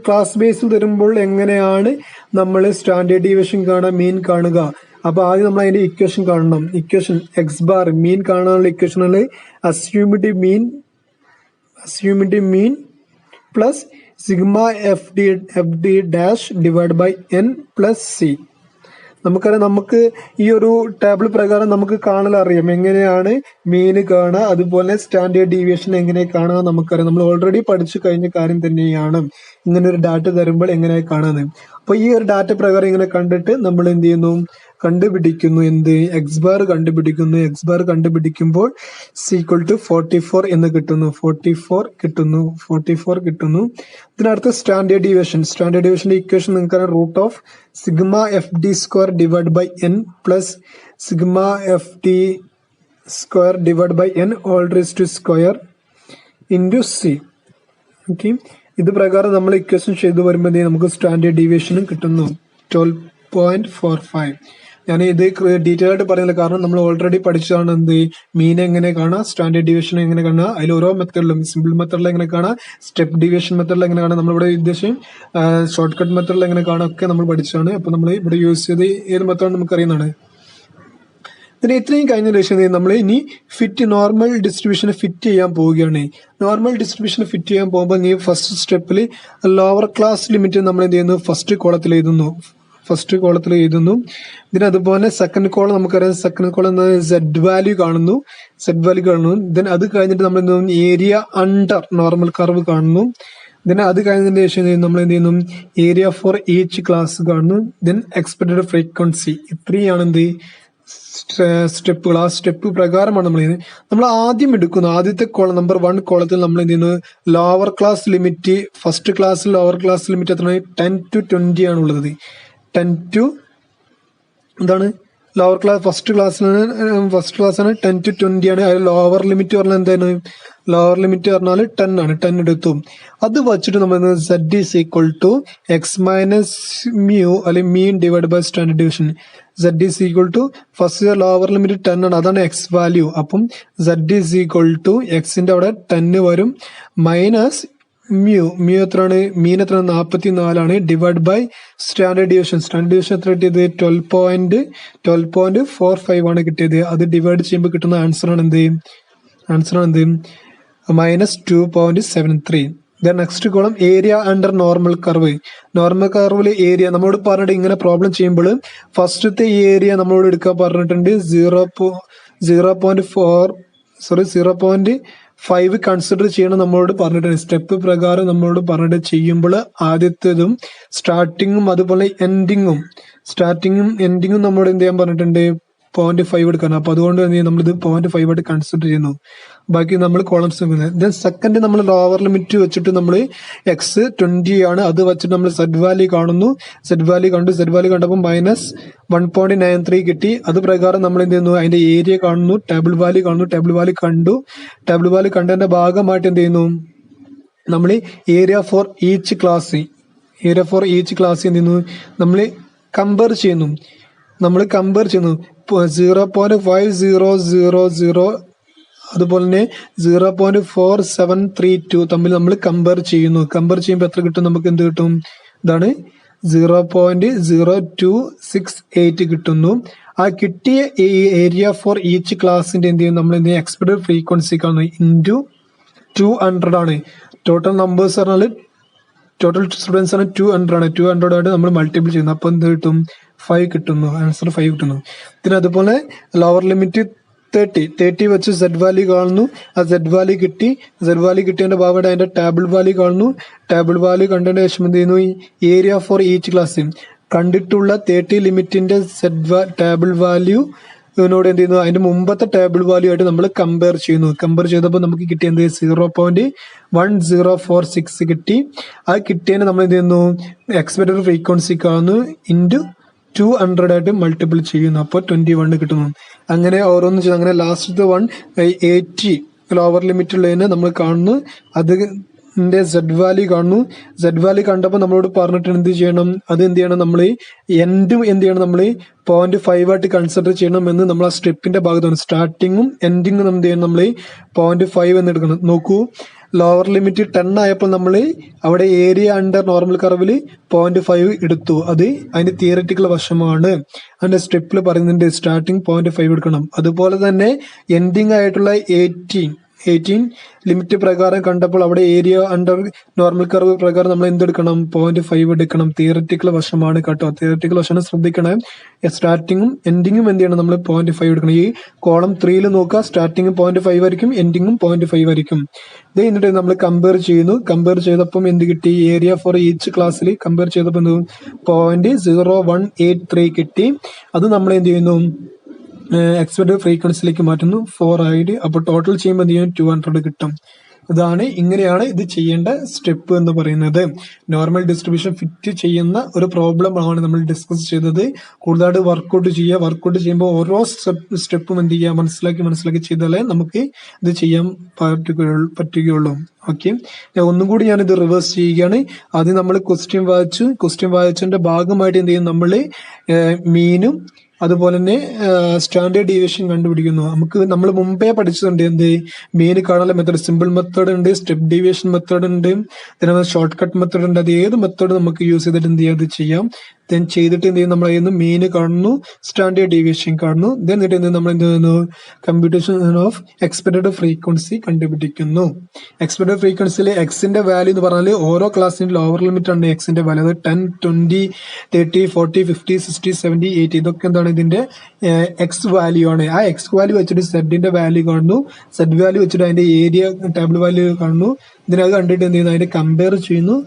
ക്ലാസ് ബേസിൽ തരുമ്പോൾ എങ്ങനെയാണ് നമ്മൾ സ്റ്റാൻഡേർഡ് ഡീവിയേഷൻ കാണുക, മീൻ കാണുക? അപ്പൊ ആദ്യം നമ്മൾ അതിന്റെ ഇക്വേഷൻ കാണണം. ഇക്വേഷൻ എക്സ് ബാർ മീൻ കാണാനുള്ള ഇക്വേഷൻ ആണ് assumed mean plus sigma f d dash divide by n plus c. നമുക്കറിയാം, നമുക്ക് ഈ ഒരു ടേബിൾ പ്രകാരം നമുക്ക് കാണൽ അറിയാം എങ്ങനെയാണ് മീൻ കാണുക, അതുപോലെ സ്റ്റാൻഡേർഡ് ഡീവിയേഷൻ എങ്ങനെ കാണുക നമുക്കറിയാം. നമ്മൾ ഓൾറെഡി പഠിച്ചു കഴിഞ്ഞ കാര്യം തന്നെയാണ് ഇങ്ങനെ ഒരു ഡാറ്റ തരുമ്പോൾ എങ്ങനെ കാണുന്നത്. അപ്പൊ ഈ ഒരു ഡാറ്റ പ്രകാരം ഇങ്ങനെ കണ്ടിട്ട് നമ്മൾ എന്ത് ചെയ്യുന്നു? കണ്ടുപിടിക്കുന്നു. എന്ത്? എക്സ് ബാർ കണ്ടുപിടിക്കുന്നു. എക്സ് ബാർ കണ്ടുപിടിക്കുമ്പോൾ സീക്വൽ ടു 44 എന്ന് കിട്ടുന്നു. 44 കിട്ടുന്നു. ഇതിനടുത്ത് സ്റ്റാൻഡേർഡ് ഡീവിയേഷന്റെ ഇക്വേഷൻ നിങ്ങൾക്ക് root of sigma f d square divide by n plus sigma f d square divide by n whole raise to square into c. Okay, ഇത് പ്രകാരം നമ്മൾ ഇക്വേഷൻ ചെയ്തു വരുമ്പോൾ നമുക്ക് സ്റ്റാൻഡേർഡ് ഡീവിയേഷനും കിട്ടുന്നു 12.45. ഞാൻ ഇത് ഡീറ്റെയിൽ ആയിട്ട് പറയുന്നില്ല, കാരണം നമ്മൾ ഓൾറെഡി പഠിച്ചതാണ് എന്ത് മീൻ എങ്ങനെ കാണാം, സ്റ്റാൻഡേർഡ് ഡീവിയേഷൻ എങ്ങനെ കാണാം, അതിൽ ഓരോ മെത്തേഡിലും സിമ്പിൾ മെത്തേഡിൽ എങ്ങനെ കാണാം, സ്റ്റെപ്പ് ഡീവിയേഷൻ മെത്തേഡിൽ എങ്ങനെ കാണാം, നമ്മളിവിടെ ഉദ്ദേശം ഷോർട്ട് കട്ട് മെത്തേഡിൽ എങ്ങനെ കാണാം ഒക്കെ നമ്മൾ പഠിച്ചതാണ്. അപ്പൊ നമ്മൾ ഇവിടെ യൂസ് ചെയ്ത് ഏത് മെത്തേഡ് നമുക്ക് അറിയുന്നതാണ്. പിന്നെ ഇത്രയും കഴിഞ്ഞ ശേഷം നമ്മൾ ഇനി നോർമൽ ഡിസ്ട്രിബ്യൂഷന് ഫിറ്റ് ചെയ്യാൻ പോവുകയാണ്. നോർമൽ ഡിസ്ട്രിബ്യൂഷൻ ഫിറ്റ് ചെയ്യാൻ പോകുമ്പോൾ നീ ഫസ്റ്റ് സ്റ്റെപ്പിൽ ലോവർ ക്ലാസ് ലിമിറ്റ് നമ്മൾ എന്ത് ചെയ്യുന്നു, ഫസ്റ്റ് കോളത്തിൽ എഴുതുന്നു. ഇതിന് അതുപോലെ സെക്കൻഡ് കോളം നമുക്കറിയാം, സെക്കൻഡ് കോളം സെഡ് വാല്യൂ കാണുന്നു. ദെൻ അത് കഴിഞ്ഞിട്ട് നമ്മൾ എന്ത് ചെയ്യുന്നു, ഏരിയ അണ്ടർ നോർമൽ കർവ് കാണുന്നു. ദെൻ അത് കഴിഞ്ഞതിന് ശേഷം നമ്മൾ എന്ത് ചെയ്യുന്നു, ഏരിയ ഫോർ ഈച്ച് ക്ലാസ് കാണുന്നു. Then expected frequency. ഇത്രയാണ് എന്ത് സ്റ്റെപ്പുകൾ. ആ സ്റ്റെപ്പ് പ്രകാരമാണ് നമ്മൾ ആദ്യം എടുക്കുന്നു. ആദ്യത്തെ കോളം നമ്പർ 1 കോളത്തിൽ നമ്മൾ എന്ത് ചെയ്യുന്നു, ലോവർ ക്ലാസ് ലിമിറ്റ്, ഫസ്റ്റ് ക്ലാസ്സിൽ ലോവർ ക്ലാസ് ലിമിറ്റ് എത്രയാണ്, 10 to 20 ആണ് ഉള്ളത്. 10 to എന്താണ് ലോവർ ക്ലാസ്, ഫസ്റ്റ് ക്ലാസ്സാണ് 10 to 20 ആണ്. അതിൽ ലോവർ ലിമിറ്റ് പറഞ്ഞാൽ എന്താണ്, ലോവർ ലിമിറ്റ് പറഞ്ഞാൽ 10 ആണ്. 10 എടുത്തു. അത് വച്ചിട്ട് നമ്മൾ z is equal to x minus mu അല്ലെങ്കിൽ mean divide by standard division. z is equal to first lower limit 10 ആണ്, അതാണ് x വാല്യൂ. അപ്പം z is equal to x-ന്റെ അവിടെ 10 വരും, മൈനസ് മ്യൂ എത്രയാണ്, മീൻ എത്രയാണ്, 44 ആണ്, ഡിവൈഡ് ബൈ സ്റ്റാൻഡേർഡ് ഡിവിഷൻ. എത്ര കിട്ടിയത്, 12.45 ആണ് കിട്ടിയത്. അത് ഡിവൈഡ് ചെയ്യുമ്പോൾ കിട്ടുന്ന ആൻസർ ആണ് എന്ത് minus 2.73. Then next column area under normal curve. Normal കർവിൽ ഏരിയ നമ്മളോട് പറഞ്ഞിട്ട് ഇങ്ങനെ പ്രോബ്ലം ചെയ്യുമ്പോൾ ഫസ്റ്റത്തെ ഏരിയ നമ്മളോട് എടുക്കാൻ പറഞ്ഞിട്ടുണ്ട് 0.5 കൺസിഡർ ചെയ്യണം നമ്മളോട് പറഞ്ഞിട്ടുണ്ട്. സ്റ്റെപ്പ് പ്രകാരം നമ്മളോട് പറഞ്ഞിട്ട് ചെയ്യുമ്പോൾ ആദ്യത്തേതും സ്റ്റാർട്ടിങ്ങും അതുപോലെ എൻഡിങ്ങും നമ്മളോട് എന്ത് ചെയ്യാൻ പറഞ്ഞിട്ടുണ്ട്, 0.5 എടുക്കണം. അപ്പൊ അതുകൊണ്ട് നമ്മളിത് 0.5 ആയിട്ട് കൺസിഡർ ചെയ്യുന്നു. ബാക്കി നമ്മൾ കോളംസ് വെക്കുന്നത്. ദെൻ സെക്കൻഡ് നമ്മൾ ലോവർ ലിമിറ്റ് വെച്ചിട്ട് നമ്മൾ എക്സ് 20 ആണ്, അത് വെച്ചിട്ട് നമ്മൾ സെഡ് വാല്യൂ കാണുന്നു. സെഡ് വാല്യൂ കണ്ടപ്പോൾ മൈനസ് 1.93 കിട്ടി. അത് പ്രകാരം നമ്മൾ എന്ത് ചെയ്യുന്നു, അതിന്റെ ഏരിയ കാണുന്നു, ടേബിൾ വാല്യൂ കണ്ടതിന്റെ ഭാഗമായിട്ട് എന്ത് ചെയ്യുന്നു, നമ്മൾ ഏരിയ ഫോർ ഈച്ച് ക്ലാസ് എന്ത് ചെയ്യുന്നു, നമ്മൾ കമ്പയർ ചെയ്യുന്നു. 0.5000 അതുപോലെ തന്നെ 0.4732 തമ്മിൽ നമ്മൾ കമ്പയർ ചെയ്യുമ്പോൾ എത്ര കിട്ടും, നമുക്ക് എന്ത് കിട്ടും, ഇതാണ് 0.0268 കിട്ടുന്നു. ആ കിട്ടിയ ഏരിയ ഫോർ ഈച്ച് ക്ലാസിന്റെ എന്ത് ചെയ്യും, നമ്മൾ എന്ത് ചെയ്യും, എക്സ്പെക്റ്റഡ് ഫ്രീക്വൻസി കാണുന്നു ഇൻറ്റു 200 ആണ്. ടോട്ടൽ നമ്പേഴ്സ് പറഞ്ഞാൽ ടോട്ടൽ സ്റ്റുഡൻസ് ആണ് 200 ആണ്. 200 ആയിട്ട് നമ്മൾ മൾട്ടിപ്പിൾ ചെയ്യുന്നു. അപ്പൊ എന്ത് കിട്ടും, 5 കിട്ടുന്നു. ആൻസർ 5 കിട്ടുന്നു. പിന്നെ അതുപോലെ ലോവർ ലിമിറ്റ് 30 വെച്ച് സെഡ് വാല്യൂ കാണുന്നു. ആ സെഡ് വാല്യൂ കിട്ടിയതിന്റെ ഭാഗമായിട്ട് അതിന്റെ ടേബിൾ വാല്യൂ കാണുന്നു. ടേബിൾ വാല്യൂ കണ്ടതിന് ശേഷം എന്ത് ചെയ്യുന്നു, ഏരിയ ഫോർ ഈച്ച് ക്ലാസ് കണ്ടിട്ടുള്ള 30 ലിമിറ്റിന്റെ ടേബിൾ വാല്യൂ ഇതിനോട് എന്ത് ചെയ്യുന്നു, അതിന്റെ മുമ്പത്തെ ടേബിൾ വാല്യൂ ആയിട്ട് നമ്മൾ കമ്പയർ ചെയ്തപ്പോൾ നമുക്ക് കിട്ടിയത് 0.1046 കിട്ടി. അത് കിട്ടിയതിന് നമ്മൾ എന്ത് ചെയ്യുന്നു, എക്സ്പെക്റ്റഡ് ഫ്രീക്വൻസി കാണുന്നു ഇൻറ്റു 200 ആയിട്ട് മൾട്ടിപ്പിൾ ചെയ്യുന്നു. അപ്പോൾ 21 കിട്ടുന്നു. അങ്ങനെ ഓരോന്ന് ചെയ്തു. അങ്ങനെ ലാസ്റ്റത്തെ 180 ലോവർ ലിമിറ്റ് ഉള്ളതിനെ നമ്മൾ കാണുന്നു. അതിന്റെ സെഡ് വാല്യൂ കാണുന്നു. സെഡ് വാല്യൂ കണ്ടപ്പോൾ നമ്മളോട് പറഞ്ഞിട്ട് എന്ത് ചെയ്യണം, അത് എന്ത് ചെയ്യണം, നമ്മൾ എൻഡും എന്ത് ചെയ്യണം, നമ്മൾ 0.5 ആയിട്ട് കൺസിഡർ ചെയ്യണം എന്ന് നമ്മൾ ആ സ്റ്റെപ്പിന്റെ ഭാഗത്താണ്. സ്റ്റാർട്ടിങ്ങും എൻഡിങ്ങും എന്ത് ചെയ്യണം, നമ്മൾ 0.5 എന്ന് എടുക്കണം. നോക്കൂ, ലോവർ ലിമിറ്റ് 10 ആയപ്പോൾ നമ്മൾ അവിടെ ഏരിയ അണ്ടർ നോർമൽ കർവിൽ 0.5 എടുത്തു. അത് അതിന്റെ തിയററ്റിക്കൽ വശമാണ്. അതിന്റെ സ്റ്റെപ്പിൽ പറയുന്നുണ്ട് സ്റ്റാർട്ടിങ് 0.5 എടുക്കണം. അതുപോലെ തന്നെ എൻഡിങ് ആയിട്ടുള്ള 18 ലിമിറ്റ് പ്രകാരം കണ്ടപ്പോൾ അവിടെ ഏരിയ അണ്ടർ നോർമൽ കർവ് പ്രകാരം നമ്മൾ എന്തെടുക്കണം, 0.5 എടുക്കണം. തിയററ്റിക്കൽ വശമാണ് കേട്ടോ. തിയററ്റിക്കൽ വശമാണ്, ശ്രദ്ധിക്കണം. സ്റ്റാർട്ടിങ്ങും എൻഡിങ്ങും എന്ത് ചെയ്യണം, നമ്മൾ 0.5 എടുക്കണം. ഈ കോളം 3 നോക്കുക, സ്റ്റാർട്ടിങ് 0.5 ആയിരിക്കും, എൻഡിങ്ങും 0.5 ആയിരിക്കും. ഇത് എന്നിട്ട് നമ്മൾ കമ്പയർ ചെയ്യുന്നു. കമ്പയർ ചെയ്തപ്പം എന്ത് കിട്ടി, ഏരിയ ഫോർ ഈച്ച് ക്ലാസ്സിൽ കമ്പയർ ചെയ്തപ്പോൾ 0.0183 കിട്ടി. അത് നമ്മൾ എന്ത് ചെയ്യുന്നു, എക്സ്പെക്റ്റഡ് ഫ്രീക്വൻസിയിലേക്ക് മാറ്റുന്നു 4 ആയിട്ട്. അപ്പോൾ ടോട്ടൽ ചെയ്യുമ്പോൾ എന്ത് ചെയ്യും, 200 കിട്ടും. ഇങ്ങനെയാണ് ഇത് ചെയ്യേണ്ട സ്റ്റെപ്പ് എന്ന് പറയുന്നത്. നോർമൽ ഡിസ്ട്രിബ്യൂഷൻ ഫിറ്റ് ചെയ്യുന്ന ഒരു പ്രോബ്ലം ആണ് നമ്മൾ ഡിസ്കസ് ചെയ്തത്. കൂടുതലായിട്ട് വർക്കൗട്ട് ചെയ്യുമ്പോൾ ഓരോ സ്റ്റെപ്പും എന്ത് ചെയ്യുക, മനസ്സിലാക്കി ചെയ്താലേ നമുക്ക് ഇത് ചെയ്യാൻ പറ്റുകയുള്ളൂ. ഓക്കെ, ഒന്നും കൂടി ഞാൻ ഇത് റിവേഴ്സ് ചെയ്യുകയാണ്. ആദ്യം നമ്മൾ ക്വസ്റ്റ്യൻ വായിച്ചതിന്റെ ഭാഗമായിട്ട് എന്ത് ചെയ്യും, നമ്മൾ മീനും അതുപോലെ തന്നെ സ്റ്റാൻഡേർഡ് ഡീവിയേഷൻ കണ്ടുപിടിക്കുന്നു. നമ്മൾ മുമ്പേ പഠിച്ചിട്ടുണ്ട് എന്ത് മെയിൻ കാണാനുള്ള മെത്തേഡ്, സിമ്പിൾ മെത്തേഡ് ഉണ്ട്, സ്റ്റെപ്പ് ഡീവിയേഷൻ മെത്തേഡ് ഉണ്ട്, പിന്നെ ഷോർട്ട് കട്ട് മെത്തേഡ് ഉണ്ട്. അത് ഏത് മെത്തേഡ് നമുക്ക് യൂസ് ചെയ്തിട്ട് എന്ത് ചെയ്യാം, അത് ചെയ്യാം. ദെൻ ചെയ്തിട്ട് എന്ത് ചെയ്യും, നമ്മൾ അതിൽ നിന്ന് മെയിൻ കാണുന്നു, സ്റ്റാൻഡേർഡ് ഡീവിയേഷൻ കാണുന്നു. ദെൻ എന്നിട്ട് നമ്മൾ എന്ത് ചെയ്യുന്നു, കമ്പ്യൂട്ടേഷൻ ഓഫ് എക്സ്പെക്റ്റഡ് ഫ്രീക്വൻസി കണ്ടുപിടിക്കുന്നു. എക്സ്പെക്റ്റഡ് ഫ്രീക്വൻസിയിൽ എക്സിന്റെ വാല്യൂ എന്ന് പറഞ്ഞാൽ ഓരോ ക്ലാസ്സിന്റെ ലോവർ ലിമിറ്റ് ആണ് എക്സിന്റെ വാല്യൂ. അത് 10, 20, 30, 40, 50, 60, 70, 80 ഇതൊക്കെ എന്താണ് ഇതിന്റെ എക്സ് വാല്യൂ ആണ്. ആ എക്സ് വാല്യൂ വെച്ചിട്ട് സെഡിന്റെ വാല്യൂ കാണുന്നു, സെഡ് വാല്യൂ വെച്ചിട്ട് അതിന്റെ ഏരിയ ടേബിൾ വാല്യൂ കാണുന്നു. ഇതിനകത്ത് കണ്ടിട്ട് എന്ത് ചെയ്യുന്നു, അതിനെ കമ്പയർ ചെയ്യുന്നു.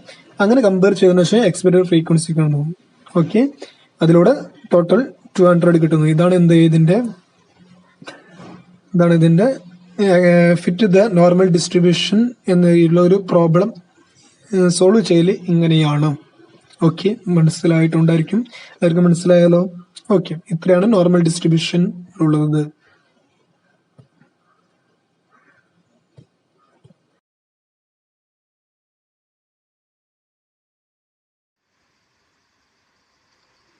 അങ്ങനെ കമ്പയർ ചെയ്തതിനു ശേഷം എക്സ്പെക്റ്റഡ് ഫ്രീക്വൻസി കാണുന്നു. ഓക്കെ, അതിലൂടെ ടോട്ടൽ 200 കിട്ടുന്നു. ഇതാണ് ഇതിന്റെ ഫിറ്റ് ദ നോർമൽ ഡിസ്ട്രിബ്യൂഷൻ എന്നുള്ള ഒരു പ്രോബ്ലം സോൾവ് ചെയ്യൽ ഇങ്ങനെയാണ്. ഓക്കെ, മനസ്സിലായിട്ടുണ്ടായിരിക്കും. എല്ലാവർക്കും മനസ്സിലായാലോ? ഓക്കെ, ഇത്രയാണ് നോർമൽ ഡിസ്ട്രിബ്യൂഷൻ ഉള്ളത്.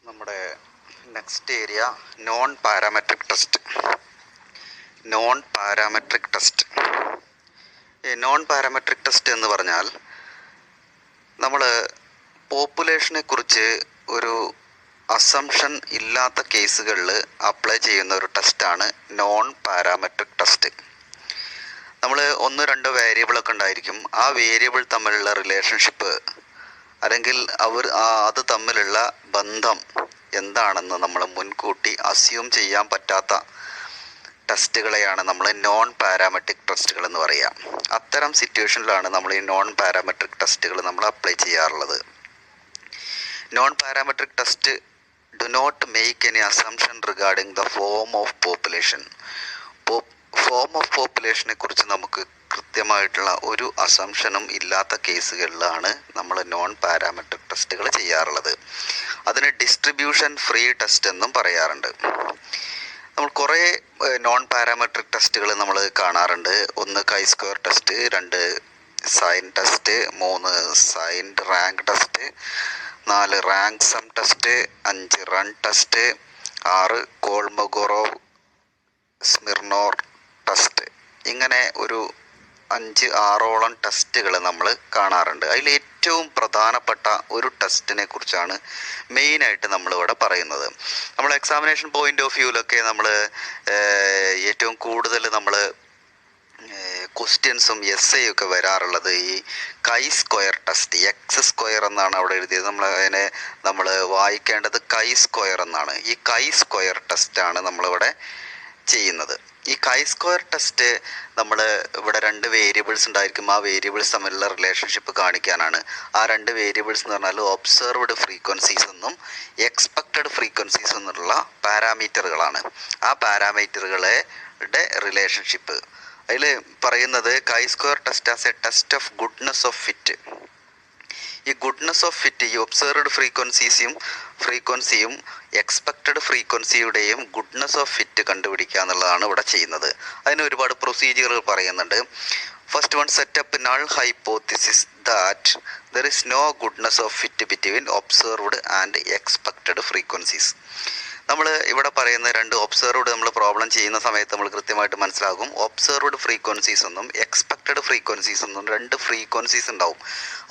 നമ്മുടെ next area non parametric test. Non parametric test എന്ന് പറഞ്ഞാൽ നമ്മൾ പോപ്പുലേഷനെ കുറിച്ച് ഒരു അസംഷൻ ഇല്ലാത്ത കേസുകളിൽ അപ്ലൈ ചെയ്യുന്ന ഒരു ടെസ്റ്റാണ് നോൺ പാരാമെട്രിക് ടെസ്റ്റ്. നമ്മൾ 1-2 വേരിയബിളൊക്കെ ഉണ്ടായിരിക്കും. ആ വേരിയബിൾ തമ്മിലുള്ള റിലേഷൻഷിപ്പ് അല്ലെങ്കിൽ അത് തമ്മിലുള്ള ബന്ധം എന്താണെന്ന് നമ്മൾ മുൻകൂട്ടി അസ്യൂം ചെയ്യാൻ പറ്റാത്ത ടെസ്റ്റുകളെയാണ് നമ്മൾ നോൺ പാരാമെട്രിക് ടെസ്റ്റുകൾ എന്ന് പറയുക. അത്തരം സിറ്റുവേഷനിലാണ് നമ്മൾ ഈ നോൺ പാരാമെട്രിക് ടെസ്റ്റുകൾ നമ്മൾ അപ്ലൈ ചെയ്യാറുള്ളത്. Non parametric test do not make any assumption regarding the form of population. Form of പോപ്പുലേഷനെ കുറിച്ച് നമുക്ക് കൃത്യമായിട്ടുള്ള ഒരു അസംഷനും ഇല്ലാത്ത കേസുകളിലാണ് നമ്മൾ നോൺ പാരാമെട്രിക് ടെസ്റ്റുകൾ ചെയ്യാറുള്ളത്. അതിന് ഡിസ്ട്രിബ്യൂഷൻ ഫ്രീ ടെസ്റ്റ് എന്നും പറയാറുണ്ട്. നമ്മൾ കുറേ നോൺ പാരാമെട്രിക് ടെസ്റ്റുകൾ നമ്മൾ കാണാറുണ്ട്. 1 chi-square test, 2 sign test, 3 sign rank test, 4 rank sum test, 5 run test, 6 Kolmogorov Smirnov test. ഇങ്ങനെ ഒരു 5-6ഓളം ടെസ്റ്റുകൾ നമ്മൾ കാണാറുണ്ട്. അതിൽ ഏറ്റവും പ്രധാനപ്പെട്ട ഒരു ടെസ്റ്റിനെ കുറിച്ചാണ് മെയിനായിട്ട് നമ്മളിവിടെ പറയുന്നത്. നമ്മൾ എക്സാമിനേഷൻ പോയിന്റ് ഓഫ് വ്യൂവിലൊക്കെ നമ്മൾ ഏറ്റവും കൂടുതൽ നമ്മൾ ക്വസ്റ്റ്യൻസും എസ്സേയും ഒക്കെ വരാറുള്ളത് ഈ chi-square ടെസ്റ്റ്. x² എന്നാണ് അവിടെ എഴുതിയത്. നമ്മൾ വായിക്കേണ്ടത് chi-square എന്നാണ്. ഈ chi-square ടെസ്റ്റാണ് നമ്മളിവിടെ ചെയ്യുന്നത്. ഈ chi-square ടെസ്റ്റ് നമ്മൾ ഇവിടെ 2 വേരിയബിൾസ് ഉണ്ടായിരിക്കും. ആ വേരിയബിൾസ് തമ്മിലുള്ള റിലേഷൻഷിപ്പ് കാണിക്കാനാണ്. ആ 2 വേരിയബിൾസ് എന്ന് പറഞ്ഞാൽ ഒബ്സർവ്ഡ് ഫ്രീക്വൻസീസ് എന്നും എക്സ്പെക്റ്റഡ് ഫ്രീക്വൻസീസ് എന്നുള്ള പാരാമീറ്ററുകളാണ്. ആ പാരാമീറ്ററുകളുടെ റിലേഷൻഷിപ്പ് അതിൽ പറയുന്നത് chi-square test as a test of goodness of fit. ഈ ഗുഡ്നെസ് ഓഫ് ഫിറ്റ്, ഈ ഒബ്സർവ്ഡ് ഫ്രീക്വൻസിയും എക്സ്പെക്റ്റഡ് ഫ്രീക്വൻസിയുടെയും ഗുഡ്നെസ് ഓഫ് ഫിറ്റ് കണ്ടുപിടിക്കുക എന്നുള്ളതാണ് ഇവിടെ ചെയ്യുന്നത്. അതിന് ഒരുപാട് പ്രൊസീജിയറുകൾ പറയുന്നുണ്ട്. First one, set up null hypothesis that there is no goodness of fit between observed and expected frequencies. നമ്മൾ ഇവിടെ പറയുന്ന 2 ഒബ്സർവ്ഡ് നമ്മൾ പ്രോബ്ലം ചെയ്യുന്ന സമയത്ത് നമ്മൾ കൃത്യമായിട്ട് മനസ്സിലാകും. ഒബ്സർവ്ഡ് ഫ്രീക്വൻസീസ് എന്നും എക്സ്പെക്റ്റഡ് ഫ്രീക്വൻസീസ് എന്നും 2 ഫ്രീക്വൻസീസ് ഉണ്ടാവും.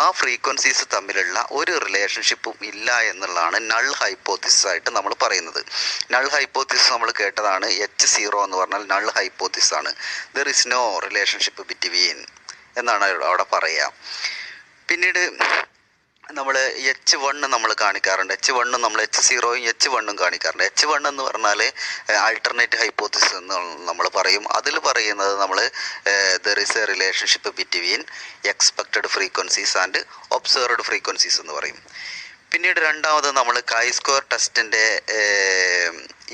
ആ ഫ്രീക്വൻസീസ് തമ്മിലുള്ള ഒരു റിലേഷൻഷിപ്പും ഇല്ല എന്നുള്ളതാണ് നൾ ഹൈപ്പോത്തിസിസ് ആയിട്ട് നമ്മൾ പറയുന്നത്. നൾ ഹൈപ്പോത്തിസിസ് നമ്മൾ കേട്ടതാണ്. H0 എന്ന് പറഞ്ഞാൽ നൾ ഹൈപ്പോത്തിസിസ് ആണ്. There is no relationship between എന്നാണ് അവിടെ പറയുക. പിന്നീട് നമ്മൾ H1 നമ്മൾ കാണിക്കാറുണ്ട്. H1 നമ്മൾ H0യും H1 കാണിക്കാറുണ്ട്. H1 എന്ന് പറഞ്ഞാൽ ആൾട്ടർനേറ്റ് ഹൈപ്പോത്തിസിസ് എന്ന് നമ്മൾ പറയും. അതിൽ പറയുന്നത് നമ്മൾ there is a relationship between expected frequencies and observed frequencies എന്ന് പറയും. പിന്നീട് രണ്ടാമത് നമ്മൾ chi-square ടെസ്റ്റിൻ്റെ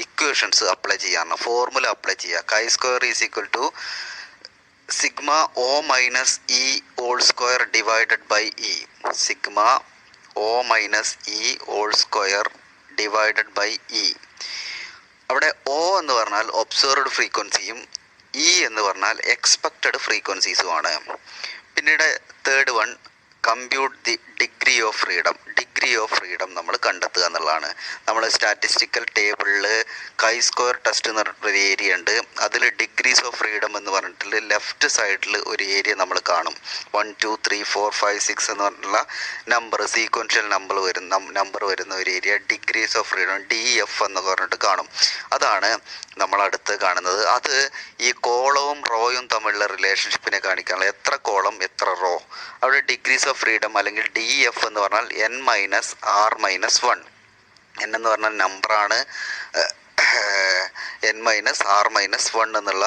ഇക്വേഷൻസ് അപ്ലൈ ചെയ്യാറുണ്ട്. ഫോർമുല അപ്ലൈ ചെയ്യുക. chi-square is equal to sigma O minus E whole square divided by E. Sigma O minus E whole square divided by E. അവിടെ O എന്ന് പറഞ്ഞാൽ ഒബ്സർവ്ഡ് ഫ്രീക്വൻസിയും E എന്ന് പറഞ്ഞാൽ എക്സ്പെക്റ്റഡ് ഫ്രീക്വൻസീസുമാണ്. പിന്നീട് third one, compute the degree of freedom. Degree degree of freedom നമ്മൾ കണ്ടെത്തുക എന്നുള്ളതാണ്. നമ്മൾ സ്റ്റാറ്റിസ്റ്റിക്കൽ ടേബിളിൽ കൈ സ്ക്വയർ ടെസ്റ്റ് എന്ന് പറഞ്ഞിട്ടൊരു ഏരിയ ഉണ്ട്. അതിൽ ഡിഗ്രീസ് ഓഫ് ഫ്രീഡം എന്ന് പറഞ്ഞിട്ടുള്ള ലെഫ്റ്റ് സൈഡിൽ ഒരു ഏരിയ നമ്മൾ കാണും. 1 2 3 4 5 6 എന്ന് പറഞ്ഞിട്ടുള്ള നമ്പർ, സീക്വൻഷ്യൽ നമ്പർ വരുന്ന ഒരു area degrees of freedom DF എന്ന് പറഞ്ഞിട്ട് കാണും. അതാണ് നമ്മൾ അടുത്ത് കാണുന്നത്. അത് ഈ കോളവും റോയും തമ്മിലുള്ള റിലേഷൻഷിപ്പിനെ കാണിക്കാനുള്ള, എത്ര കോളം എത്ര റോ. അവിടെ ഡിഗ്രീസ് ഓഫ് ഫ്രീഡം അല്ലെങ്കിൽ DF എന്ന് പറഞ്ഞാൽ n-r-1. n എന്ന് പറഞ്ഞാൽ നമ്പറാണ്, n-r-1 എന്നുള്ള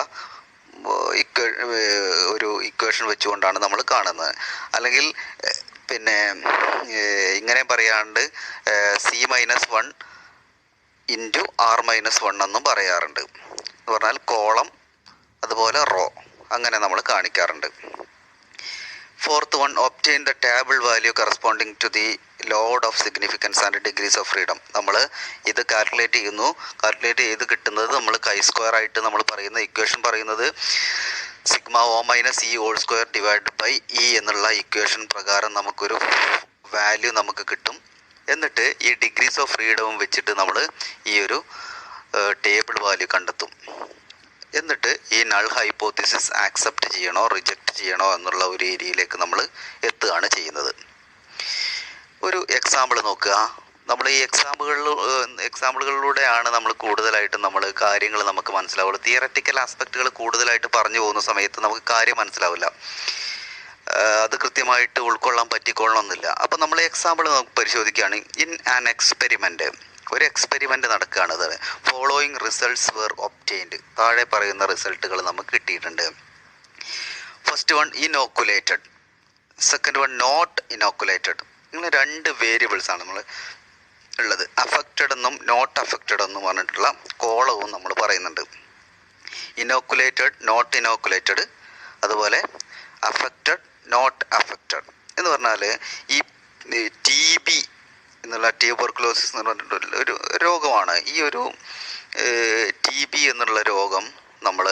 ഒരു ഇക്വേഷൻ വെച്ചുകൊണ്ടാണ് നമ്മൾ കാണുന്നത്. അല്ലെങ്കിൽ പിന്നെ ഇങ്ങനെ പറയാണ്ട് C-1 ഇൻറ്റു R-1 എന്നും പറയാറുണ്ട്. എന്ന് പറഞ്ഞാൽ കോളം അതുപോലെ റോ, അങ്ങനെ നമ്മൾ കാണിക്കാറുണ്ട്. Fourth one, obtain the table value corresponding to the load of significance and degrees of freedom. നമ്മൾ ഇത് കാൽക്കുലേറ്റ് ചെയ്ത് കിട്ടുന്നത് നമ്മൾ കൈ സ്ക്വയർ ആയിട്ട് നമ്മൾ പറയുന്ന ഇക്വേഷൻ പറയുന്നത് sigma O minus E whole square divide by E എന്നുള്ള ഇക്വേഷൻ പ്രകാരം നമുക്കൊരു വാല്യൂ നമുക്ക് കിട്ടും. എന്നിട്ട് ഈ ഡിഗ്രീസ് ഓഫ് ഫ്രീഡവും വെച്ചിട്ട് നമ്മൾ ഈ ഒരു ടേബിൾ വാല്യൂ കണ്ടെത്തും. എന്നിട്ട് ഈ നൾ ഹൈപ്പോത്തിസിസ് ആക്സെപ്റ്റ് ചെയ്യണോ റിജക്റ്റ് ചെയ്യണോ എന്നുള്ള ഒരു ഏരിയയിലേക്ക് നമ്മൾ എത്തുകയാണ് ചെയ്യുന്നത്. ഒരു എക്സാമ്പിൾ നോക്കുക. നമ്മൾ ഈ എക്സാമ്പിളുകളിലൂടെയാണ് നമ്മൾ കൂടുതലായിട്ട് കാര്യങ്ങൾ നമുക്ക് മനസ്സിലാവുള്ളൂ. തിയററ്റിക്കൽ ആസ്പെക്റ്റുകൾ കൂടുതലായിട്ട് പറഞ്ഞു പോകുന്ന സമയത്ത് നമുക്ക് കാര്യം മനസ്സിലാവില്ല, അത് കൃത്യമായിട്ട് ഉൾക്കൊള്ളാൻ പറ്റിക്കൊള്ളണമെന്നില്ല. അപ്പോൾ നമ്മൾ എക്സാമ്പിൾ നമുക്ക് പരിശോധിക്കുകയാണ്. ഇൻ ആൻ എക്സ്പെരിമെൻറ്റ്, ഒരു എക്സ്പെരിമെൻ്റ് നടക്കുകയാണ്. അത് ഫോളോയിങ് റിസൾട്ട്സ് വെർ ഒബ്റ്റെയിൻഡ്, താഴെ പറയുന്ന റിസൾട്ടുകൾ നമുക്ക് കിട്ടിയിട്ടുണ്ട്. First one inoculated, second one not inoculated. ഇങ്ങനെ രണ്ട് വേരിയബിൾസ് ആണ് നമ്മൾ ഉള്ളത്. അഫക്റ്റഡ് എന്നും നോട്ട് അഫക്റ്റഡ് എന്നും പറഞ്ഞിട്ടുള്ള കോളവും നമ്മൾ പറയുന്നുണ്ട്. ഇനോക്കുലേറ്റഡ്, നോട്ട് ഇനോക്കുലേറ്റഡ്, അതുപോലെ അഫക്റ്റഡ്, നോട്ട് അഫക്റ്റഡ് എന്ന് പറഞ്ഞാൽ ഈ TB എന്നുള്ള ട്യൂബർക്കുലോസിസ് എന്ന് പറഞ്ഞിട്ടുള്ള ഒരു രോഗമാണ്. ഈ ഒരു TB എന്നുള്ള രോഗം നമ്മൾ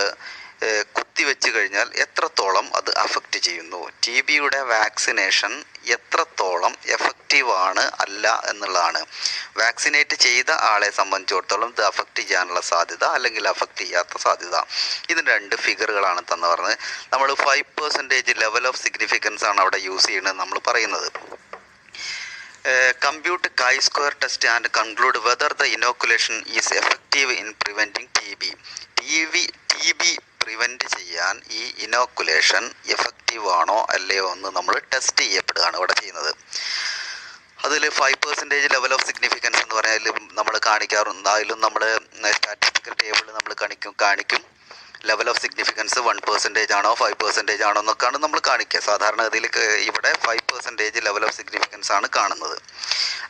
കുത്തിവെച്ച് കഴിഞ്ഞാൽ എത്രത്തോളം അത് അഫക്റ്റ് ചെയ്യുന്നു, TBയുടെ വാക്സിനേഷൻ എത്രത്തോളം എഫക്റ്റീവാണ് അല്ല എന്നുള്ളതാണ്. വാക്സിനേറ്റ് ചെയ്ത ആളെ സംബന്ധിച്ചിടത്തോളം ഇത് അഫക്റ്റ് ചെയ്യാനുള്ള സാധ്യത അല്ലെങ്കിൽ അഫക്റ്റ് ചെയ്യാത്ത സാധ്യത, ഇതിന് രണ്ട് ഫിഗറുകളാണ് തന്നു പറഞ്ഞത്. നമ്മൾ 5% ലെവൽ ഓഫ് സിഗ്നിഫിക്കൻസ് ആണ് അവിടെ യൂസ് ചെയ്യുന്നത് നമ്മൾ പറയുന്നത്. Compute chi-square test and conclude whether the inoculation is effective in preventing TB. TB prevent ചെയ്യാൻ ഈ ഇനോക്കുലേഷൻ എഫക്റ്റീവ് ആണോ അല്ലയോ എന്ന് നമ്മൾ ടെസ്റ്റ് ചെയ്യപ്പെടുകയാണ് ഇവിടെ ചെയ്യുന്നത്. അതിൽ 5% ലെവൽ ഓഫ് സിഗ്നിഫിക്കൻസ് എന്ന് പറഞ്ഞാൽ നമ്മൾ കാണിക്കാറുണ്ട്. അതിലും നമ്മൾ സ്റ്റാറ്റിസ്റ്റിക്കൽ ടേബിളിൽ നമ്മൾ കാണിക്കും ലെവൽ ഓഫ് സിഗ്നിഫിക്കൻസ് 1% ആണോ 5% ആണോ എന്നൊക്കെയാണ് നമ്മൾ കാണിക്കുക. സാധാരണ ഇതിൽ ഇവിടെ 5% ലെവൽ ഓഫ് സിഗ്നിഫിക്കൻസ് ആണ് കാണുന്നത്.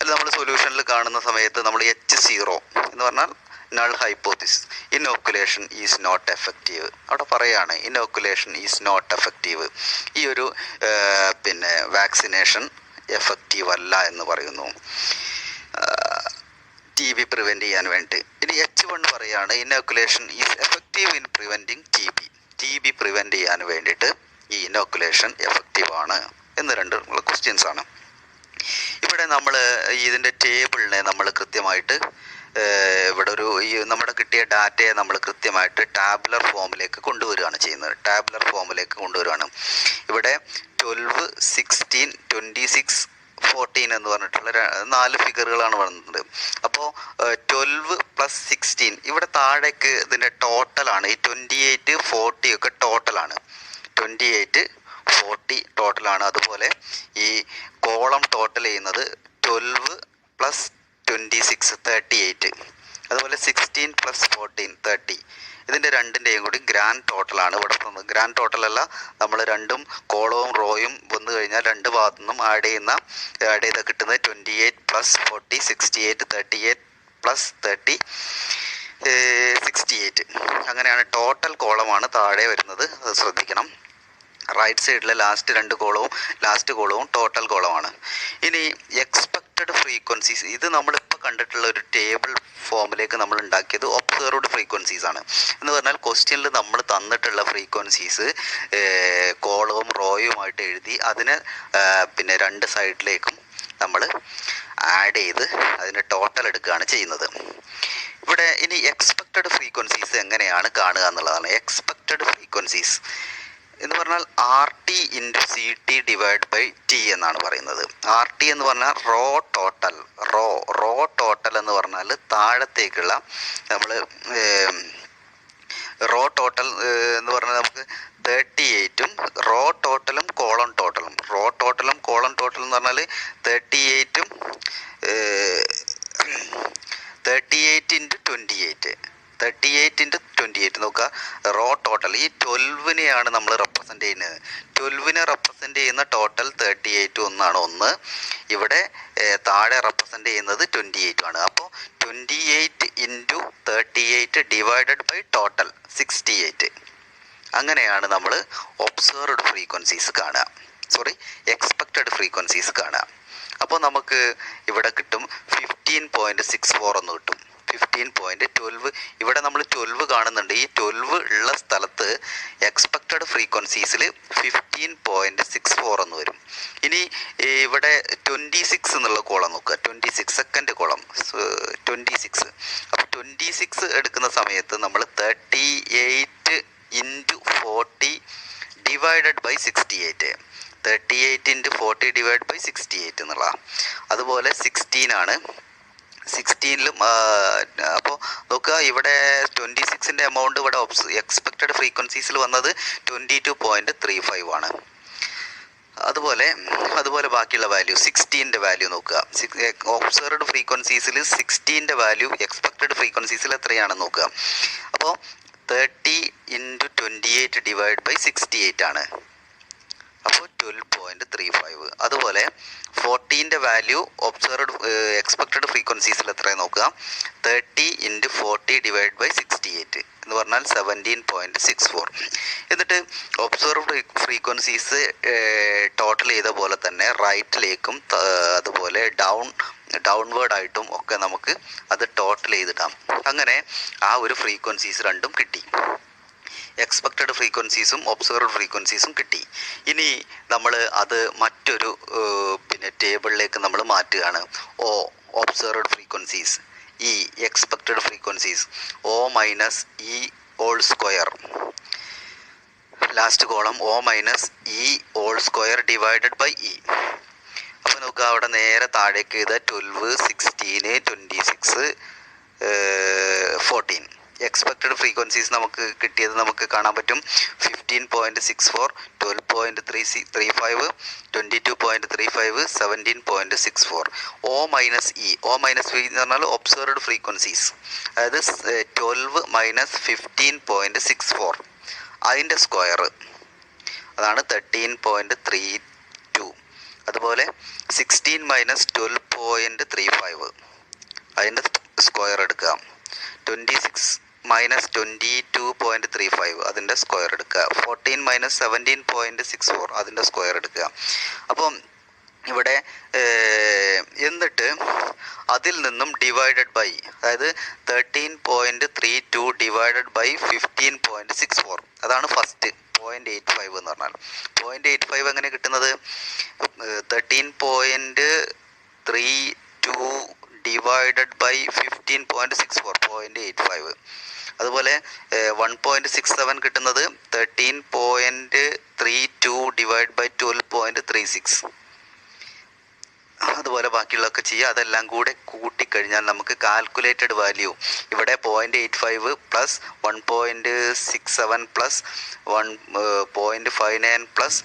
അതിൽ നമ്മൾ സൊല്യൂഷനിൽ കാണുന്ന സമയത്ത് നമ്മൾ H0 എന്ന് പറഞ്ഞാൽ null hypothesis, inoculation is not effective. അവിടെ പറയാണ് ഇനോക്കുലേഷൻ ഈസ് നോട്ട് എഫക്റ്റീവ്, ഈ ഒരു വാക്സിനേഷൻ എഫക്റ്റീവ് അല്ല എന്ന് പറയുന്നു TB പ്രിവെൻറ്റ് ചെയ്യാൻ വേണ്ടി. ഇനി H1 പറയാണ് inoculation is effective in preventing TB prevent ചെയ്യാൻ വേണ്ടിയിട്ട് ഈ ഇനോക്കുലേഷൻ എഫക്റ്റീവ് ആണ് എന്ന് രണ്ട് ക്വസ്റ്റ്യൻസ് ആണ്. ഇവിടെ നമ്മൾ ഇതിൻ്റെ ടേബിളിനെ നമ്മൾ കൃത്യമായിട്ട് ഇവിടെ നമ്മുടെ കിട്ടിയ ഡാറ്റയെ നമ്മൾ കൃത്യമായിട്ട് ടാബുലർ ഫോമിലേക്ക് കൊണ്ടുവരികയാണ് ചെയ്യുന്നത്. ഇവിടെ 12, 16, 26, 14 എന്ന് പറഞ്ഞിട്ടുള്ള 4 ഫിഗറുകളാണ് വരുന്നത്. അപ്പോൾ 12 + 16 ഇവിടെ താഴേക്ക് ഇതിൻ്റെ ടോട്ടലാണ്. ഈ 28, 40 ഒക്കെ ടോട്ടലാണ്. 28, 40 ടോട്ടലാണ്. അതുപോലെ ഈ കോളം ടോട്ടൽ ചെയ്യുന്നത് 12 + 26 38, അതുപോലെ 16 + 14 30. ഇതിൻ്റെ രണ്ടിൻ്റെയും കൂടി ഗ്രാൻഡ് ടോട്ടലാണ് ഇവിടെ തന്നത്. ഗ്രാൻഡ് ടോട്ടലല്ല, നമ്മൾ രണ്ടും കോളവും റോയും വന്നു കഴിഞ്ഞാൽ രണ്ട് ഭാഗത്തു നിന്നും ആഡ് ചെയ്ത് കിട്ടുന്നത് 28 + 40 68, 38 + 30 68. അങ്ങനെയാണ് ടോട്ടൽ കോളമാണ് താഴെ വരുന്നത്, അത് ശ്രദ്ധിക്കണം. റൈറ്റ് സൈഡിലെ ലാസ്റ്റ് കോളവും ടോട്ടൽ കോളമാണ്. ഇനി എക്സ്പെക്റ്റഡ് ഫ്രീക്വൻസീസ്, ഇത് നമ്മളിപ്പോൾ കണ്ടിട്ടുള്ള ഒരു ടേബിൾ ഫോമിലേക്ക് നമ്മൾ ഉണ്ടാക്കിയത് ഒബ്സർവ്ഡ് ഫ്രീക്വൻസീസ് ആണ്. എന്ന് പറഞ്ഞാൽ ക്വസ്റ്റ്യനിൽ നമ്മൾ തന്നിട്ടുള്ള ഫ്രീക്വൻസീസ് കോളവും റോയുമായിട്ട് എഴുതി അതിനെ രണ്ട് സൈഡിലേക്കും നമ്മൾ ആഡ് ചെയ്ത് അതിൻ്റെ ടോട്ടൽ എടുക്കുകയാണ് ചെയ്യുന്നത്. ഇവിടെ ഇനി എക്സ്പെക്റ്റഡ് ഫ്രീക്വൻസീസ് എങ്ങനെയാണ് കാണുക എന്നുള്ളതാണ്. എക്സ്പെക്റ്റഡ് ഫ്രീക്വൻസീസ് എന്ന് പറഞ്ഞാൽ r t into c t divide by t എന്നാണ് പറയുന്നത്. ആർ ടി എന്ന് പറഞ്ഞാൽ റോ ടോട്ടൽ. റോ ടോട്ടൽ എന്ന് പറഞ്ഞാൽ താഴത്തേക്കുള്ള നമ്മൾ റോ ടോട്ടൽ എന്ന് പറഞ്ഞാൽ നമുക്ക് 38ഉം റോ ടോട്ടലും കോളം ടോട്ടലും എന്ന് പറഞ്ഞാൽ 38ഉം 38 ഇൻറ്റു 28 നോക്കുക. റോ ടോട്ടൽ ഈ 12നെയാണ് നമ്മൾ റെപ്രസെൻ്റ് ചെയ്യുന്നത്. 12നെ റെപ്രസെൻ്റ് ചെയ്യുന്ന ടോട്ടൽ 38 ഒന്നാണ് 1. ഇവിടെ താഴെ റെപ്രസെൻ്റ് ചെയ്യുന്നത് 28 ആണ്. അപ്പോൾ 28 ഇൻറ്റു 38 ഡിവൈഡഡ് ബൈ ടോട്ടൽ 68. അങ്ങനെയാണ് നമ്മൾ ഒബ്സർവ്ഡ് ഫ്രീക്വൻസീസ് കാണുക. എക്സ്പെക്റ്റഡ് ഫ്രീക്വൻസീസ് കാണുക. അപ്പോൾ നമുക്ക് ഇവിടെ കിട്ടും 15.64 എന്ന് കിട്ടും. 15.12. ഇവിടെ നമ്മൾ 12 കാണുന്നുണ്ട്. ഈ 12 ഉള്ള സ്ഥലത്ത് എക്സ്പെക്റ്റഡ് ഫ്രീക്വൻസീസിൽ 15.64 എന്ന് വരും. ഇനി ഇവിടെ 26 എന്നുള്ള കോളം നോക്കുക. 26 സെക്കൻഡ് കോളം 26. അപ്പോൾ 26 എടുക്കുന്ന സമയത്ത് നമ്മൾ 38 into 40 divided by 68. 38 into 40 divide by 68 എന്നുള്ളതാണ്. അതുപോലെ 16 ആണ്. 16ലും അപ്പോൾ നോക്കുക, ഇവിടെ 26ൻ്റെ എമൗണ്ട് ഇവിടെ എക്സ്പെക്റ്റഡ് ഫ്രീക്വൻസീസിൽ വന്നത് 22.35 ആണ്. അതുപോലെ ബാക്കിയുള്ള വാല്യൂ 16ൻ്റെ വാല്യൂ നോക്കുക. ഒബ്സർവ്ഡ് ഫ്രീക്വൻസീസിൽ 16ൻ്റെ വാല്യൂ എക്സ്പെക്റ്റഡ് ഫ്രീക്വൻസീസിൽ എത്രയാണെന്ന് നോക്കുക. അപ്പോൾ 30 ഇൻറ്റു 28 ഡിവൈഡ് ബൈ 68 ആണ്. അപ്പോൾ 12.35. അതുപോലെ 14ൻ്റെ വാല്യൂ ഒബ്സർവ്ഡ് എക്സ്പെക്റ്റഡ് ഫ്രീക്വൻസീസിൽ എത്രയാണ് നോക്കുക. 30 ഇൻറ്റു 40 ഡിവൈഡ് ബൈ 68 എന്ന് പറഞ്ഞാൽ 17.64. എന്നിട്ട് ഒബ്സർവ്ഡ് ഫ്രീക്വൻസീസ് ടോട്ടൽ ചെയ്ത പോലെ തന്നെ റൈറ്റിലേക്കും അതുപോലെ ഡൗൺവേർഡ് ആയിട്ടും ഒക്കെ നമുക്ക് അത് ടോട്ടൽ ചെയ്തിടാം. അങ്ങനെ ആ ഒരു ഫ്രീക്വൻസീസ് രണ്ടും കിട്ടി. എക്സ്പെക്റ്റഡ് ഫ്രീക്വൻസീസും ഒബ്സർവ്ഡ് ഫ്രീക്വൻസീസും കിട്ടി. ഇനി നമ്മൾ അത് മറ്റൊരു ടേബിളിലേക്ക് നമ്മൾ മാറ്റുകയാണ്. Observed frequencies, e expected frequencies, O minus e whole square. Last column O minus e whole square divided by e. അപ്പോൾ നോക്കുക, അവിടെ നേരെ താഴേക്ക് ചെയ്ത 12, 16, 26, 14 എക്സ്പെക്റ്റഡ് ഫ്രീക്വൻസീസ് നമുക്ക് കിട്ടിയത് നമുക്ക് കാണാൻ പറ്റും. 15.64, 12.35, 22.35, 17.64. O മൈനസ് ഇ എന്ന് പറഞ്ഞാൽ ഒബ്സർവ്ഡ് ഫ്രീക്വൻസീസ്, അതായത് 12 മൈനസ് 15.64 അതിൻ്റെ സ്ക്വയർ, അതാണ് 13.32. അതുപോലെ 16 മൈനസ് 12.35 അതിൻ്റെ സ്ക്വയർ എടുക്കുക. 26 മൈനസ് 22.35 അതിൻ്റെ സ്ക്വയർ എടുക്കുക. 14 മൈനസ് 17.64 അതിൻ്റെ സ്ക്വയർ എടുക്കുക. അപ്പം ഇവിടെ എന്നിട്ട് അതിൽ നിന്നും ഡിവൈഡഡ് ബൈ, അതായത് 13.32 ഡിവൈഡഡ് ബൈ 15.64 അതാണ് ഫസ്റ്റ് 0.85 എന്ന് പറഞ്ഞാൽ. 0.85 എങ്ങനെ കിട്ടുന്നത്? 13.32 ഡിവൈഡഡ് ബൈ 15.64 0.85. അതുപോലെ 1.67 കിട്ടുന്നത് 13.32 ഡിവൈഡ് ബൈ 12.36. അതുപോലെ ബാക്കിയുള്ളതൊക്കെ ചെയ്യുക. അതെല്ലാം കൂടെ കൂട്ടിക്കഴിഞ്ഞാൽ നമുക്ക് കാൽക്കുലേറ്റഡ് വാല്യൂ ഇവിടെ 0.85 പ്ലസ് 1.67 പ്ലസ് 1.59 പ്ലസ്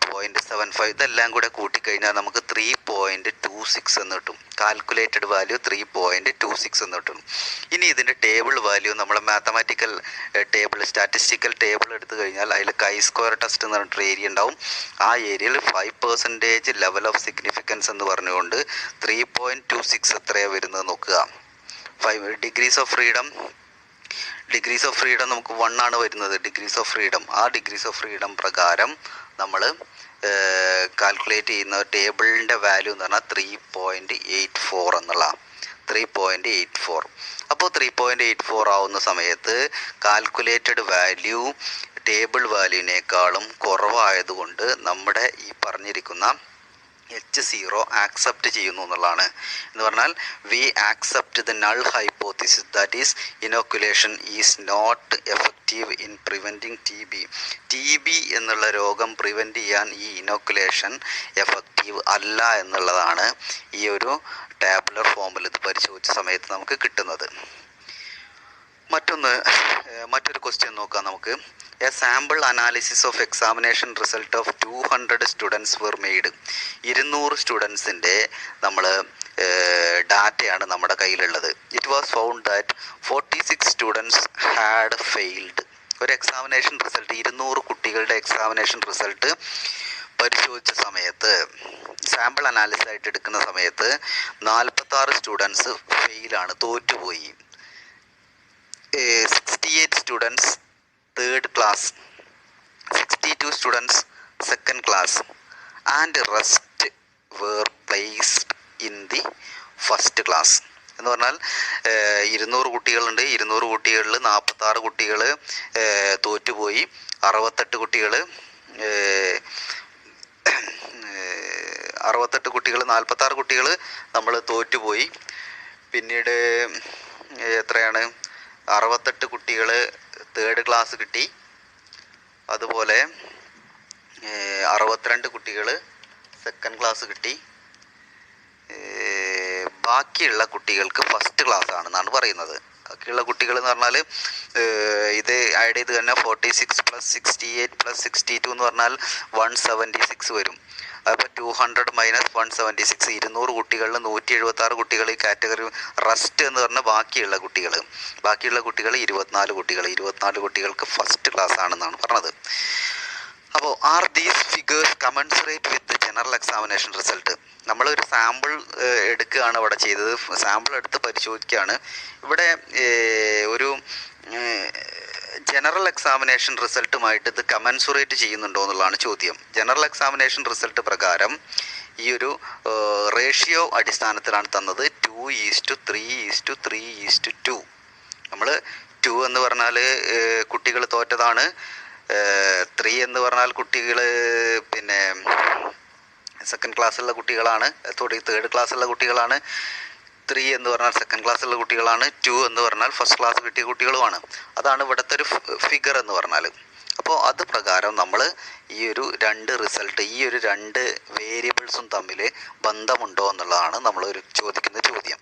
0.75 ഇതെല്ലാം കൂടെ കൂട്ടിക്കഴിഞ്ഞാൽ നമുക്ക് 3.26 എന്ന് കിട്ടും. കാൽക്കുലേറ്റഡ് വാല്യൂ 3.26 എന്ന് കിട്ടും. ഇനി ഇതിൻ്റെ ടേബിൾ വാല്യൂ നമ്മൾ മാത്തമാറ്റിക്കൽ ടേബിൾ, സ്റ്റാറ്റിസ്റ്റിക്കൽ ടേബിൾ എടുത്തു കഴിഞ്ഞാൽ അതിൽ കൈ സ്ക്വയർ ടെസ്റ്റ് എന്ന് പറഞ്ഞിട്ടൊരു ഏരിയ ഉണ്ടാവും. ആ ഏരിയയിൽ 5% ലെവൽ ഓഫ് സിഗ്നിഫിക്കൻസ് എന്ന് പറഞ്ഞുകൊണ്ട് 3.26 എത്രയാണ് വരുന്നത് നോക്കുക. 5 ഡിഗ്രീസ് ഓഫ് ഫ്രീഡം നമുക്ക് 1 ആണ് വരുന്നത്. ഡിഗ്രീസ് ഓഫ് ഫ്രീഡം, ആ ഡിഗ്രീസ് ഓഫ് ഫ്രീഡം പ്രകാരം നമ്മൾ കാൽക്കുലേറ്റ് ചെയ്യുന്ന ടേബിളിൻ്റെ വാല്യൂ എന്ന് പറഞ്ഞാൽ 3.84 എന്നുള്ള 3.84. അപ്പോൾ 3.84 ആവുന്ന സമയത്ത് കാൽക്കുലേറ്റഡ് വാല്യൂ ടേബിൾ വാല്യൂവിനേക്കാളും കുറവായതുകൊണ്ട് നമ്മുടെ ഈ പറഞ്ഞിരിക്കുന്ന H0 ആക്സെപ്റ്റ് ചെയ്യുന്നു എന്നുള്ളതാണ്. എന്ന് പറഞ്ഞാൽ we accept the null hypothesis that is inoculation is not effective in preventing TB എന്നുള്ള രോഗം പ്രിവെൻറ്റ് ചെയ്യാൻ ഈ ഇനോക്കുലേഷൻ എഫക്റ്റീവ് അല്ല എന്നുള്ളതാണ് ഈ ഒരു ടാബുലർ ഫോമിൽ ഇത് പരിശോധിച്ച സമയത്ത് നമുക്ക് കിട്ടുന്നത്. മറ്റൊരു ക്വസ്റ്റ്യൻ നോക്കാം നമുക്ക്. A sample analysis of examination result of 200 students were made. 200 സ്റ്റുഡൻസിൻ്റെ നമ്മൾ ഡാറ്റയാണ് നമ്മുടെ കയ്യിലുള്ളത്. It was found that 46 students had failed. ഒരു എക്സാമിനേഷൻ റിസൾട്ട് 200 കുട്ടികളുടെ എക്സാമിനേഷൻ റിസൾട്ട് പരിശോധിച്ച സമയത്ത്, സാമ്പിൾ അനാലിസിസ് ആയിട്ട് എടുക്കുന്ന സമയത്ത് 46 സ്റ്റുഡൻസ് ഫെയിലാണ്, തോറ്റുപോയി. 68 students third class, 62 students second class, and rest were placed in the first class. എന്ന് പറഞ്ഞാൽ 200 കുട്ടികളുണ്ട്. 200 കുട്ടികളിൽ 46 കുട്ടികൾ തോറ്റുപോയി. 68 കുട്ടികൾ 46 കുട്ടികൾ നമ്മൾ തോറ്റുപോയി. പിന്നീട് എത്രയാണ്, 68 കുട്ടികൾ തേർഡ് ക്ലാസ് കിട്ടി. അതുപോലെ 62 കുട്ടികൾ സെക്കൻഡ് ക്ലാസ് കിട്ടി. ബാക്കിയുള്ള കുട്ടികൾക്ക് ഫസ്റ്റ് ക്ലാസ് ആണെന്നാണ് പറയുന്നത്. ബാക്കിയുള്ള കുട്ടികൾ എന്ന് പറഞ്ഞാൽ ഇത് ആഡ് ചെയ്ത് തന്നെ 46 + 68 + 62 എന്ന് പറഞ്ഞാൽ 176 വരും. അപ്പോൾ 200 - 176, 200 കുട്ടികളിൽ 176 കുട്ടികൾ ഈ കാറ്റഗറി റെസ്റ്റ് എന്ന് പറഞ്ഞാൽ ബാക്കിയുള്ള കുട്ടികൾ 24 കുട്ടികൾക്ക് ഫസ്റ്റ് ക്ലാസ് ആണെന്നാണ് പറഞ്ഞത്. അപ്പോൾ are these figures commensurate with general examination result? നമ്മളൊരു സാമ്പിൾ എടുക്കുകയാണ് ഇവിടെ ചെയ്തത്. സാമ്പിൾ എടുത്ത് പരിശോധിക്കുകയാണ്. ഇവിടെ ഒരു ജനറൽ എക്സാമിനേഷൻ റിസൾട്ടുമായിട്ട് ഇത് കമൻസുറേറ്റ് ചെയ്യുന്നുണ്ടോ എന്നുള്ളതാണ് ചോദ്യം. ജനറൽ എക്സാമിനേഷൻ റിസൾട്ട് പ്രകാരം ഈ ഒരു റേഷ്യോ അടിസ്ഥാനത്തിലാണ് തന്നത്. 2:3:3:2. നമ്മൾ 2 എന്ന് പറഞ്ഞാൽ കുട്ടികൾ തോറ്റതാണ്. 3 എന്ന് പറഞ്ഞാൽ കുട്ടികൾ പിന്നെ സെക്കൻഡ് ക്ലാസ്സിലുള്ള കുട്ടികളാണ്, തേർഡ് ക്ലാസ്സുള്ള കുട്ടികളാണ്. 3 എന്ന് പറഞ്ഞാൽ സെക്കൻഡ് ക്ലാസ്സുള്ള കുട്ടികളാണ്. 2 എന്ന് പറഞ്ഞാൽ ഫസ്റ്റ് ക്ലാസ് കിട്ടിയ കുട്ടികളുമാണ്. അതാണ് ഇവിടുത്തെ ഒരു ഫിഗർ എന്ന് പറഞ്ഞാൽ. അപ്പോൾ അത് പ്രകാരം നമ്മൾ ഈ ഒരു രണ്ട് റിസൾട്ട്, ഈ ഒരു രണ്ട് വേരിയബിൾസും തമ്മിൽ ബന്ധമുണ്ടോ എന്നുള്ളതാണ് നമ്മൾ ചോദിക്കുന്ന ചോദ്യം.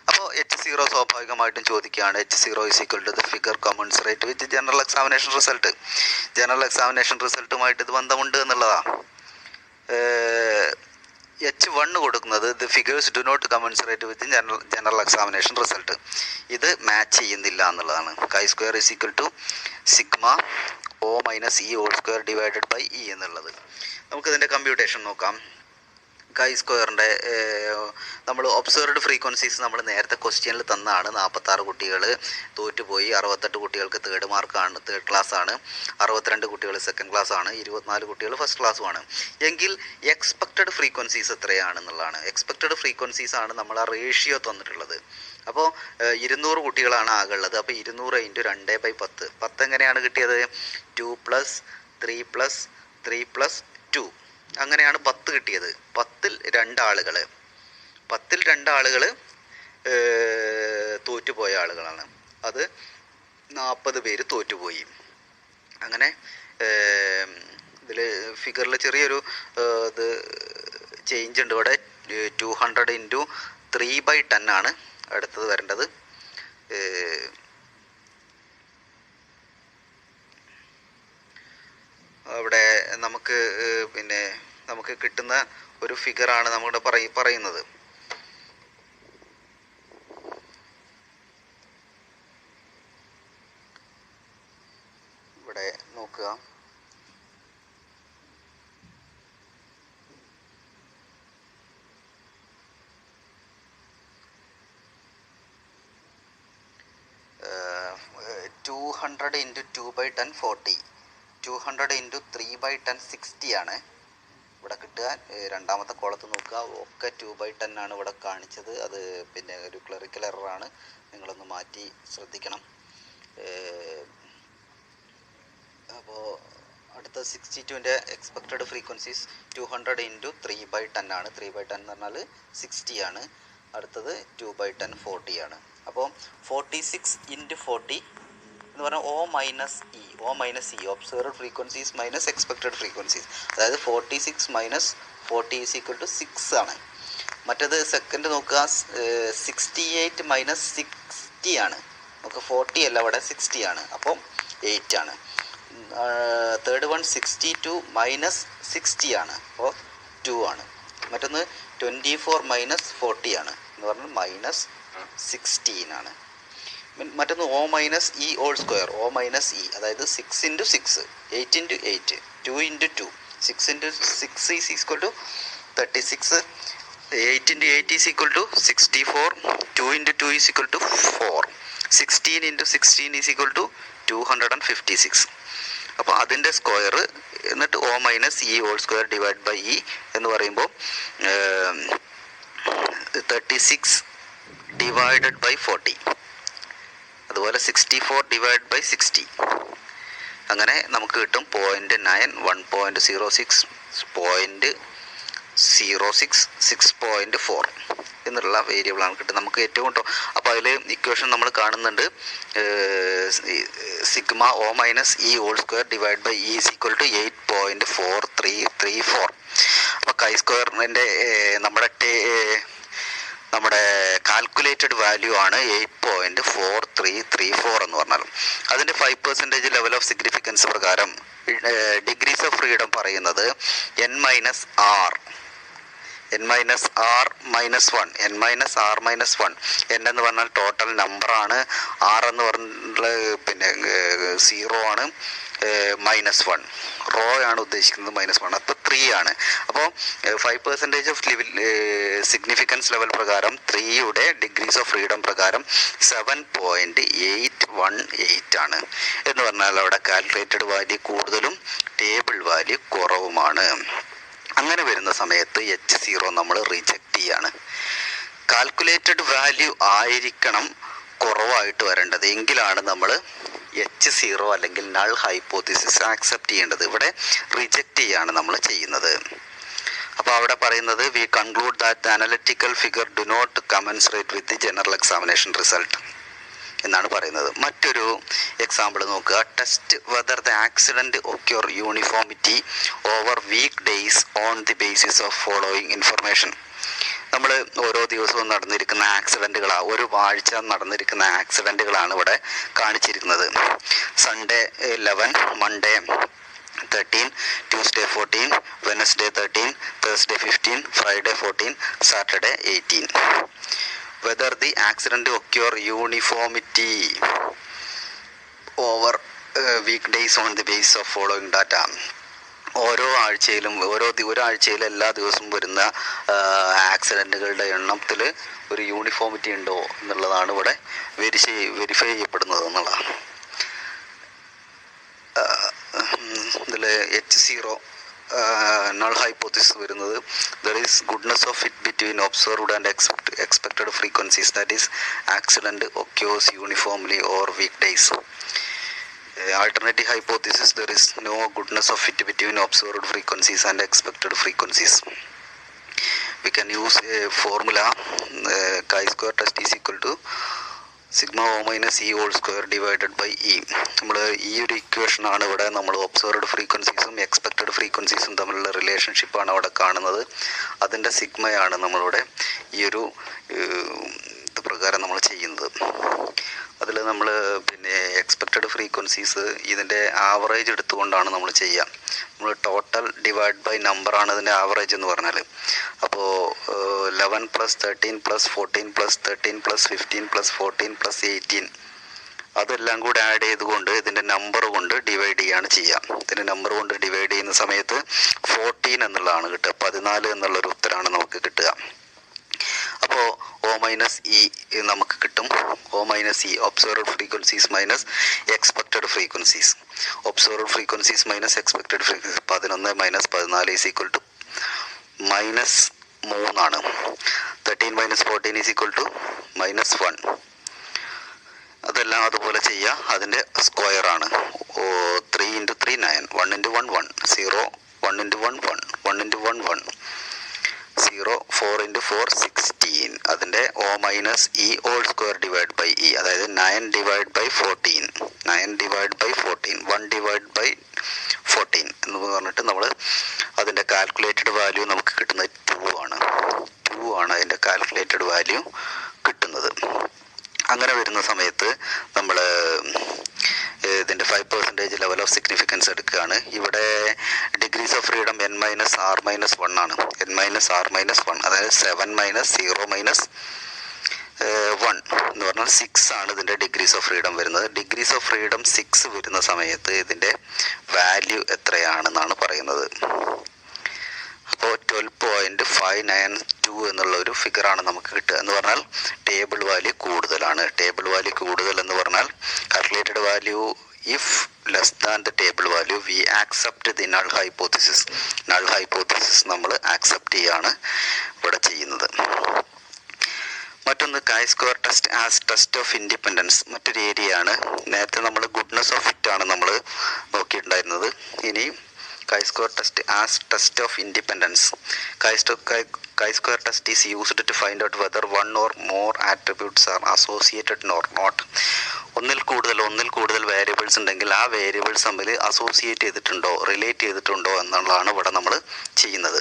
അപ്പോൾ H0 സ്വാഭാവികമായിട്ടും ചോദിക്കുകയാണ്. H0 = the figure commensurate with general examination result. General examination റിസൾട്ടുമായിട്ട് ഇത് ബന്ധമുണ്ട് എന്നുള്ളതാണ്. H1 കൊടുക്കുന്നത് the figures do not commensurate with general examination result. ഇത് മാച്ച് ചെയ്യുന്നില്ല എന്നുള്ളതാണ്. chi² = sigma O - E² / E എന്നുള്ളത്. നമുക്കിതിൻ്റെ കമ്പ്യൂട്ടേഷൻ നോക്കാം. chi²ൻ്റെ നമ്മൾ ഒബ്സർവ്ഡ് ഫ്രീക്വൻസീസ് നമ്മൾ നേരത്തെ ക്വസ്റ്റ്യനിൽ തന്നാണ്. 46 കുട്ടികൾ തോറ്റുപോയി, 68 കുട്ടികൾക്ക് തേർഡ് ക്ലാസ് ആണ്, 62 കുട്ടികൾ സെക്കൻഡ് ക്ലാസ് ആണ്, 24 കുട്ടികൾ ഫസ്റ്റ് ക്ലാസ്സുമാണ്. എങ്കിൽ എക്സ്പെക്റ്റഡ് ഫ്രീക്വൻസീസ് എത്രയാണെന്നുള്ളതാണ്. എക്സ്പെക്റ്റഡ് ഫ്രീക്വൻസീസ് ആണ് നമ്മൾ ആ റേഷ്യോ തന്നിട്ടുള്ളത്. അപ്പോൾ 200 കുട്ടികളാണ് ആകെ ഉള്ളത്. അപ്പോൾ 200 × 2/10. 10 എങ്ങനെയാണ് കിട്ടിയത്? 2 + 3 + 3 + 2 അങ്ങനെയാണ് 10 കിട്ടിയത്. 10ൽ 2 ആളുകൾ തോറ്റുപോയ ആളുകളാണ്. അത് 40 പേര് തോറ്റുപോയി. അങ്ങനെ ഇതിൽ ഫിഗറിൽ ചെറിയൊരു ഇത് ചേഞ്ച് ഉണ്ട്. ഇവിടെ 200 × 3/10 ആണ് അടുത്തത് വരേണ്ടത്. അവിടെ നമുക്ക് കിട്ടുന്ന ഒരു ഫിഗറാണ് നമ്മുടെ പറയുന്നത്. ഇവിടെ നോക്കുക. $200 × 2/10 40, 200 × 3/10 60 ആണ് ഇവിടെ കിട്ടുക. രണ്ടാമത്തെ കോളത്ത് നോക്കുക, ഒക്കെ 2/10 ആണ് ഇവിടെ കാണിച്ചത്. അത് ഒരു ക്ലറിക്കൽ എററാണ്, നിങ്ങളൊന്ന് മാറ്റി ശ്രദ്ധിക്കണം. അപ്പോൾ അടുത്ത 62ൻ്റെ എക്സ്പെക്റ്റഡ് ഫ്രീക്വൻസീസ് 200 ഇൻറ്റു 3/10 ആണ്. 3/10 എന്ന് പറഞ്ഞാൽ 60 ആണ്. അടുത്തത് 2/10 40 ആണ്. അപ്പോൾ 46 ഇൻറ്റു 40 എന്ന് പറഞ്ഞാൽ O minus e observed frequencies minus expected frequencies. അതായത് 46 മൈനസ് 40 ഈസ് ഈക്വൽ ടു 6 ആണ്. മറ്റേത് സെക്കൻഡ് നോക്കുക, 68 മൈനസ് 60 ആണ്. നമുക്ക് 40 അല്ല, അവിടെ 60 ആണ്. അപ്പം 8 ആണ്. തേർഡ് വൺ 62 മൈനസ് 60 ആണ്. അപ്പോൾ 2 ആണ്. മറ്റൊന്ന് 24 മൈനസ് 40 ആണ് എന്ന് പറഞ്ഞാൽ മൈനസ് 16 ആണ്. മറ്റൊന്ന് O minus e whole square. O minus e അതായത് 6 into 6, 8 into 8, 2 into 2, 6 into 6 is equal to 36, 8 into 8 is equal to 64, 2 into 2 is equal to 4, 16 into 16 is equal to 256. അപ്പോൾ അതിൻ്റെ സ്ക്വയർ എന്നിട്ട് O minus e whole square divide by e എന്ന് പറയുമ്പോൾ 36 divided by 40, അതുപോലെ 64 divide by 60. അങ്ങനെ നമുക്ക് കിട്ടും 0.9, 1.06, 0.06, 6.4 എന്നുള്ള വേരിയബിളാണ് കിട്ടുന്നത് നമുക്ക് ഏറ്റവും കേട്ടോ. അപ്പോൾ അതിൽ ഇക്വേഷൻ നമ്മൾ കാണുന്നുണ്ട് sigma O minus e whole square divide by e is equal to 8.4334. അപ്പോൾ കൈ സ്ക്വയറിൻ്റെ നമ്മുടെ കാൽക്കുലേറ്റഡ് വാല്യൂ ആണ് 8.4334 എന്ന് പറഞ്ഞാൽ. അതിൻ്റെ 5% ലെവൽ ഓഫ് സിഗ്നിഫിക്കൻസ് പ്രകാരം ഡിഗ്രീസ് ഓഫ് ഫ്രീഡം പറയുന്നത് n minus r minus 1, n minus r minus 1. n എന്ന് പറഞ്ഞാൽ ടോട്ടൽ നമ്പറാണ്, r എന്ന് പറഞ്ഞാൽ പിന്നെ 0 ആണ്, -1 റോ ആണ് ഉദ്ദേശിക്കുന്നത്, -1. അപ്പോൾ 3 ആണ്. അപ്പോൾ 5% ഓഫ് സിഗ്നിഫിക്കൻസ് ലെവൽ പ്രകാരം 3യുടെ ഡിഗ്രീസ് ഓഫ് ഫ്രീഡം പ്രകാരം 7.818 ആണ് എന്ന് പറഞ്ഞാൽ അവിടെ കാൽക്കുലേറ്റഡ് വാല്യൂ കൂടുതലും ടേബിൾ വാല്യൂ കുറവുമാണ്. അങ്ങനെ വരുന്ന സമയത്ത് H0 നമ്മൾ റിജക്റ്റ് ചെയ്യാണ്. കാൽക്കുലേറ്റഡ് വാല്യൂ ആയിരിക്കണം കുറവായിട്ട് വരേണ്ടത്, എങ്കിലാണ് നമ്മൾ H0 അല്ലെങ്കിൽ നൾ ഹൈപ്പോത്തിസിസ് ആക്സെപ്റ്റ് ചെയ്യേണ്ടത്. ഇവിടെ റിജക്റ്റ് ചെയ്യാണ് നമ്മൾ ചെയ്യുന്നത്. അപ്പോൾ അവിടെ പറയുന്നത് we conclude that analytical figure do not commensurate with the general examination result എന്നാണ് പറയുന്നത്. മറ്റൊരു എക്സാമ്പിൾ നോക്കുക. Test whether the accident occur uniformity over week days on the basis of following information. നമ്മൾ ഓരോ ദിവസവും നടന്നിരിക്കുന്ന ആക്സിഡൻറ്റുകളാണ്, ഒരു ആഴ്ച നടന്നിരിക്കുന്ന ആക്സിഡൻറ്റുകളാണ് ഇവിടെ കാണിച്ചിരിക്കുന്നത്. Sunday 11, Monday 13, Tuesday 14, Wednesday 13, Thursday 15, Friday 14, Saturday 18. Whether the accident occur uniformity over weekdays on the basis of following data. ഓരോ ആഴ്ചയിലും ഒരാഴ്ചയിൽ എല്ലാ ദിവസവും വരുന്ന ആക്സിഡൻറ്റുകളുടെ എണ്ണത്തിൽ ഒരു യൂണിഫോമിറ്റി ഉണ്ടോ എന്നുള്ളതാണ് ഇവിടെ വെരിഫൈ ചെയ്യപ്പെടുന്നത് എന്നുള്ളതാണ്. ഇതിൽ H0 null hypothesis വരുന്നത് there is goodness of fit between observed and expected frequencies, that is accident occurs uniformly over weekdays. Alternative hypothesis, there is no goodness of fit between observed frequencies and expected frequencies. We can use a formula chi-square test is equal to sigma O minus e whole square divided by e. നമ്മൾ ഈ ഒരു ഇക്വേഷനാണ് ഇവിടെ നമ്മൾ observed ഫ്രീക്വൻസീസും expected ഫ്രീക്വൻസീസും തമ്മിലുള്ള റിലേഷൻഷിപ്പാണ് അവിടെ കാണുന്നത്. അതിൻ്റെ സിഗ്മയാണ് നമ്മളിവിടെ ഈ ഒരു ഇത് പ്രകാരം നമ്മൾ ചെയ്യുന്നത്. അതിൽ നമ്മൾ പിന്നെ എക്സ്പെക്റ്റഡ് ഫ്രീക്വൻസീസ് ഇതിൻ്റെ ആവറേജ് എടുത്തുകൊണ്ടാണ് നമ്മൾ ചെയ്യുക. നമ്മൾ ടോട്ടൽ ഡിവൈഡ് ബൈ നമ്പറാണ് ഇതിൻ്റെ ആവറേജ് എന്ന് പറഞ്ഞാൽ. അപ്പോൾ 11 + 13 + 14 + 13 + 15 + 14 + 18 അതെല്ലാം കൂടെ ആഡ് ചെയ്തുകൊണ്ട് ഇതിൻ്റെ നമ്പർ കൊണ്ട് ഡിവൈഡ് ചെയ്യാണ് ചെയ്യുക. ഇതിൻ്റെ നമ്പർ കൊണ്ട് ഡിവൈഡ് ചെയ്യുന്ന സമയത്ത് 14 എന്നുള്ളതാണ് കിട്ടുക. 14 എന്നുള്ളൊരു ഉത്തരമാണ് നമുക്ക് കിട്ടുക. അപ്പോൾ O മൈനസ് ഇ നമുക്ക് കിട്ടും. O minus e observed frequencies minus expected frequencies. Observed frequencies minus expected frequencies 11 - 14 is equal to -3 ആണ്. 13 - 14 ഈസ് ഈക്വൽ ടു -1. അതെല്ലാം അതുപോലെ ചെയ്യുക. അതിൻ്റെ സ്ക്വയറാണ് 3 × 3 9, 1 × 1 1, 0 1 × 1 1, 1 × 1 1, 0 4 × 4 16. അതിൻ്റെ O minus e whole square divide by e, അതായത് 9 divide by 14, 9 divide by 14, 1 divide by 14 എന്ന് പറഞ്ഞിട്ട് നമ്മൾ അതിൻ്റെ കാൽക്കുലേറ്റഡ് വാല്യൂ നമുക്ക് കിട്ടുന്നത് 2 ആണ്. 2 ആണ് അതിൻ്റെ കാൽക്കുലേറ്റഡ് വാല്യൂ കിട്ടുന്നത്. അങ്ങനെ വരുന്ന സമയത്ത് നമ്മൾ ഇതിൻ്റെ 5% ലെവൽ ഓഫ് സിഗ്നിഫിക്കൻസ് എടുക്കുകയാണ്. ഇവിടെ degrees of freedom n - r - 1 ആണ്. n - r - 1, അതായത് 7 - 0 - 1 എന്ന് പറഞ്ഞാൽ 6 ആണ് ഇതിൻ്റെ ഡിഗ്രീസ് ഓഫ് ഫ്രീഡം വരുന്നത്. ഡിഗ്രീസ് ഓഫ് ഫ്രീഡം 6 വരുന്ന സമയത്ത് ഇതിൻ്റെ വാല്യൂ എത്രയാണെന്നാണ് പറയുന്നത്. അപ്പോൾ 12.592 എന്നുള്ള ഒരു ഫിഗറാണ് നമുക്ക് കിട്ടുക. എന്ന് പറഞ്ഞാൽ ടേബിൾ വാല്യൂ കൂടുതലാണ്. ടേബിൾ വാല്യൂ കൂടുതൽ എന്ന് പറഞ്ഞാൽ calculated value if less than the table value V accept the null hypothesis. Null hypothesis നമ്മൾ ആക്സെപ്റ്റ് ചെയ്യാണ് ഇവിടെ ചെയ്യുന്നത്. മറ്റൊന്ന് chi-square test as test of independence, മറ്റൊരു ഏരിയയാണ്. നേരത്തെ നമ്മൾ ഗുഡ്നെസ് ഓഫ് ഫിറ്റ് ആണ് നമ്മൾ നോക്കിയിട്ടുണ്ടായിരുന്നത്. ഇനി chi-square test as test of independence. Chi-square test is used to find out whether one or more attributes are associated or not. ഒന്നിൽ കൂടുതൽ variables ഉണ്ടെങ്കിൽ ആ വേരിയബിൾസ് തമ്മിൽ അസോസിയേറ്റ് ചെയ്തിട്ടുണ്ടോ, റിലേറ്റ് ചെയ്തിട്ടുണ്ടോ എന്നുള്ളതാണ് ഇവിടെ നമ്മൾ ചെയ്യുന്നത്.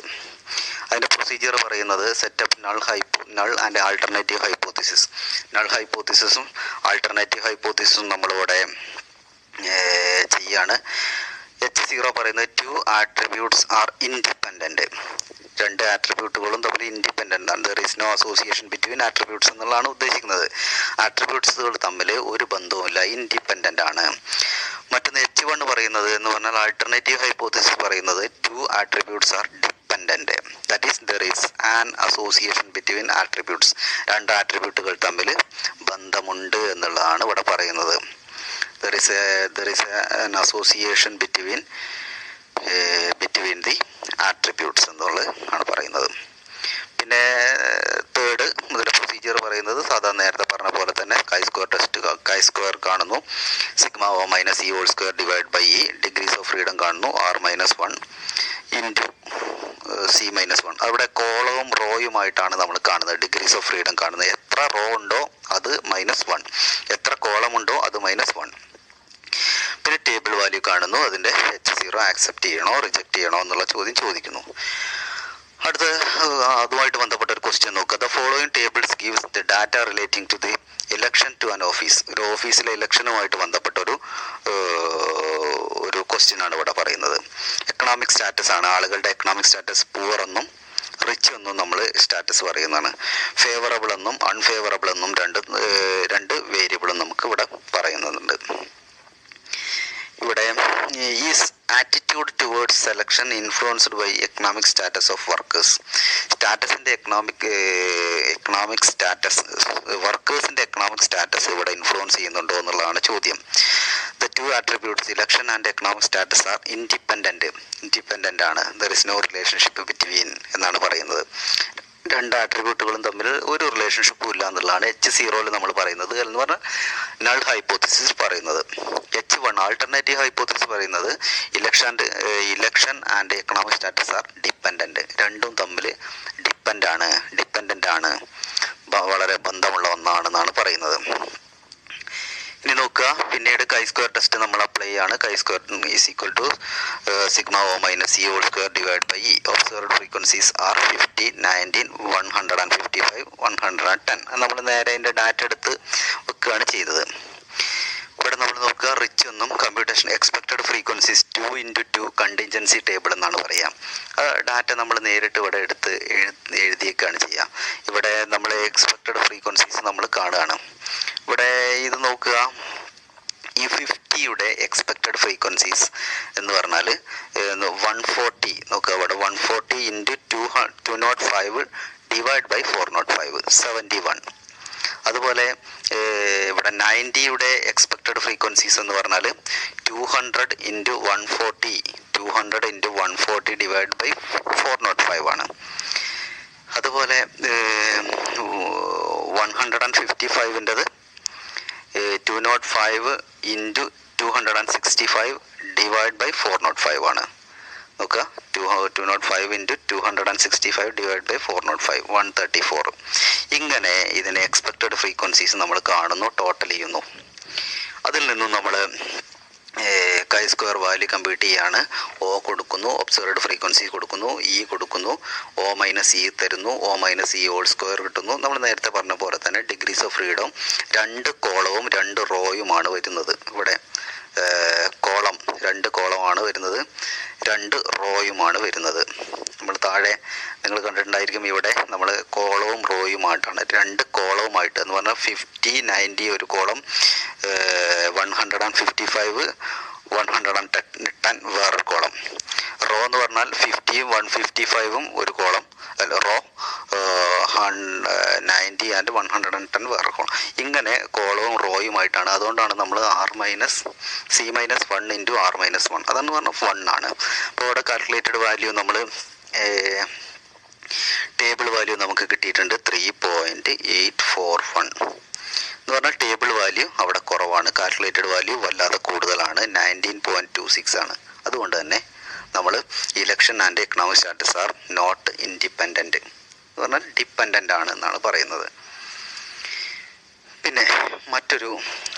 അതിൻ്റെ പ്രൊസീജിയർ പറയുന്നത് set up null and alternative hypothesis. Null ഹൈപ്പോത്തിസിസും ആൾട്ടർനേറ്റീവ് ഹൈപ്പോത്തിസിസും നമ്മളിവിടെ ചെയ്യാണ്. H0 പറയുന്നത് 2 ആട്രിബ്യൂട്ട്സ് ആർ ഇൻഡിപെൻഡൻറ്റ്. 2 ആട്രിബ്യൂട്ടുകളും തമ്മിൽ ഇൻഡിപെൻഡൻ്റ് ആണ്. There is no association between attributes എന്നുള്ളതാണ് ഉദ്ദേശിക്കുന്നത്. ആട്രിബ്യൂട്ട്സുകൾ തമ്മിൽ ഒരു ബന്ധവുമില്ല, ഇൻഡിപെൻഡൻ്റ് ആണ്. മറ്റൊന്ന് H1 പറയുന്നത് എന്ന് പറഞ്ഞാൽ ആൾട്ടർനേറ്റീവ് ഹൈപ്പോത്തിസിസ് പറയുന്നത് 2 attributes R dependent. That is there is an association between attributes. 2 ആട്രിബ്യൂട്ടുകൾ തമ്മിൽ ബന്ധമുണ്ട് എന്നുള്ളതാണ് ഇവിടെ പറയുന്നത്. There is an association between the attributes എന്നുള്ളത് ആണ് പറയുന്നത്. പിന്നെ തേർഡ് ഇതിൻ്റെ പ്രൊസീജിയർ പറയുന്നത് സാധാരണ നേരത്തെ പറഞ്ഞ പോലെ തന്നെ chi-square കാണുന്നു, sigma O - e whole square divide by e, degrees of freedom കാണുന്നു r - 1 ഇൻറ്റു c - 1. അവിടെ കോളവും റോയുമായിട്ടാണ് നമ്മൾ കാണുന്നത്. ഡിഗ്രീസ് ഓഫ് ഫ്രീഡം കാണുന്നത് എത്ര റോ ഉണ്ടോ അത് -1, എത്ര കോളം ഉണ്ടോ അത് -1. പിന്നെ ടേബിൾ വാല്യൂ കാണുന്നു. അതിൻ്റെ H0 ആക്സെപ്റ്റ് ചെയ്യണോ റിജക്റ്റ് ചെയ്യണോ എന്നുള്ള ചോദ്യം ചോദിക്കുന്നു. അടുത്ത അതുമായിട്ട് ബന്ധപ്പെട്ട ഒരു ക്വസ്റ്റ്യൻ നോക്കുക. The following tables gives the data relating to the election to an office. ഒരു ഓഫീസിലെ ഇലക്ഷനുമായിട്ട് ബന്ധപ്പെട്ട ഒരു ക്വസ്റ്റ്യൻ ആണ് ഇവിടെ പറയുന്നത്. എക്കണോമിക് സ്റ്റാറ്റസ് ആണ്. ആളുകളുടെ എക്കണോമിക് സ്റ്റാറ്റസ് പുവർ എന്നും റിച്ച് എന്നും നമ്മൾ സ്റ്റാറ്റസ് പറയുന്നതാണ്. ഫേവറബിൾ എന്നും അൺഫേവറബിൾ എന്നും രണ്ട് വേരിയബിളും നമുക്ക് ഇവിടെ പറയുന്നുണ്ട്. ഇവിടെ is attitude towards selection influenced by economic status of workers. സ്റ്റാറ്റസിൻ്റെ എക്കണോമിക് സ്റ്റാറ്റസ്, വർക്കേഴ്സിൻ്റെ എക്കണോമിക് സ്റ്റാറ്റസ് ഇവിടെ ഇൻഫ്ലുവൻസ് ചെയ്യുന്നുണ്ടോ എന്നുള്ളതാണ് ചോദ്യം. The 2 attributes election and economic status are independent ആണ്. There is no relationship between എന്നാണ് പറയുന്നത്. 2 ആട്രിബ്യൂട്ടുകളും തമ്മിൽ ഒരു റിലേഷൻഷിപ്പും ഇല്ല എന്നുള്ളതാണ് H0 നമ്മൾ പറയുന്നത്. എന്ന് പറഞ്ഞാൽ നൾ ഹൈപ്പോത്തിസിസ് പറയുന്നത്. H1 ആൾട്ടർനേറ്റീവ് ഹൈപ്പോത്തിസിസ് പറയുന്നത് election and economic status are dependent. രണ്ടും തമ്മിൽ ഡിപ്പെൻഡൻ്റ് ആണ്, വളരെ ബന്ധമുള്ള ഒന്നാണെന്നാണ് പറയുന്നത്. ഇനി നോക്കുക, പിന്നീട് chi-square ടെസ്റ്റ് നമ്മൾ അപ്ലൈ ചെയ്യാണ്. chi-square is equal to sigma O - e whole square divide by e. Observed frequencies are 50, 19, 155, 110. നമ്മൾ നേരെ അതിൻ്റെ ഡാറ്റ എടുത്ത് വെക്കുകയാണ് ചെയ്തത്. ഇവിടെ നമ്മൾ നോക്കുക, റിച്ച് എന്നും computation expected frequencies 2 × 2 contingency table എന്നാണ് പറയുക. ഡാറ്റ നമ്മൾ നേരിട്ട് ഇവിടെ എടുത്ത് എഴുതിയേക്കാണ് ചെയ്യുക. ഇവിടെ നമ്മൾ എക്സ്പെക്റ്റഡ് ഫ്രീക്വൻസീസ് നമ്മൾ കാണുകയാണ്. ഇവിടെ ഇത് നോക്കുക, ഈ 50യുടെ എക്സ്പെക്റ്റഡ് ഫ്രീക്വൻസീസ് എന്ന് പറഞ്ഞാൽ 140 നോക്കുക. ഇവിടെ 140 × 205 ഡിവൈഡ് ബൈ 405 71. അതുപോലെ ഇവിടെ 90യുടെ എക്സ്പെക്റ്റഡ് ഫ്രീക്വൻസീസ് എന്ന് പറഞ്ഞാൽ 200 × 140 ഡിവൈഡ് ബൈ 405 ആണ്. അതുപോലെ 155ൻ്റെത് 205 ഇൻറ്റു 265 ഡിവൈഡ് ബൈ 405 ആണ്. നോക്കുക, 205 ഇൻറ്റു 265 ഡിവൈഡ് ബൈ 405 134. ഇങ്ങനെ ഇതിനെ എക്സ്പെക്റ്റഡ് ഫ്രീക്വൻസീസ് നമ്മൾ കാണുന്നു, ടോട്ടൽ ചെയ്യുന്നു. അതിൽ നിന്നും നമ്മൾ കൈ സ്ക്വയർ വാല്യൂ കമ്പ്യൂട്ട് ചെയ്യാണ്. ഒ കൊടുക്കുന്നു, ഒബ്സർവ്ഡ് ഫ്രീക്വൻസി കൊടുക്കുന്നു, ഇ കൊടുക്കുന്നു, ഒ മൈനസ് ഇ തരുന്നു, o minus e whole square കിട്ടുന്നു. നമ്മൾ നേരത്തെ പറഞ്ഞ പോലെ തന്നെ ഡിഗ്രീസ് ഓഫ് ഫ്രീഡം 2 കോളവും 2 റോയുമാണ് വരുന്നത്. ഇവിടെ കോളം 2 കോളമാണ് വരുന്നത്, 2 റോയുമാണ് വരുന്നത്. നമ്മൾ താഴെ നിങ്ങൾ കണ്ടിട്ടുണ്ടായിരിക്കും, ഇവിടെ നമ്മൾ കോളവും റോയുമായിട്ടാണ്, 2 കോളവുമായിട്ട് എന്ന് പറഞ്ഞാൽ 50 90 ഒരു കോളം, 155 110 വേറൊരു കോളം. റോ എന്ന് പറഞ്ഞാൽ 50 155 ഒരു കോളം, അല്ല റോ 90 ആൻഡ് 110 വേറെ കോളം. ഇങ്ങനെ കോളവും റോയുമായിട്ടാണ്. അതുകൊണ്ടാണ് നമ്മൾ C-1 ഇൻറ്റു R-1 അതെന്ന് പറഞ്ഞാൽ 1 ആണ്. അപ്പോൾ ഇവിടെ കാൽക്കുലേറ്റഡ് വാല്യൂ നമ്മൾ ടേബിൾ വാല്യൂ നമുക്ക് കിട്ടിയിട്ടുണ്ട് 3.841 എന്ന് പറഞ്ഞാൽ ടേബിൾ വാല്യൂ അവിടെ കുറവാണ്, കാൽക്കുലേറ്റഡ് വാല്യൂ വല്ലാതെ കൂടുതലാണ്, 19.26 ആണ്. അതുകൊണ്ട് തന്നെ നമ്മൾ election and economic status are not independent എന്ന് പറഞ്ഞാൽ ഡിപ്പെൻഡൻ്റ് ആണ് എന്നാണ് പറയുന്നത്. പിന്നെ മറ്റൊരു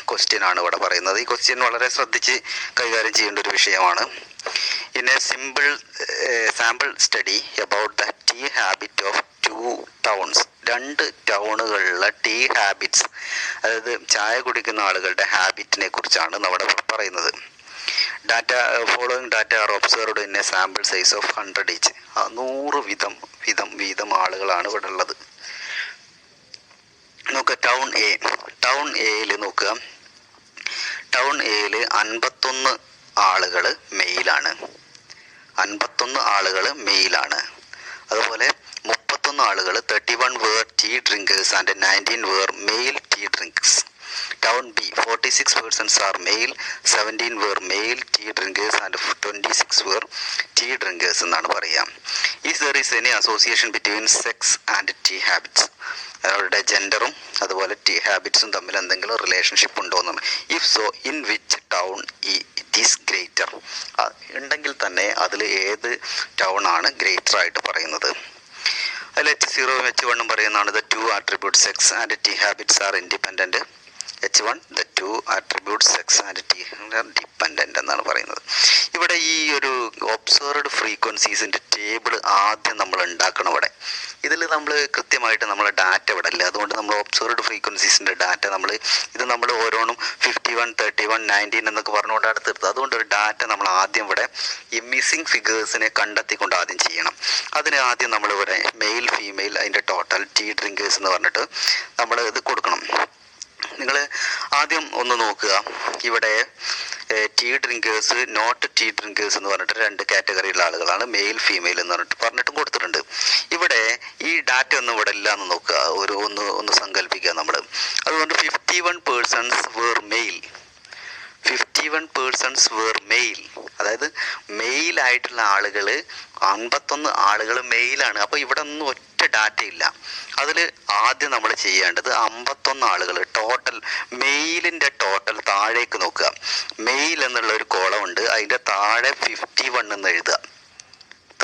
ക്വസ്റ്റ്യൻ ആണ് ഇവിടെ പറയുന്നത്. ഈ ക്വസ്റ്റ്യൻ വളരെ ശ്രദ്ധിച്ച് കൈകാര്യം ചെയ്യേണ്ട ഒരു വിഷയമാണ്. In a simple sample study about the tea habit of 2 towns, 2 ടൗണുകളിലെ ടീ ഹാബിറ്റ്സ്, അതായത് ചായ കുടിക്കുന്ന ആളുകളുടെ ഹാബിറ്റിനെ കുറിച്ചാണ് നമ്മുടെ പറയുന്നത്. Following data are observed in a sample size of 100 each. 100 വീതം ആളുകളാണ് ഇവിടെ ഉള്ളത്. നോക്കുക, ടൗൺ എയിൽ നോക്കുക, ടൗൺ എയിൽ 51 ആളുകൾ മെയിലാണ്, 51 ആളുകൾ മെയിലാണ്. അതുപോലെ 31 ആളുകൾ 31 were tea drinkers and 19 were male tea drinkers. Town b 46 persons are male, 17 were male tea drinkers and 26 were tea drinkers എന്നാണ് പറയാം. Is there is any association between sex and tea habits? അവരുടെ ജെൻഡറും അതുപോലെ tea ഹാബിറ്റ്സും തമ്മിൽ എന്തെങ്കിലും relationship ഉണ്ടോ എന്നാണ്. If so, in which town it is greater? ഉണ്ടെങ്കിൽ തന്നെ അതിൽ ഏത് ടൗൺ ആണ് ഗ്രേറ്റർ ആയിട്ട് പറയുന്നത്? അതിൽ H0 H1 പറയുന്നതാണ് the 2 attributes sex and tea habits are independent. H1 the 2 attributes sex and tea are dependent എന്നാണ് പറയുന്നത്. ഇവിടെ ഈ ഒരു ഒബ്സർവ്ഡ് ഫ്രീക്വൻസീസിൻ്റെ ടേബിൾ ആദ്യം നമ്മൾ ഉണ്ടാക്കണം. ഇവിടെ ഇതിൽ നമ്മൾ കൃത്യമായിട്ട് നമ്മൾ ഡാറ്റ ഇവിടെ ഇല്ല, അതുകൊണ്ട് നമ്മൾ ഒബ്സർവ്ഡ് ഫ്രീക്വൻസീസിൻ്റെ ഡാറ്റ നമ്മൾ ഓരോന്നും 51 31 19 എന്നൊക്കെ പറഞ്ഞുകൊണ്ടാണ് തീർത്തത്. അതുകൊണ്ട് ഒരു ഡാറ്റ നമ്മൾ ആദ്യം ഇവിടെ ഈ മിസ്സിംഗ് ഫിഗേഴ്സിനെ കണ്ടെത്തിക്കൊണ്ട് ആദ്യം ചെയ്യണം. അതിന് ആദ്യം നമ്മളിവിടെ മെയിൽ ഫീമെയിൽ അതിൻ്റെ ടോട്ടൽ ടീ ഡ്രിങ്കേഴ്സ് എന്ന് പറഞ്ഞിട്ട് നമ്മൾ ഇത് കൊടുക്കണം. നിങ്ങൾ ആദ്യം ഒന്ന് നോക്കുക, ഇവിടെ tea drinkers not tea drinkers എന്ന് പറഞ്ഞിട്ട് 2 കാറ്റഗറിയിലുള്ള ആളുകളാണ്, മെയിൽ ഫീമെയിൽ എന്ന് പറഞ്ഞിട്ടും കൊടുത്തിട്ടുണ്ട്. ഇവിടെ ഈ ഡാറ്റ ഒന്നും ഇവിടെ ഇല്ല എന്ന് നോക്കുക, ഒന്ന് സങ്കല്പിക്കുക നമ്മൾ. അതുകൊണ്ട് 51 persons were male, 51 persons were male, അതായത് മെയിൽ ആയിട്ടുള്ള ആളുകൾ 51 ആളുകൾ മെയിലാണ്. അപ്പോൾ ഇവിടെ ഒന്നും ഒറ്റ ഡാറ്റ ഇല്ല. അതിൽ ആദ്യം നമ്മൾ ചെയ്യേണ്ടത് 51 ആളുകൾ ടോട്ടൽ മെയിലിൻ്റെ ടോട്ടൽ താഴേക്ക് നോക്കുക. മെയിൽ എന്നുള്ള ഒരു കോളം ഉണ്ട്, അതിൻ്റെ താഴെ 51 എന്ന് എഴുതുക.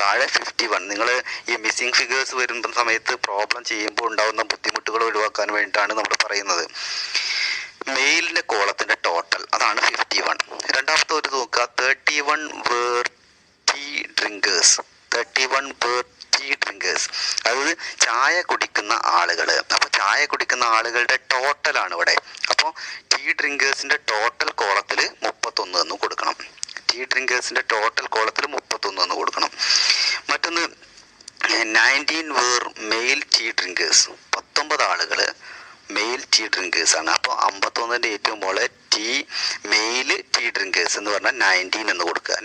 താഴെ 51. നിങ്ങൾ ഈ മിസ്സിംഗ് ഫിഗേഴ്സ് വരുന്ന സമയത്ത് പ്രോബ്ലം ചെയ്യുമ്പോൾ ഉണ്ടാകുന്ന ബുദ്ധിമുട്ടുകൾ ഒഴിവാക്കാൻ വേണ്ടിയിട്ടാണ് നമ്മൾ പറയുന്നത്. മെയിലിൻ്റെ കോളത്തിൻ്റെ ടോട്ടൽ അതാണ് 51. രണ്ടാമത്തെ ഒരു നോക്കുക, 31 were tea drinkers, 31 were tea drinkers, അതായത് ചായ കുടിക്കുന്ന ആളുകൾ. അപ്പോൾ ചായ കുടിക്കുന്ന ആളുകളുടെ ടോട്ടലാണ് ഇവിടെ. അപ്പോൾ ടീ ഡ്രിങ്കേഴ്സിൻ്റെ ടോട്ടൽ കോളത്തിൽ 31 എന്ന് കൊടുക്കണം. ടീ ഡ്രിങ്കേഴ്സിൻ്റെ ടോട്ടൽ കോളത്തിൽ 31 എന്ന് കൊടുക്കണം. മറ്റൊന്ന് 19 വേർ മെയിൽ ടീ ഡ്രിങ്കേഴ്സ്, 19 ആളുകൾ മെയിൽ ടീ ഡ്രിങ്കേഴ്സ് ആണ്. അപ്പോൾ 51ൻ്റെ ഏറ്റവും മുകളിൽ ടീ മെയിൽ ടീ ഡ്രിങ്കേഴ്സ് എന്ന് പറഞ്ഞാൽ 19 എന്ന് കൊടുക്കുക.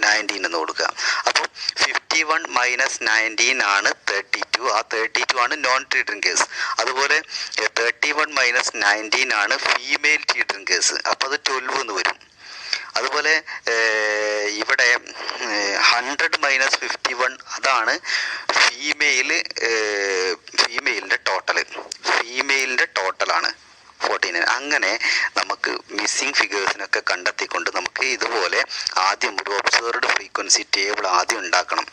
അപ്പോൾ 51 മൈനസ് 19 ആണ് 32. ആ 32 ആണ് നോൺ ടീ ഡ്രിങ്കേഴ്സ്. അതുപോലെ 31 മൈനസ് 19 ആണ് ഫീമെയിൽ ടീ ഡ്രിങ്കേഴ്സ്. അപ്പോൾ അത് 12 എന്ന് വരും. അതുപോലെ ഇവിടെ 100 മൈനസ് 51 അതാണ് ഫീമെയിലിൻ്റെ ടോട്ടലാണ് 49. അങ്ങനെ നമുക്ക് മിസ്സിംഗ് ഫിഗേഴ്സിനൊക്കെ കണ്ടെത്തിക്കൊണ്ട് നമുക്ക് ഇതുപോലെ ആദ്യം ഒരു ഒബ്സർവ്ഡ് ഫ്രീക്വൻസി ടേബിൾ ആദ്യം ഉണ്ടാക്കണം.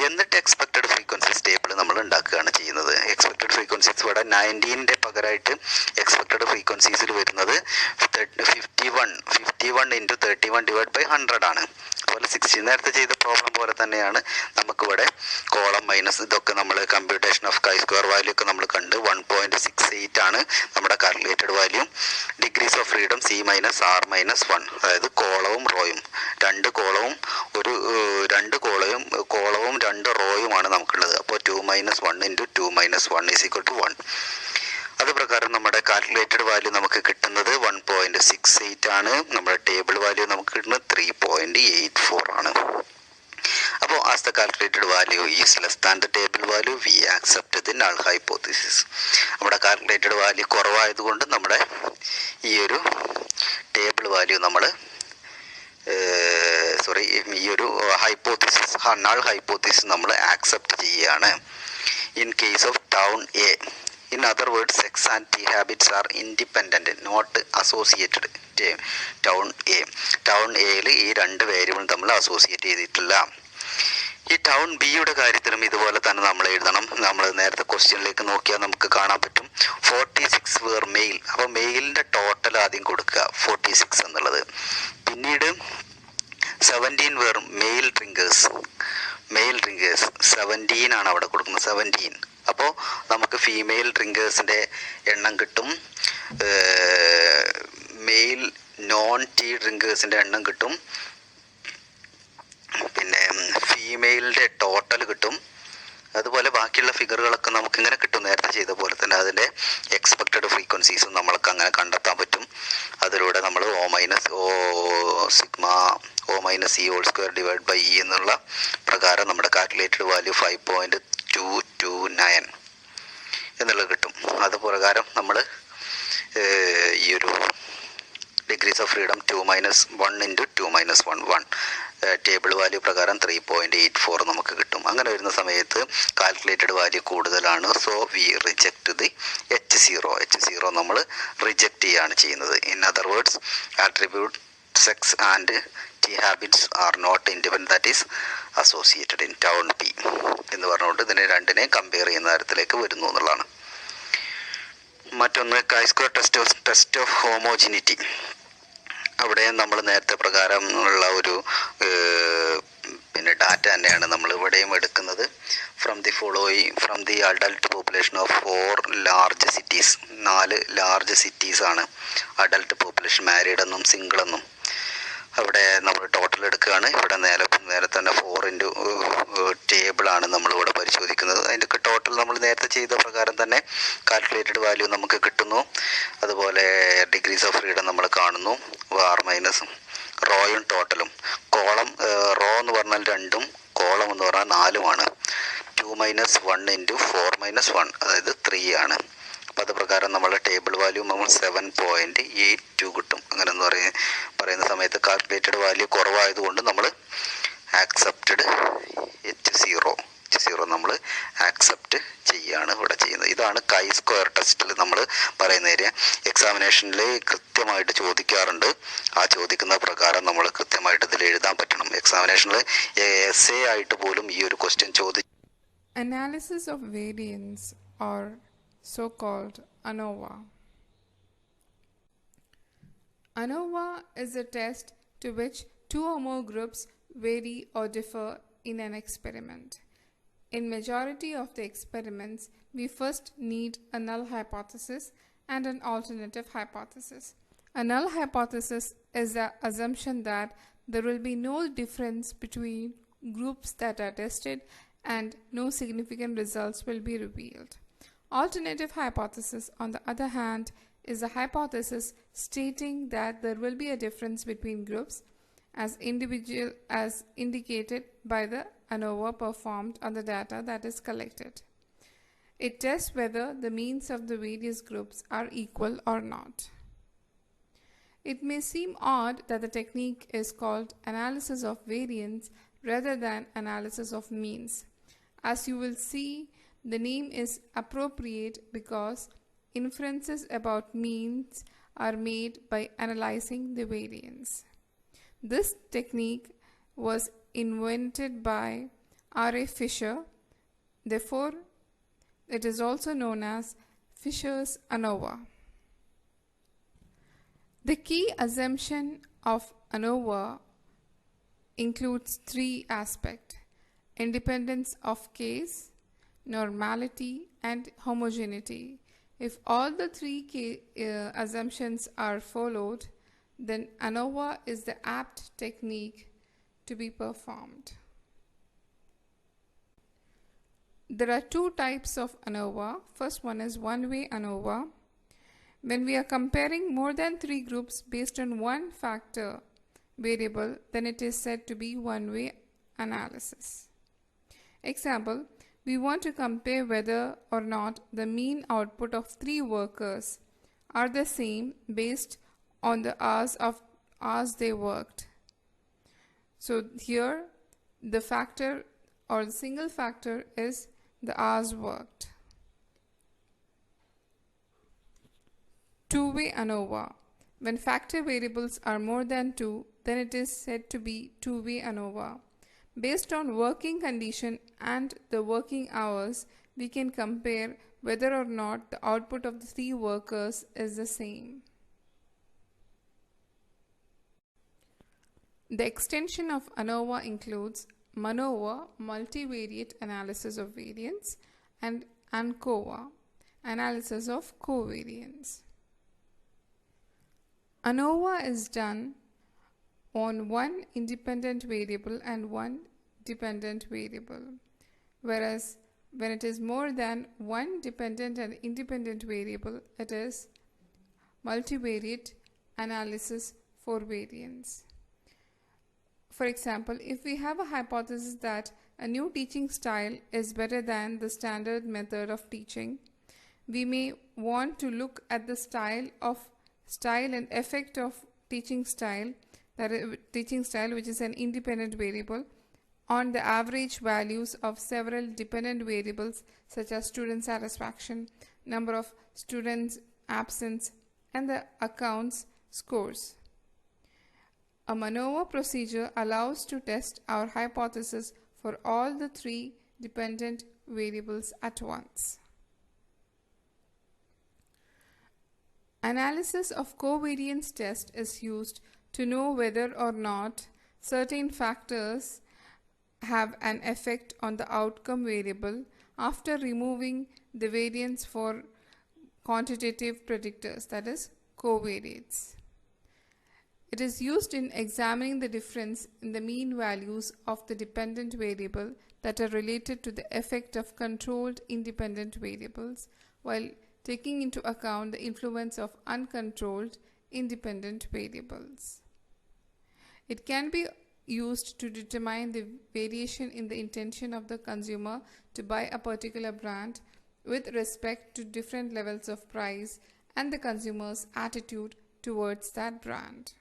എന്നിട്ട് എക്സ്പെക്റ്റഡ് ഫ്രീക്വൻസീസ് ടേബിൾ നമ്മൾ ഉണ്ടാക്കുകയാണ് ചെയ്യുന്നത്. എക്സ്പെക്റ്റഡ് ഫ്രീക്വൻസീസ് ഇവിടെ 19ന്റെ പകരമായിട്ട് എക്സ്പെക്റ്റഡ് ഫ്രീക്വൻസീസിൽ വരുന്നത് 51 ഇൻറ്റു 31 ഡിവൈഡ് ബൈ 100 ആണ്. അതുപോലെ 16 നേരത്തെ ചെയ്ത പ്രോബ്ലം പോലെ തന്നെയാണ് നമുക്കിവിടെ കോളം മൈനസ് ഇതൊക്കെ നമ്മൾ കമ്പ്യൂട്ടേഷൻ ഓഫ് കൈ സ്ക്വയർ വാല്യൂ ഒക്കെ നമ്മൾ കണ്ട് 1.68 ആണ് നമ്മുടെ calculated value. Degrees of freedom C minus R minus 1, അതായത് കോളവും റോയും, രണ്ട് കോളവും 2 റോയുമാണ് നമുക്കുള്ളത്. അപ്പോൾ 2 - 1 ഇൻറ്റു 2 - 1 ഈസ് ഈക്വൽ ടു 1. അത് പ്രകാരം നമ്മുടെ കാൽക്കുലേറ്റഡ് വാല്യൂ നമുക്ക് കിട്ടുന്നത് 1.68 ആണ്. നമ്മുടെ ടേബിൾ വാല്യൂ നമുക്ക് കിട്ടുന്നത് 3.84 ആണ്. അപ്പോൾ as the calculated value is less than the table value V accept the null hypothesis. നമ്മുടെ കാൽക്കുലേറ്റഡ് വാല്യൂ കുറവായതുകൊണ്ട് നമ്മുടെ ഈ ഒരു ടേബിൾ വാല്യൂ നമ്മൾ ഈ ഒരു ഹൈപ്പോത്തിസിസ് നൾ ഹൈപ്പോത്തിസിസ് നമ്മൾ ആക്സെപ്റ്റ് ചെയ്യുകയാണ്. In case of town A, in other words, X and T habits are independent, not associated. Town എയിൽ ഈ രണ്ട് വേരിയബിളും തമ്മിൽ അസോസിയേറ്റ് ചെയ്തിട്ടില്ല. ഈ ടൗൺ ബിയുടെ കാര്യത്തിലും ഇതുപോലെ തന്നെ നമ്മൾ എഴുതണം. നമ്മൾ നേരത്തെ ക്വസ്റ്റ്യനിലേക്ക് നോക്കിയാൽ നമുക്ക് കാണാൻ പറ്റും 46 വേർ മെയിൽ. അപ്പോൾ മെയിലിൻ്റെ ടോട്ടൽ ആദ്യം കൊടുക്കുക 46 എന്നുള്ളത്. പിന്നീട് 17 വേർ മെയിൽ ഡ്രിങ്കേഴ്സ് 17 ആണ് അവിടെ കൊടുക്കുന്നത്, 17. അപ്പോൾ നമുക്ക് ഫീമെയിൽ ഡ്രിങ്കേഴ്സിൻ്റെ എണ്ണം കിട്ടും, മെയിൽ നോൺ ടീ ഡ്രിങ്കേഴ്സിൻ്റെ എണ്ണം കിട്ടും, പിന്നെ ഫീമെയിലിൻ്റെ ടോട്ടൽ കിട്ടും. അതുപോലെ ബാക്കിയുള്ള ഫിഗറുകളൊക്കെ നമുക്കിങ്ങനെ കിട്ടും. നേരത്തെ ചെയ്ത പോലെ തന്നെ അതിൻ്റെ എക്സ്പെക്റ്റഡ് ഫ്രീക്വൻസീസും നമ്മൾക്ക് അങ്ങനെ കണ്ടെത്താൻ പറ്റും. അതിലൂടെ നമ്മൾ O minus E whole square divide by E എന്നുള്ള പ്രകാരം നമ്മുടെ കാൽക്കുലേറ്റഡ് വാല്യൂ 5.229 എന്നുള്ളത് കിട്ടും. അത് പ്രകാരം നമ്മൾ ഈ ഒരു degrees of freedom 2 - 1 into 2 - 1 table value പ്രകാരം 3.84 നമുക്ക് കിട്ടും. അങ്ങനെ വരുന്ന സമയത്ത് കാൽക്കുലേറ്റഡ് വാല്യൂ കൂടുതലാണ്. So we reject the H0 നമ്മൾ റിജക്റ്റ് ചെയ്യുകയാണ് ചെയ്യുന്നത്. In other words, attribute sex and T habits are not independent, that is associated in town P എന്ന് പറഞ്ഞുകൊണ്ട് ഇതിനെ രണ്ടിനെയും കമ്പയർ ചെയ്യുന്ന തരത്തിലേക്ക് വരുന്നു എന്നുള്ളതാണ്. മറ്റൊന്ന് കൈ-സ്ക്വയർ ടെസ്റ്റ് ഓഫ് ഹോമോജിനിറ്റി. അവിടെ നമ്മൾ നേരത്തെ പ്രകാരം ഉള്ള ഒരു പിന്നെ ഡാറ്റ തന്നെയാണ് നമ്മൾ ഇവിടെയും എടുക്കുന്നത്. From the adult population of 4 large cities, 4 large cities ആണ് അഡൽട്ട് പോപ്പുലേഷൻ, മാരീഡ് എന്നും സിംഗിൾ എന്നും. അവിടെ നമ്മൾ ടോട്ടൽ എടുക്കുകയാണ്. ഇവിടെ നേരെ തന്നെ 4 ടേബിളാണ് നമ്മളിവിടെ പരിശോധിക്കുന്നത്. അതിൻ്റെ ടോട്ടൽ നമ്മൾ നേരത്തെ ചെയ്ത പ്രകാരം തന്നെ കാൽക്കുലേറ്റഡ് വാല്യൂ നമുക്ക് കിട്ടുന്നു. അതുപോലെ ഡിഗ്രീസ് ഓഫ് ഫ്രീഡം നമ്മൾ കാണുന്നു, R മൈനസും റോയും ടോട്ടലും. കോളം റോ എന്ന് പറഞ്ഞാൽ 2ഉം കോളം എന്ന് പറഞ്ഞാൽ 4ഉമാണ്. 2 - 1 ഇൻറ്റു 4 - 1 അതായത് 3 ആണ്. അപ്പോൾ അത് പ്രകാരം നമ്മളെ ടേബിൾ വാല്യൂ നമ്മൾ 7.82 കിട്ടും. അങ്ങനെ എന്ന് പറയുന്ന സമയത്ത് കാൽക്കുലേറ്റഡ് വാല്യൂ കുറവായതുകൊണ്ട് നമ്മൾ ആക്സെപ്റ്റഡ് H0 നമ്മൾ ആക്സെപ്റ്റ് ചെയ്യുകയാണ് ഇവിടെ ചെയ്യുന്നത്. ഇതാണ് കൈ സ്ക്വയർ ടെസ്റ്റിൽ നമ്മൾ പറയുന്ന ഏരിയ. എക്സാമിനേഷനിൽ കൃത്യമായിട്ട് ചോദിക്കാറുണ്ട്. ആ ചോദിക്കുന്ന പ്രകാരം നമ്മൾ കൃത്യമായിട്ട് ഇതിൽ എഴുതാൻ പറ്റണം. എക്സാമിനേഷനിൽ essay ആയിട്ട് പോലും ഈ ഒരു ക്വസ്റ്റ്യൻ ചോദിച്ചു. Analysis of variance or so-called Anova. Anova is a test to which 2 or more groups vary or differ in an experiment. In majority of the experiments, we first need a null hypothesis and an alternative hypothesis. A null hypothesis is the assumption that there will be no difference between groups that are tested and no significant results will be revealed. Alternative hypothesis, on the other hand, is a hypothesis stating that there will be a difference between groups as indicated by the Anova performed on the data that is collected. It tests whether the means of the various groups are equal or not. It may seem odd that the technique is called analysis of variance rather than analysis of means. As you will see, the name is appropriate because inferences about means are made by analyzing the variance. This technique was invented by R.A. Fisher. Therefore, it is also known as Fisher's ANOVA. The key assumption of ANOVA includes three aspects: independence of case, normality, and homogeneity. If all the three assumptions are followed, then ANOVA is the apt technique to be performed. There are two types of ANOVA. First one is one-way ANOVA. When we are comparing more than three groups based on one factor variable, then it is said to be one-way analysis. Example, we want to compare whether or not the mean output of three workers are the same based on the hours they worked. So here the factor or the single factor is the hours worked. Two-way ANOVA. When factor variables are more than two, then it is said to be two-way ANOVA. Based on working condition and the working hours, we can compare whether or not the output of the three workers is the same. The extension of ANOVA includes MANOVA, multivariate analysis of variance, and ANCOVA, analysis of covariance. ANOVA is done on one independent variable and one dependent variable, whereas when it is more than one dependent and independent variable, it is multivariate analysis for variance. For example, if we have a hypothesis that a new teaching style is better than the standard method of teaching, we may want to look at the style and effect of teaching style, which is an independent variable, on the average values of several dependent variables such as student satisfaction, number of students absence, and the accounts scores. A MANOVA procedure allows to test our hypothesis for all the three dependent variables at once. Analysis of covariance test is used to know whether or not certain factors have an effect on the outcome variable after removing the variance for quantitative predictors, that is, covariates. It is used in examining the difference in the mean values of the dependent variable that are related to the effect of controlled independent variables, while taking into account the influence of uncontrolled independent variables. It can be used to determine the variation in the intention of the consumer to buy a particular brand with respect to different levels of price and the consumer's attitude towards that brand.